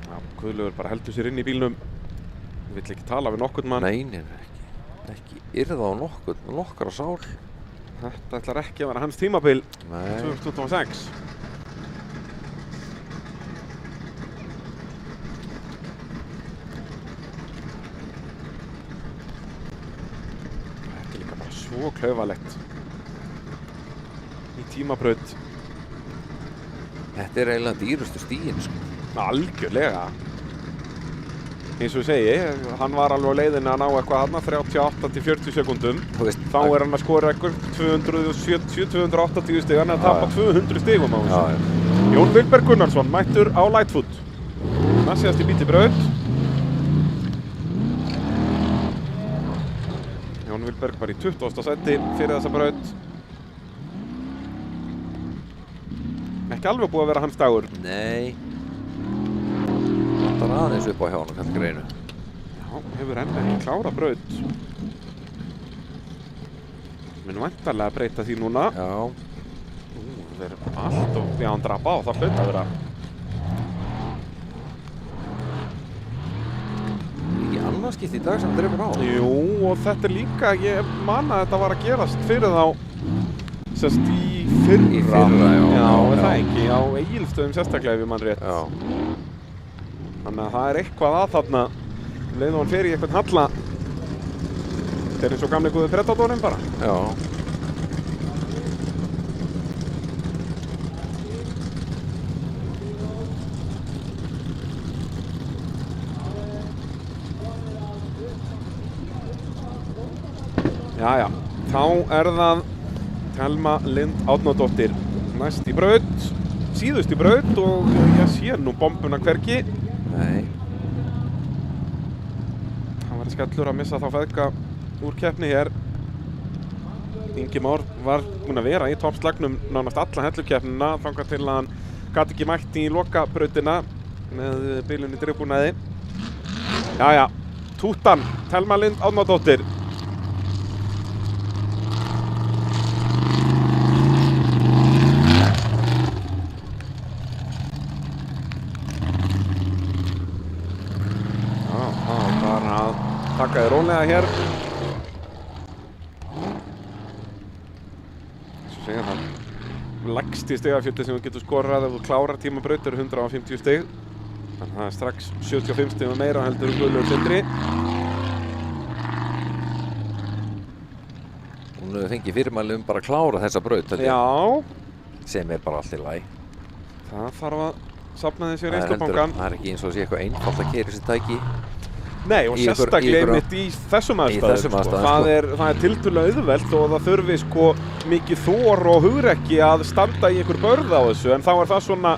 Já, Guðlaugur bara heldur sér inn í bílnum, vill ekki tala við nokkurn mann. Nei, ekki yrða á nokkra sál. Þetta ætlar ekki að vera hans tímabil, Nei. 2026. Þetta er líka bara svo klaufalegt í tímabraut. Þetta er eiginlega dýrustu stígin, sko. Algjörlega. Eins og ég segi, hann var alveg á leiðinni að ná eitthvað þarna, 38 til 40 sekúndum. Þá er hann að skora eitthvað 270, 280 stig, hann er að tapa 200 stigum á þessu. Jón Vilberg Gunnarsson mættur á Lightfoot. Næstsíðast í bíti braut. Jón Vilberg var í 20. sæti fyrir þessa braut. Ekki alveg búið að vera hans dagur. Nei. Það er aðeins upp á hjá hann, kannski greinu. Já, hefur enn ekki klára braut. Minn væntanlega breyta því núna. Já. Það er allt og já, hann drapa á, það hlaut að vera. Í annað skipti í dag sem drefur á. Jú, og þetta er líka, ég man að þetta var að gerast fyrir þá, sérst í fyrra. Í fyrra, já. Já, er það ekki, á Egilsstöðum sérstaklega ef ég man rétt. Já. Þannig að það er eitthvað að þarna, leið og hann fer í eitthvað halla. Þetta er eins og gamli góði Predatorinn bara. Já. Jæja, þá er það Telma Lind Árnadóttir næst í braut, síðust í braut og ég sé nú bombuna hvergi. Nei. Það var skellur að missa þá feðga úr keppni hér. Ingi Már var búinn að vera í toppslagnum nánast alla hellukeppnina þangað til að hann gat ekki mætt í lokabrautina með bílunni drifbúnaði. Jæja, tútan, Telma Lind Árnadóttir. Taka þér rólega hér. lægsti stigafjöldi sem þú getur skorað ef þú klárar tímabraut 150 stig. Þannig að það er strax 75 stigum meira heldur Guðlaugur Sindri. Hún hefur fengið fyrirmæli bara að klára þessa braut, Já. sem bara allt í lagi. Það þarf að safna þessi reynslubankan. Það ekki eins og sé eitthvað einfalt að keyra þessi tæki. Nei, og sérstaklega einmitt í þessum aðstæðum. Það er tiltölulega auðvelt og það þurfi mikið þor og hugrekki að standa í einhver börð á þessu, en þá er það svona,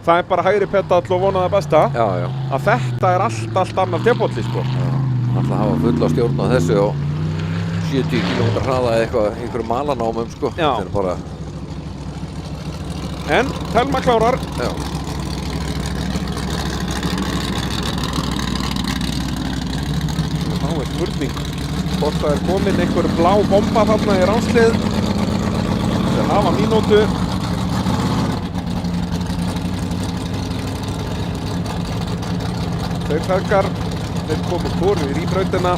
það er bara hægri pedal og vona það besta. Já. Að þetta er allt annar tepolli, Það ætla að hafa fulla stjórn á þessu og 70 km hraða eða einhverjum malanámum, Já. Þetta er bara... En Telma klárar. Já. Þá er spurning hvort það er komin einhver blá bomba þarna í ránslið. Þeir hafa mínútu. Þeir feðgar, þeir komu hvorir í brautina.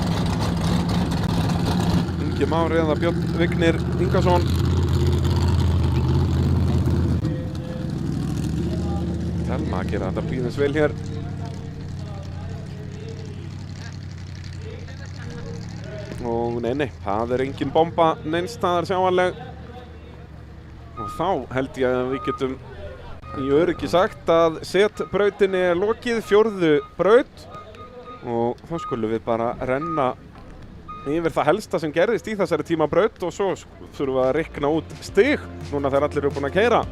Ingi Már eða Björn Vignir Ingason. Telma að gera þetta blíðins vel hér. Og nei, það er engin bomba neins staðar sjáanleg. Og þá held ég að við getum í öryggi sagt að setbrautinni er lokið, 4. braut. Og þá skulum við bara renna yfir það helsta sem gerðist í þessari tímabraut og svo þurfum við að reikna út stig núna þegar allir eru búin að keyra.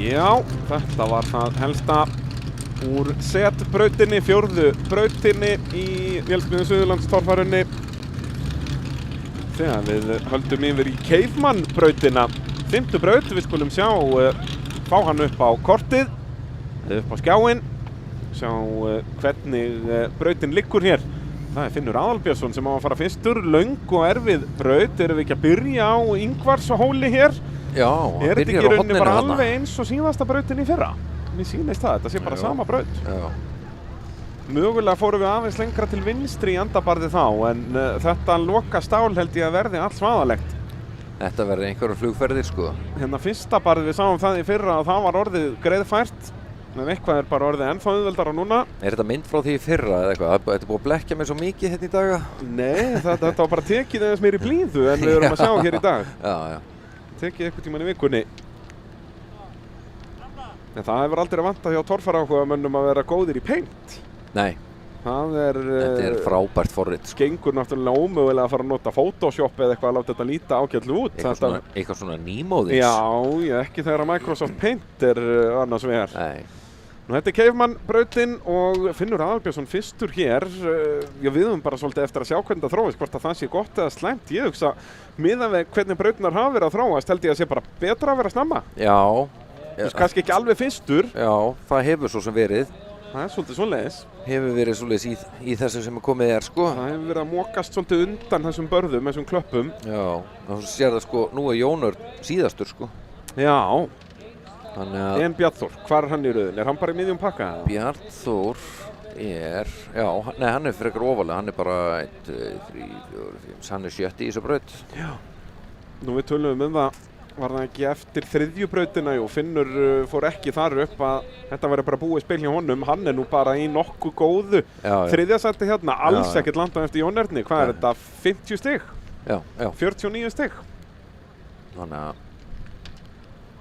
Já, þetta var það helsta úr setbrautinni, 4. brautinni í Vélsmiðjum Suðurlands torfærunni. Þegar við höldum yfir í Caveman brautina, 5. braut, við skulum sjá, fá hann upp á kortið, upp á skjáinn, sjá hvernig brautin liggur hér. Það Finnur Aðalbjörnsson sem á að fara fyrstur, löng og erfið braut. Erum við ekki að byrja á Ingvarshóli hér? Já, hann Er þetta ekki byrjar í á rauninni horninu bara þarna. alveg eins og síðasta brautin í fyrra? Mér sýnist það, þetta sé bara Já. sama braut. Já, Mögulega fórum við aðeins lengra til vinstri í endabarði þá, en þetta loka stál held ég að verði allt svaðalegt. þetta verður einhverjum flugferðir sko. Hérna fyrsta barði við sáum það í fyrra og það var orðið greiðfært. En eitthvað er bara orðið ennþá auðveldara núna. Er þetta mynd frá því í fyrra eða eitthvað? Þetta er búið að blekkja mig svo mikið hérna í daga. Nei, þetta var bara tekið eins meir í blíðu en við erum að sjá hér í dag. Já, já. Tekið eitthvað tímann í vikunni. En það hefur aldrei vantað hjá torfæraáhugamönnum að vera góðir í paint. Nei, Það þetta er frábært forrit sko. gengur náttúrulega ómögulega að fara að nota Photoshop eða eitthvað að láta þetta líta ágætlu út. Eitthvað svona nýmóðins. Já, ekki þegar Microsoft Paint er annars vegar. Nei. Nú, þetta er Caveman brautin og Finnur Aðalbjörnsson fyrstur hér. Við höfum bara svolítið eftir að sjá hvernig það þróist, hvort að það sé gott eða slæmt. Ég hugsa, miðað við hvernig brautinar hafa verið að þróast, held ég að sé bara betra að vera snemma. Já. Þú veist, kannski ekki alveg fyrstur. Já, það hefur svo sem verið. Það er svolítið svoleiðis. Hefur verið svoleiðis í þessu sem er komið er sko. Það hefur verið að mókast svolítið undan þessum börðum, þessum klöppum. Já, og þú sér það sko, nú er Jón Örn síðastur sko. Já, Þannig að en Bjarnþór, hvar er hann í röðin? Er hann bara í miðjum pakka? Bjarnþór er, já, nei hann er frekar ofalega, hann er bara 1, 2, 3, 4, 5, hann er 7 í þessu braut. Já. Nú við tölum það, var það ekki eftir 3. brautina og Finnur fór ekki þar upp að þetta væri bara búið spil hjá honum. Hann er nú bara í nokkuð góðu. Já, já. 3. sæti hérna, alls Já, já. ekkert landað eftir Jón Erni. Hvað er Nei. þetta? 50 stig? Já, já, 49 stig? þannig að,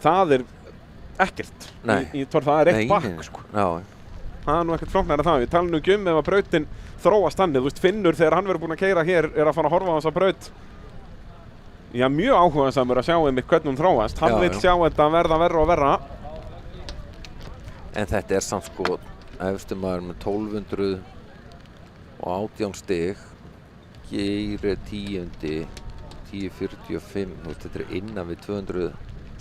Það er ekkert. Nei. Í torf, það er eitt nei, bakk sko. já, Það er nú ekkert flóknara það. Við talum nú ekki ef að brautin þróast þannig. Þú veist, Finnur þegar hann verður búinn að keyra hér er að fara að horfa á þessa braut. Já, mjög áhugasamur að sjá einmitt hvernig hún þróast. Hann Já, vill já. sjá þetta verða verra og verra. en þetta er samt sko, efstu maður með 1218 stig, Geir er 10, 1045, þú veist, þetta er innan við 200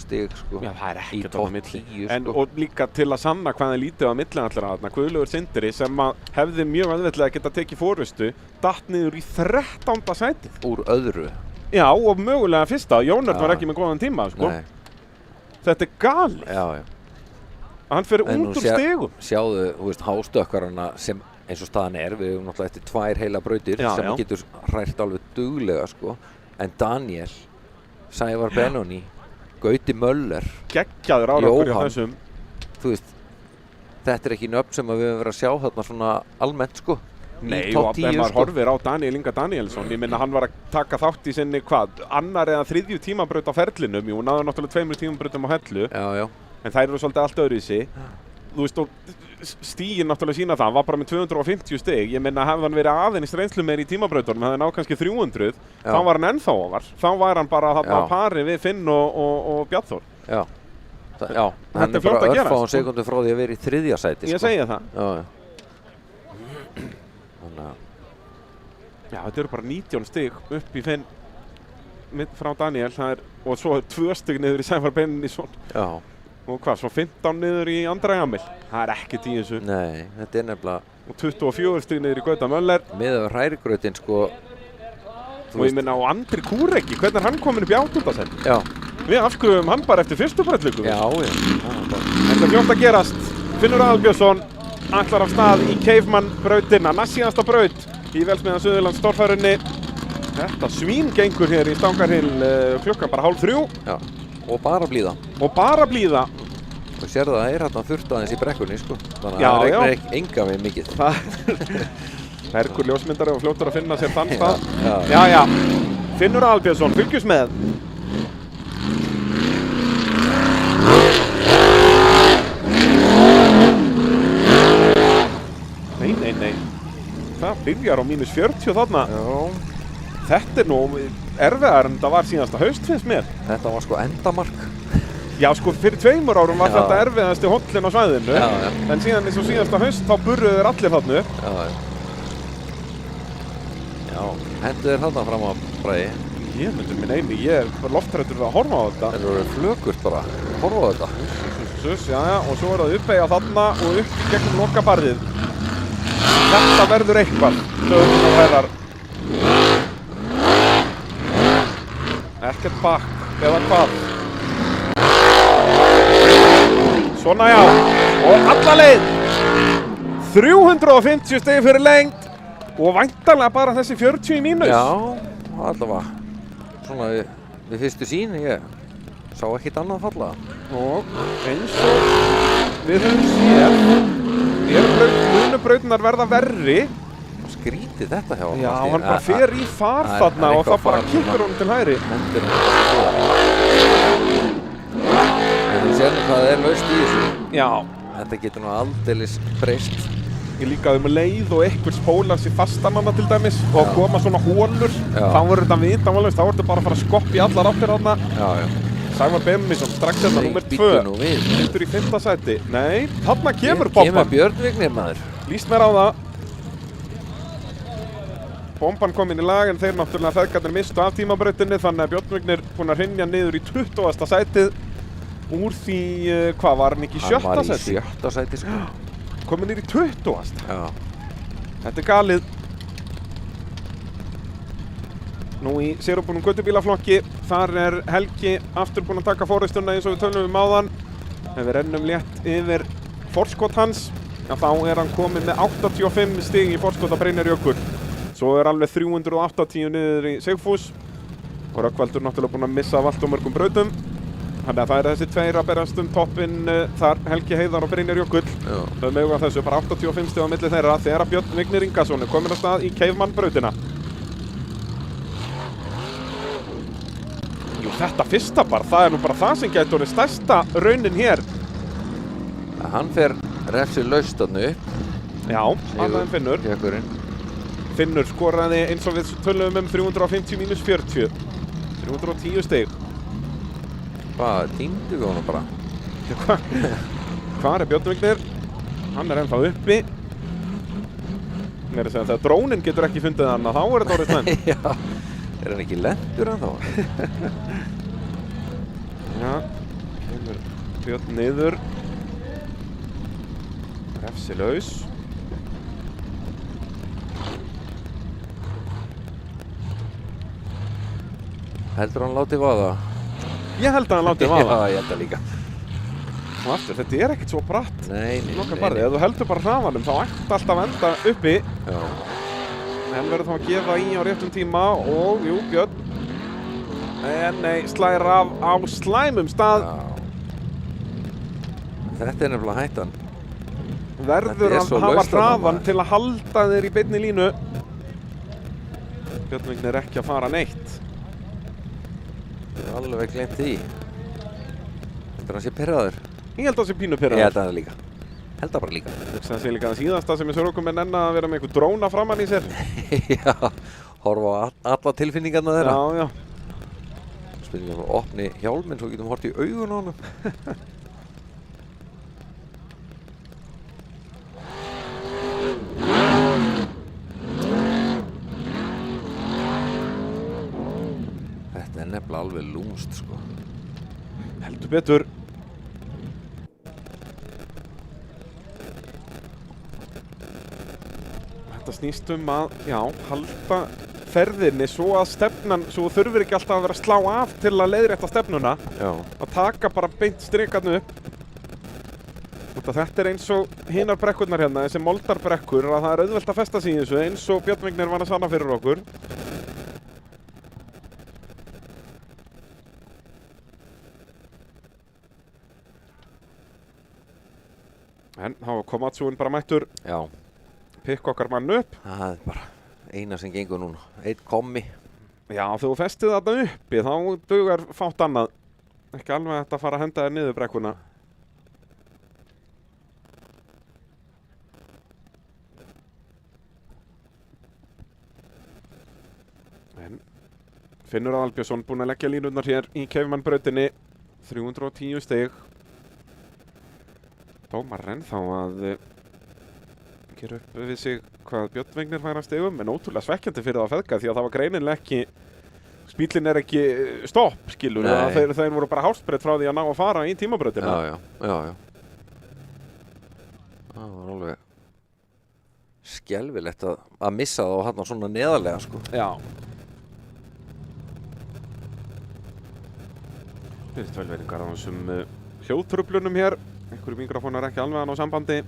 stig sko. Já, það er Í ekkert topp á milli. 10 En, sko. og líka til að sanna hvað er lítið á milli allir að þarna, Guðlaugur Sindri sem að hefði mjög auðveldlega að geta tekið fórustu, datt niður í 13. sætið. Úr öðru. Já, og mögulega fyrsta. Jónard Já. var ekki með góðan tíma, sko. Nei, Þetta er galið. já, já. Hann fyrir En út nú úr stigum. Sjáðu, þú veist, hástökkarana sem eins og staðan er, við erum náttúrulega eftir 2 heila brautir Já, sem já. getur hrært alveg duglega sko. En Daniel, Sævar Benóni, Gauti Möller, Geggjaður árangur hjá Jóhann. þessum. þú veist, þetta er ekki nöfn sem að við höfum verið að sjá þarna svona almennt sko. Nei, Í topp og 10 ef maður sko. horfir á Daniel Inga Danielsson, ég minna hann var að taka þátt í sinni, hvað, annar eða 3. tímabraut á ferlinum, jú, náður náttúrulega 2 tímabrautum á hellu, Já, já, en þær eru svolítið allt öðruvísi. Þú veist, og stigin náttúrulega sína það, hann var bara með 250 stig, ég minna hefði hann verið aðeins reynslu meir í tímabrautunum, hefði náð kannski 300, Já. þá var hann ennþá ofar, þá var hann bara þarna Já. á pari við Finn og Bjarnþór. já. Já, Þetta hann er er fljótt bara að gerast, örfáum sko. sekúndur frá því að vera í 3. sæti Ég sko. segi það. Já, já. Þannig að, Já, þetta eru bara 19 stig upp í Finn frá Daniel, það er, og svo 2 stig niður í Sævar Benónisson. já, Og hvað, svo 15 niður í Andra Jamil. Það er ekkert í þessu. nei, þetta er nefnilega, Og 24 stig niður í Gauta Möller. með að hrærigrautin sko, Og ég minna á Andri Kúreki, hvernig er hann komin upp í 8. sæti? já, Við afskrifum hann bara eftir fyrstu brautleikum. já, já, það var bara, Þetta er fljótt að gerast. Finnur Aðalbjörnsson ætlar af stað í Caveman brautina, næst síðasta braut í Vélsmiðjum Suðurlands torfærunni. Þetta svín gengur hér í Stangarhyl klukkan bara 2:30 já, og bara blíða. og bara blíða. Þú sér það er hérna þurft aðeins í brekkunni sko, þannig að Já, það já. regnar ekki enga við mikið. Herkur ljósmyndari og fljótur að finna sér þann stað. Já, Já, Finnur Aðalbjörnsson, fylgjus með. Nei. Það byrjar á -40 þarna. já, Þetta er nú erfiðar en það var síðasta haust, finnst mér. þetta var sko endamark. Já, sko, fyrir 2 árum var Já. þetta erfiðasti hóllinn á svæðinu. Já. En síðan eins og síðasta haust, þá burruðu þeir allir þarna upp. Já, hendur þeir þarna fram á Bragi. Ég myndi minn eini, ég er loftrættur við að horfa á þetta. Þeir eru flökurt bara, horfa á þetta. Jæja, og svo er það uppeyja þarna og upp gegnum lokabarðið. Þetta verður eitthvað, sögum og herrar. Ekkert bakk, eða hvað. Svona já, og alla leið. 350 stig fyrir lengd og væntanlega bara þessi 40 í mínus. Já, allavega. Svona við fyrstu sín, ég sá ekkert annað falla. Og eins og við höfum séð, munubrautirnar verða verri. Skrítið þetta hjá Já, hann bara fer í far þarna og það bara kippur honum til hægri. Hendur hann. En þú sér nú hvað er laust í þessu. Já. Þetta getur nú aldeilis breyst. Ég líka leið og einhver spólar sér fastan hana til dæmis og koma svona hólur. Þá verður þetta vitanvalaust, þá verður þetta bara að fara að skoppa í allar áttir þarna. Já. Sævar Bennisson, strax hérna, númer 2. Hittur í 5. sæti. Nei, þarna kemur bomban. Kemur Björn Vignir, maður. Lýst mér á það. Bomban kom inn í lag en þeir náttúrulega feðgarnir mistu af tímabrautinni þannig að Björn Vignir búinn að hrynja niður í 20. sætið. Úr því, hvað var hann ekki í 7. sæti? Hann var í 7. sæti, sko. Komið niður í 20. Já. Þetta er galið. Nú í sérubúnum göttubílaflokki, þar er Helgi aftur búinn að taka forystuna eins og við tölum áðan. Ef við rennum létt yfir forskot hans, þá er hann komið með 85 stig í forskot að Brynjar Jökull. Svo er alveg 380 niður í Sigfús og Rökkvaldur náttúrulega búinn að missa af allt og mörgum brautum. Þannig að það eru þessi 2 að berast toppinn þar, Helgi Heiðar og Brynjar Jökull. Þau megu að þessu, bara 85 stig á milli þeirra þegar Björn Vignir Ingason er kominn af stað í Caveman brautina. Jú, þetta fyrsta bar, það er nú bara það sem gæti orðið stærsta raunin hér. Hann fer refsi laust þarna upp. Já, annað en Finnur. Jökurinn. Finnur skoraði eins og við tölum 350 mínus 40. 310 stig. Hvað, týndu við honum bara? Hvar er Björn Vignir? Hann er ennþá uppi. Mér er að segja þegar drónin getur ekki fundið hann, þá er þetta orðið slæmt. Já, er hann ekki lentur ennþá? Já, kemur Björn niður. Refsi laus. Heldur hann látið vaða? Ég held að hann látið vaða. Já, ég held það líka. Og aftur, þetta er ekkert svo bratt. Nei. Ef þú heldur bara hraðanum, þá ætti alltaf að enda uppi. Já. En verður þá að gefa í á réttum tíma og, jú, Björn. En nei, slæðir af á slæmum stað. Já. Þetta er nefnilega hættan. Verður að hafa hraðan til að halda þér í beinni línu. Björn Vignir er ekki að fara neitt. Ég hef alveg gleymt því. Heldur hann sé pirraður? Ég held að það sé pínu pirraður. Ég held að það líka. Held það bara líka. Það sé líka það síðasta sem við sögum enn að vera með einhver dróna framann í sér. Já, horfa á alla tilfinningarna þeirra. Já, já. Spilum við að opni hjálminn svo getum hort í augun á honum. Þetta er nefnilega alveg lúmst, sko. Heldur betur. Þetta snýst að, já, halda ferðinni svo að stefnan, svo þurfir ekki alltaf að vera að slá af til að leiðrétta stefnuna. Já. Að taka bara beint strikarnu upp. Þetta er eins og hinar brekkurnar hérna, þessi moldarbrekkur, að það er auðvelt að festa sig í þessu eins og Björn Vignir var að sanna fyrir okkur. En þá kom Matsúin bara mættur. Já. Pikk okkar mann upp. Það er bara eina sem gengur núna. Einn kommi. Já, þegar þú festið þarna uppi, þá dugar fátt annað. Ekki alveg hægt að fara að henda þér niður brekkuna. En Finnur Aðalbjörnsson búinn að leggja línurnar hér í Caveman brautinni. 310 stig. Dómar ennþá að gera upp við sig hvað Björn Vignir fær af stigum, en ótrúlega svekkjandi fyrir það að feðga því að það var greinilega ekki, bíllinn ekki stopp, skilur, þeir voru bara hálsbreytt frá því að ná að fara í tímabrautina. Já. Það var alveg skelfilegt að missa það og hann svona neðarlega, sko. Já. Við tölveringar á þessum hljóðtruflunum hér. Einhverju mikrofónar ekki alveg að ná sambandi.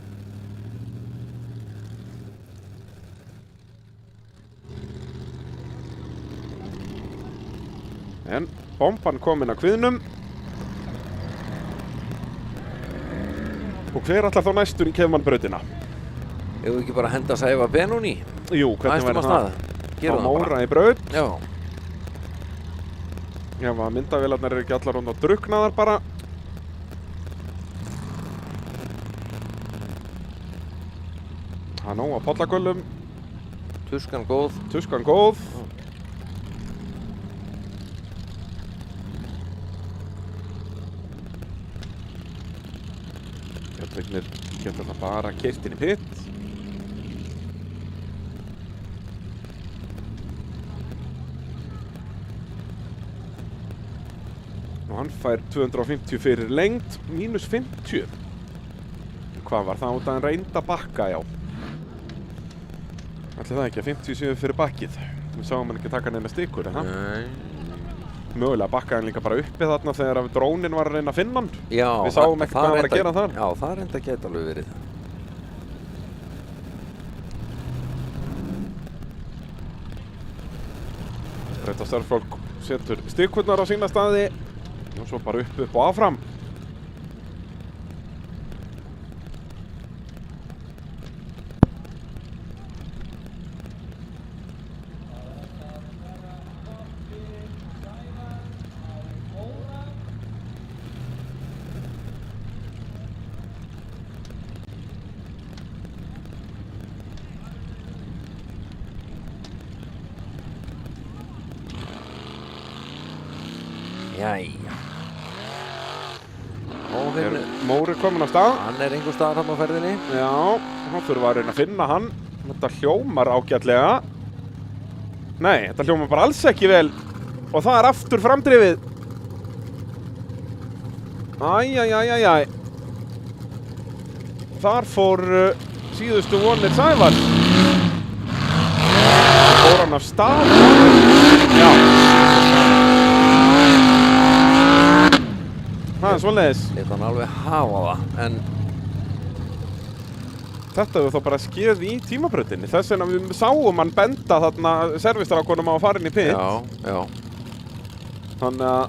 En bomban komin að kviðnum. Og hver ætlar þá næstur í Kefmannbrautina? Hefur ekki bara henda Sæva Benóni? Jú, hvernig væri það? Gera það Móra í braut. Já. Já, myndavélarnar eru ekki allar og druknaðar bara. Það nóg að pollagöllum. Tuskan góð. Tuskan góð. Björn getur það bara keyrt inn í pitt. Og hann fær 250 fyrir lengd, mínus 50. Hvað var það út að hann reynda bakka, já. Ætli það ekki að 50 séu fyrir bakkið. Við sáum hann ekki taka neina stikur, eða? Nei. Mögulega bakkaði hann líka bara uppi þarna þegar drónin var að reyna að finna hann. Já. Við sáum ekkert hvað hann var að gera þar. Já, það reynda geta alveg verið. Þetta starffólk setur stikkurnar á sína staði og svo bara upp og áfram. Jæja. Móri kominn á stað. Hann einhver staðar hann á ferðinni. Já, hann þurfa að reyna að finna hann. Þetta hljómar ágætlega. Nei, þetta hljómar bara alls ekki vel. Og það aftur framdrifið. Æjæjæjæjæj. Þar fór síðustu vonir Sævars. Fór hann af stað. Já. Það svoleiðis. Þetta hann alveg hafa það, en þetta hefur þá bara skeð í tímabrautinni. Þess vegna við sáum hann benda þarna servisstrákunum á að fara inn í pit. Já. Þannig að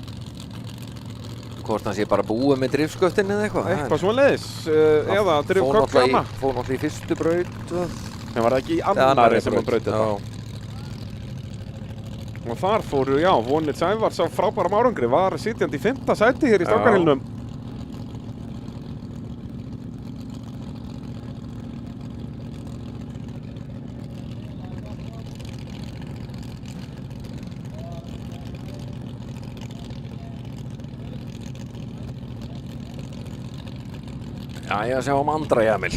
hvort hann sé bara búið með drifsköftin eða eitthvað. Eitthvað svoleiðis. Eða drifköftrana. Fór náttúrulega í fyrstu braut. En var það ekki í annari sem hann braut þetta? Og þar fóru, já, vonir Sævars á frábærum árangri, var sitjandi í 5. sæti hér í strákarhylnum. Jæja, sjáum Andra Jamil.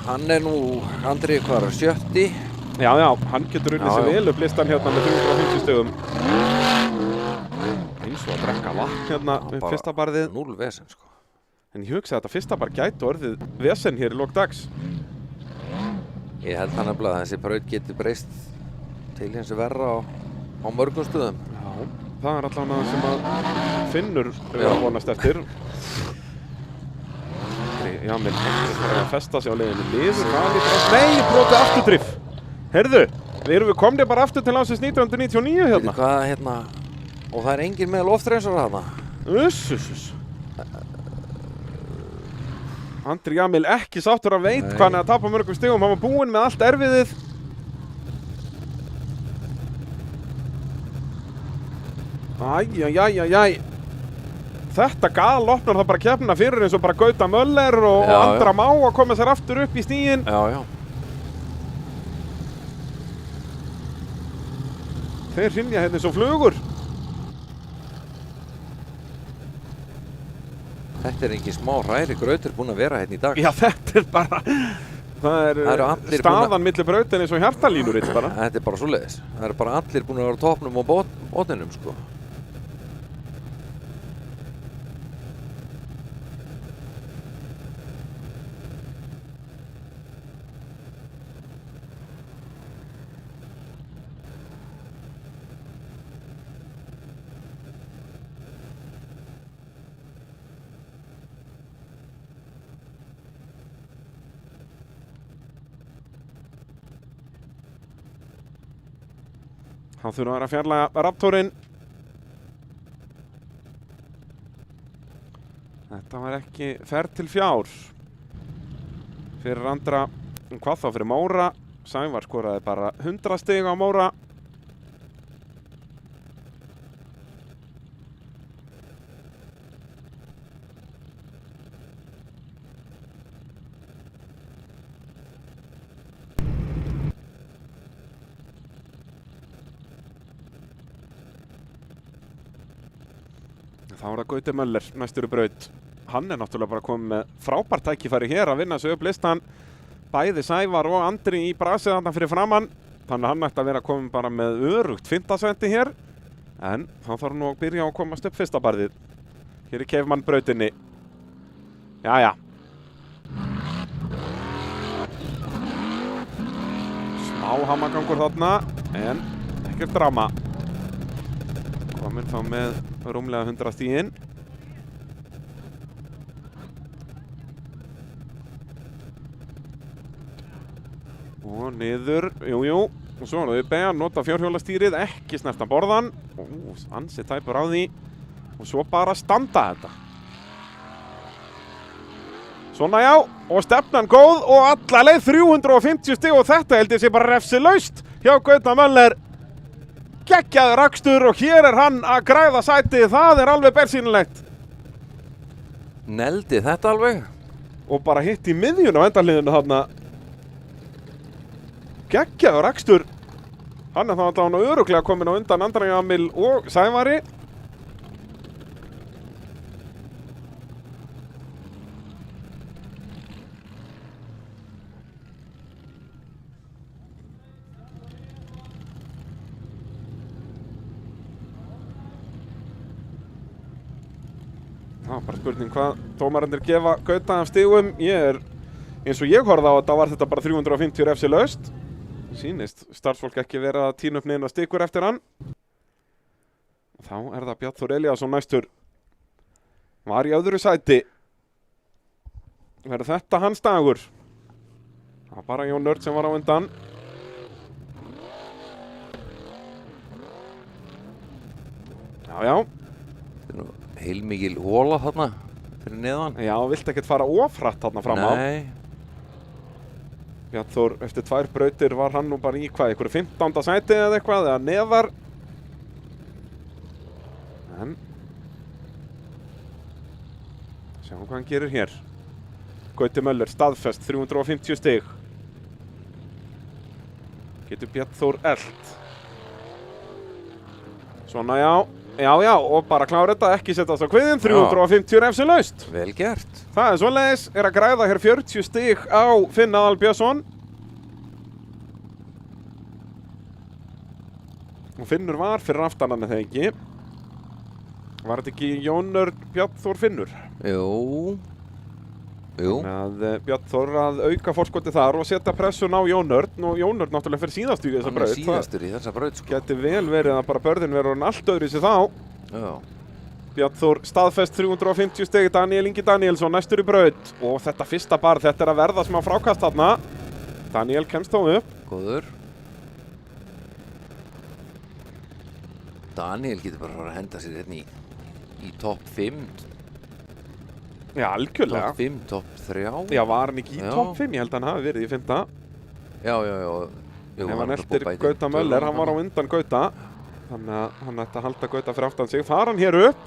Hann nú, Andri, hvað 70? Já, hann getur unnið sér vel upp listan hérna með 350 stigum. Eins og að drekka vatn hérna við fyrsta barðið. 0 vesen, sko. En ég hugsa að þetta fyrsta bar gæti orðið vesen hér í lok dags. Ég held hann nefnilega að þessi braut geti breyst til hins verra á mörgum stöðum. Já, það er allavega sem að Finnur vonast eftir. Já, menn það er að festa sig á leiðinu niður. Nei, brotið afturdriff. Heyrðu, erum við komnir bara aftur til ásins 1999 hérna? Hvað hérna? Og það er engin með loftrensar þarna? Ussus. Andri Jamil ekki sáttur að veit hvað hann er að tapa mörgum stigum. Hann var búinn með allt erfiðið. Æjæjæjæjæj. Þetta galopnar það bara keppnina fyrir eins og bara Gauta Möller og Andra Má að koma sér aftur upp í stíginn. Já. Þeir hrynja hérna eins og flugur. Þetta engin smá hræri grautur búinn að vera hérna í dag. Já, þetta bara, það eru allir staðan milli brautin eins og hjartalínuritt bara. Þetta bara svoleiðis. Það eru bara allir búin að vera á toppnum og botninum, sko. Hann þurfa að fjarlæga Raptorinn. Þetta var ekki ferð til fjár fyrir Andra. Hvað þá fyrir Móra? Sævar skoraði bara 100 stig á Móra. Þá er það Gauti Möller, næstur í braut. Hann er náttúrulega bara komið með frábært tækifæri hér að vinna sig upp listan. Bæði Sævar og Andri í brasið þarna fyrir framann. Þannig að hann ætti að vera komið bara með örugt 5. sæti hér. En þá þarf nú að byrja á að komast upp fyrsta barðið. Hér er Keifmann brautinni. Jæja. Smá hamagangur þarna, en ekkert drama. Komin þá með rúmlega 100 stíginn. Og niður, jú. Og svo er það upp að nota fjórhjólastýrið, ekki snerta borðan. Ansi tæpur á því. Og svo bara standa þetta. Svona já, og stefnan góð og alla leið 350 stig og þetta held ég sé bara refsilaust hjá Gauta Möller. Geggjaður akstur og hér er hann að græða sætið, það er alveg bersýnilegt. Neldi þetta alveg. Og bara hitt í miðjun á endarliðinu þarna. Geggjaður akstur. Hann er þá alltaf örugglega komin á undan Andra Jamil og Sævari. Það var bara spurning hvað dómararnir gefa Gauta af stigum. Eins og ég horfði á þetta var þetta bara 350 refsilaust. Sýnist starfsfólk ekki vera að tína upp neina stigur eftir hann. Þá er það Bjarni Þór Elíasson næstur. Var í öðru sæti. Verður þetta hans dagur? Það var bara Jón Örd sem var á undan. Já. Heilmikil hóla þarna fyrir neðan. Já, vilt ekkert fara ofrætt þarna fram á. Nei. Bjarni Þór, eftir 2 brautir var hann nú bara í hvað, einhverju 15. sæti eða eitthvað, eða neðar. En sjáum hvað hann gerir hér. Gauti Möller, staðfest, 350 stig. Getur Bjarni Þór elt. Svona já. Já, og bara klára þetta, ekki setjast á kviðin, 350 refsilaust. Vel gert. Það er svoleiðis, er að græða hér 40 stig á Finn Aðal Björnsson. Og Finnur var fyrir aftan hann eða ekki. Var þetta ekki Jón Örd, Bjarni Þór, Finnur? Jú. Bjarni Þór að auka forskoti þar og setja pressun á Jón Örd. Og Jón Örd náttúrulega fyrir síðastur í þessa braut. Hann er síðastur í þessa braut, sko. Gæti vel verið að bara börðin verður hann allt öðru í sig þá. Já. Bjarni Þór staðfest 350 stig, Daniel Ingi Danielsson næstur í braut. Og þetta fyrsta bar, þetta er að verða smá frákast þarna. Daniel kemst þá upp. Góður. Daniel getur bara að henda sér hérna í topp 5. Já, algjörlega. Topp 5, topp 3. Já, var hann ekki í topp 5? Ég held að hann hafi verið í 5. Já. Ef hann eltir Gauta Möller, hann var á undan Gauta. Þannig að hann ætti að halda Gauta fyrir aftan sig. Fara hann hér upp.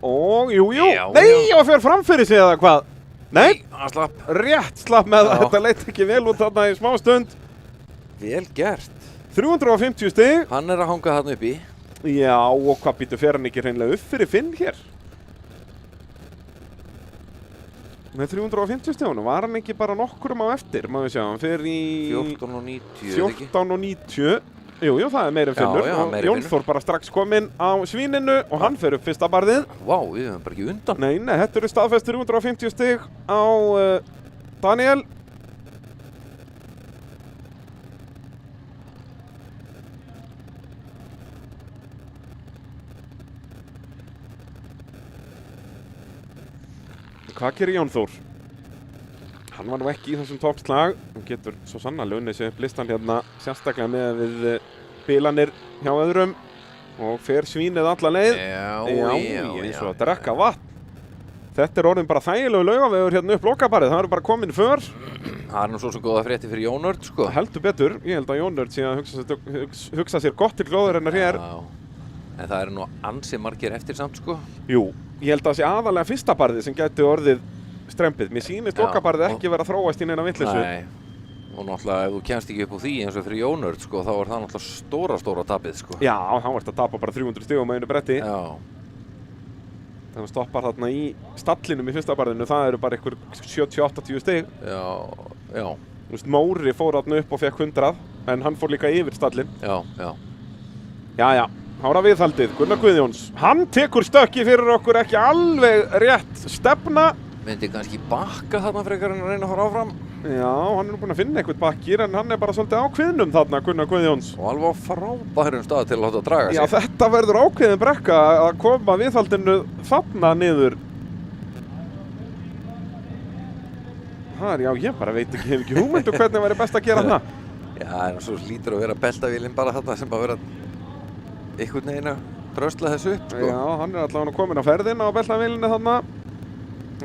Og, jú. Nei, og fyrir framfyrir sig eða hvað? Nei, hann slapp. Rétt slapp með það. Þetta leit ekki vel út þarna í smá stund. Vel gert. 350 stig. Hann er að hanga þarna uppi. Já, og hvað býtur fyrir hann ekki hreinlega upp fyrir Finn hér? Með 350 stíðunum, var hann ekki bara nokkurum á eftir, maður sjá, hann fer í 14:90. 14:90. Jú, það er meira en Finnur. Já, og meira en Jón Finnur. Þór bara strax kominn á svíninu og hann fer upp fyrsta barðið. Vá, við höfum bara ekki undan. Nei, þetta eru staðfest 350 stig á Daniel. Hvað gerir Jón Þór? Hann var nú ekki í þessum toppslag. Hann getur svo sannarlega unnið sig upp listan hérna, sérstaklega með við bilanir hjá öðrum og fer svínið alla leið. Já, eins og að drekka vatn. Þetta er orðin bara þægilegu laugavegur hérna upp lokabarið. Það eru bara komin för. Það er nú svo sem góða frétti fyrir Jón Örd, sko. Heldur betur. Ég held að Jón Örd sé að hugsa sér gott til glóður hennar hér. Já, en það eru nú ansi margir eftir samt, sko. Jú, ég held að það sé aðalega fyrsta barðið sem gæti orðið strempið. Mér sýnist lokabarðið ekki vera að þróast í neina vitleysu. Nei, og náttúrulega ef þú kemst ekki upp úr því eins og fyrir Jón Örd, sko, þá er það náttúrulega stóra tapið, sko. Já, þá ert að tapa bara 300 stigum á einu bretti. Já. Þegar hann stoppar þarna í stallinum í fyrsta barðinu, það eru bara ykkur 70-80 stig. Já. Þú veist, Móri fór þarna upp og fekk 100, en hann fór líka yfir stallin. Já. Jæja, hára viðhaldið, Gunnar Guðjóns. Hann tekur stökki fyrir okkur, ekki alveg rétt stefna. Myndi kannski bakka þarna frekar en að reyna að fara áfram. Já, hann er nú búinn að finna eitthvað bakkir, en hann er bara svolítið á kviðnum þarna, Gunnar Guðjóns. Og alveg á frábærum stað til að láta draga sig. Já, þetta verður ákveðin brekka að koma viðhaldinu þarna niður. Já, ég bara veit ekki, hef ekki hugmyndu hvernig væri best að gera það. Já, en svo hlýtur að vera beltavélinn bara þarna sem að vera einhvern veginn að drösla þessu upp, sko. Já, hann er allavega komin á ferðina á beltavélinni þarna.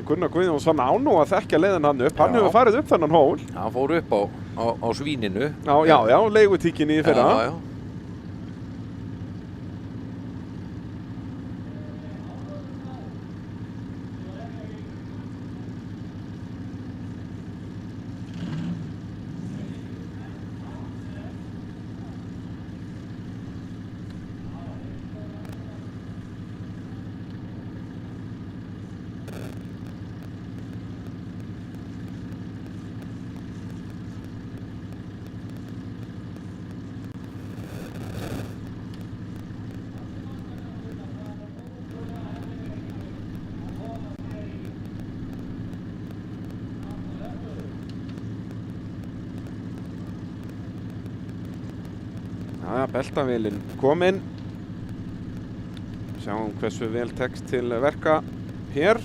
Gunnar Guðjóns var nú að þekkja leiðin hann upp. Hann hefur farið upp þennan hól. Hann fór upp á svíninu. Já, leigutíkinni í fyrra. Já. Beltavélin komin. Sjáum hversu vel tekst til verka hér.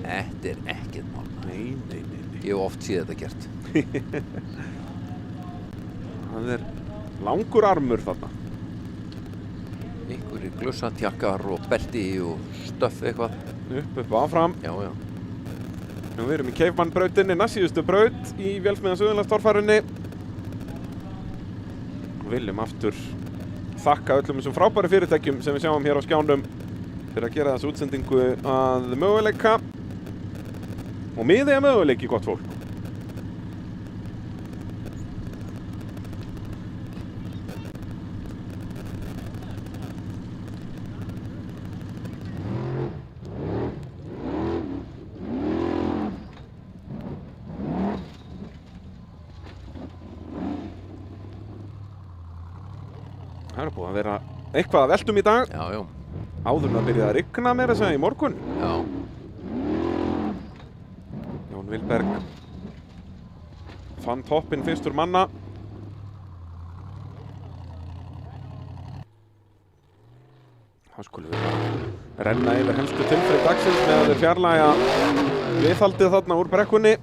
Þetta er ekkert mál. Nei. Ég hef oft séð þetta gert. Það er langur armur þarna. Einhverjir glussatjakkar og belti og stöff eitthvað. Upp áfram. Já. Við erum í Keifmann-brautinni, næstsíðustu braut í Vélsmiðjan Suðurlandstorfærunni. Við viljum aftur þakka öllum þessum frábæru fyrirtækjum sem við sjáum hér á skjánum fyrir að gera þessu útsendingu að möguleika. Og miði er möguleiki, gott fólk. Það er búið að vera eitthvað að veltum í dag. Já. Áður en að byrja að rigna meira að segja í morgun. Já. Jón Vilberg fann toppinn fyrstur manna. Þá skulum við bara renna yfir helstu tilþrif dagsins með að þeir fjarlægja viðhaldið þarna úr brekkunni.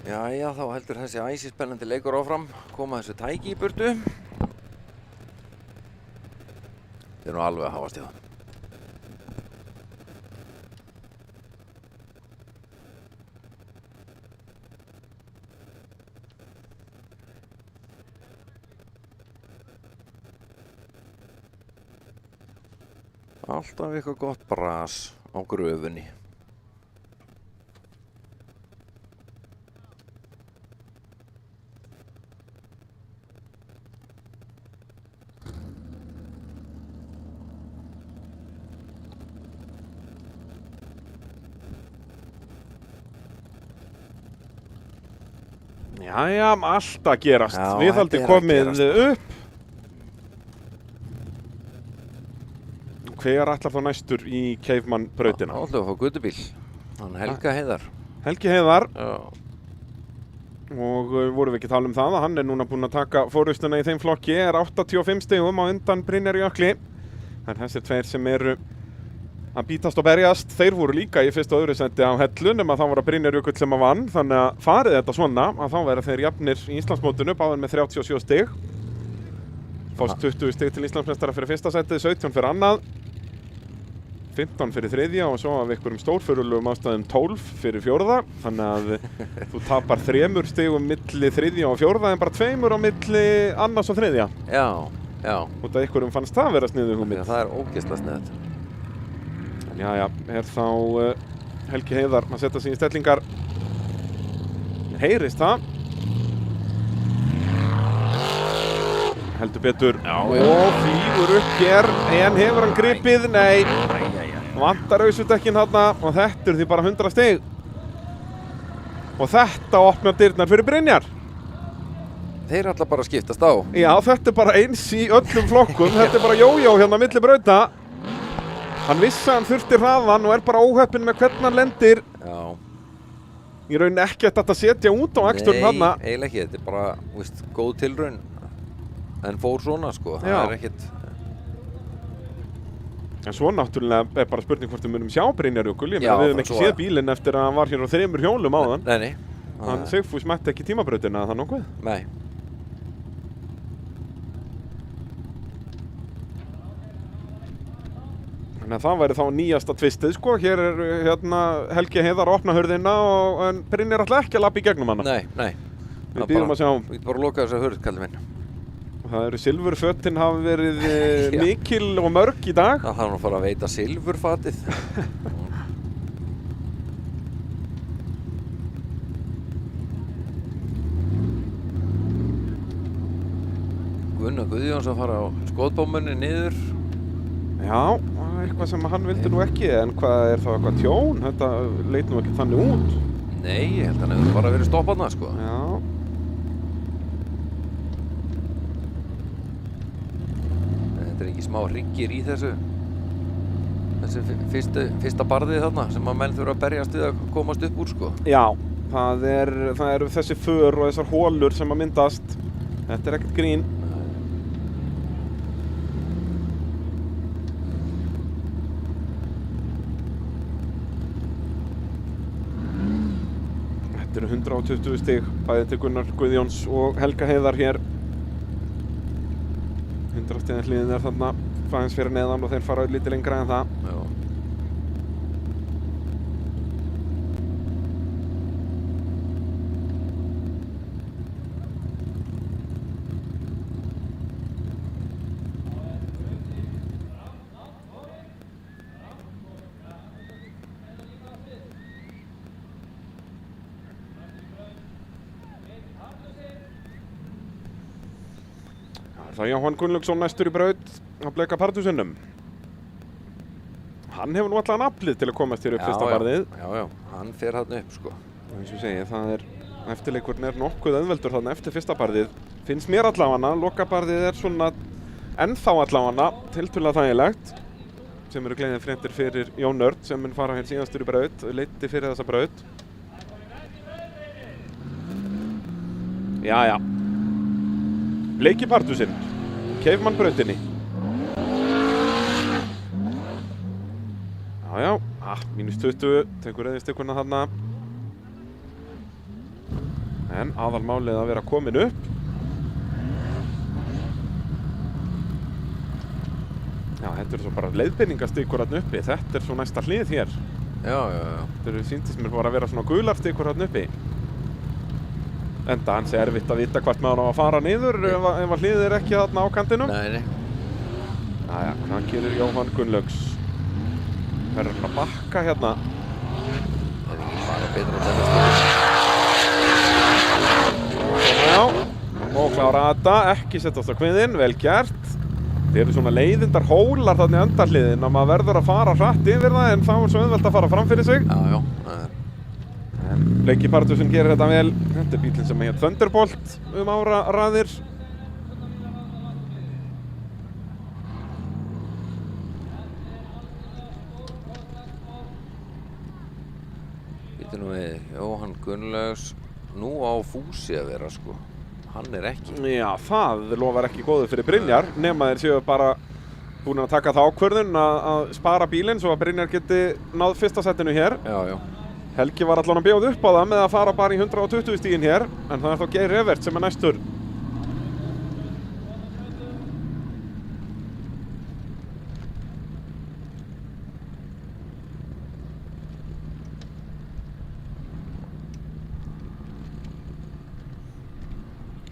Jæja, þá heldur þessi æsispennandi leikur áfram. Koma þessu tæki í burtu. Þeir eru nú alveg að hafast í það. Alltaf eitthvað gott bras á gröfunni. Jæja, allt að gerast. Já, Viðhaldi þetta er að komið gerast. upp. Hver ætlar þá næstur í Caveman-brautina? Þá ætlum við að fá gödubíl. Hann Helga Heiðar. Helgi Heiðar. Já. Og vorum við ekki að tala um það að hann er núna búinn að taka forystuna í þeim flokki, er 85 stigum á undan Brynjari Jökli. Það er þessir tveir sem eru að bítast og berjast. Þeir voru líka í fyrsta og öðru sæti á hellu, nema þá var það Brynjar Jökull sem að vann, þannig að farið þetta svona að þá verða þeir jafnir í Íslandsmótinu, báðir með 37 stig. Fást 20 stig til Íslandsmeistara fyrir fyrsta sætið, 17 fyrir annað, 15 fyrir þriðja og svo af einhverjum stórfurðulegum ástæðum 12 fyrir fjórða. Þannig að þú tapar 3 stigum milli þriðja og fjórða en bara 2 á milli annars og þriðja. Já, já. Og það einhverjum fannst það vera sniðug hugmynd. Það er ógeðslega sniðugt. En jæja, er þá Helgi Heiðar að setja sig í stellingar. Heyrist það. Heldur betur. Já, og flýgur upp hér, en hefur hann gripið? Nei. Vantar ausudekkin þarna og þetta er því bara 100 stig. Og þetta opnar dyrnar fyrir Brynjar. Þeir ætla bara að skiptast á. Já, þetta er bara eins í öllum flokkum. Þetta er bara jójó hérna milli brauta. Hann vissi að hann þurfti hraðan og er bara óheppinn með hvernig hann lendir. Já. Í rauninni ekki að setja út á aksturinn þarna. Nei, eiginlega ekki. Þetta er bara, víst, góð tilraun. En fór svona, sko. Það er ekkert... En svo náttúrulega er bara spurning hvort við munum sjá Brynjar Jökul. Við höfum ekki séð bílinn eftir að hann var hér á 3 hjólum áðan. Nei. Hann Sigfús mætti ekki tímabrautina, það nokkuð? Nei. Þannig að það væri þá nýjasta tvistið, sko. Hér er hérna Helgi Heiðar að opna hurðina en Brynjar ætla ekki að labba í gegnum hana. Nei. Við bíðum að sjá. Við getum bara að loka þessa hurð, kallið minn. Það eru silfurfötin hafa verið mikil og mörg í dag. Það þarf nú að fara að veita silfurfatið. Gunnar Guðjóns að fara á skotbómunni niður. Já, eitthvað sem hann vildi nú ekki, en hvað er það eitthvað tjón? Þetta leit nú ekki þannig út. Nei, ég held að hann hefur bara verið stoppað, sko. Já. Þetta er ekki smá hryggir í þessu fyrsta barðið þarna sem að menn þurfa að berjast við að komast upp úr, sko. Já, það eru þessi för og þessar holur sem að myndast. Þetta er ekkert grín. Þetta eru 120 stig, bæði til Gunnar Guðjóns og Helga Heiðar hér. 100 stiga hliðin er þarna aðeins fyrir neðan og þeir fara lítið lengra en það. Já. Það er Jóhann Gunnlaugsson næstur í braut á Bleika Pardhusinnum. Hann hefur nú allan aflið til að komast hér upp fyrsta barðið. Já, hann fer þarna upp, sko. Og eins og segi, það er eftirleikurinn er nokkuð auðveldur þarna eftir fyrsta barðið. Finnst mér allavega, lokabarðið er svona ennþá allavega tiltölulega þægilegt. Sem eru gleðin fréttir fyrir Jón Örn sem mun fara hér síðastur í braut, leiddi fyrir þessa braut. Jæja. Bleiki Pardhusinn, Caveman-brautinni. Já, -20, tekur eðistikurna þarna. En aðalmálið að vera komin upp. Já, þetta eru svo bara leiðbeiningastikur þarna uppi. Þetta svo næsta hlið hér. Já. Þetta sýndist mér bara að vera svona gular stikur þarna uppi. Enda hans erfitt að vita hvort maður á að fara niður ef að hliðið ekki þarna á kantinum. Nei. Jæja, hvað gerir Jóhann Gunnlaugs? Verður hann að bakka hérna? Það ekki bara betra á þennan stöðu. Já, og klára þetta, ekki setjast á kviðinn, vel gert. Þeir eru svona leiðindar hólar þarna í endarhliðin og maður verður að fara hratt yfir það en þá svo auðvelt að fara fram fyrir sig. Já. En Bleki Partursson gerir þetta vel. Þetta bílinn sem hér Thunderbolt áraraðir. Býtum nú við, Jóhann Gunnlaugs, nú á Fúsi að vera sko. Hann ekki. Já, það lofar ekki góðu fyrir Brynjar, nema þeir séu bara búin að taka það ákvörðun að spara bílinn svo að Brynjar geti náð fyrsta sætinu hér. Já. Helgi var allan að bjóða upp á það með að fara bara í 120 stíginn hér, en það þá Geir Evert sem næstur.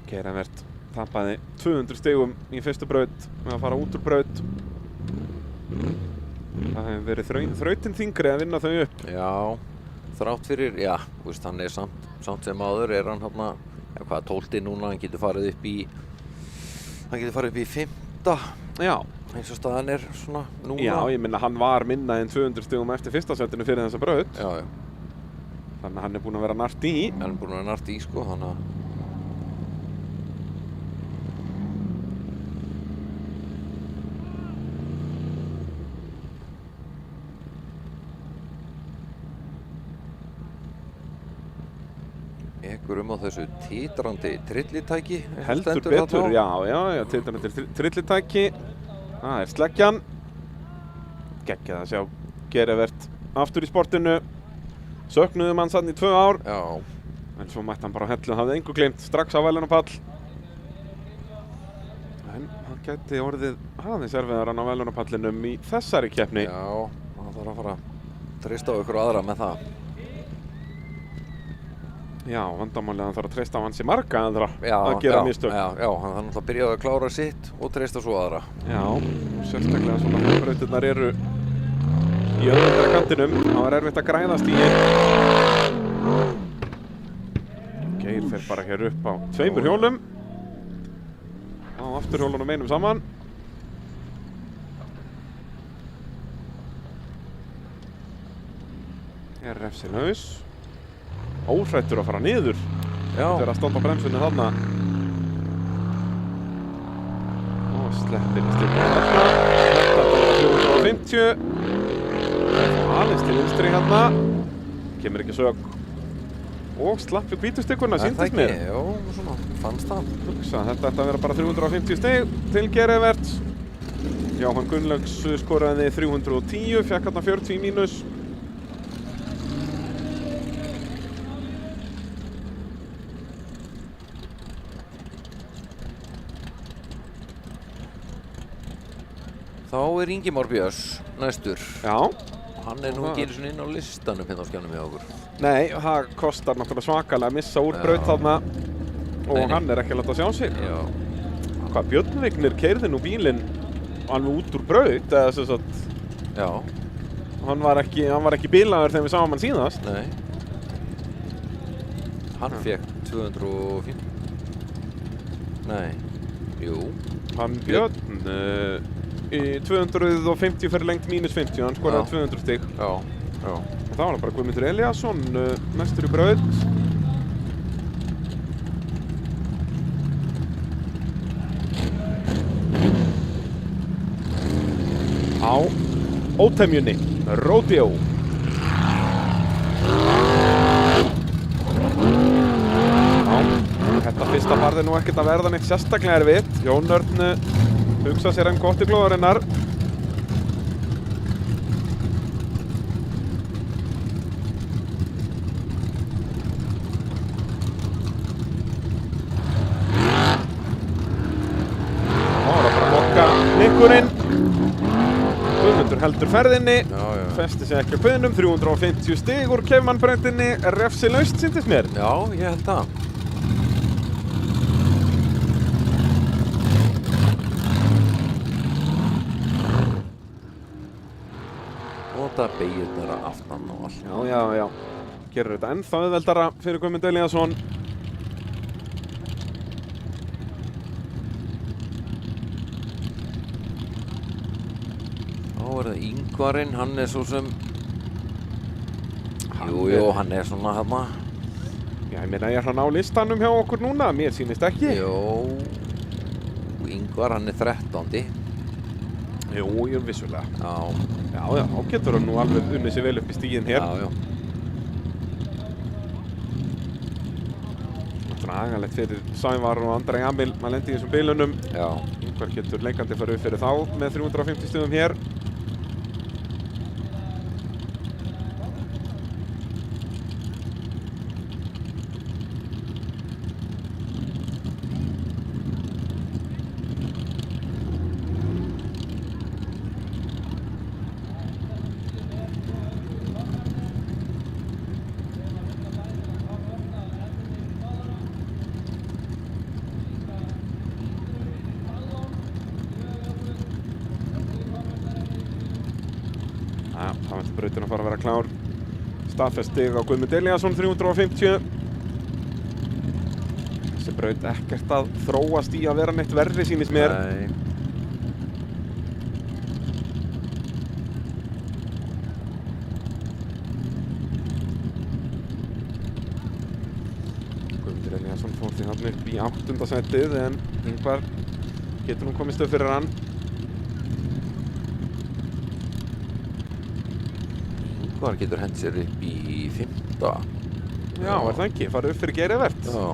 Geir Evert tapaði 200 stigum í fyrstu braut með að fara út úr braut. Það hefur verið þrautin þyngri að vinna þau upp. Já, þrátt fyrir, hann samt sem áður hann hérna, hvað 12 núna, hann getur farið upp í 5. Já. Eins og staðan svona núna. Já, ég minna hann var minna en 200 stigum eftir fyrsta sætinu fyrir þessa braut. Já. Þannig að hann búinn að vera nart í. Hann búinn að vera nart í sko, þannig að ekkur á þessu titrandi trillitæki. Heldur betur, já, titrandi trillitæki. Það sleggjan. Geggjað að sjá Geir Evert aftur í sportinu. Söknuðum hann sann í 2 ár. Já. En svo mætti hann bara á hellu, hafði engu gleymt strax á velunapall. En hann gæti orðið aðeins erfiðar hann á velunapallinum í þessari keppni. Já, hann þarf að fara að treysta á ykkur aðra með það. Já, vandamálið hann þarf að treysta á ansi marga aðra að gera mistök. Já, hann þarf náttúrulega að byrja að klára sitt og treysta svo aðra. Já, sérstaklega svona þegar brautirnar eru í öðvöldra kantinum. Það var erfitt að græða stíginn. Geir fer bara hér upp á 2 hjólum. Á afturhjólunum einum saman. Hér refsir haus. Óhrættur að fara niður. Já. Þegar að standa á bremsunni þarna. Og sleppir í styrkja þarna. Þetta var 450. Aðeins til vinstri hérna. Kemur ekki sök. Og slapp við hvítustykkuna, sýndist mér. Já, svona, fannst það. Hugsa, þetta ætti að vera bara 350 stig til Geir Evert. Jóhann Gunnlaugs skoraði 310, fekk hérna 40 í mínus. Þá Ingi Már Björns næstur. Já. Hann nú ekki einu svona inn á listanum hérna á skjánum hjá okkur. Nei, það kostar náttúrulega svakalega að missa úr braut þarna og hann ekki að láta sjá sig. Já. Hvað, Björn Vignir keyrði nú bílinn alveg út úr braut, eða sem sagt. Já. Hann var ekki bílaður þegar við sáum hann síðast. Nei. Hann fekk 250. Nei. Jú. Hann Björn í 250 fyrir lengt mínus 50, hann skoraði 200 stig. Já. Og það var bara Guðmundur Elíasson næstur í braut. Á ótemjunni, Rodeo. Þetta fyrsta farði nú ekkert að verða neitt sérstaklega erfitt. Jón Örn hugsa sér gott í glóðarinnar. heldur ferðinni, Já. festi sig ekki á kviðnum, 350 stig úr Cayman-brautinni, refsilaust sýndist mér. Já, ég held það. Nota beygirnar aftan og allt. Já. Gerir þetta ennþá auðveldara fyrir Guðmund Elíasson. Þá er það Ingvarinn, hann er svo sem... Jú, hann er svona hérna. Já, ég meina, er hann á listanum hjá okkur núna? Mér sýnist ekki. Jú, Ingvar, hann er 13. Jú, vissulega. Já, þá getur hann nú alveg unnið sér vel upp í stíginn hér. já. Dragalegt fyrir Sævar og Andra Jamil að lenda í þessum bilunum. Já. Ingvar getur leikandi farið upp fyrir þá með 350 stigum hér. Það vænti brautin að fara að vera klár. Staðfest stig á Guðmund Elíasson, 350. Þessi braut ekkert að þróast í að vera neitt verri sýnist mér. Nei. Guðmundur Elíasson fór því hann upp í 8. sætið en Ingvar getur nú komist upp fyrir hann. Ingvar getur hent sér upp í 5. Já, er það ekki? Farið upp fyrir Geir Evert. Já.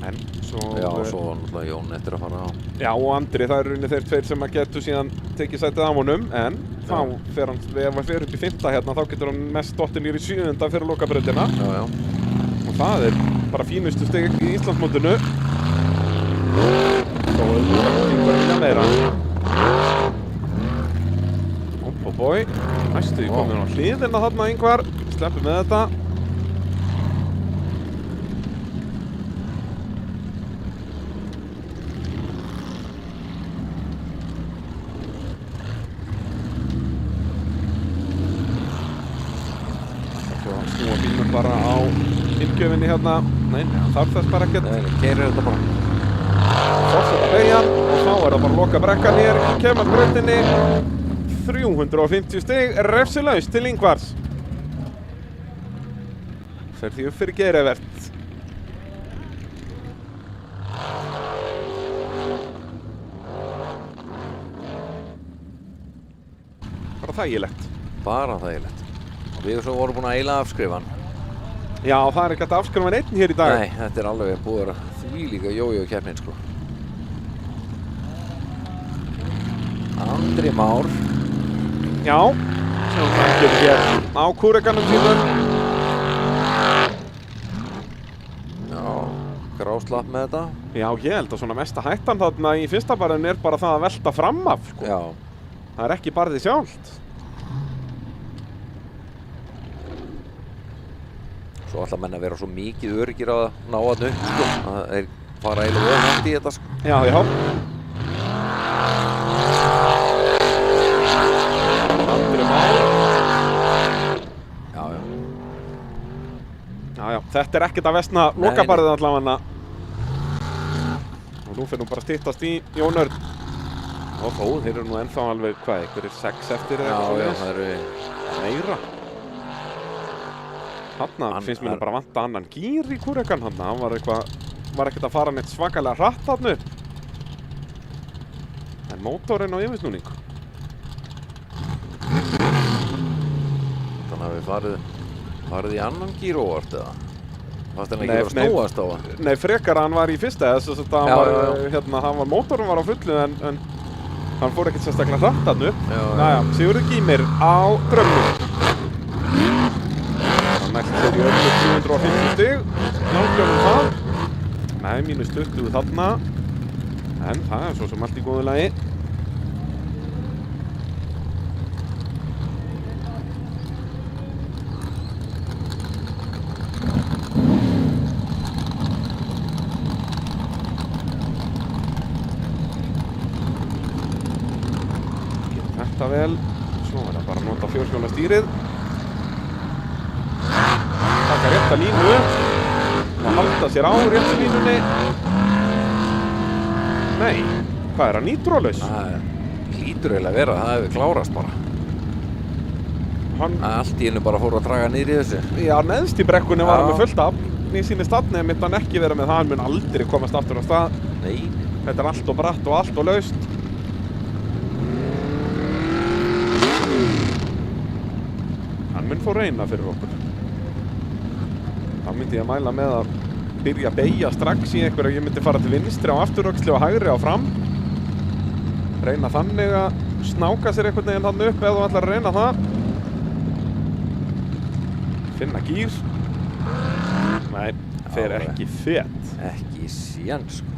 En svo... Já, svo náttúrulega Jón eftir að fara á. Já, og Andri, það eru rauninni þeir tveir sem að getur síðan tekið sætið af honum, en þá fer hann, ef hann fer upp í 5. hérna, þá getur hann mest dottið niður í 7. fyrir lokabrautina. Já. Og það er bara fínustu stig í Íslandsmótinu. Þó auðvitað Ingvar vilja meira. Bói, næstu í komin á hliðina þarna Ingvar. Sleppum með þetta. Svo snúa bílnum bara á inngjöfinni hérna. Nei, þarf þess bara ekkert. Nei, keyrir þetta bara. Fortsetta beygjan og þá er það bara loka brekkan hér í Cayman-brautinni. 350 stig, refsilaust til Ingvars. Fer því upp fyrir Geir Evert. Bara þægilegt. Bara þægilegt. Og við svo vorum búin að eiginlega afskrifa hann. Já, það er ekki að afskrifa hann einn hér í dag. Nei, þetta er alveg búið að því líka jójó-keppnin, sko. Andri Már. Já, sem hann getur hér á kúrekanum sínum. Já, gráslapp með þetta. Já, ég held að svona mesta hættan þarna í fyrsta barðinu er bara það að velta fram af, sko. Já. Það er ekki barðið sjálft. Svo ætla menn að vera svo mikið öryggir að ná hann upp, sko. Það er fara eiginlega öðvönd í þetta, sko. Já. Andri Már. Já, þetta er ekkert að versna lokabarðið allavega. Og nú fyrir nú bara að styttast í Jón Örn. Og þó, þeir eru nú ennþá alveg, hvað, einhverjir 6 eftir eða eitthvað Já, svoleiðis? það eru... Meira. Þarna finnst mér bara vanta annan gír í kúrekan hann. Hann var ekkert að fara neitt svakalega hratt þarna upp. En mótorinn á yfirsnúning. Þannig að við farið í annan gír óvart, eða? Fannst hann ekki verið að snúast á hann? Nei, frekar hann var í fyrsta, þess að hann var mótorinn var á fullu en hann fór ekkert sérstaklega hratt þarna upp. Næja, Sigurður Gýmir á drömmum. Það næst sér í öllum 350 stig. Langljum það. Nei, -20 þarna. En það svo sem allt í góðu lagi. Þetta vel, svo er það bara að nota fjórhjóla stýrið, taka rétta línu og halda sér á réttu línunni. Nei, hvað er það, nýtrolaus? Það lítur eiginlega að vera, það hefur klárast bara. Allt í einu bara fór að draga niður í þessu. Já, neðst í brekkunni var hann með fullt afl. Mér sýnist þarna myndi hann ekki vera með það, hann mun aldrei komast aftur á stað. Nei. Þetta er allt og bratt og allt og laust. Hann mun fór reyna fyrir okkur. Þá myndi ég að mæla með að byrja að beygja strax í einhverju. Ég myndi fara til vinstri á afturöxli og hægri á fram. Reyna þannig að snáka sér einhvern veginn þarna upp ef þú ætlar að reyna það. Finna gír. Nei, fer ekki fet. Ekki séns, sko.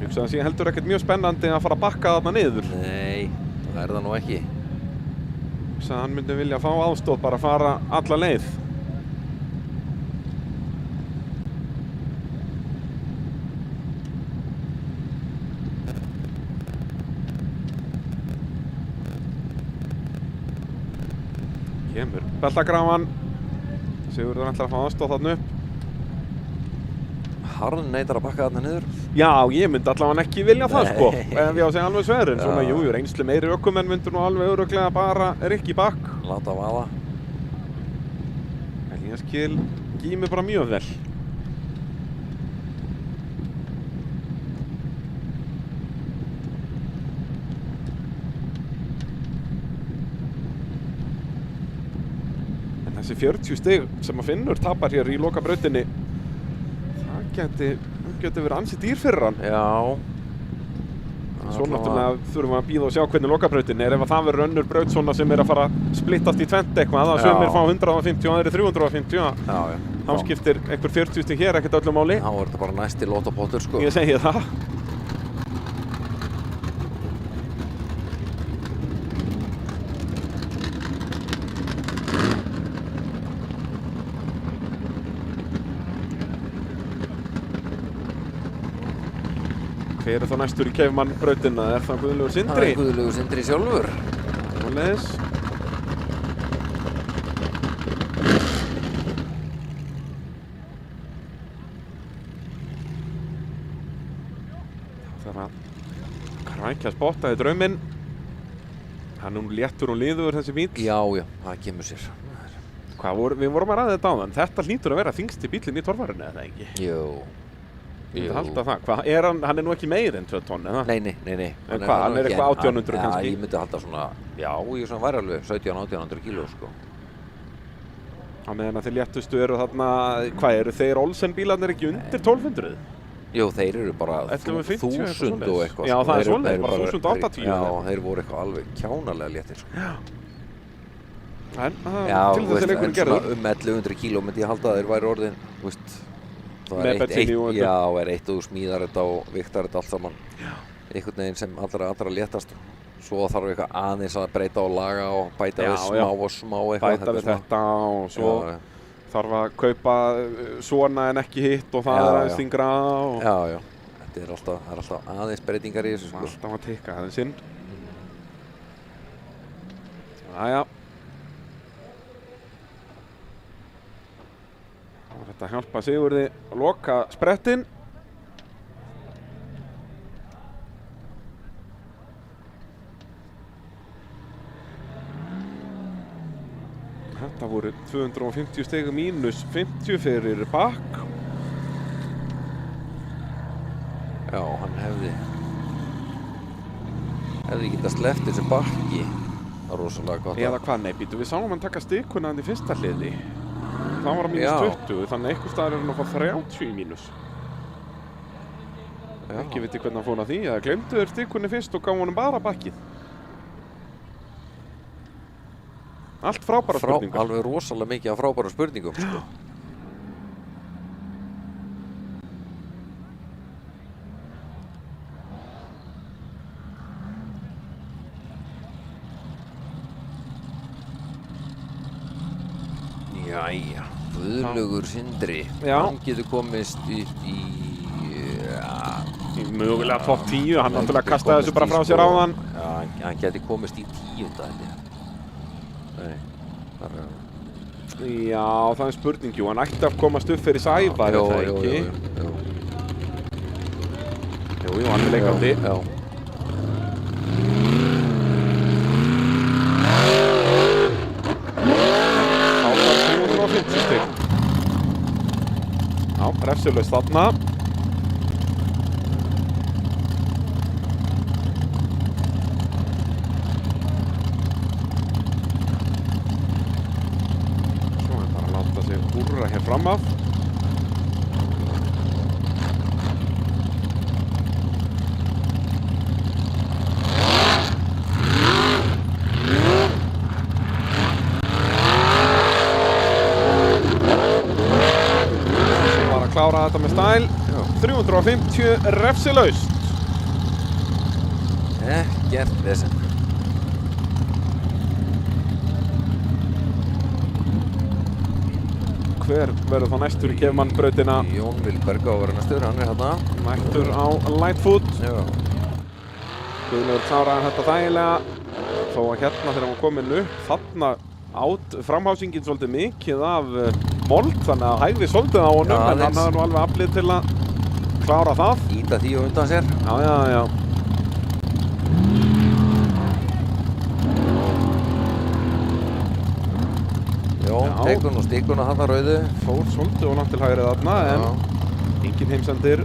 Hugsaði að sé heldur ekkert mjög spennandi að fara að bakka þarna niður. Nei, það er það nú ekki. Hugsaði að hann myndi vilja fá aðstoð bara að fara alla leið. Kemur beltagrafan. Sigurður ætlar að fá aðstoð þarna upp. Harn neitar að bakka þarna niður. Já, ég myndi allavega ekki vilja það, sko. Ef ég á að segja alveg sverin. Svona, jú, reynslu meiri ökumenn myndur nú alveg örugglega bara Rikki bakk. Láta vaða. En ég skil Gími bara mjög vel. En þessi 40 stig sem að Finnur tapar hér í lokabrautinni, það geti verið ansi dýr fyrir hann. Já. Svo náttúrulega þurfum við að bíða og sjá hvernig lokabrautin er. Ef það verður önnur braut svona sem er að fara að splittast í tvennt eitthvað, að sumir fá 150 og aðrir 350, þá skiptir einhver 40 stig hér ekkert öllu máli. Þá er þetta bara næsti lotopottur, sko. Ég segi það. Hver er þá næstur í Keifmann-brautina? Er það Guðlaugur Sindri? Það er Guðlaugur Sindri sjálfur. Svoleiðis. Það þarf að krækja spotta í drauminn. Hann er léttur og liður þessi bíll. Já, það kemur sér. Við vorum að ræða þetta áðan. Þetta hlýtur að vera þyngsti bíllinn í torfarinu, eða ekki? Jú. Ég myndi halda það. Hann er nú ekki meir en 2 tonn, eða? Nei. En hvað, hann er eitthvað 1800 kannski? Já, ég myndi halda svona, ég svona væri alveg 1700-1800 kíló, sko. Á meðan að þeir léttustu eru þarna, hvað eru þeir Olsen bílarnir ekki undir 1200? Jú, þeir eru bara 1000 og eitthvað. Já, það er svona, bara 1080. Já, þeir voru eitthvað alveg kjánalega léttir, sko. En til þess að leikurinn gerður. Já, 1100 kíló myndi ég halda að þeir væri orðin, veist. Með bensíni og já, er eitt og þú smíðar þetta og viktar þetta allt saman. Einhvern veginn sem allra léttast. Svo þarf eitthvað aðeins að breyta og laga og bæta við smá eitthvað. Bæta við þetta og svo þarf að kaupa svona en ekki hitt og það er aðeins þyngra. Já. Þetta er alltaf aðeins breytingar í þessu. Alltaf að tikka aðeins inn. Jæja. Þetta hjálpa Sigurði að loka sprettinn. Þetta voru 250 stig mínus 50 fyrir bakk. Já, hann hefði getað sleppt þessu bakki. Það er rosalega gott. Eða hvað, nei, býtu, við sáum hann taka stikuna hann í fyrsta hliði. Það var að mínus 20, þannig að einhver staðar er hann að fá 30 í mínus. Ekki veit ég hvernig hann fór að því, eða glemdu þeir stikunni fyrst og gaf honum bara bakkið. Allt frábæra spurningar. Alveg rosalega mikið af frábæra spurningum, sko. Jæja, Guðlaugur Sindri. Já. Hann getur komist upp í... Mögulega topp 10, hann náttúrulega kastaði þessu bara frá sér áðan. Já, hann geti komist í 10. held ég. Nei, bara... Já, það er spurning, jú, hann ætti að komast upp fyrir Sævar, er það ekki? Jú, hann er leikandi. Já. Þá var 350 stig. Já, refsilaust þarna. Húrra hér fram af. Bara að klára þetta með stæl. 350 refsilaust. Ekkert vesen. Hver verður þá næstur í Kefmannbrautina? Jón Vilberg á að vera næstur, hann er hérna. Næstur á Lightfoot. Já. Guðlaugur kláraði þetta þægilega. Þó að hérna þegar hann var komin upp, þarna át framhásingin svolítið mikið af mold, þannig að hægði svolítið á honum, en hann hafði nú alveg aflið til að klára það. Íta því og undan sér. Já. Jón tekur nú stíkuna þarna rauðu. Fór svolítið og langt til hægrið þarna, en engin heimsendir.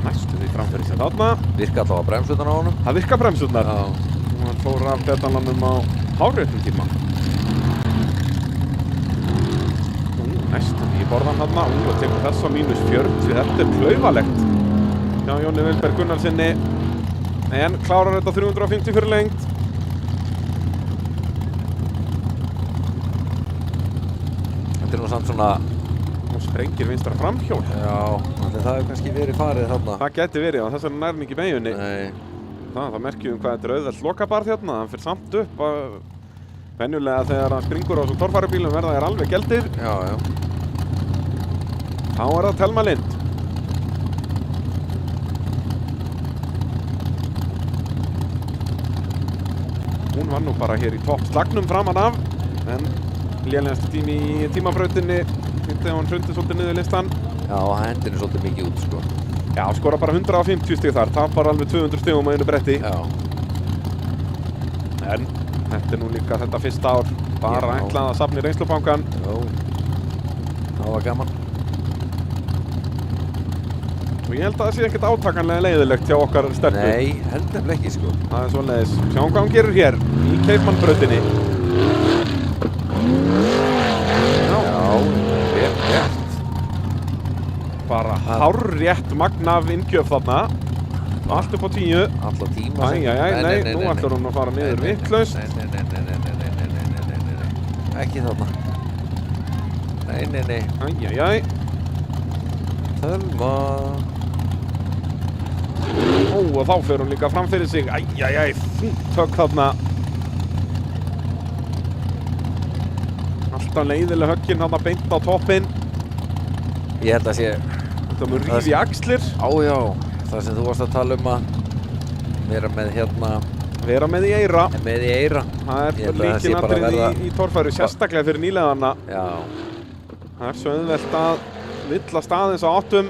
Næstu því framfyrir sér þarna. Virka allavega bremsurnar á honum. Það virka bremsurnar. Já. Og hann fór af pedalanum á hárréttum tíma. Næstu því borðan þarna, og tekur þess á -40, þetta er klaufalegt hjá Jóni Vilberg Gunnarsinni, en klárar þetta 350 fyrir lengt. Þetta er nú samt svona... Og sprengir vinstra framhjól. Já, það hefur kannski verið farið þarna. Það geti verið, þess vegna nær hann ekki beigjunni. Nei. Það merkjum hvað þetta er auðvelt lokabarð hérna, hann fyrir samt upp að venjulega þegar hann springur á þessum torfærubílum verða þær alveg geldir. Já. Þá er það Thelma Lind. Hún var nú bara hér í toppslagnum framan af, en lélegasti tími í tímabrautinni þegar hún hrundi svolítið niður listan. Já, hendinni svolítið mikið út, sko. Já, skora bara 150 stig þar, tapar alveg 200 stigum á einu bretti. Já. En þetta er nú líka þetta fyrsta ár, bara ætlað að safna í reynslubankann. Já. Það var gaman. Og ég held að það sé ekkert átakanlega leiðilegt hjá okkar stelpur. Nei, heldur ekki, sko. Það er svoleiðis. Sjáum hvað hann gerir hér í Kefmannbrautinni. Rétt. Bara hárrétt magn af innkjöf þarna. Allt upp á 10. Alla tíma. Nei, nú ætlar hún að fara niður vitlaust. Nei. Ekki þarna. Nei. Thelma. Ó, og þá fer hún líka fram fyrir sig. Fínt högg þarna. Alltaf leiðileg högginn þarna beint á toppinn. Ég held að sé... Þetta mun rífi í axlir. Já. Það sem þú varst að tala um að vera með hérna... Vera með í eyra. Með í eyra. Það er líkinatrið í torfæru, sérstaklega fyrir nýleðarna. Já. Það er svo auðvelt að villa staðins á áttum.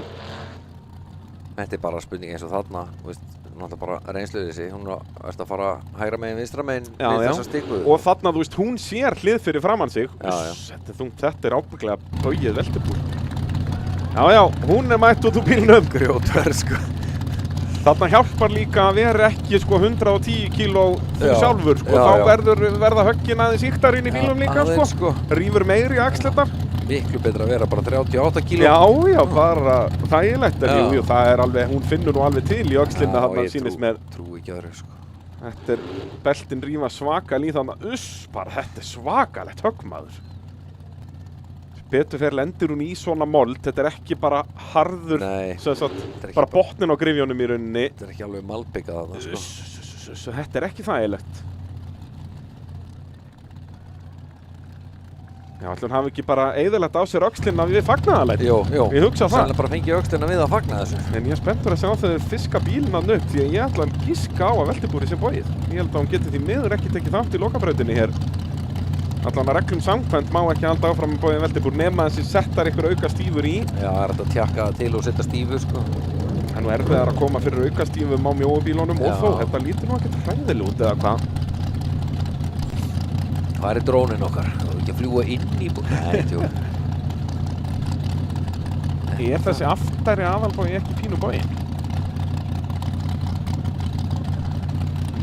Þetta er bara spurning eins og þarna, þú veist, náttúrulega bara reynsluðið hún er að fara hægra megin, vinstra megin við þessa stikku. Og þarna, þú veist, hún sér hlið fyrir framann sig. Já. Þetta er þungt, þetta er ábygglega baugið veltibúr. Já, hún er mætt út úr bílnum. Grjótverð, sko. Þarna hjálpar líka að vera ekki, sko, 110 kíló þú sjálfur, sko. Já. Þá verða höggin aðeins yktar inn í bílnum líka, sko. Rífur meiri axlirnar. Miklu betra að vera bara 38 kíló. Já, bara þægilegt, en jú, það er alveg, hún finnur nú alveg til í öxlinna þarna sýnist með. Trú ekki öðru, sko. Þetta er beltin rífa svakal í þarna, bara þetta er svakalegt höggmaður. betur fer lendir hún í svona mold, þetta ekki bara harður, Nei, sagt, þetta ekki bara botnin á grifjónum í rauninni. Þetta ekki alveg malbyggað þarna, sko. Þetta ekki þægilegt. Já, ætlum hafi ekki bara eyðilegt á sér öxlina við fagnaðarlæti. Jú. Ég hugsa það. Sannlega bara fengið öxlina við að fagna þessu. En ég er spenntur að sjá þau fiska bílinn að upp, því að ég ætla að giska á að veltibúri sem bóið. Ég held að hún geti því miður ekki tekið þátt í lokabrautinni hér. Allan að reglum samkvæmt má ekki halda áfram með bóið veltibúr nema þessi settar ykkur auka stífur í. Já, það þetta að tjakka það til og setja stífu, sko. Það er nú erfiðar að koma fyrir auka stífum á mjóubílunum og þó, þetta lítur nú ekkert hræðilega út eða hvað. Hvað er drónin okkar? Það er ekki að fljúga inn í Nei, tjók. Er þessi aftari aðalbói ekki pínu bóin?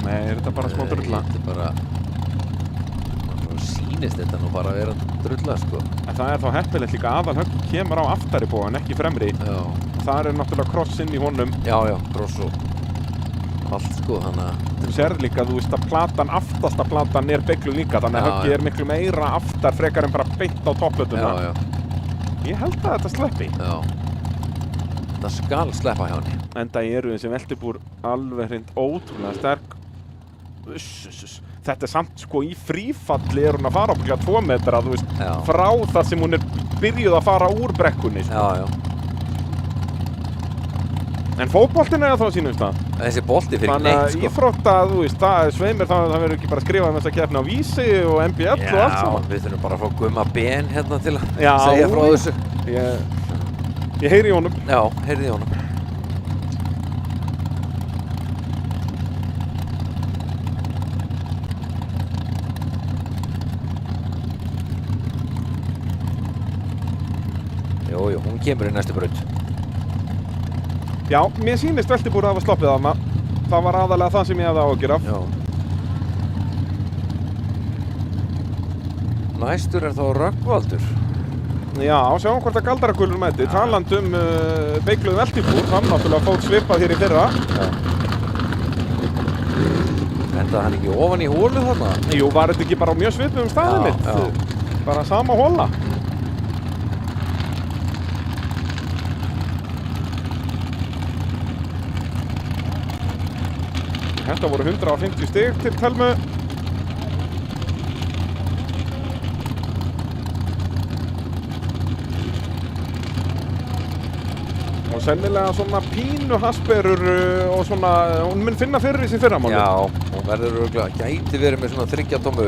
Nei, er þetta bara smá drulla? Þetta er bara... Sýnist þetta nú bara að vera drulla, sko. En það er þá heppilegt líka aðalhögg kemur á aftari bóin, ekki fremri. Já. Það er náttúrulega kross inn í honum. Já, kross og allt, sko, þannig að... Þú sérð líka, þú veist að platan, aftasta platan er beigluð líka, þannig að höggið er miklu meira aftar frekar en bara beint á topplötuna. Já. Ég held að þetta sleppi. Já. Það skal sleppa hjá henni. Enda eru þessi veltibúr alveg hreint ótrúlega sterk. Þetta er samt sko í frífalli er hún að fara á 2 metra, þú veist, frá það sem hún er byrjuð að fara úr brekkunni, sko. Já. En fótboltinn er það á sínum stað. Þessi bolti fyrir neitt, sko. Þannig að íþrótta, þú veist, það er sveimir, það verður ekki bara skrifað um þessa keppni á Vísi og MBL og allt saman. Já, við þurfum bara að fá Gumma Ben hérna til að segja frá þessu. Ég heyri í honum. Já, heyrði í honum. Jú, hún kemur í næstu braut. Já, mér sýnist veltibúr að hafa sloppið þarna. Það var aðalega það sem ég hefði áhyggjur af. Já. Næstur er þá Rögnvaldur. Já, sjáum hvort að Galdragulur mæti. Talandi beigluð veltibúr, hann náttúrulega fór svipað hér í fyrra. Já. Endaði hann ekki ofan í hólu þarna? Jú, var þetta ekki bara á mjög svipuðum staðið mitt? Já. Bara sama hóla. Þetta voru 150 stig til Telmu. Og sennilega svona pínu hasperur og svona, hún mun finna fyrir þessi fyrramáli. Já, hún verður örugglega, gæti verið með svona 3 tommu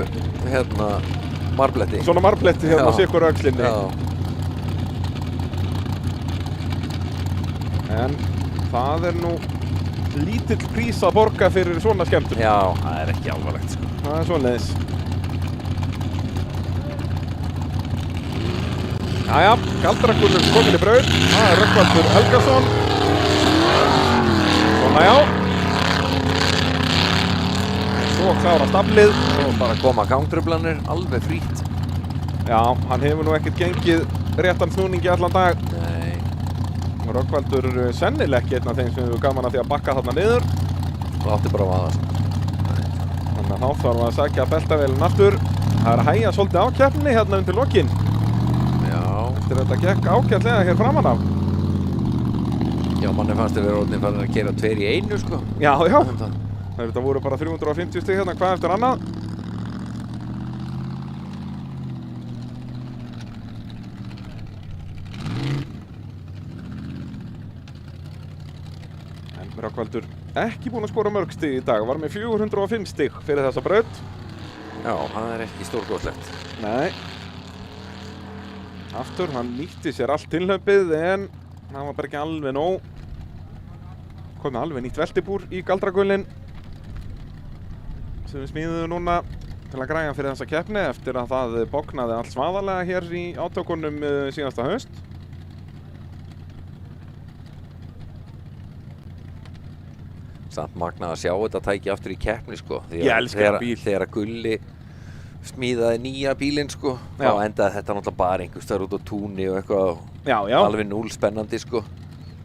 marbletti. Svona marbletti hérna á sikkur öxlinni. Já. En það er nú lítill prís að borga fyrir svona skemmtun. Já, það er ekki alvarlegt, sko. Það er svoleiðis. Jæja, Galdragulur komin í braut. Það er Rögnvaldur Helgason. Svona já. Svo klára staflið. Og bara koma gangtruflanir alveg frýtt. Já, hann hefur nú ekkert gengið réttan snúningi allan dag. Nei. Rögnvaldur sennilega ekki einn af þeim sem hefur gaman að því að bakka þarna niður. Það átti bara að vaða. Þannig að þá þarf að sækja beltavélinn aftur. Það er að hægja svolítið á keppninni hérna undir lokin. Já. Þetta gekk ágætlega hér framan af. Já, manni fannst þið vera orðin farin að keyra 2 í 1, sko. Já. Þetta voru bara 350 stig hérna hvað eftir annað. Rögnvaldur ekki búinn að skora mörg stig í dag, var með 405 stig fyrir þessa braut. Já, það er ekki stórgóðslegt. Nei. Aftur, hann nýtti sér allt tilhlaupið en það var bara ekki alveg nóg. Komið alveg nýtt veltibúr í Galdragulinn sem við smíðum núna til að græja fyrir þessa keppni eftir að það bognaði allt svaðalega hér í átökunum síðasta haust. Samt magnað að sjá þetta tæki aftur í keppni, sko. Ég elska þennan bíl. Þegar Gulli smíðaði nýja bílinn, sko, þá endaði þetta náttúrulega bara einhvers staðar út á túni og eitthvað alveg núll spennandi, sko.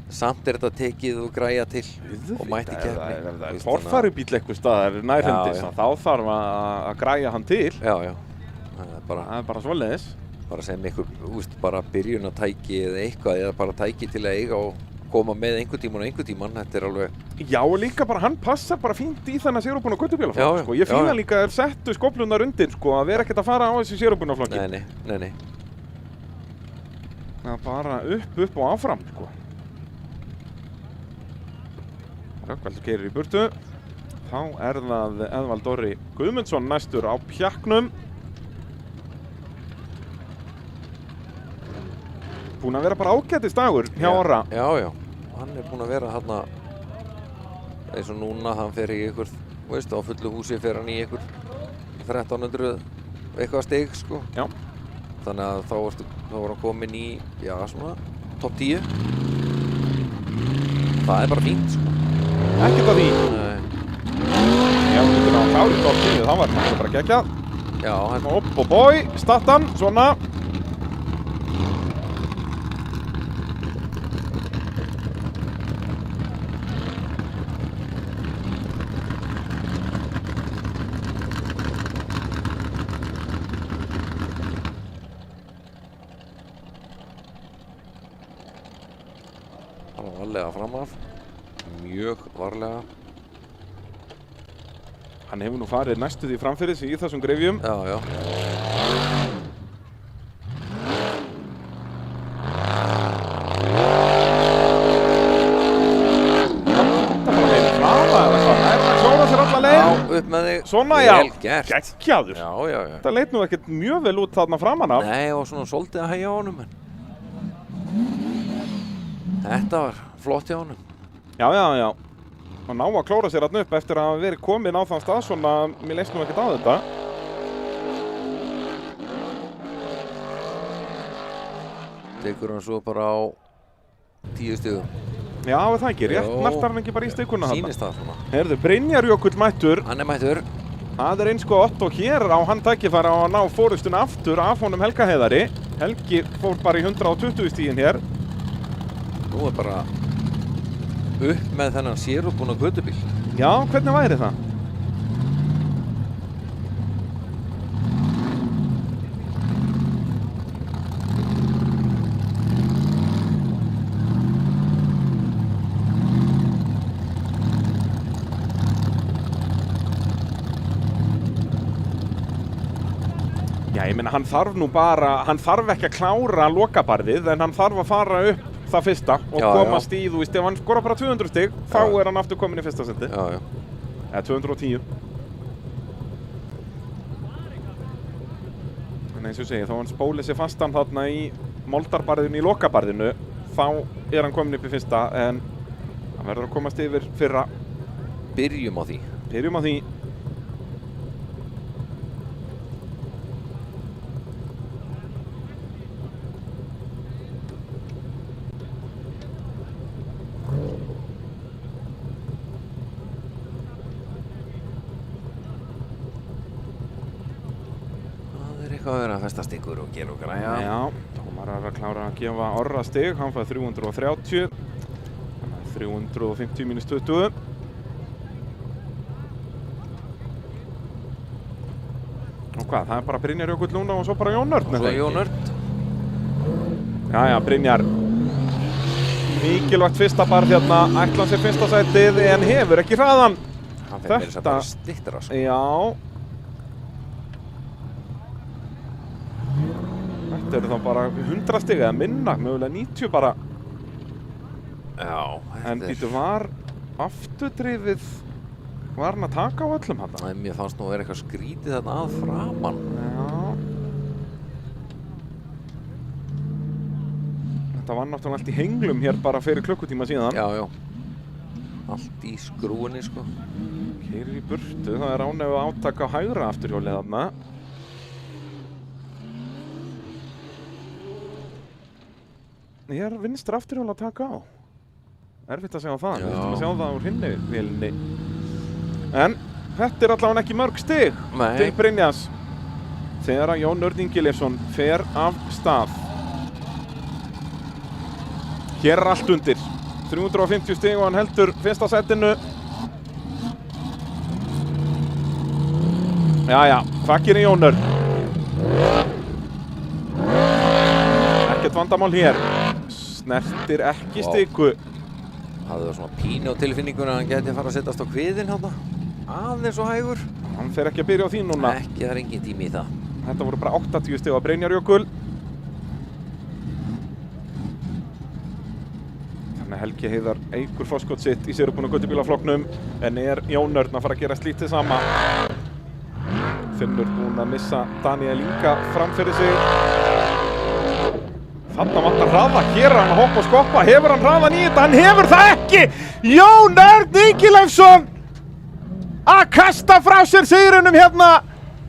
Samt er þetta tekið og græja til og mætt í keppni. Það er forfærubíl einhvers staðar nærhendis, þá þarf að græja hann til. Já. Það er bara svoleiðis. bara sem einhver, bara byrjunartæki eða eitthvað, eða bara tæki til að eiga og koma með einhvern tímann, þetta alveg... Já, og líka bara hann passar bara fínt í þennan sérubúna göttubílaflokk, Já, sko. Ég já, fíla já. líka að settu skóflunar undir, sko, að vera ekkert að fara á þessi sérubúnaflokki. Nei. Það er bara upp og áfram, sko. Rökkveldur keyrir í burtu. Þá er það Eðvald Orri Guðmundsson næstur á pjaknum. Búinn að vera bara ágætis dagur hjá Orra. Já, hann er búinn að vera þarna eins og núna, hann fer í ykkur, veist, á fullu húsi fer hann í ykkur 1300 eitthvað stig, sko. Já. Þannig að þá var hann kominn í, já, svona, topp 10. Það er bara fínt, sko. Ekkert að því. Nei. Já, við getum á klári topp 10, þá var það bara geggjað. Já, hann... Upp og bói, startan, svona. Varlega fram af, mjög varlega. Hann hefur nú farið næstu því framfyrir sig í þessum greifjum. Já. Það bara meðin hraða eða hvað, það er að klóra sér alla leið. Já, upp með þig. Svona, já. Vel gert. Geggjaður. Já. Þetta leit nú ekkert mjög vel út þarna framan af. Nei, og svona svolítið að hægja á honum, en þetta var flott hjá honum. Já. Og ná að klóra sér þarna upp eftir að hafa verið komin á þann stað, svona, mér leist nú ekkert á þetta. Tekur hann svo bara á 10 stigum. Já, er það ekki, rétt Jó. nartar hann ekki bara í stikuna þarna. Sýnist það svona. Heyrðu, Brynjar Jökull mættur. Hann er mættur. Það er eins gott og hér á hann tækifæri á að ná fórustuna aftur af honum Helga Heiðari. Helgi fór bara í 120 stíginn hér. Nú er bara upp með þennan sérútbúna götubíl. Já, hvernig væri það? Já, ég meina, hann þarf nú bara, hann þarf ekki að klára lokabarðið, en hann þarf að fara upp það fyrsta og komast í, þú veist, ef hann skora bara 200 stig, þá er hann aftur komin í fyrsta seti. Já. Eða 210. En eins og ég segi, þá hann spólið sér fastan þarna í moldarbarðinu í lokabarðinu, þá er hann komin upp í fyrsta, en hann verður að komast yfir fyrra. Byrjum á því. Byrjum á því. Eitthvað að vera að festa stikkur og gera og græja. Já, Tómar er að klára að gefa Orra stig, hann fæði 330, þannig að 350 mínus 20. Og hvað, það er bara Brynjar Jökull núna og svo bara Jón Örn, Og svo Jón Örn. Jæja, Brynjar. Mikilvægt fyrsta barð hérna, ætla hann sér fyrsta sætið en hefur ekki hraðan. Hann fyrir þess að bara stittra, sko. Já. Þetta eru þá bara 100 stig eða minna, mögulega 90 bara. Já, En býtu var afturdrifið, var hann að taka á öllum hann? Nei, mér fannst nú að vera eitthvað skrítið þarna að framan. Já. Þetta var náttúrulega allt í henglum hér bara fyrir klukkutíma síðan. Já. Allt í skrúinni, sko. Keyrir í burtu, það er ánægðu átak á hægra afturhjólið þarna. Hér er vinstra afturhjól að taka á. Erfitt að sjá það, við ætlum að sjá það úr hinni vélinni. En þetta er allavega ekki mörg stig til Brynjars. Þegar að Jón Örn Ingileifsson fer af stað. Hér er allt undir. 350 stig og hann heldur fyrsta sætinu. Jæja, hvað gerir Jón Örn? vandamál hér. Snertir ekki stiku. Hafði það svona pínu á tilfinninguna að hann geti að fara að setjast á kviðinn hérna. Aðeins og hægur. Hann fer ekki að byrja á því núna. Ekki, það er engin tími í það. Þetta voru bara 80 stig á Brynjarjökul. Þannig að Helgi Heiðar eykur forskot sitt í sérubúna göttubílaflokknum, en Jón Örn að fara að gera slítið sama. Finnur búinn að missa Daniel Inga fram fyrir sig. Þarna vantar hraða, hér er hann að hoppa og skoppa, hefur hann hraðan í þetta, hann hefur það ekki! Jón Örn Ingileifsson að kasta frá sér sigrinum hérna.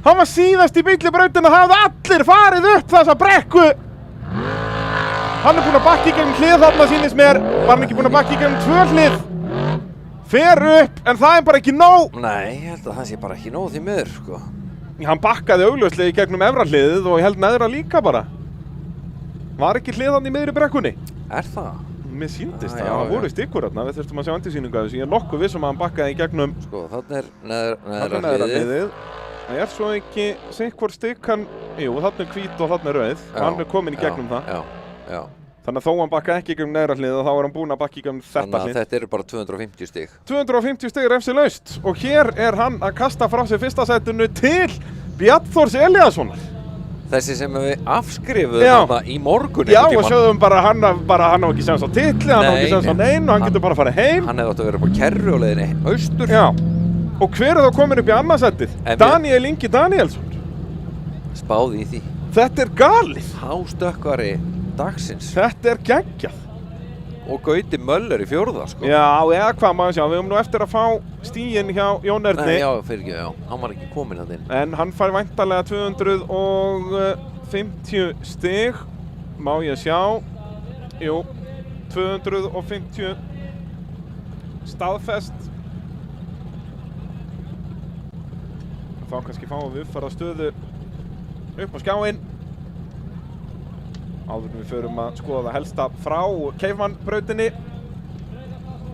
Hann var síðast í bílibrautina, það hafði allir farið upp þessa brekku. Hann er búinn að bakka í gegnum hlið þarna, sýnist mér. Var hann ekki búinn að bakka í gegnum 2 hlið? Fer upp, en það er bara ekki nóg. Nei, ég held að það sé bara ekki nóg því miður, sko. Hann bakkaði augljóslega í gegnum efra hliðið og ég held neðra líka bara. Var ekki hliðan í miðri brekkunni? Er það? Mér sýndist Já, það, það já. voru stikkur þarna, við þurftum að sjá endursýningu af þessu. Ég er nokkuð viss að hann bakkaði í gegnum Sko, þarna er neðra neðra hliðið. hliðið. Það er svo ekki sitthvor stikkan, jú, þarna er hvít og þarna er rauð. Og hann er kominn í gegnum það. Já. Þannig að þó hann bakkaði ekki í gegnum neðra hliðið, þá er hann búinn að bakka í gegnum þetta Þannig að hlið. þetta eru bara 250 stig. 250 stig refsilaust og hér er hann að kasta frá sér fyrsta sætinu til Bjarnþórs Elíassonar. Þessi sem við afskrifuðum Já. þarna í morgun Já, einhvern og tímann. sögðum bara hann á ekki séns á titli, hann á ekki Nei, séns á nei. neinu, hann getur bara að fara heim. Hann hefði átt að vera upp á kerru og leiðinni austur. Já, og hver er þá komin upp í annarsættið? En við- Daniel Ingi Danielsson. Spáði í því. Þetta er galið. Hástökkvari dagsins. Þetta er geggjað. Og Gauti Möller í 4. sko. Já, eða hvað maður sjá, við höfum nú eftir að fá stíginn hjá Jón Erni. Nei, já, fyrir ekki, já. Hann var ekki kominn þarna inn. En hann fær væntanlega 250 stig. Má ég sjá? Jú, 250 staðfest. Þá kannski fáum við uppfæra stöðu upp á skjáinn. Áður en við förum að skoða það helsta frá Keifmannbrautinni.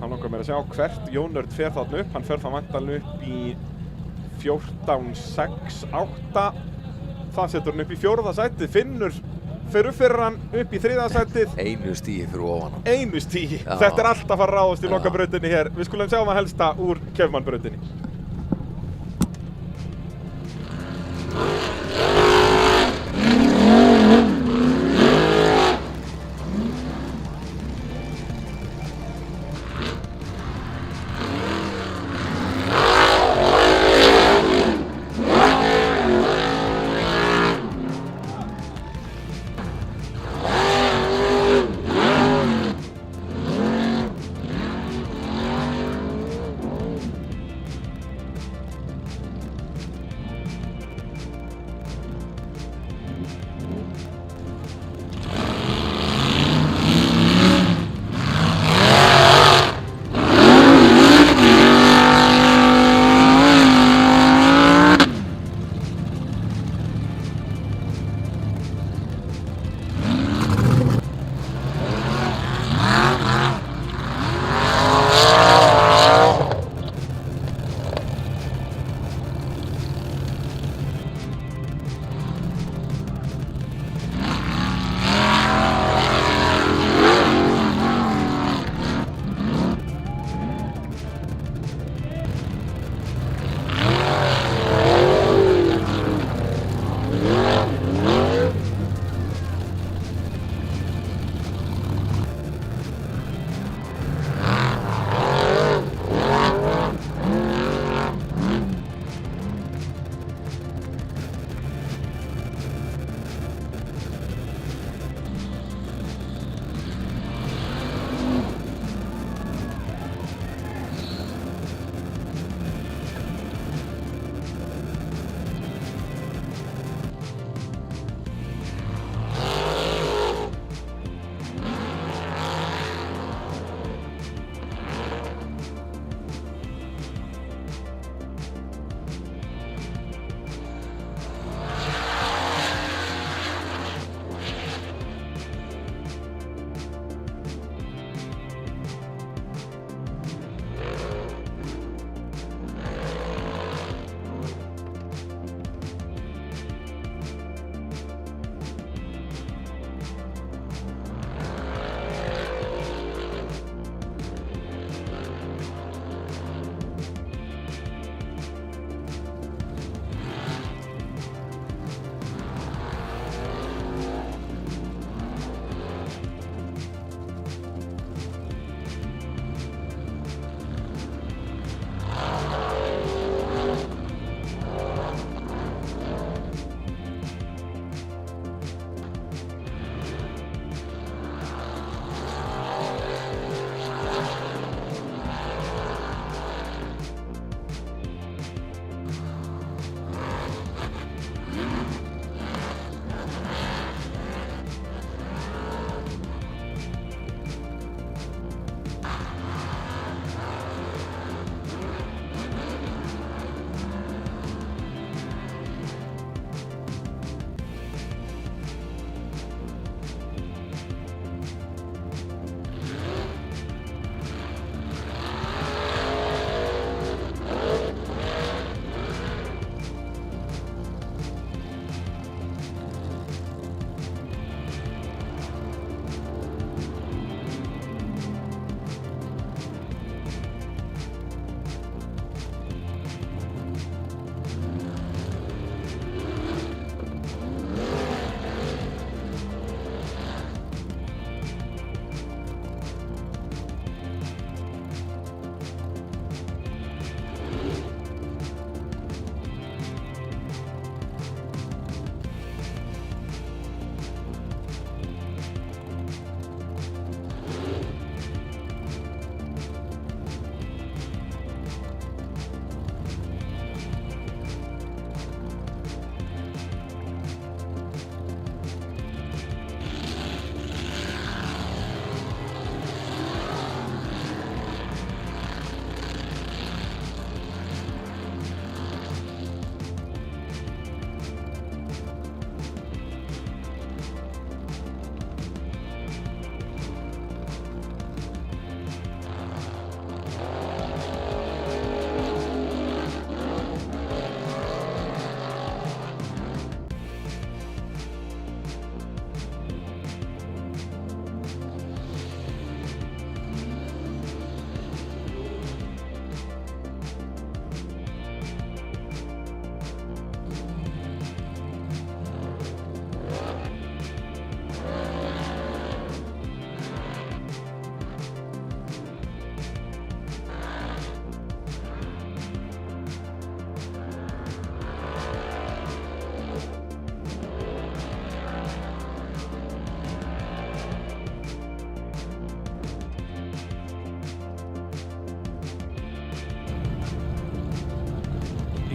Hann langar mér að sjá hvert Jón Örn fer þarna upp. Hann fer það væntanlega upp í 14.6.8. Það setur hann upp í 4. sætið. Finnur fer upp fyrir hann upp í 3. sætið. Einu stíi fyrir ofan hann. Einu stígi. Já. Þetta er alltaf að fara að ráðast í Já. lokabrautinni hér. Við skulum sjá það helsta úr Keifmannbrautinni.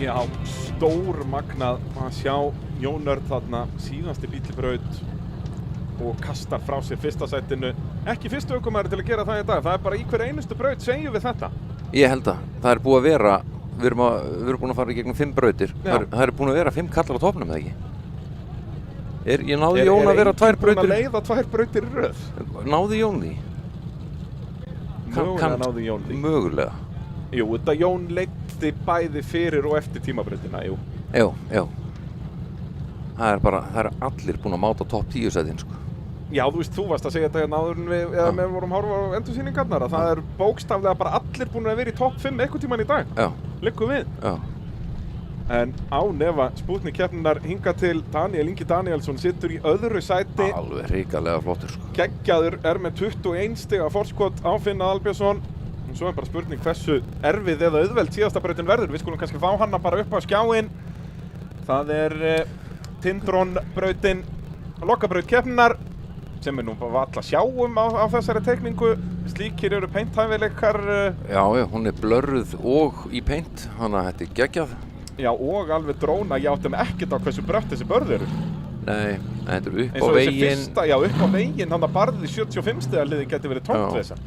Já, stór magnað að sjá Jón Örn þarna síðasti bílibraut og kastar frá sér fyrsta sætinu. Ekki fyrstu ökumaður til að gera það í dag, það er bara í hver einustu braut segjum við þetta. Ég held að það er búið að vera, við erum búin að fara í gegnum 5 brautir. Það er búin að vera 5 kallar á topnum, eða ekki? Ég náði Jón að vera 2 brautir. Er enginn búin að leiða 2 brautir í röð? Náði Jón því? Mögulega náði Jón því. Mögulega. Jú, þetta Jón leiddi bæði fyrir og eftir tímabrautina, jú. Já. Það er allir búin að máta topp 10 sætin, sko. Já, þú veist, þú varst að segja þetta hérna áður en við vorum horfa á endursýningarnar að það er bókstaflega bara allir búin að vera í topp 5 einhvern tímann í dag. Já. Liggum við. Já. En á nefa Spútnik-keppninnar hinga til Daniel Ingi Danielsson situr í öðru sæti. Alveg hrikalega flottur, sko. Geggjaður er með 21 stiga forskot á Finna Albjörnsson. Og svo er bara spurning hversu erfið eða auðveld síðasta brautin verður. Við skulum kannski fá hana bara upp á skjáinn. Það er Tindron-brautin, lokabraut keppninnar sem við nú bara alla sjáum á þessari teikningu. Slíkir eru paint-hæfileikar. Já, hún er blörruð og í paint, þannig að þetta er geggjað. Já, og alveg dróna, ég áttum ekkert á hversu brött þessi börð eru. Nei, þetta er upp á veginn. Eins og þessi fyrsta, já, upp á veginn, þannig að barðið 75 stiga liði geti verið tómt við þessa.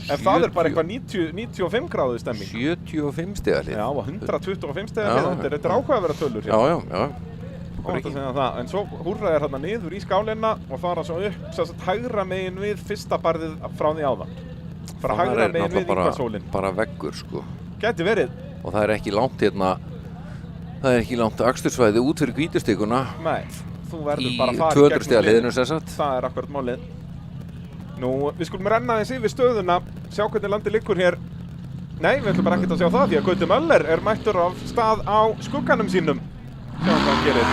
En það er bara eitthvað 95 gráðu stemming. 75 stiga lið? Já, 125 stiga lið, þetta er áhugaverðar tölur hér. Já. En svo húrraðir hérna niður í skálina og fara svo upp sérst hægra megin við fyrsta barðið frá því áðan. Fara hægra megin við Ingvarsólinn. Bara veggur, sko. Gæti verið. Og það er ekki langt hérna, það er ekki langt akstursvæði út fyrir Hvítustíkuna. Nei, þú verður bara að fara í 200 stiga liðinu sem sagt. Það er akkurat málið. Nú, við skulum renna aðeins yfir stöðuna, sjá hvernig landið liggur hér. Nei, við ætlum bara ekkert að sjá það því að Gauti Möller er mættur af stað á skugganum sínum. Sjáum hvað hann gerir.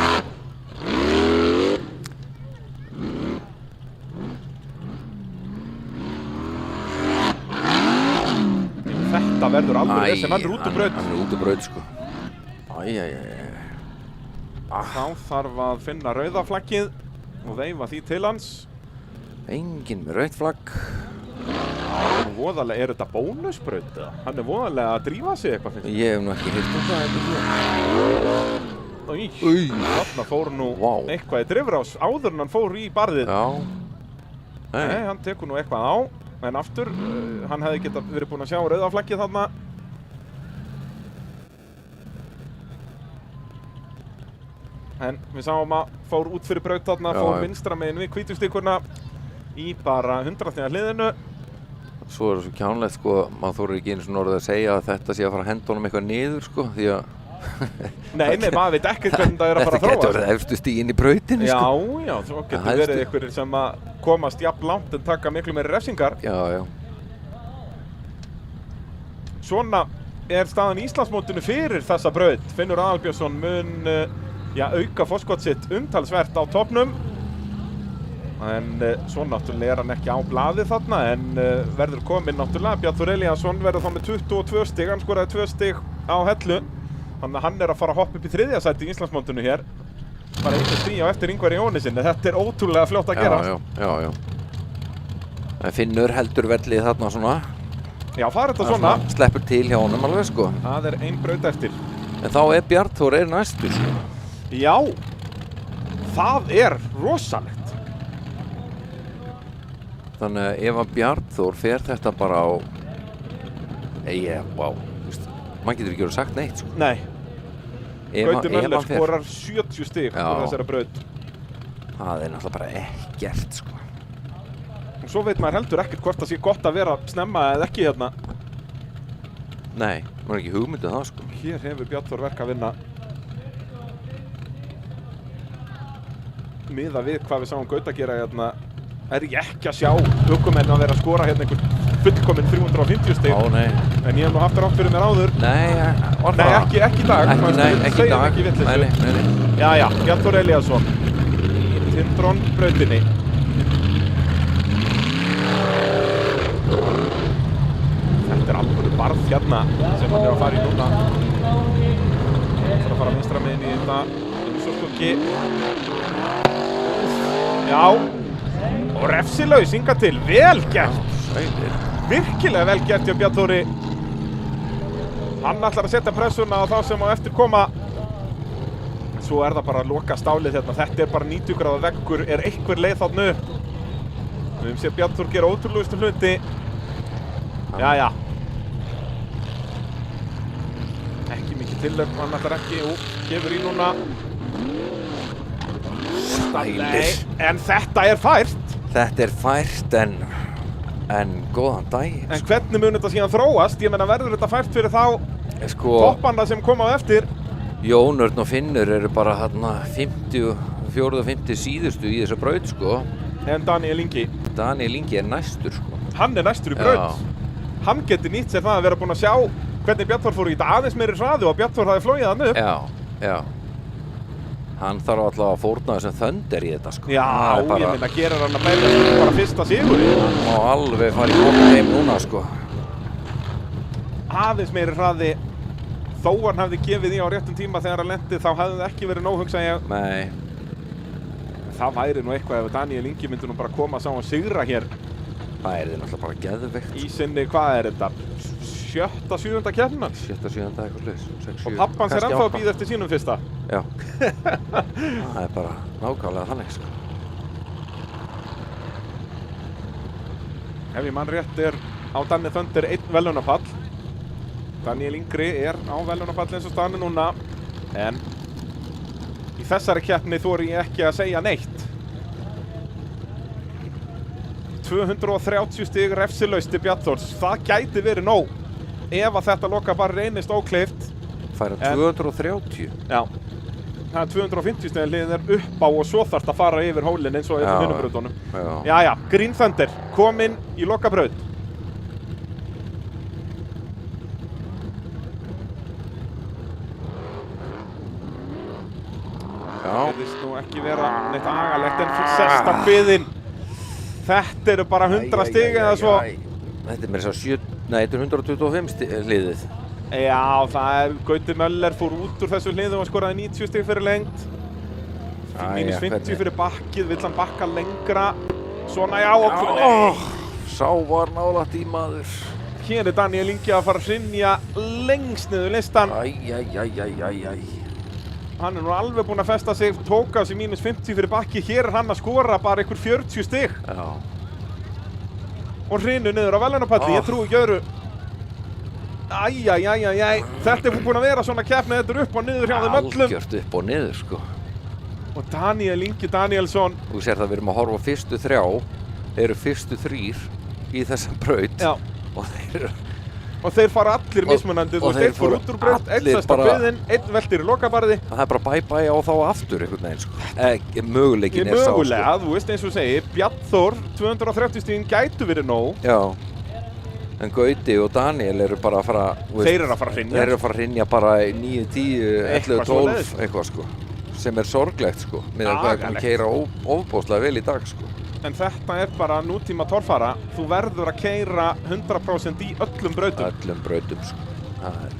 Þetta verður alveg þess sem hann er út úr braut. Hann er út úr braut, sko. Þá þarf að finna rauða flaggið og veifa því til hans. Enginn með rautt flagg. Er þetta bónusbraut? Hann er voðalega að drífa sig eitthvað finnst. Ég hef nú ekki heyrt það. Þarna fór nú eitthvað í drifrás áður en hann fór í barðið. Já. Nei, hann tekur nú eitthvað á. En aftur, hann hefði geta verið búinn að sjá rauða flaggið þarna. En við sáum að fór út fyrir braut þarna, fór vinstra megin við Hvítustíkurna í bara 100 stiga hliðinu. Svo er það svo kjánlegt, sko, maður þorir ekki einu svona orðið að segja að þetta sé að fara að henda honum eitthvað niður, sko, því að Nei, maður veit ekkert hvernig það er að fara að þróast. Þetta getur verið efstu stiginn í brautinu, sko. Já, svo getur verið einhverjir sem að komast jafn langt en taka miklu meiri refsingar. Já. Svona er staðan í Íslandsmótinu fyrir þessa braut. Finnur Aðalbjörnsson mun auka forskot sitt umtalsvert á toppnum. En svo náttúrulega er hann ekki á blaði þarna, en verður kominn náttúrulega. Bjartur Elíasson verður þá með 22 stig, hann skoraði 2 stig á hellu. Þannig að hann er að fara að hoppa upp í 3. sæti í Íslandsmótinu hér. Bara 1 stig á eftir Ingvari Jóhannessyni. Þetta er ótrúlega fljótt að gera. Já. En Finnur heldur vellið þarna svona. Já, það er þetta svona. Sleppur til hjá honum alveg, sko. Það er ein braut eftir. En þá er Bjartur næstur, sko. Já, það er rosalegt. Þannig að ef að Bjartur fer þetta bara á... Man getur ekki verið sagt neitt, sko. Nei. Gauti Möller skorar 70 stig úr þessari braut. Það er náttúrulega bara ekkert, sko. Og svo veit maður heldur ekkert hvort það sé gott að vera snemma eða ekki hérna. Nei, maður er ekki hugmyndið það, sko. Hér hefur Bjartur verk að vinna. Miðað við hvað við sáum Gauta gera hérna, er ég ekki að sjá ökumenn að vera að skora hérna einhvern fullkominn 350 stig. Nei. En ég hef nú haft rátt fyrir mér áður. Nei, ekki í dag. Ekki í dag. Nei. Já, Bjartur Elíasson í Tindron-brautinni. Þetta er alveg barð hérna sem hann er að fara í núna. Það er að fara vinstra megin í þetta. Umsóknarki. Já. Og refsilaus hingað til. Vel gert. Virkilega vel gert hjá Bjartþóri. Hann ætlar að setja pressuna á þá sem á eftir koma. Svo er það bara að loka stálið hérna. Þetta er bara 90 gráða veggur, er einhver leið þarna upp. Við höfum séð Bjarnþór gera ótrúlegustu hluti. Jæja. Ekki mikið tillöp, hann ætlar ekki, gefur í núna. Sælir. En þetta er fært. Þetta er fært en góðan daginn. En hvernig mun þetta síðan þróast? Ég meina, verður þetta fært fyrir þá Sko, toppana sem koma á eftir? Jón Örn og Finnur eru bara hérna 54 og 50 síðustu í þessa braut, sko. En Daniel Ingi, Daniel Ingi er næstur, sko. hann er næstur í braut. Hann getur nýtt sér það að vera búinn að sjá hvernig Bjarnþór fór í þetta aðeins meiri hraði og Bjarnþór hafði flogið hann upp. Já. Hann þarf alltaf að fórna þessum Thunder í þetta, sko. Já, ég minna, gerir hann að berja bara fyrsta sigurinn. Hann má alveg fara í bókum heim núna, sko. Aðeins meiri hraði. Þó hann hafði gefið í á réttum tíma þegar hann lenti, þá hafði það ekki verið nóg, hugsa ég. Nei. Það væri nú eitthvað ef Daniel Ingi myndi nú bara koma sá og sigra hér. Það er náttúrulega bara geðveikt. Í sinni, hvað er þetta? 7. 7. keppnin? 7. 7. eitthvað slags. 6, 7. Og pappans er ennþá að bíða eftir sínum fyrsta. Já. Það er bara nákvæmlega þannig, sko. Ef ég mann rétt er á Danni Thunder 1 verðlaunapall. Daniel Ingri er á verðlaunapall eins og staðan núna. En í þessari keppni þori ég ekki að segja neitt. 230 stig refsilaust til Bjarnþórs. Það gæti verið nóg ef að þetta loka bara reynist ókleift. Færa 230? Já. Það er 250 stig liðin er upp á og svo þarft að fara yfir hólinn eins og yfir vinnubrautunum. Jæja, Green Thunder kominn í lokabraut. Það verðist nú ekki vera neitt agalegt en sesta biðin. Þetta eru bara 100 stig eða svo. Þetta er mér þess að þetta er 125 liðið. Já, það er Gauti Möller fór út úr þessu liðu og skoraði 90 stig fyrir lengt. Mínus 50 fyrir bakkið, vill hann bakka lengra. Svona já og sá var nálægt í maður. Hér er Daniel Ingi að fara að hrynja lengst niður listan. Hann er nú alveg búinn að festa sig, tók á sig mínus 50 fyrir bakki. Hér er hann að skora bara ykkur 40 stig. Já. Og hrinu niður á verðlaunapalli, ég trúi ekki öðru. Þetta er búinn að vera svona keppni, þetta er upp og niður hjá þeim öllum. Algjört upp og niður, sko. Og Daniel Ingi Danielsson. Þú sér það, við erum að horfa á fyrstu 3, eru fyrstu 3 í þessum braut. Já. Og þeir fara allir mismunandi, þú veist, einn fór út úr braut, einn festa biðin, einn veltir í lokabarði. Það er bara bye-bye á þá aftur einhvern veginn, sko. Möguleikin er sá, sko. Mögulega, þú veist, eins og segir, Bjarnþór, 230 stigin gætu verið nóg. Já. En Gauti og Daniel eru bara að fara... Þeir eru að fara að hrynja. Þeir eru að fara að hrynja bara 9, 10, 11, 12, eitthvað, sko. Sem er sorglegt, sko. Með að það er að keyra ofboðslega vel í dag, sko. En þetta er bara nútíma torfara. Þú verður að keyra 100% í öllum brautum. Öllum brautum, sko. Það er...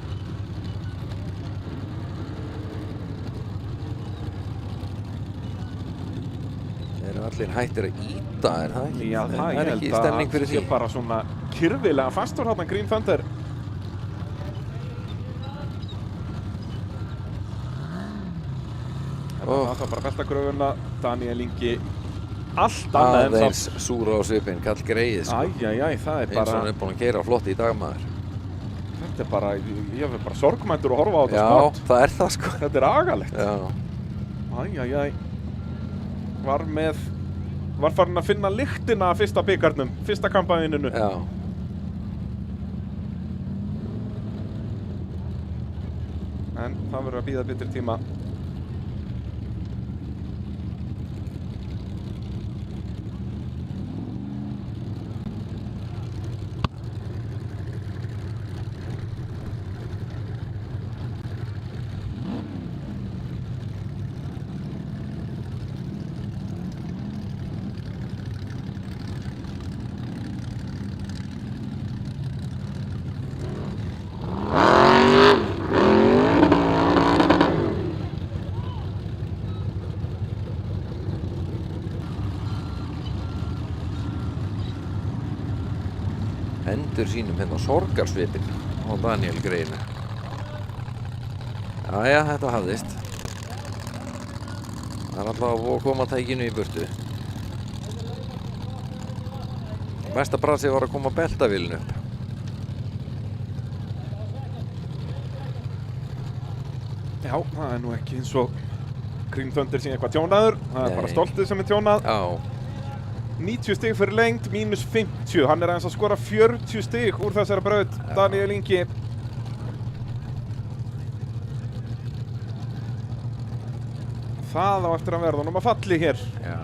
Þeir eru allir hættir að íta, er það ekki? Já, það er ekki stemning fyrir því. Það er bara svona kyrfilega fastur hérna Green Thunder. Það var bara beltagröfuna, Daniel Ingi. Allt annað en aðeins súra á svipinn, kall greið, sko. Það er bara... Eins og hann er búinn að keyra flott í dag, maður. Þetta er bara, ég er bara sorgmættur að horfa á þetta sport. Já, það er það, sko. Þetta er agalegt. Já. Var farin að finna lyktina af fyrsta bikarnum, fyrsta kampaðininu. Já. En það verður að bíða betri tíma. Hendur sínum hérna sorgarsvipinn á Daniel Greinu. Jæja, þetta hafðist. Það er alltaf að koma tækinu í burtu. Mesta brasi var að koma beltavélinu upp. Já, það er nú ekki eins og Green Thunder sé eitthvað tjónaður. Það er bara stoltið sem er tjónað. Já. 90 stig fyrir lengd, mínus 50. Hann er aðeins að skora 40 stig úr þessari braut, Daniel Ingi. Það á eftir að verða honum að falli hér. Já.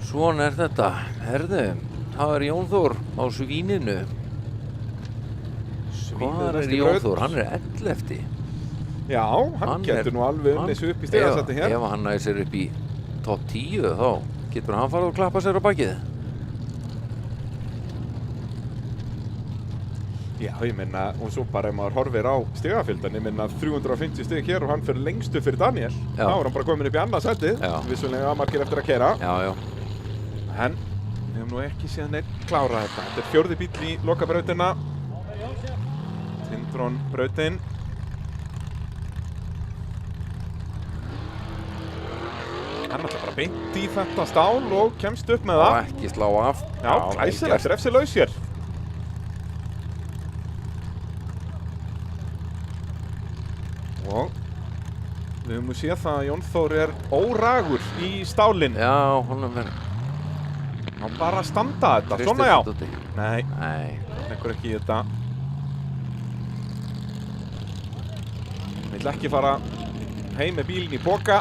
Svona er þetta. Herðu, það er Jón Þór á svíninu. Hvað er Jón Þór? Hann er 11. Já, hann getur nú alveg unnið sig upp í stigasætti hér. Ef hann næði sér upp í topp 10 þá getur hann farið að klappa sér á bakið. Já, ég minna, og svo bara ef maður horfir á stigafjöldan, ég minna 350 stig hér og hann fyrir lengstu fyrir Daniel. Já. Þá er hann bara komin upp í annað sætið, vissulega margir eftir að keyra. Já, já. En við hefum nú ekki séð neitt klára þetta. Þetta er 4. bíll í lokabrautina. Tindron brautin. Hann ætla bara beint í þetta stál og kemst upp með það. Og ekki slá af. Já, glæsilegt, refsilaus hér. Og við höfum séð það að Jón Þór er óragur í stálinn. Já, honum verður. Hann bara að standa þetta, svona já. Nei, leggur ekki í þetta. Vill ekki fara heim með bílinn í poka.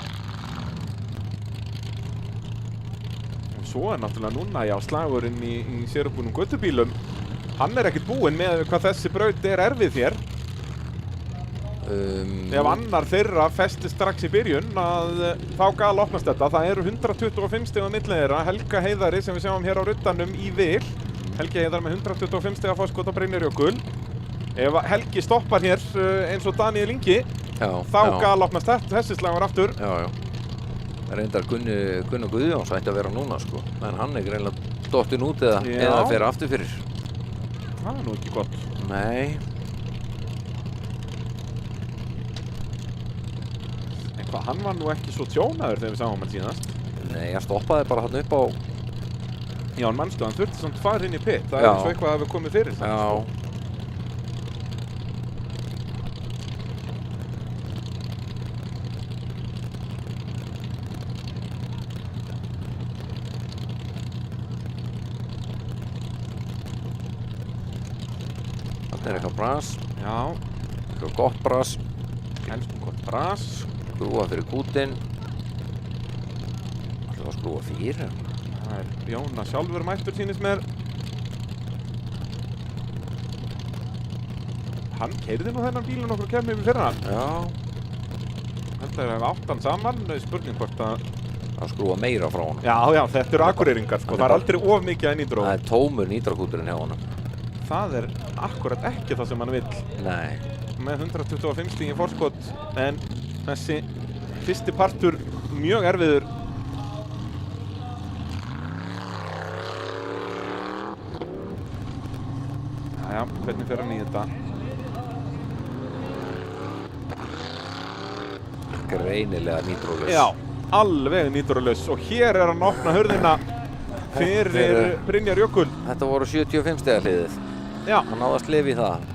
Og svo er náttúrulega núna, já, slagurinn í sérumbúnum göttubílum. Hann er ekkert búinn með hvað þessi braut er erfið hér. Ef annar þeirra festi strax í byrjun þá galopnast þetta. Það eru 125 stig á milli þeirra. Helga Heiðari sem við sjáum hér á ruddanum í vil. Helgi Heiðar með 125 stig að fá skot á Brynjarjökull. Ef Helgi stoppar hér eins og Daniel Ingi, þá galopnast þessi slagur aftur. Já, já. Reyndar Gunnar Guðjóns ætti að vera núna sko. En hann er greinlega dottinn út eða fer aftur fyrir. Það er nú ekki gott. Nei. Hann var nú ekki svo tjónaður þegar við sáum hann síðast. Nei, hann stoppaði bara hann upp á... Já, hann mannstu, hann þurfti samt fara inn í pit. Það er eins og eitthvað að við komið fyrir það. Já. Þetta er eitthvað bras. Já. Eitthvað gott bras. Helstum gott bras. Skrúa fyrir kútinn. Ætlaðu að skrúa fyrir. Það er Jóna sjálfur mættur sýnist mér. Hann keyrði nú þennan bílinn okkur kemur yfir fyrra. Já. Þetta er átt hann saman. Spurning hvort að skrúa meira frá honum. Já, já, þetta eru akureyringar sko. Það er aldrei of mikið að nýtró. Það er tómur nýtrakúturinn hjá honum. Það er akkurat ekki það sem hann vill. Nei. Með 125 stig í forskot. En þessi fyrsti partur mjög erfiður. Jæja, hvernig fer hann í þetta? Greinilega nýtrólös. Já, alveg nýtrólös. Og hér er hann að opna hurðina fyrir Brynjarjökull. Þetta voru 75 stiga hliðið. Já. Hann náði að slefa í það.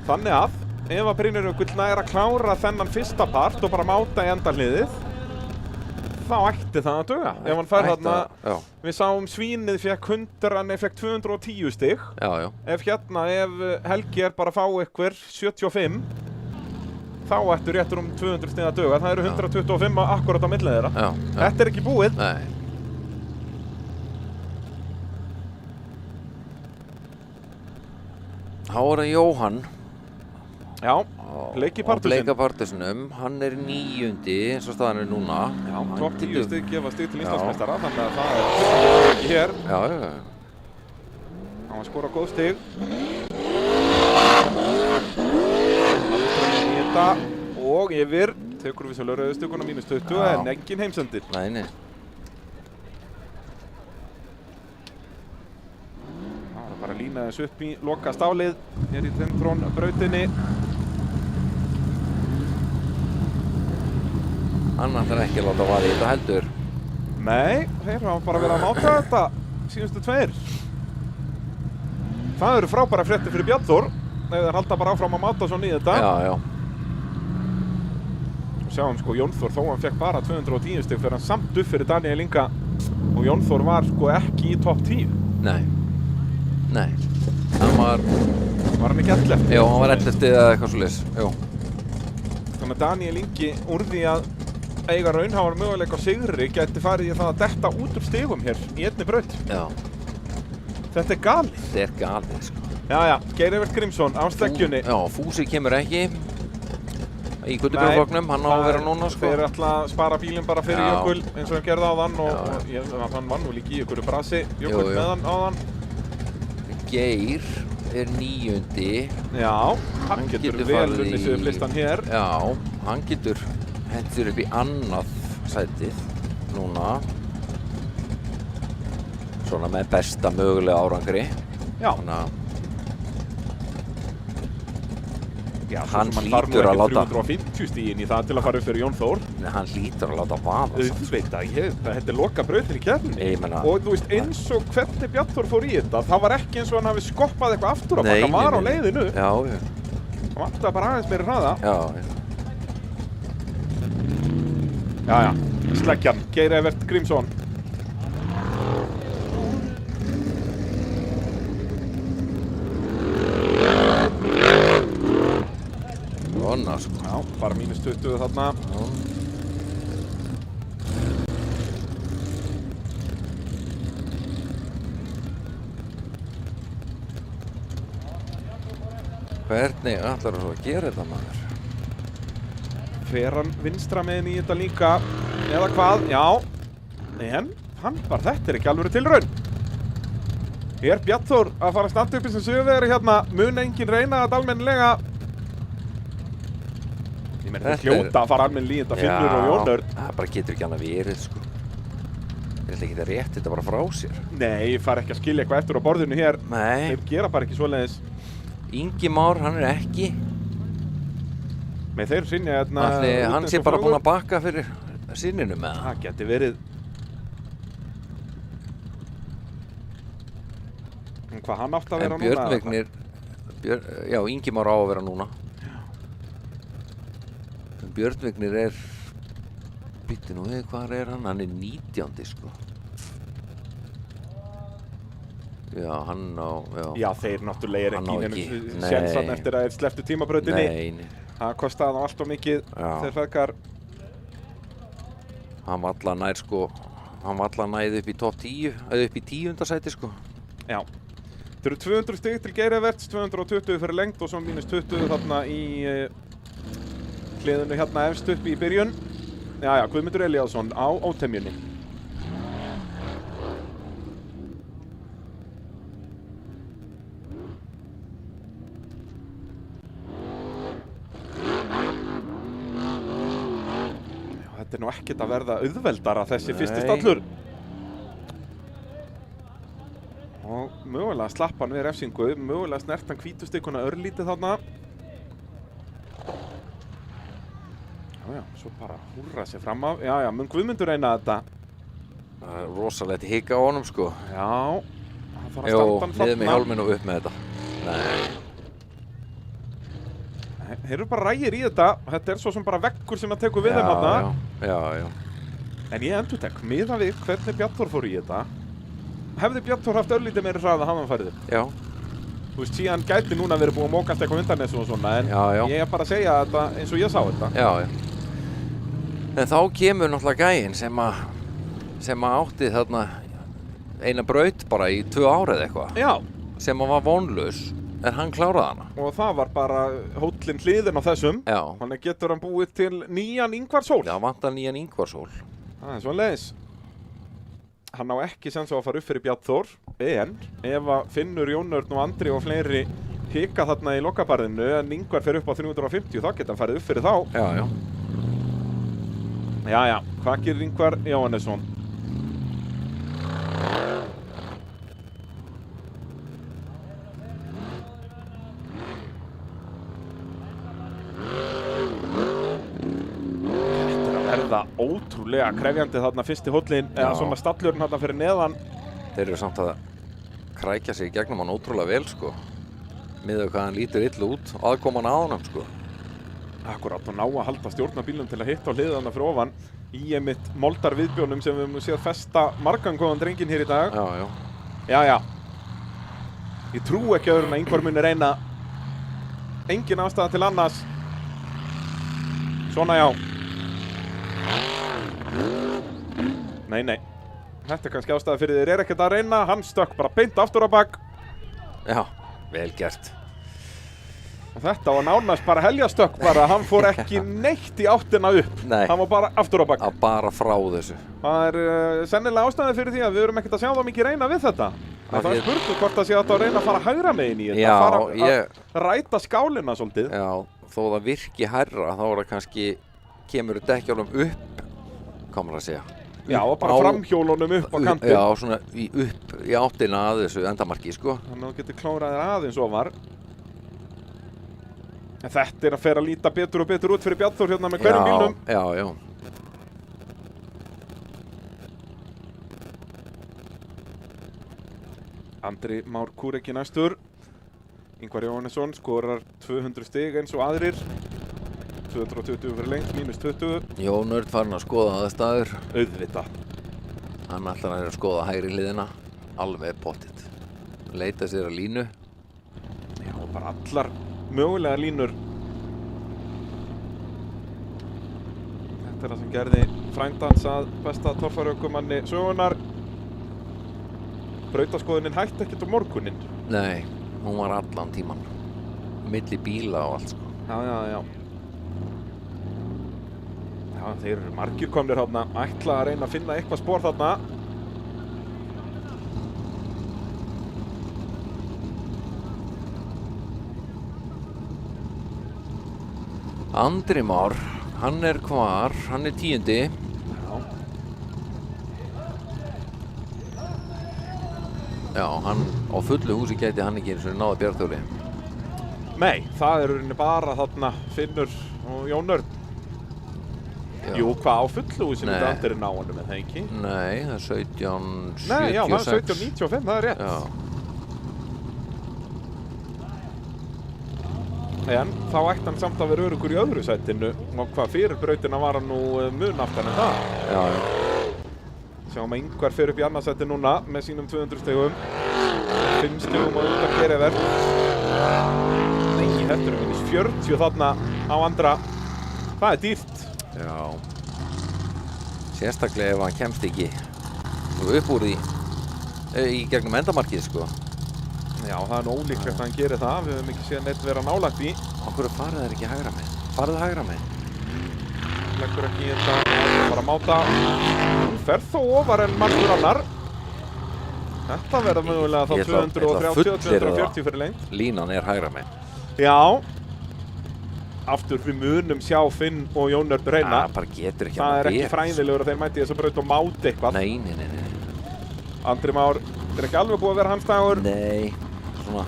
Þannig að ef að Brynjarjökull nær að klára þennan fyrsta part og bara máta í endahliðið, þá ætti það að duga. Ef hann fær þarna, við sáum svínið fekk 210 stig. Já, já. Ef Helgi er bara að fá ykkur 75, þá ættu réttur 200 stig að duga. Það eru 125 akkurat á milli þeirra. Já. Þetta er ekki búið. Nei. Þá er það Jóhann. Já, Bleiki Partusinum. Hann er 9. eins og staðan er núna. Já, topp 10 stig gefa stig til Íslandsmeistara, þannig að það er ekki hér. Já, já. Hann var að skora góð stig. Og yfir tekur við sem rauðustuguna -20 Já. en engin heimsendir. Nei. Það er bara að lína þessu upp í loka stálið hér í Tintron brautinni. Hann ætlar ekki að láta vaða í þetta heldur. Nei, þeir hafa bara verið að máta þetta síðustu tveir. Það eru frábæra fréttir fyrir Bjarnþór. Þeir halda bara áfram að máta svo í þetta. Já. Og sjáum sko Jónþór, þó hann fekk bara 210 stig fyrir hann samt upp fyrir Daniel Inga. Og Jónþór var sko ekki í topp 10. Nei. Hann var Var hann ekki 11? Já, hann var 11 eða eitthvað svoleiðis. Jú. Þannig að Daniel Ingi úr því að eiga raunhæfar möguleika á sigri gæti farið í það að detta út úr stigum hér í einni braut. Já. Þetta er galið. Þetta er galið, sko. Jæja, Geir Evert Grímsson á sleggjunni. Já, Fúsi kemur ekki í Götubjörnflokknum, hann á að vera núna, sko. Þeir ætla að spara bílinn bara fyrir Já. Jökul eins og hann gerði áðan og Já. hann vann nú líka í ykkur brasi Jökul Jú. með hann áðan. Geir er 9. Já, hann getur vel farið unnið sig upp listan hér. Já, hann getur hendur upp í annað sætið núna. Svona með besta mögulega árangri. Já. Þannig að Já, hann þarf nú hlýtur að ekki láta 350 stigin í það til að fara upp fyrir Jón Þór. Nei, hann hlýtur að láta vaða. Þetta er loka brautin í keppninni. Ég meina- Og þú veist, eins og hvernig Bjarnþór fór í þetta, það var ekki eins og hann hafi skoppað eitthvað aftur á Nei, bak, hann var á nei. leiðinu. Já. Hann vantaði bara aðeins meiri hraða. Já. Jæja, sleggjan, Geir Evert Grímsson. Svona, sko. Já, bara -20 þarna. Hvernig ætlar þú að gera þetta, maður? Fer hann vinstra meginn í þetta líka, eða hvað? Já, en hann bara, þetta er ekki alveg tilraun. Er Bjarnþór að fara að standa upp í sem sigurvegari hérna, mun enginn reyna þetta almennilega. Ég meina þeir hljóta að fara almennilega í þetta Finnur og Jón Örn. Það bara getur ekki annað verið, sko. Þeir ætla ekki að rétt þetta bara frá sér. Nei, fara ekki að skilja eitthvað eftir á borðinu hér. Nei. Þeir gera bara ekki svoleiðis. Ingi Már, hann er ekki. Nei, þeir sinja hérna... Ætli hann sé bara búinn að bakka fyrir sinninum með það. Það geti verið. En hvað hann átti að vera En núna? Björn Vignir, já, Ingi Már á að vera núna. En Björn Vignir er, býttu nú við, hvar er hann? Hann er 19, sko. Já, hann á, já. Já, þeir náttúrulega er Hann á ekki ekki, neinum nei. sénsann eftir að þeir slepptu tímabrautinni. Nei. Það kostaði þá allt of mikið Já. þeir feðgar. Hann var alla nær, sko, hann var alla næði upp í topp 10, eða upp í 10. sæti, sko. Já. Það eru 200 stig til Geir Everts, 220 fyrir lengd og svo -20 þarna í hliðinu hérna efst upp í byrjun. Jæja, Guðmundur Elíasson á ótemjunni. Þetta er nú ekkert að verða auðveldara þessi fyrsti stallur. Og mögulega slapp hann við refsingu, mögulega snert hann hvítustikuna örlítið þarna. Já, svo bara húrra sér fram af. Já, mun Guðmundur reyna þetta. Það er rosalegt hika á honum, sko. Já, það þarf að Jó, standa hann niður með þarna. hjálminn og upp með þetta. Nei. Þeir eru bara rægir í þetta og þetta er svo sem bara veggur sem að tekur við þeim þarna. Já. En ég endurtek, miðað við hvernig Bjarnþór fór í þetta, hefði Bjarnþór haft örlítið meiri hraða hafði hann farið. Já. Þú veist, síðan gæti núna verið búið að mókast eitthvað undan þessu og svona, en Já. ég er bara að segja þetta eins og ég sá þetta. Já. En þá kemur náttúrulega gæinn sem að átti þarna eina braut bara í 2 ár eða eitthvað. Já. Sem að var vonlaus, en hann kláraði hana. Og það var bara hóllinn hliðin á þessum. Já. Þannig getur hann búið til nýjan Ingvar Sól. Já, vantar nýjan Ingvarsól. Það er svoleiðis. Hann á ekki sens á að fara upp fyrir Bjarnþór, en ef að Finnur, Jón Örn og Andri og fleiri hika þarna í lokabarðinu en Ingvar fer upp á 350, þá geta hann farið upp fyrir þá. Já. Jæja, hvað gerir Ingvar Jóhannesson? Þetta er að verða ótrúlega krefjandi þarna fyrsti hóllinn, eða svona stallurinn þarna fyrir neðan. Þeir eru samt að krækja sig í gegnum hann ótrúlega vel, sko. Miðað hvað hann lítur illa út, aðkoman að honum, sko. Akkurát, og ná að halda stjórnarbílnum til að hitta á hliðana fyrir ofan í einmitt moldarviðbjónum sem við höfum séð festa margan góðan drenginn hér í dag. Jæja. Ég trú ekki öðrum að Ingvar muni reyna. Engin ástæða til annars. Svona já. Nei. Þetta er kannski ástæða fyrir þeir ekkert að reyna. Hann stökk bara beint aftur á bak. Já, vel gert. Og þetta var nánast bara heljastökk bara. Hann fór ekki neitt í áttina upp. Nei. Hann var bara aftur á bak. Að bara frá þessu. Það er sennilega ástæða fyrir því að við erum ekkert að sjá það mikið reyna við þetta. Það er spurning hvort það sé að reyna að fara hægra megin í þetta. Já, að ræta skálina svolítið. Já, þó það virki hærra, þá er það kannski, kemur dekkjálum upp, hvað maður að segja. Já, og bara framhjólunum upp á kantinn. Já, svona upp í áttina að þessu endamarki, sko. Þannig að þú getur klóraðir aðeins ofar. En þetta er að fer að líta betur og betur út fyrir Bjarnþór hérna með hverjum bílnum. Já. Andri Már Kúreki næstur. Ingvar Jóhannesson skorar 200 stig eins og aðrir. 220 fyrir lengt, mínus 20. Jón Örn farin að skoða aðstæður. Auðvitað. Hann ætlar að skoða hægri hliðina. Alveg pottitt. Leita sér að línu. Já, bara allar mögulega línur. Þetta er það sem gerði frændans að besta torfæruökumanni sögunar. Brautaskoðunin hætti ekkert á morguninn. Nei, hún var allan tíman. Milli bíla og allt, sko. Já. Já, þeir eru margir komnir þarna. Ætla að reyna að finna eitthvað spór þarna. Andri Már, hann er hvar? Hann er 10. Já, hann á fullu húsi gæti hann ekki eins og náði Bjarnþóri. Nei, það er rauninni bara þarna Finnur og Jón Örn. Jú, hvað á fullu húsi myndi Andri ná honum, en það ekki? Nei, það er 17.76. Nei, já, það er 17.95, það er rétt. Já. En þá ætti hann samt að vera öruggur í öðru sætinu. Og hvað fyrir brautina var hann nú mun aftan en það. Já. Sjáum að Ingvar fer upp í annarsæti núna með sínum 200 stegum. 5 stegum á undan Gerivert. Nei, þetta eru minnis 40 þarna á andra. Það er dýrt. Já. Sérstaklega ef hann kemst ekki upp úr því í gegnum endamarkið, sko. Já, það er nú ólíklegt að hann gerir það. Við höfum ekki séð neitt vera nálægt í. Okkur farið þeir ekki hægra megin? Farið hægra megin? Leggur ekki í þetta, það er bara að máta. Hún fer þó ofar en margur annar. Þetta verða mögulega þá 230-240 fyrir lengt. Línan er hægra megin. Já. Aftur við munum sjá Finn og Jón Örn reyna. Það bara getur ekki það er ekki fræðilegur að þeir mæti þess að braut og máti eitthvað. Nei. Andri Már, þetta er ekki alveg búið að vera hans dagur. Nei, svona.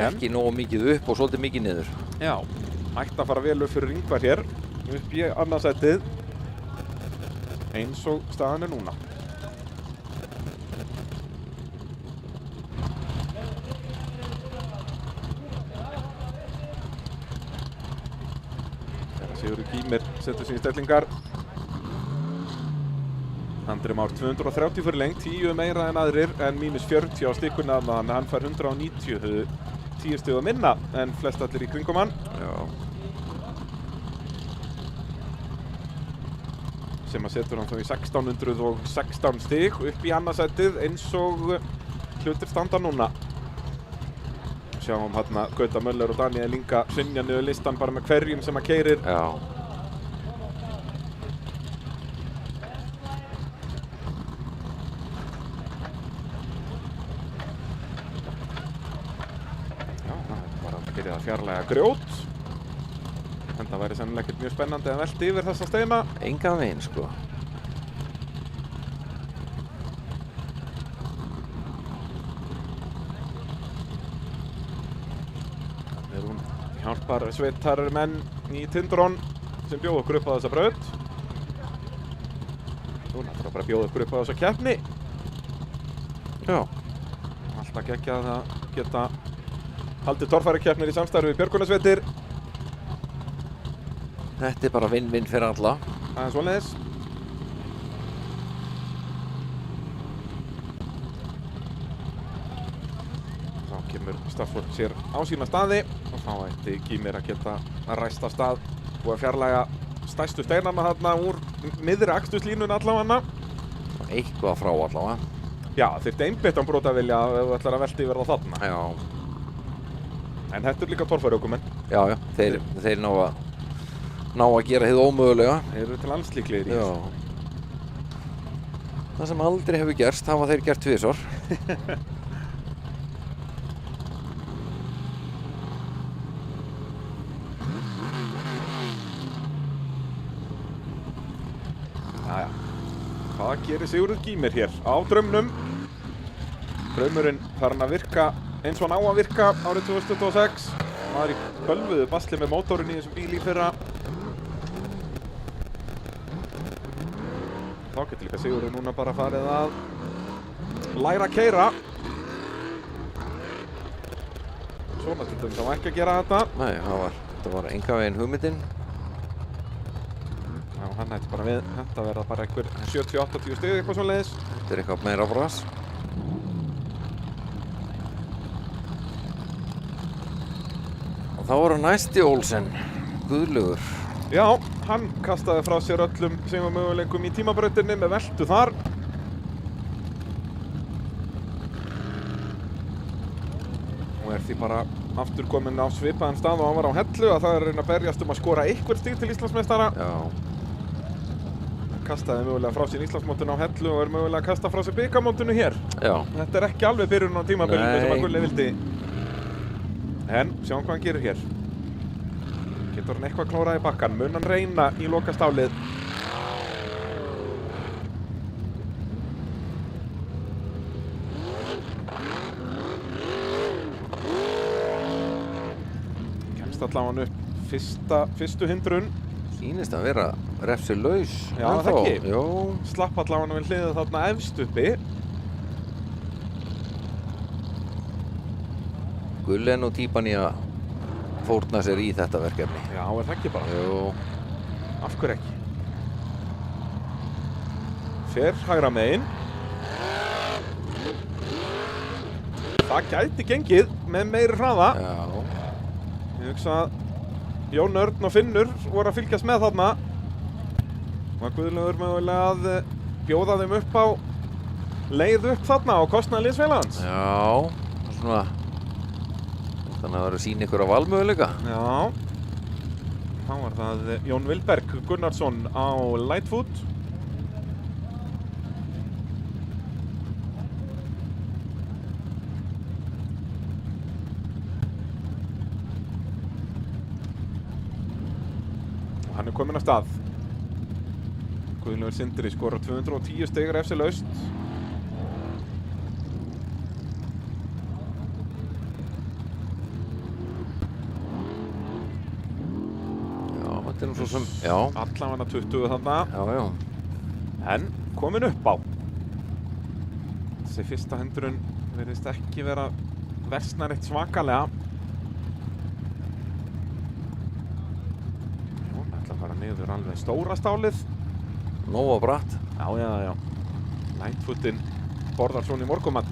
Ekki nógu mikið upp og svolítið mikið niður. Já. Ætti að fara vel upp fyrir Ingvar hér, upp í annarsætið, eins og staðan er núna. Þegar Sigurður Gýmir setur sig í stellingar. Andri Már 230 fyrir lengt, 10 meira en aðrir, en mínus 40 á stikkuna, þannig að hann fær 190, 10 stig að minna en flest allir í kringum hann. Já. Sem að setur hann þá í 1616 stig upp í annarsætið eins og hlutir standa núna. Sjáum hérna Gauta Möller og Daniel Inga synja niður listan bara með hverjum sem að keyrir. Já. Já, það er bara að byrja að fjarlæga grjót. þetta væri sennilega ekkert mjög spennandi að velta yfir þessa steina. Engan veginn, sko. Hún hjálpar sveitar menn í Tindrón sem bjóða okkur upp á þessa braut. Hún ætlar bara að bjóða okkur upp á þessa keppni. Já. Alltaf geggjað að geta haldið torfærukeppnir í samstarfi við björgunarsveitir. Þetta er bara vinn-vinn fyrir alla. Það er svoleiðis. Þá kemur starfsfólk sér á sína staði og þá ætti Gýmir að geta að ræsta stað og að fjarlæga stærstu steinana þarna úr miðri akstuslínun allavega. Eitthvað frá allavega. Já, þyrfti einbeittan brotavilja ef þú ætlar að velta yfir það þarna. Já. En þetta er líka torfæruökumenn. Já, já. Þeir ná að gera hið ómögulega. Þeir eru til alls líklegir í þessu. Það sem aldrei hefur gerst, hafa þeir gert tvisvar. Jæja. Hvað gerir Sigurður Gýmir hér á draumnum? Draumurinn farin að virka eins og hann á að virka árið 2026. Það er í bölvuðu basli með mótorinn í þessum bíl í fyrra. Þá getur líka Sigurður núna bara farið að læra að keyra. Svona til dæmis á ekki að gera þetta. Nei, þetta var engan veginn hugmyndin. Já, hann hætti bara við. Þetta verða bara einhver 70-80 stig eitthvað svoleiðis. Þetta er eitthvað meira bras. Og þá var næsti Olsen, Guðlaugur. Já, hann kastaði frá sér öllum sigurmöguleikum í tímabrautinni með veltu þar. Og er því bara aftur kominn á svipaðan stað og hann var á Hellu að það er að reyna að berjast að skora einhver stig til Íslandsmeistara. Já. Kastaði mögulega frá sér Íslandsmótinu á Hellu og er mögulega að kasta frá sér bikarmótinu hér. Já. Þetta er ekki alveg byrjun á tímabilinu sem að Gulli vildi. En sjáum hvað hann gerir hér. Getur hann eitthvað klórað í bakkan, mun hann reyna í lokastálið. Kemst allavega upp fyrstu hindrun. Sýnist að vera refsilaus. Já, það ekki. Jó. Slapp allavega við hliðið þarna efst uppi. Gulli er nú típan í að fórna sér í þetta verkefni. Já, er það ekki bara? Jú. Af hverju ekki? Fer hægra megin. Það gæti gengið með meiri hraða. Já. Ég hugsa að Jón Örn og Finnur voru að fylgjast með þarna. Og Guðlaugur mögulega að bjóða þeim upp á leið upp þarna á kostnað liðsfélagans. Já, svona. Þannig að það verður að sýna ykkur á valmöguleika. Já. Þá var það Jón Vilberg Gunnarsson á Lightfoot. Og hann er kominn af stað. Guðlaugur Sindri skorar 210 stig refsilaust. Þetta er nú svo sem, já. Allavega 20 þarna. Já, já. En kominn upp á. Þessi fyrsta hindrun virðist ekki vera versnar eitt svakalega. Hún ætla að fara niður alveg stóra stálið. Nóa bratt. Já, já, já. Lightfootinn borðar svona í morgumat.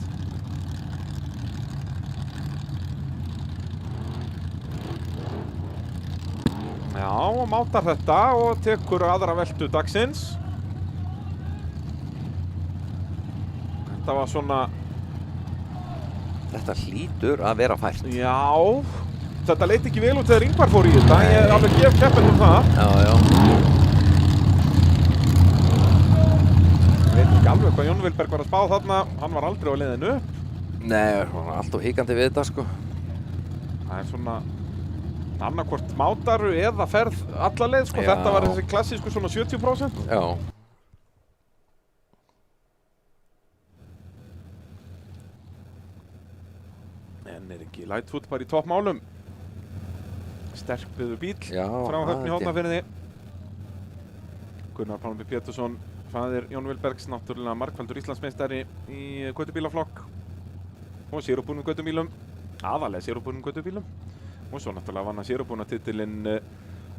Já, og mátar þetta og tekur aðra veltu dagsins. Þetta var svona... Þetta hlýtur að vera fært. Já, þetta leit ekki vel út þegar Ingvar fór í þetta. Ég er alveg gef keppendum það. Já, já. Ég veit ekki alveg hvað Jón Vilberg var að spá þarna. Hann var aldrei á leiðinu upp. Nei, hann var alltaf hikandi við þetta, sko. Það er svona annarkvort mátaru eða ferð alla leið, sko. Já. Þetta var þessi klassísku svona 70%. Já. En ekki Lightfoot bara í toppmálum. Sterkbyður bíl Já, frá Höfn í held ég. Hornafirði. Gunnar Pálmi Pétursson, faðir Jón Vilbergs, náttúrulega margfaldur Íslandsmeistari í götubílaflokk og sérúbúnum götubílum, aðalega sérúbúnum götubílum. Og svo náttúrulega vann hann sérúbúnatitilinn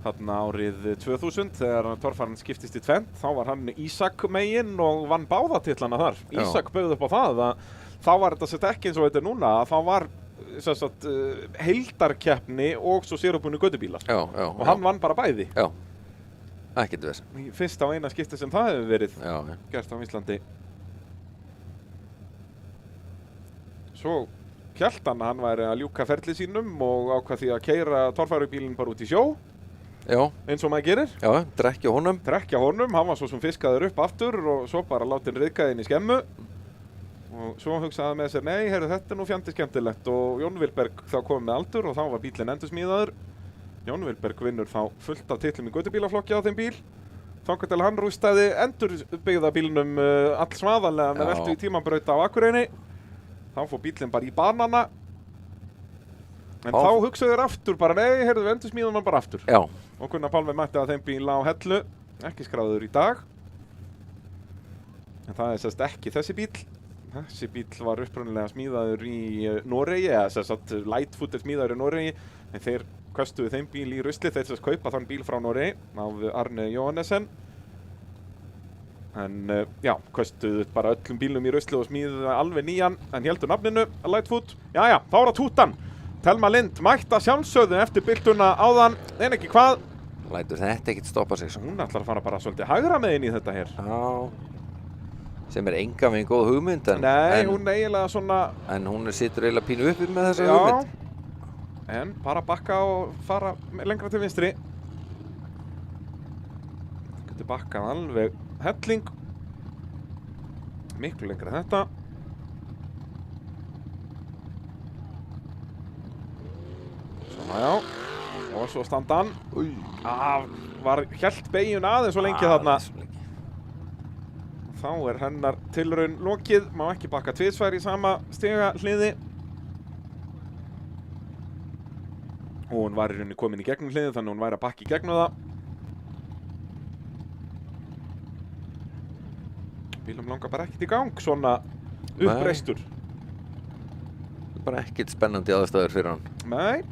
þarna árið 2000 þegar torfarinn skiptist í tvennt. Þá var hann Ísak megin og vann báða titlana þar. Já. Ísak bauð upp á það að þá var þetta sett ekki eins og þetta er núna, að þá var sem sagt, heildarkeppni og svo sérúbúnum götubílar. Já, já. Og hann vann bara bæði. Já. Ekkert vesen. Í fyrsta og eina skipti sem það hefur verið Já, já. gert á Íslandi. Svo hélt hann að hann væri að ljúka ferli sínum og ákvað því að keyra torfærubílinn bara út í sjó, Já, eins og maður gerir. já, drekkja honum. Trekkja honum, hann var svo sem fiskaður upp aftur og svo bara látin ryðka inn í skemmu. Og svo hugsaði hann með sér, nei, heyrðu, þetta er nú fjandi skemmtilegt, og Jón Vilberg þá komið með aldur og þá var bílinn endursmíðaður. Jón Vilberg vinnur þá fullt af titlum í götubílaflokki á þeim bíl. Þangað til hann rústaði endurbyggða bílnum allsvaðalega með Já. veltu í tímabraut á Akureyri. Þá fór bílinn bara í banana. En Þá- þá hugsaðu þeir aftur bara, nei, heyrðu, við endursmíðum hann bara aftur. Já, Og Gunnar Pálmi mætti að þeim bíl á Hellu, ekki skráður í dag. En það er sérst ekki þessi bíl. Þessi bíl var upprunalega smíðaður í Noregi, eða sérst Lightfoot er smíðaður í Noregi, en þeir köstuðu þeim bíl í rusli, þeir sérst kaupa þann bíl frá Noregi af Arne Johannesen. En já, köstuðu bara öllum bílum í rusli og smíðuðu alveg nýjan, en heldur nafninu Lightfoot. Jæja, þá er það tútan. Telma Lind mætti að sjálfsögðu eftir byltuna áðan, en ekki hvað. lætur þetta ekkert stoppa sig. Hún ætlar að fara bara svolítið hægra með inn í þetta hér. Já. Sem er enga veginn góð hugmynd, Nei, hún er eiginlega svona, en hún situr eiginlega pínu uppi með þessa já, hugmynd. en bara bakka og fara lengra til vinstri. Getur bakkað alveg helling. Miklu lengra en þetta. Svona, já. Og svo standa hann. Új. Var hélt beyjun aðeins svo lengi þarna. Aðeins svo lengi. Þá er hennar tilraun lokið, má ekki bakka tvisvar í sama stiga hliði. Og hún var í rauninni komin í gegnum hliði, þannig að hún væri að bakka í gegnum það. Bílum langar bara ekkert í gang, svona uppreistur. Bara ekkert spennandi aðstæður fyrir hann. Nei.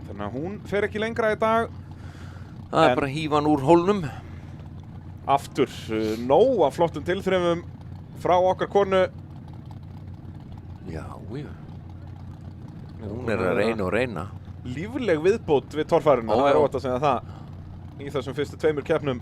Þannig að hún fer ekki lengra í dag. Það En- er bara að hífa hann úr hólnum. Aftur, nóg af flottum tilþrifum frá okkar konu. Já, já. Hún er að reyna og reyna. Lífleg viðbót við torfæruna, Ó, það er já. óvægt að segja það. Í þessum fyrstu tveimur keppnum.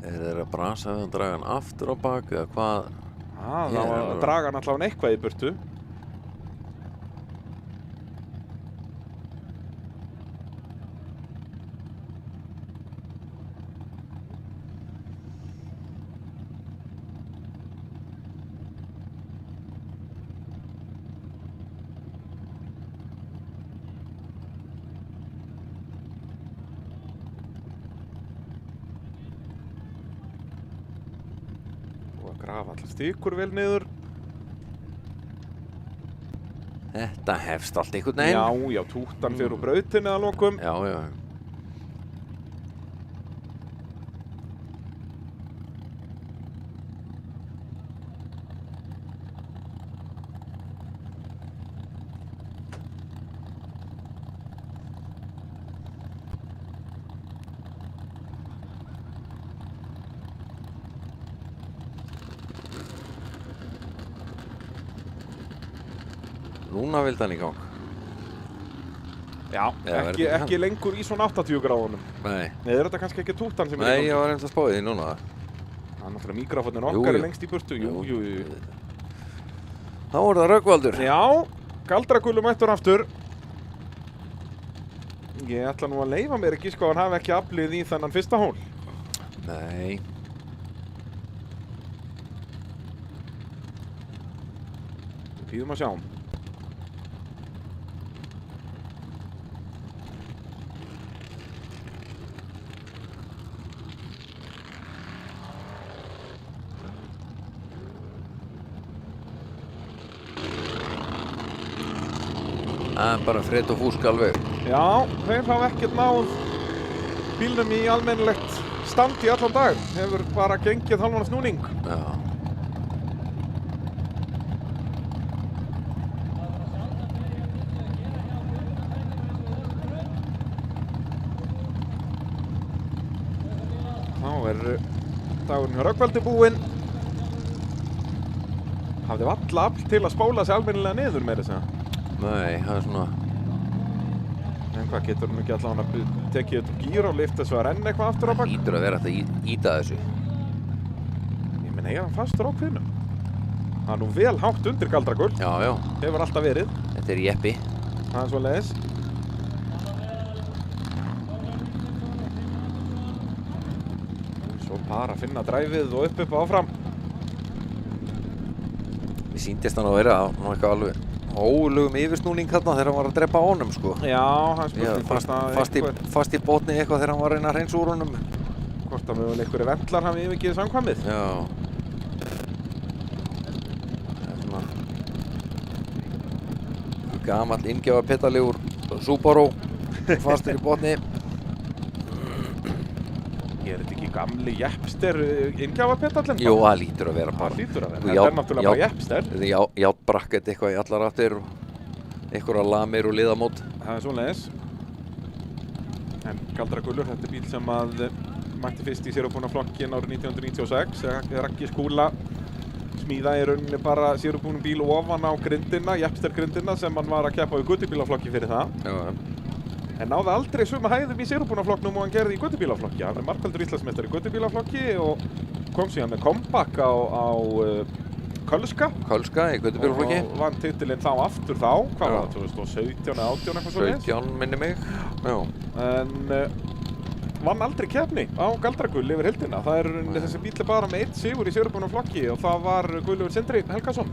Er þeir að brasa við að draga hann aftur á bak eða hvað? Það Ég var er að alveg- draga hann allavega eitthvað í burtu. Og að grafa allar stikur vel niður. Þetta hefst allt einhvern veginn. Já, já, tútan fyrir úr brautinni að lokum. Já, já. Núna vildi hann í gang. Já, Eða ekki lengur í svona 80 gráðunum. Nei. Nei, er þetta kannski ekki tútan sem Nei, ég var reynd að spáði því núna. Það er náttúrulega mikrofónin Jú, okkar jú. er lengst í burtu. Jú. Þá voru það Rögnvaldur. Já, Galdragullu mættur aftur. Ég ætla nú að leyfa mér ekki sko að hann hafi ekki aflið í þennan fyrsta hól. Nei. Við bíðum að sjá. Það er bara frett og fúsk alveg. Já, þeir hafa ekkert náð bílnum í almennilegt stand í allan dag. Hefur bara gengið halvan snúning. Já. Þá er dagurinn hjá Rögnvaldi búinn. Hafði valla afl til að spóla sig almennilega niður með þess að. Nei, það er svona... En hvað getur hún ekki allavega tekið þetta úr gír og lyft þessu að renna eitthvað aftur á bak? Lítur að vera hægt að íta þessu. Ég meina, ég hann fastur á kviðnum. Það er nú vel hátt undir Galdragull. Já, já. Hefur alltaf verið. Þetta er jeppi. Það er svo leiðis. Svo bara að finna dræfið og upp áfram. Mér sýndist hann að vera nú eitthvað alveg ólögum yfirsnúning þarna þegar hann var að drepa á honum, sko. Já, hann spurði Fast í botni eitthvað þegar hann var að reyna að hreinsa úr honum. hvort að mögulega einhverju vendlar hafi yfirgefið samkvæmið. Já. Það er svona gamall inngjáfapedali úr Subaru fastur í botni. Er þetta ekki gamli Jepster inngjáfapedallinn? Jú, það lítur að vera bara. Það lítur að vera. Já, Þetta er náttúrulega bara Jepster. Játbrakkett eitthvað í allar áttir og einhverja lamir og liðamót. Það er svoleiðis. En Galdragullur, þetta er bíl sem að mætti fyrst í sérubúnaflokkin árið 1996. Raggi Skúla smíða í rauninni bara sérubúnum bíl ofan á grindina, Jepster grindina sem hann var að keppa í guttubílaflokki fyrir það. Já. En náði aldrei sömu hæðum í sérubúnaflokknum og hann gerði í guttubílaflokki. Hann er margfaldur Íslandsmeistari í guttubílaflokki og kom síðan með comeback á Kölska. Kölska í guttubílaflokki. Og vann titilinn þá aftur þá. Hvað var það, 2017 eða 18 eitthvað svo leiðis? 17 minni mig. Já. En vann aldrei keppni á Galdragull yfir heildina. Það er þessi bíl bara með 1 sigur í sérubúnaflokki og það var Guðlaugur Sindri Helgason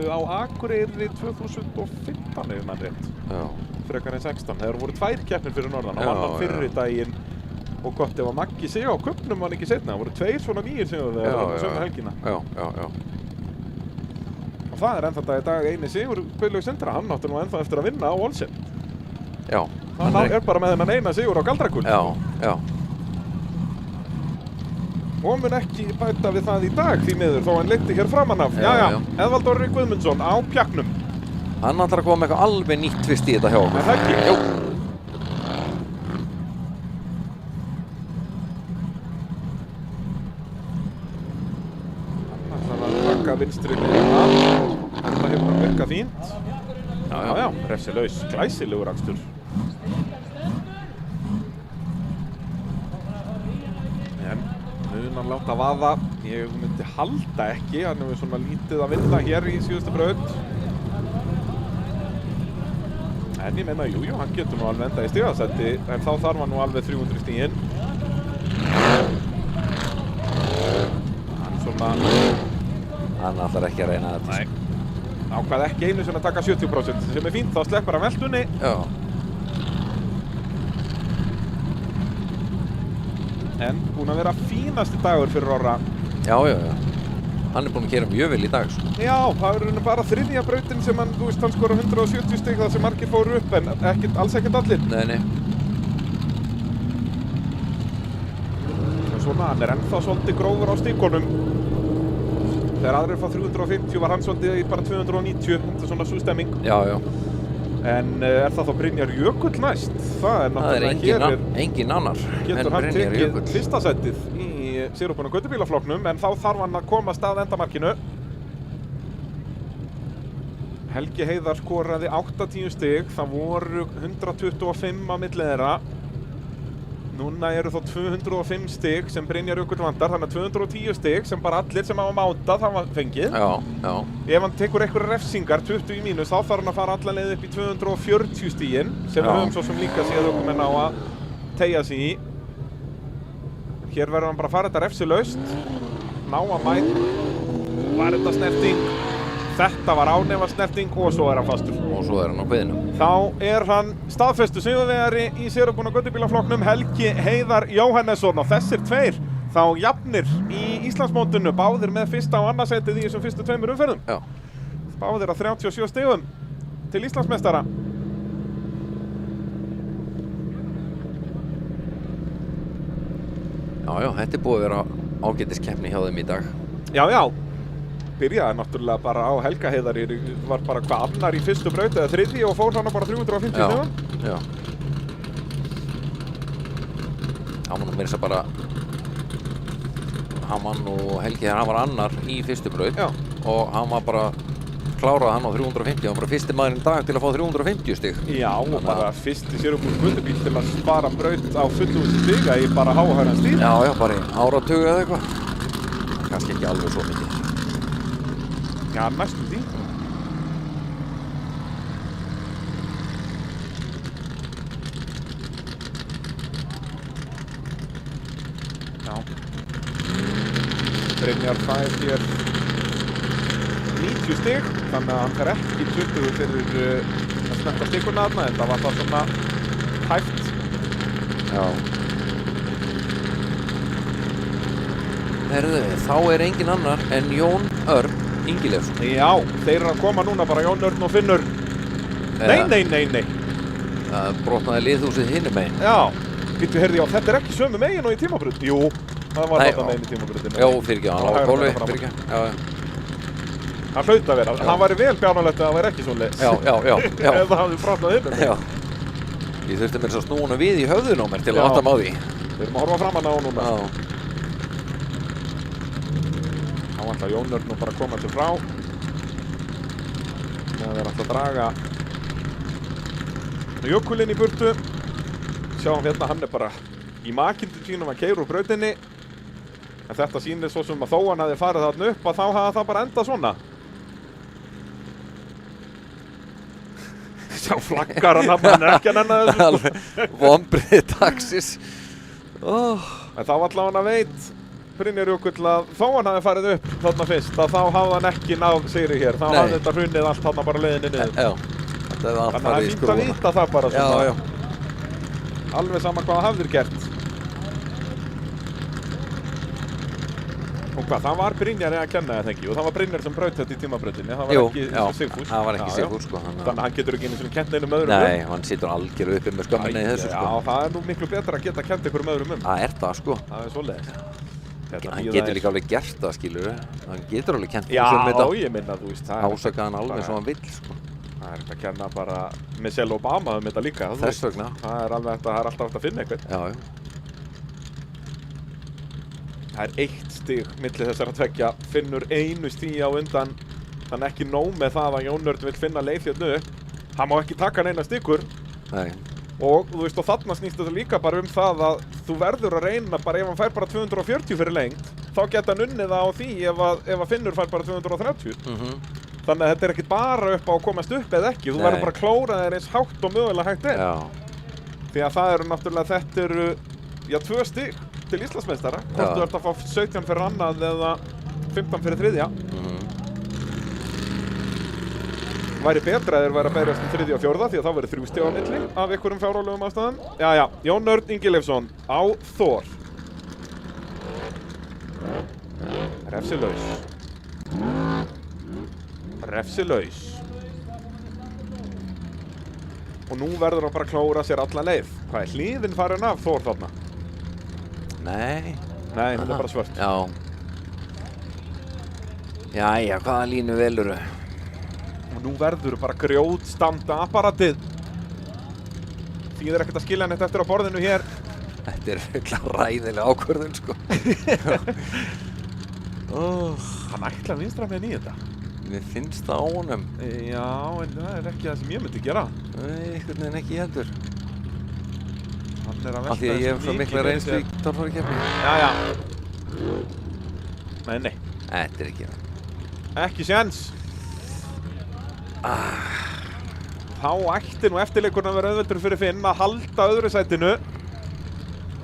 á Akureyri 2015 ef mann rétt. Já. Frekar en 16. Þegar voru 2 keppnir fyrir norðan. Hann vann hann fyrri daginn og gott ef að Maggi sig á kuppnum var hann ekki setna. Það voru 2 svona nýjir sigur þegar hann sömu helgina. Já. Og það er ennþá dag í dag eini sigur Guðlaugur Sindra. Hann átti nú ennþá eftir að vinna á Olsen. Já. Hann er bara með þennan eina sigur á Galdragull. Já. Og mun ekki bæta við það í dag því miður þó hann leiddi hér framan af. Já. Eðvald Orri Guðmundsson á pjaknum. Hann ætlar að koma með eitthvað alveg nýtt tvist í þetta hjá okkur. Er það ekki? Jú. Hann ætlar að taka vinstri liðina. Þetta hefur hann virkað fínt. Já, refsilaus, glæsilegur akstur. En mun hann láta vaða. Ég myndi halda ekki, hann hefur svona lítið að vinna hér í síðustu braut. En ég meina, jú, hann getur nú alveg enda í stigasætti, en þá þarf hann nú alveg 300 stiginn. Hann svona... Hann ætlar ekki að reyna þetta. Nei. Ákvað ekki einu sinni að taka 70%, sem er fínt, þá sleppar hann veltunni. Já. En búinn að vera fínasti dagur fyrir Orra. Já. Hann er búinn að keyra mjög vel í dag, sko. Já, það er bara 3. brautin sem hann, þú veist, hann skora 170 stig þar sem margir fóru upp, en alls ekkert allir. Nei. Og svona, hann er ennþá svolítið grófur á stíkonum. Þegar aðrir fá 350 var hann svolítið í bara 290, þetta er svona svo stemming. Já. En er það þá Brynjar Jökull næst? Það er náttúrulega engin annar en getur hann Brynjar tekið Jökull. fyrsta sætið í sérubúna guttubílaflokknum, en þá þarf hann að komast að endamarkinu. Helgi Heiðar skoraði 80 stig, það voru 125 á milli þeirra. Núna eru þó 205 stig sem Brynjar Jökull vantar, þannig að 210 stig sem bara allir sem hafa mátað hafa fengið. Já. Ef hann tekur einhverjar refsingar, 20 í mínus, þá þarf hann að fara alla leið upp í 240 stigin sem við höfum svo sem líka séð okkur með ná að teygja sig í. Hér verður hann bara að fara þetta refsilaust, ná að var þetta snerting. Þetta var ánefa snerting og svo er hann fastur. Og svo er hann á kviðinu. Þá er hann staðfestu sigurvegari í sérubúna göttubílaflokknum, Helgi Heiðar Jóhannesson, og þessir tveir þá jafnir í Íslandsmótinu, báðir með fyrsta og annarsætið í þessum fyrstu tveimur umferðum. Já. Báðir að 37 stigum til Íslandsmeistara. Já, þetta er búið að vera ágætiskeppni hjá þeim í dag. Já. Byrjaði náttúrulega bara á Helga Heiðari, var bara hvað annar í fyrstu braut eða þriðji og fór hann bara 350 stigum. Já. Hann var nú meira þess að bara hann og Helgi hann var annar í fyrstu braut. Já. Og hann var bara kláraði hann á 350, hann var bara fyrsti maðurinn í dag til að fá 350 stig. Já, og bara fyrsti sérubúna göttubíl til að spara braut á fullu stiga í bara háhæran stíl. Já, bara í áratug eða eitthvað. Kannski ekki alveg svo mikið. Já, næstum því. Já. Brynjar fær hér 90 stig, þannig að hann fer ekki 20 fyrir að snerta stiguna þarna, en það var það svona hægt. Já. Herðu, þá er engin annar en Jón Örn Ingilefsson. Já, þeir eru að koma núna bara Jón Örn og Finnur. Nei. Það brotnaði liðhúsið hinum megin. Já, býttu, heyrði, já, þetta er ekki sömu megin og í tímabraut. Jú, það var þetta megin í tímabrautinu. Já, fyrirgefðu, hann var á gólfi, fyrirgefðu. Já. Það hlaut að vera. Það væri vel bjánalegt að það væri ekki svoleiðis. Já. Ef það hafði brotnað hinum. Já. Ég þurfti mér svo snúna við í höfðun á mér til að átta mig á því. Við erum að horfa framan á núna. Þá ætla Jón Örn nú bara að koma til frá. Það er alltaf að draga Jökulinn í burtu. Sjáum hérna, hann er bara í makindi sínum að keyra úr brautinni. En þetta sýnir svo sem að þó hann hefði farið þarna upp að þá hafði það bara endað svona. Sjá flaggar hann er ekki að nenna þessu. Alveg vonbrigði dagsins. En þá allavega veit Brynjar Jökull að þó hann hafði farið upp þarna fyrst, að þá hafði hann ekki náð sigri hér. Þá hafði þetta hrunnið allt þarna bara leiðinni niður. Já, þetta hefði allt Þannig að farið það í er fínt skrúfuna. að vita það bara svona. Já. Alveg sama hvað það hafðir gert. Og hvað, það var Brynjar að kenna þetta ekki, og það var Brynjar sem braut þetta í tímabrautinni. Það var ekki Sigfús. Það var ekki Sigfús, sko. Þannig að hann getur ekki einu svona kent einum öðrum Nei, hann situr algjör uppi með skömminni í þessu, sko. Já, það er nú miklu betra að geta kent einhverjum öðrum Það er það, sko. Það er svoleiðis. Hann getur líka alveg gert það, skilur. Hann getur alveg kent Já, ég minna, þú veist. Ásaka hann alveg svo hann vill, sko. Það er að kenna bara Michelle Obama þetta líka. Þess vegna. Það er alltaf hægt að finna eitthvað. Já. Það er 1 stig milli þessara tveggja. Finnur 1 stigi á undan. Þannig ekki nóg með það að Jón Örn vill finna leið hérna upp. Hann má ekki taka neina stigur. Nei. Og þú veist, og þarna snýst þetta líka bara um það að þú verður að reyna bara ef hann fær bara 240 fyrir lengt, þá geta hann unnið það á því ef að Finnur fær bara 230. Þannig að þetta er ekkert bara upp á að komast upp eða ekki. Þú verður bara að klóra þér eins hátt og mögulega hægt er. Já. Því að það eru náttúrulega, þetta eru, 2 stig til Íslandsmeistara. Hvort þú ert að fá 17 fyrir annað eða 15 fyrir þriðja. Væri betra að þeir væri að berjast um 3. og 4. því að þá verður 3 stig á milli af einhverjum fjárhálegum ástæðum. Jæja, Jón Örn Ingilefsson á Þór. Refsilaus. Og nú verður hann bara að klóra sér alla leið. Hvað er hliðin farin af Þór þarna? Nei, hún er bara svört. Já. Jæja, hvaða línu velurðu? Og nú verður bara grjótstanda apparatið. Þýðir ekkert að skilja neitt eftir á borðinu hér. Þetta er ræðilega ákvörðun, sko. Hann ætlar vinstra með í þetta. Mér finnst það á honum. Já, en það er ekki það sem ég myndi gera. Nei, einhvern veginn ekki heldur. Hann er að Af því að ég hef svo mikla reynslu í torfærukeppni. Já. Nei. Þetta er ekki það. Ekki séns. Þá ætti nú eftirleikurinn að vera auðveldur fyrir Finn að halda öðru sætinu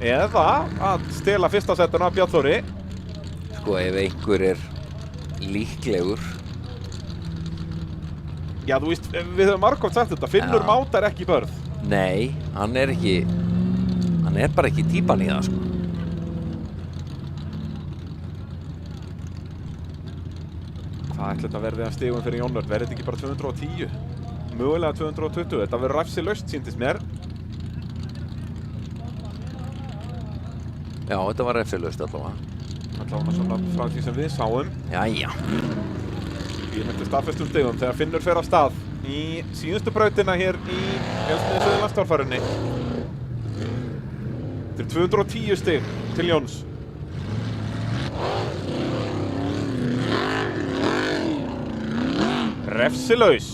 eða að stela fyrsta sætinu af Björn Þóri. Sko, ef einhver er líklegur. Já, þú veist, við höfum margótt sagt þetta, Finnur mátar ekki börð. Nei, hann er bara ekki típan í það, sko. Hvað ætli þetta verði að stigum fyrir Jón Örn? Verði þetta ekki bara 210? Mögulega 220, þetta verður ræfsilaust, sýndist mér. Já, þetta var refsilaust allavega. Allavega svona frá því sem við sáum. Jæja. Í þetta staðfestum stigum þegar Finnur fer af stað í síðustu brautina hér í Vélsmiðju Suðurlandstorfærunni. Þetta er 210 stig til Jóns. Refsilaus.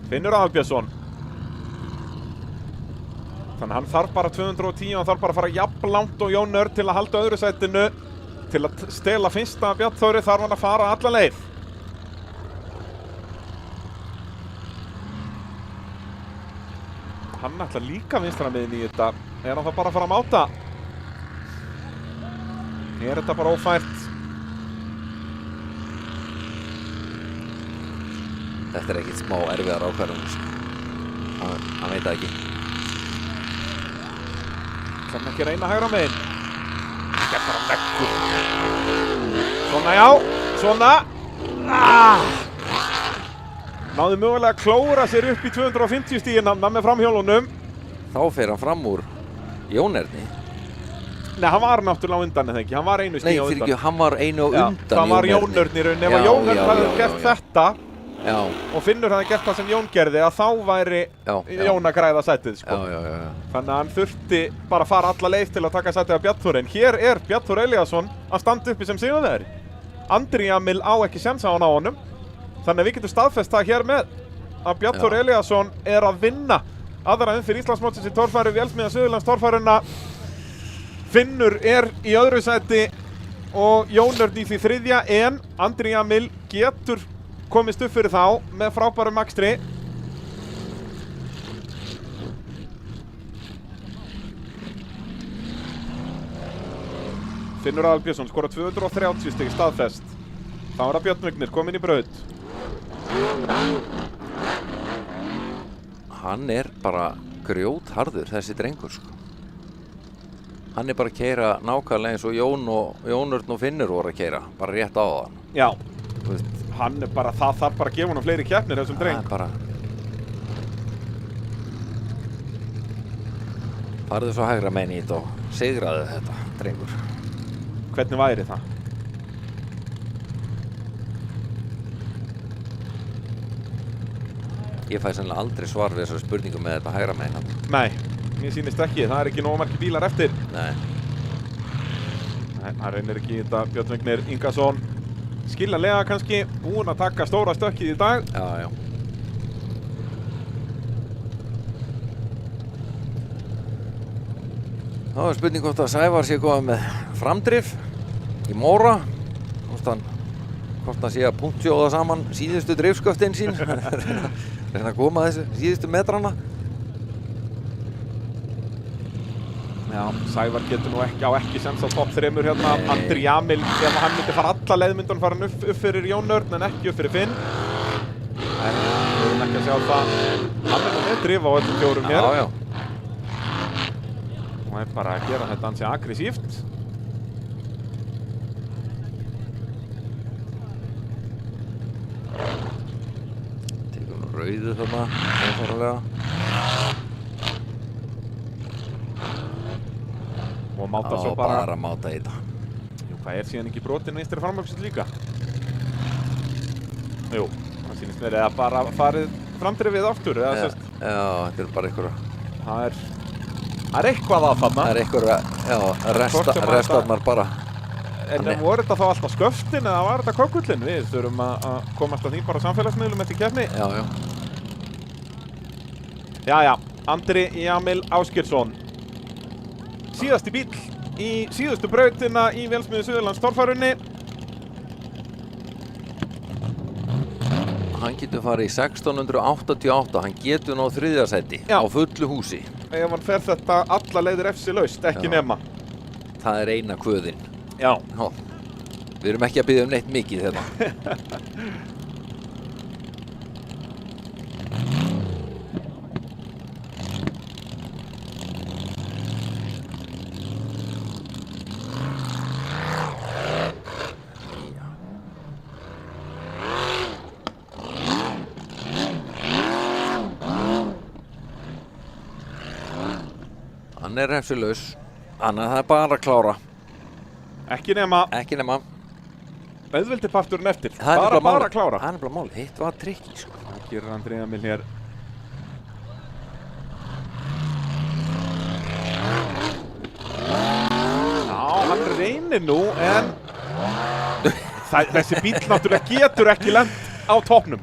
Finnur Aðalbjörnsson. Þannig að hann þarf bara 210 og hann þarf bara að fara jafn langt og Jón Örn til að halda öðru sætinu. Til að stela fyrsta Björn Þóri þarf hann að fara alla leið. Hann ætlar líka vinstramiðin í þetta. Er hann það bara að fara að máta? Er þetta bara ófært? Þetta er ekkert smá erfiðar ákvarðanir, sko. Hann veit það ekki. Þannig ekki reyna hægra megin. Þetta er bara vekkur. Svona já, svona. Náði mögulega að klóra sér upp í 250 stígina með framhjólunum. Þá fer hann fram úr Jón Erni. Nei, hann var náttúrulega á undan eða ekki. Hann var einu stíg á undan. Nei, fyrir ekki, hann var einu á undan það var Jón Örn í rauninni. Ef að Jón Örn hafði gert þetta og Finnur hafði gert það sem Jón gerði, að þá væri Jón að græða sætið, sko. Já. Þannig að hann þurfti bara að fara alla leið til að taka sætið af Björn Þór. En hér er Björn Þór Elíasson að standa uppi sem sigurvegari. Andri Jamil á ekki séns á honum. Þannig að við getum staðfest það hér með að Björn Þór Elíasson er að vinna aðra umfyrir Íslandsmótsins í torfæru Vélsmiðja Suðurlandstorfæruna. Finnur er í öðru sæti og Jón Örn í því þriðja, en Andri Jamil getur komist upp fyrir þá með frábærum akstri. Finnur Aðalbjörnsson skora 230 stig staðfest. Þá er það Björn Vignir kominn í braut. Hann er bara grjótharður, þessi drengur, sko. Hann er bara að keyra nákvæmlega eins og Jón Örn og Finnur voru að keyra, bara rétt á það. Já, hann er bara, það þarf bara að gefa honum fleiri keppnir þessum dreng. Það er bara... Farðu svo hægra megin í þetta og sigraðu þetta, drengur. Hvernig væri það? Ég fæ sennilega aldrei svar við þessari spurningu með þetta hægra megin. Nei, mér sýnist ekki. Það er ekki nógu margir bílar eftir. Nei, hann reynir ekki í þetta. Björn Vignir Ingason skiljanlega kannski búinn að taka stóra stökkið í dag. Já. Þá er spurning hvort að Sævar sé komið með framdrif í Móra. Hvort hann sé að punktsjóða saman síðustu drifsköftin sín. Reyna að koma þessu síðustu metrana. Já, Sævar getur nú ekki sens á topp 3 hérna. Andri Jamil, ef hann myndi fara alla leið, myndi hann fara upp fyrir Jón Örn en ekki upp fyrir Finn. En við erum ekki að sjá það. Hann er nú með drif á öllum fjórum hér. Já. Og er bara að gera þetta ansi aggressíft. Tekur nú rauðu þarna, einfarulega. Og máta svo bara... bara máta í þetta. Jú, hvað er síðan ekki brotinn vinstri framöksin líka? Jú, það sýnist mér eða bara farið framdrifið aftur, eða sérst. Já, þetta er bara einhverja... Það er eitthvað að þarna. Það er einhverja, restarnar bara. En voru þetta þá alltaf sköftin eða var þetta kokkullin? Við þurfum að komast að því bara á samfélagsmiðlum eftir keppni. Jæja, Andri Jamil Ásgeirsson. Síðasti bíll í síðustu brautina í Vélsmiðju Suðurlands torfærunni. Hann getur farið í 1688, hann getur náð 3. sæti á fullu húsi. Ef hann fer þetta alla leiðir FC laust, ekki nema. Það er eina kvöðin. Já. Við erum ekki að biðja neitt mikið hérna. Hann er refsilaus, þannig að það er bara að klára. Ekki nema. Auðveldi parturinn eftir. Bara að klára. Það er bara mál. Hitt var trikki, sko. Það gerir Andri Jamil hér. Já, hann reynir nú, en þessi bíll náttúrulega getur ekki lent á toppnum.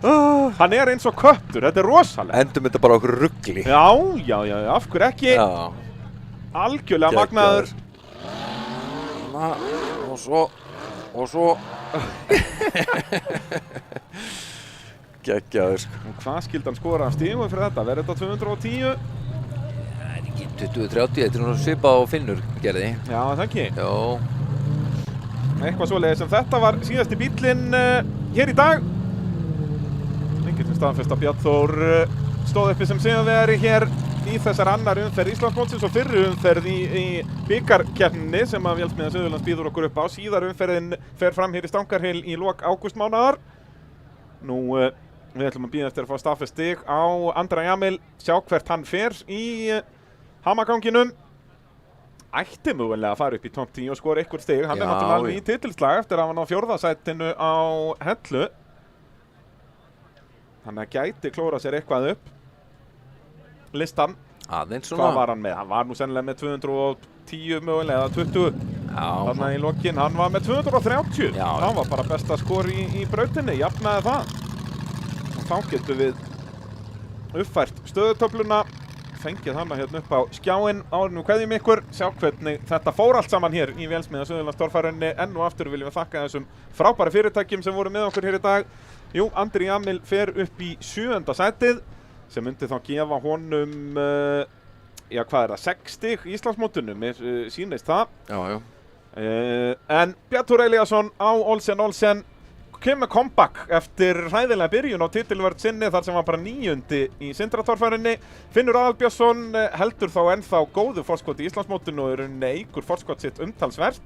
Hann er eins og köttur, þetta er rosalega. Endum þetta bara okkur rugli. Já, af hverju ekki? Já. Algjörlega magnaður. Og svo. Geggjaður, sko. Og hvað skildi hann skora af stigum fyrir þetta? Verður þetta 210? Það er ekki 20-30, þetta er nú svipað á Finnur gerði. Já, það ekki. Jó. Eitthvað svoleiðis sem þetta var síðasti bíllinn hér í dag. Enginn sem staðfesta Bjarnþór stóð uppi sem sigurvegari hér í þessar annar umferð Íslandsmótsins og fyrri umferð í bikarkeppninni sem að Vélsmiðja Suðurlands býður okkur upp á. Síðar umferðin fer fram hér í Stangarhyl í lok ágústmánaðar. Nú, við ætlum að bíða eftir að fá staðfest stig á Andra Jamil, sjá hvert hann fer í hamaganginum. Ætti mögulega að fara upp í topp 10 og skora ykkur stig. Hann er náttúrulega alveg í titilslag eftir að hann á 4. sætinu á Hellu. Þannig að gæti klóra sér eitthvað upp. Listan, hvað var hann með? Hann var nú sennilega með 210 mögulega, eða 20. Þannig að í lokin, hann var með 230. Það var bara besta skor í brautinni, jafnaði það. Og þá getum við uppfært stöðutöfluna, fengið hana hérna upp á skjáinn, árinu kveðjum ykkur, sjá hvernig þetta fór allt saman hér í Vélsmiðja Suðurlands torfærunni. Enn og aftur viljum við þakka þessum frábæra fyrirtækjum sem voru með okkur hér í dag. Jú, Andri Jamil fer upp í 7. sætið. Sem myndi þá gefa honum, hvað er það, 6 stig í Íslandsmótinu, mér sýnist það. En Bjarnþór Elíasson á Olsen kemur comeback eftir hræðilega byrjun á titilvörð sinni þar sem var bara 9. í Sindratorfærunni. Finnur Aðalbjörnsson heldur þá ennþá góðu forskot í Íslandsmótinu og er eigur forskot sitt umtalsvert.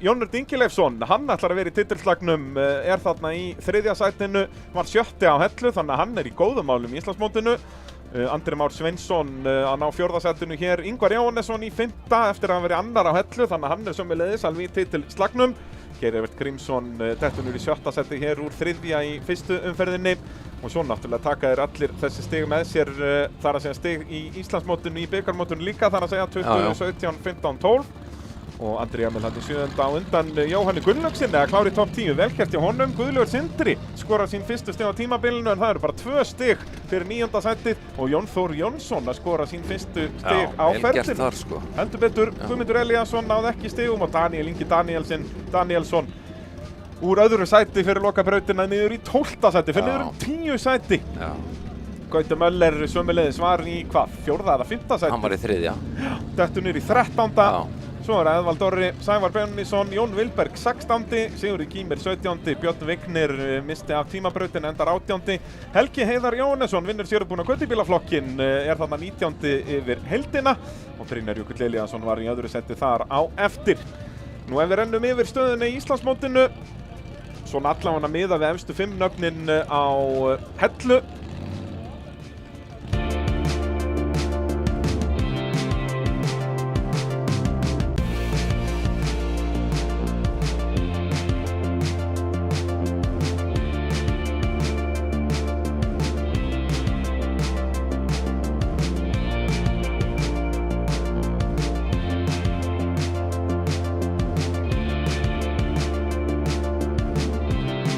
Jónur Dingileifsson, hann ætlar að vera í titilslagnum, er þarna í 3. sætinu, var 7. á Hellu, þannig að hann er í góðum málum í Íslandsmótinu. Andri Már Sveinsson að ná 4. sætinu hér, Ingvar Jóhannesson í 5. eftir að hafa verið 2. á Hellu, þannig að hann er sömuleiðis alveg í titilslagnum. Geirivert Grímsson dettur í 7. sæti hér úr 3. í 1. umferðinni. Og svo náttúrulega taka þeir allir þessi stig með sér, þar að segja stig í Íslandsmótinu, í bikarmótinu líka, þar að segja 20, 17, 15, 12. Og Andri Jamil hann í 7. á undan Jóhanni Gunnlaugsinni að klára í topp 10. Velkert hjá honum. Guðlaugur Sindri skorar sín fyrstu stig á tímabilinu en það eru bara 2 stig fyrir 9. sætið og Jón Þór Jónsson að skora sín fyrstu stig á ferðinu. Sko. Heldur betur, Guðmundur Elíasson náði ekki stigum og Daniel Ingi Danielsson úr öðru sæti fyrir lokabrautina niður í 12. sæti, fyrir niður 10 sæti. Gauti Möller sömuleiðis var í 4. eða 5. sæti. Hann var í 3. Dettur niður í 13. Svo er Eðvald Orri, Sævar Bennisson, Jón Vilberg 16. Sigurður Gýmir 17. Björn Vignir misti af tímabrautin, endar 18. Helgi Heiðar Jóhannesson vinnur sérubúna göttubílaflokkin, er þarna 19. yfir heildina og Brynjar Jökull Elíasson var í öðru seti þar á eftir. Nú ef við rennum yfir stöðuna í Íslandsmótinu, svona allavega miðað við efstu 5 nöfnin á Hellu,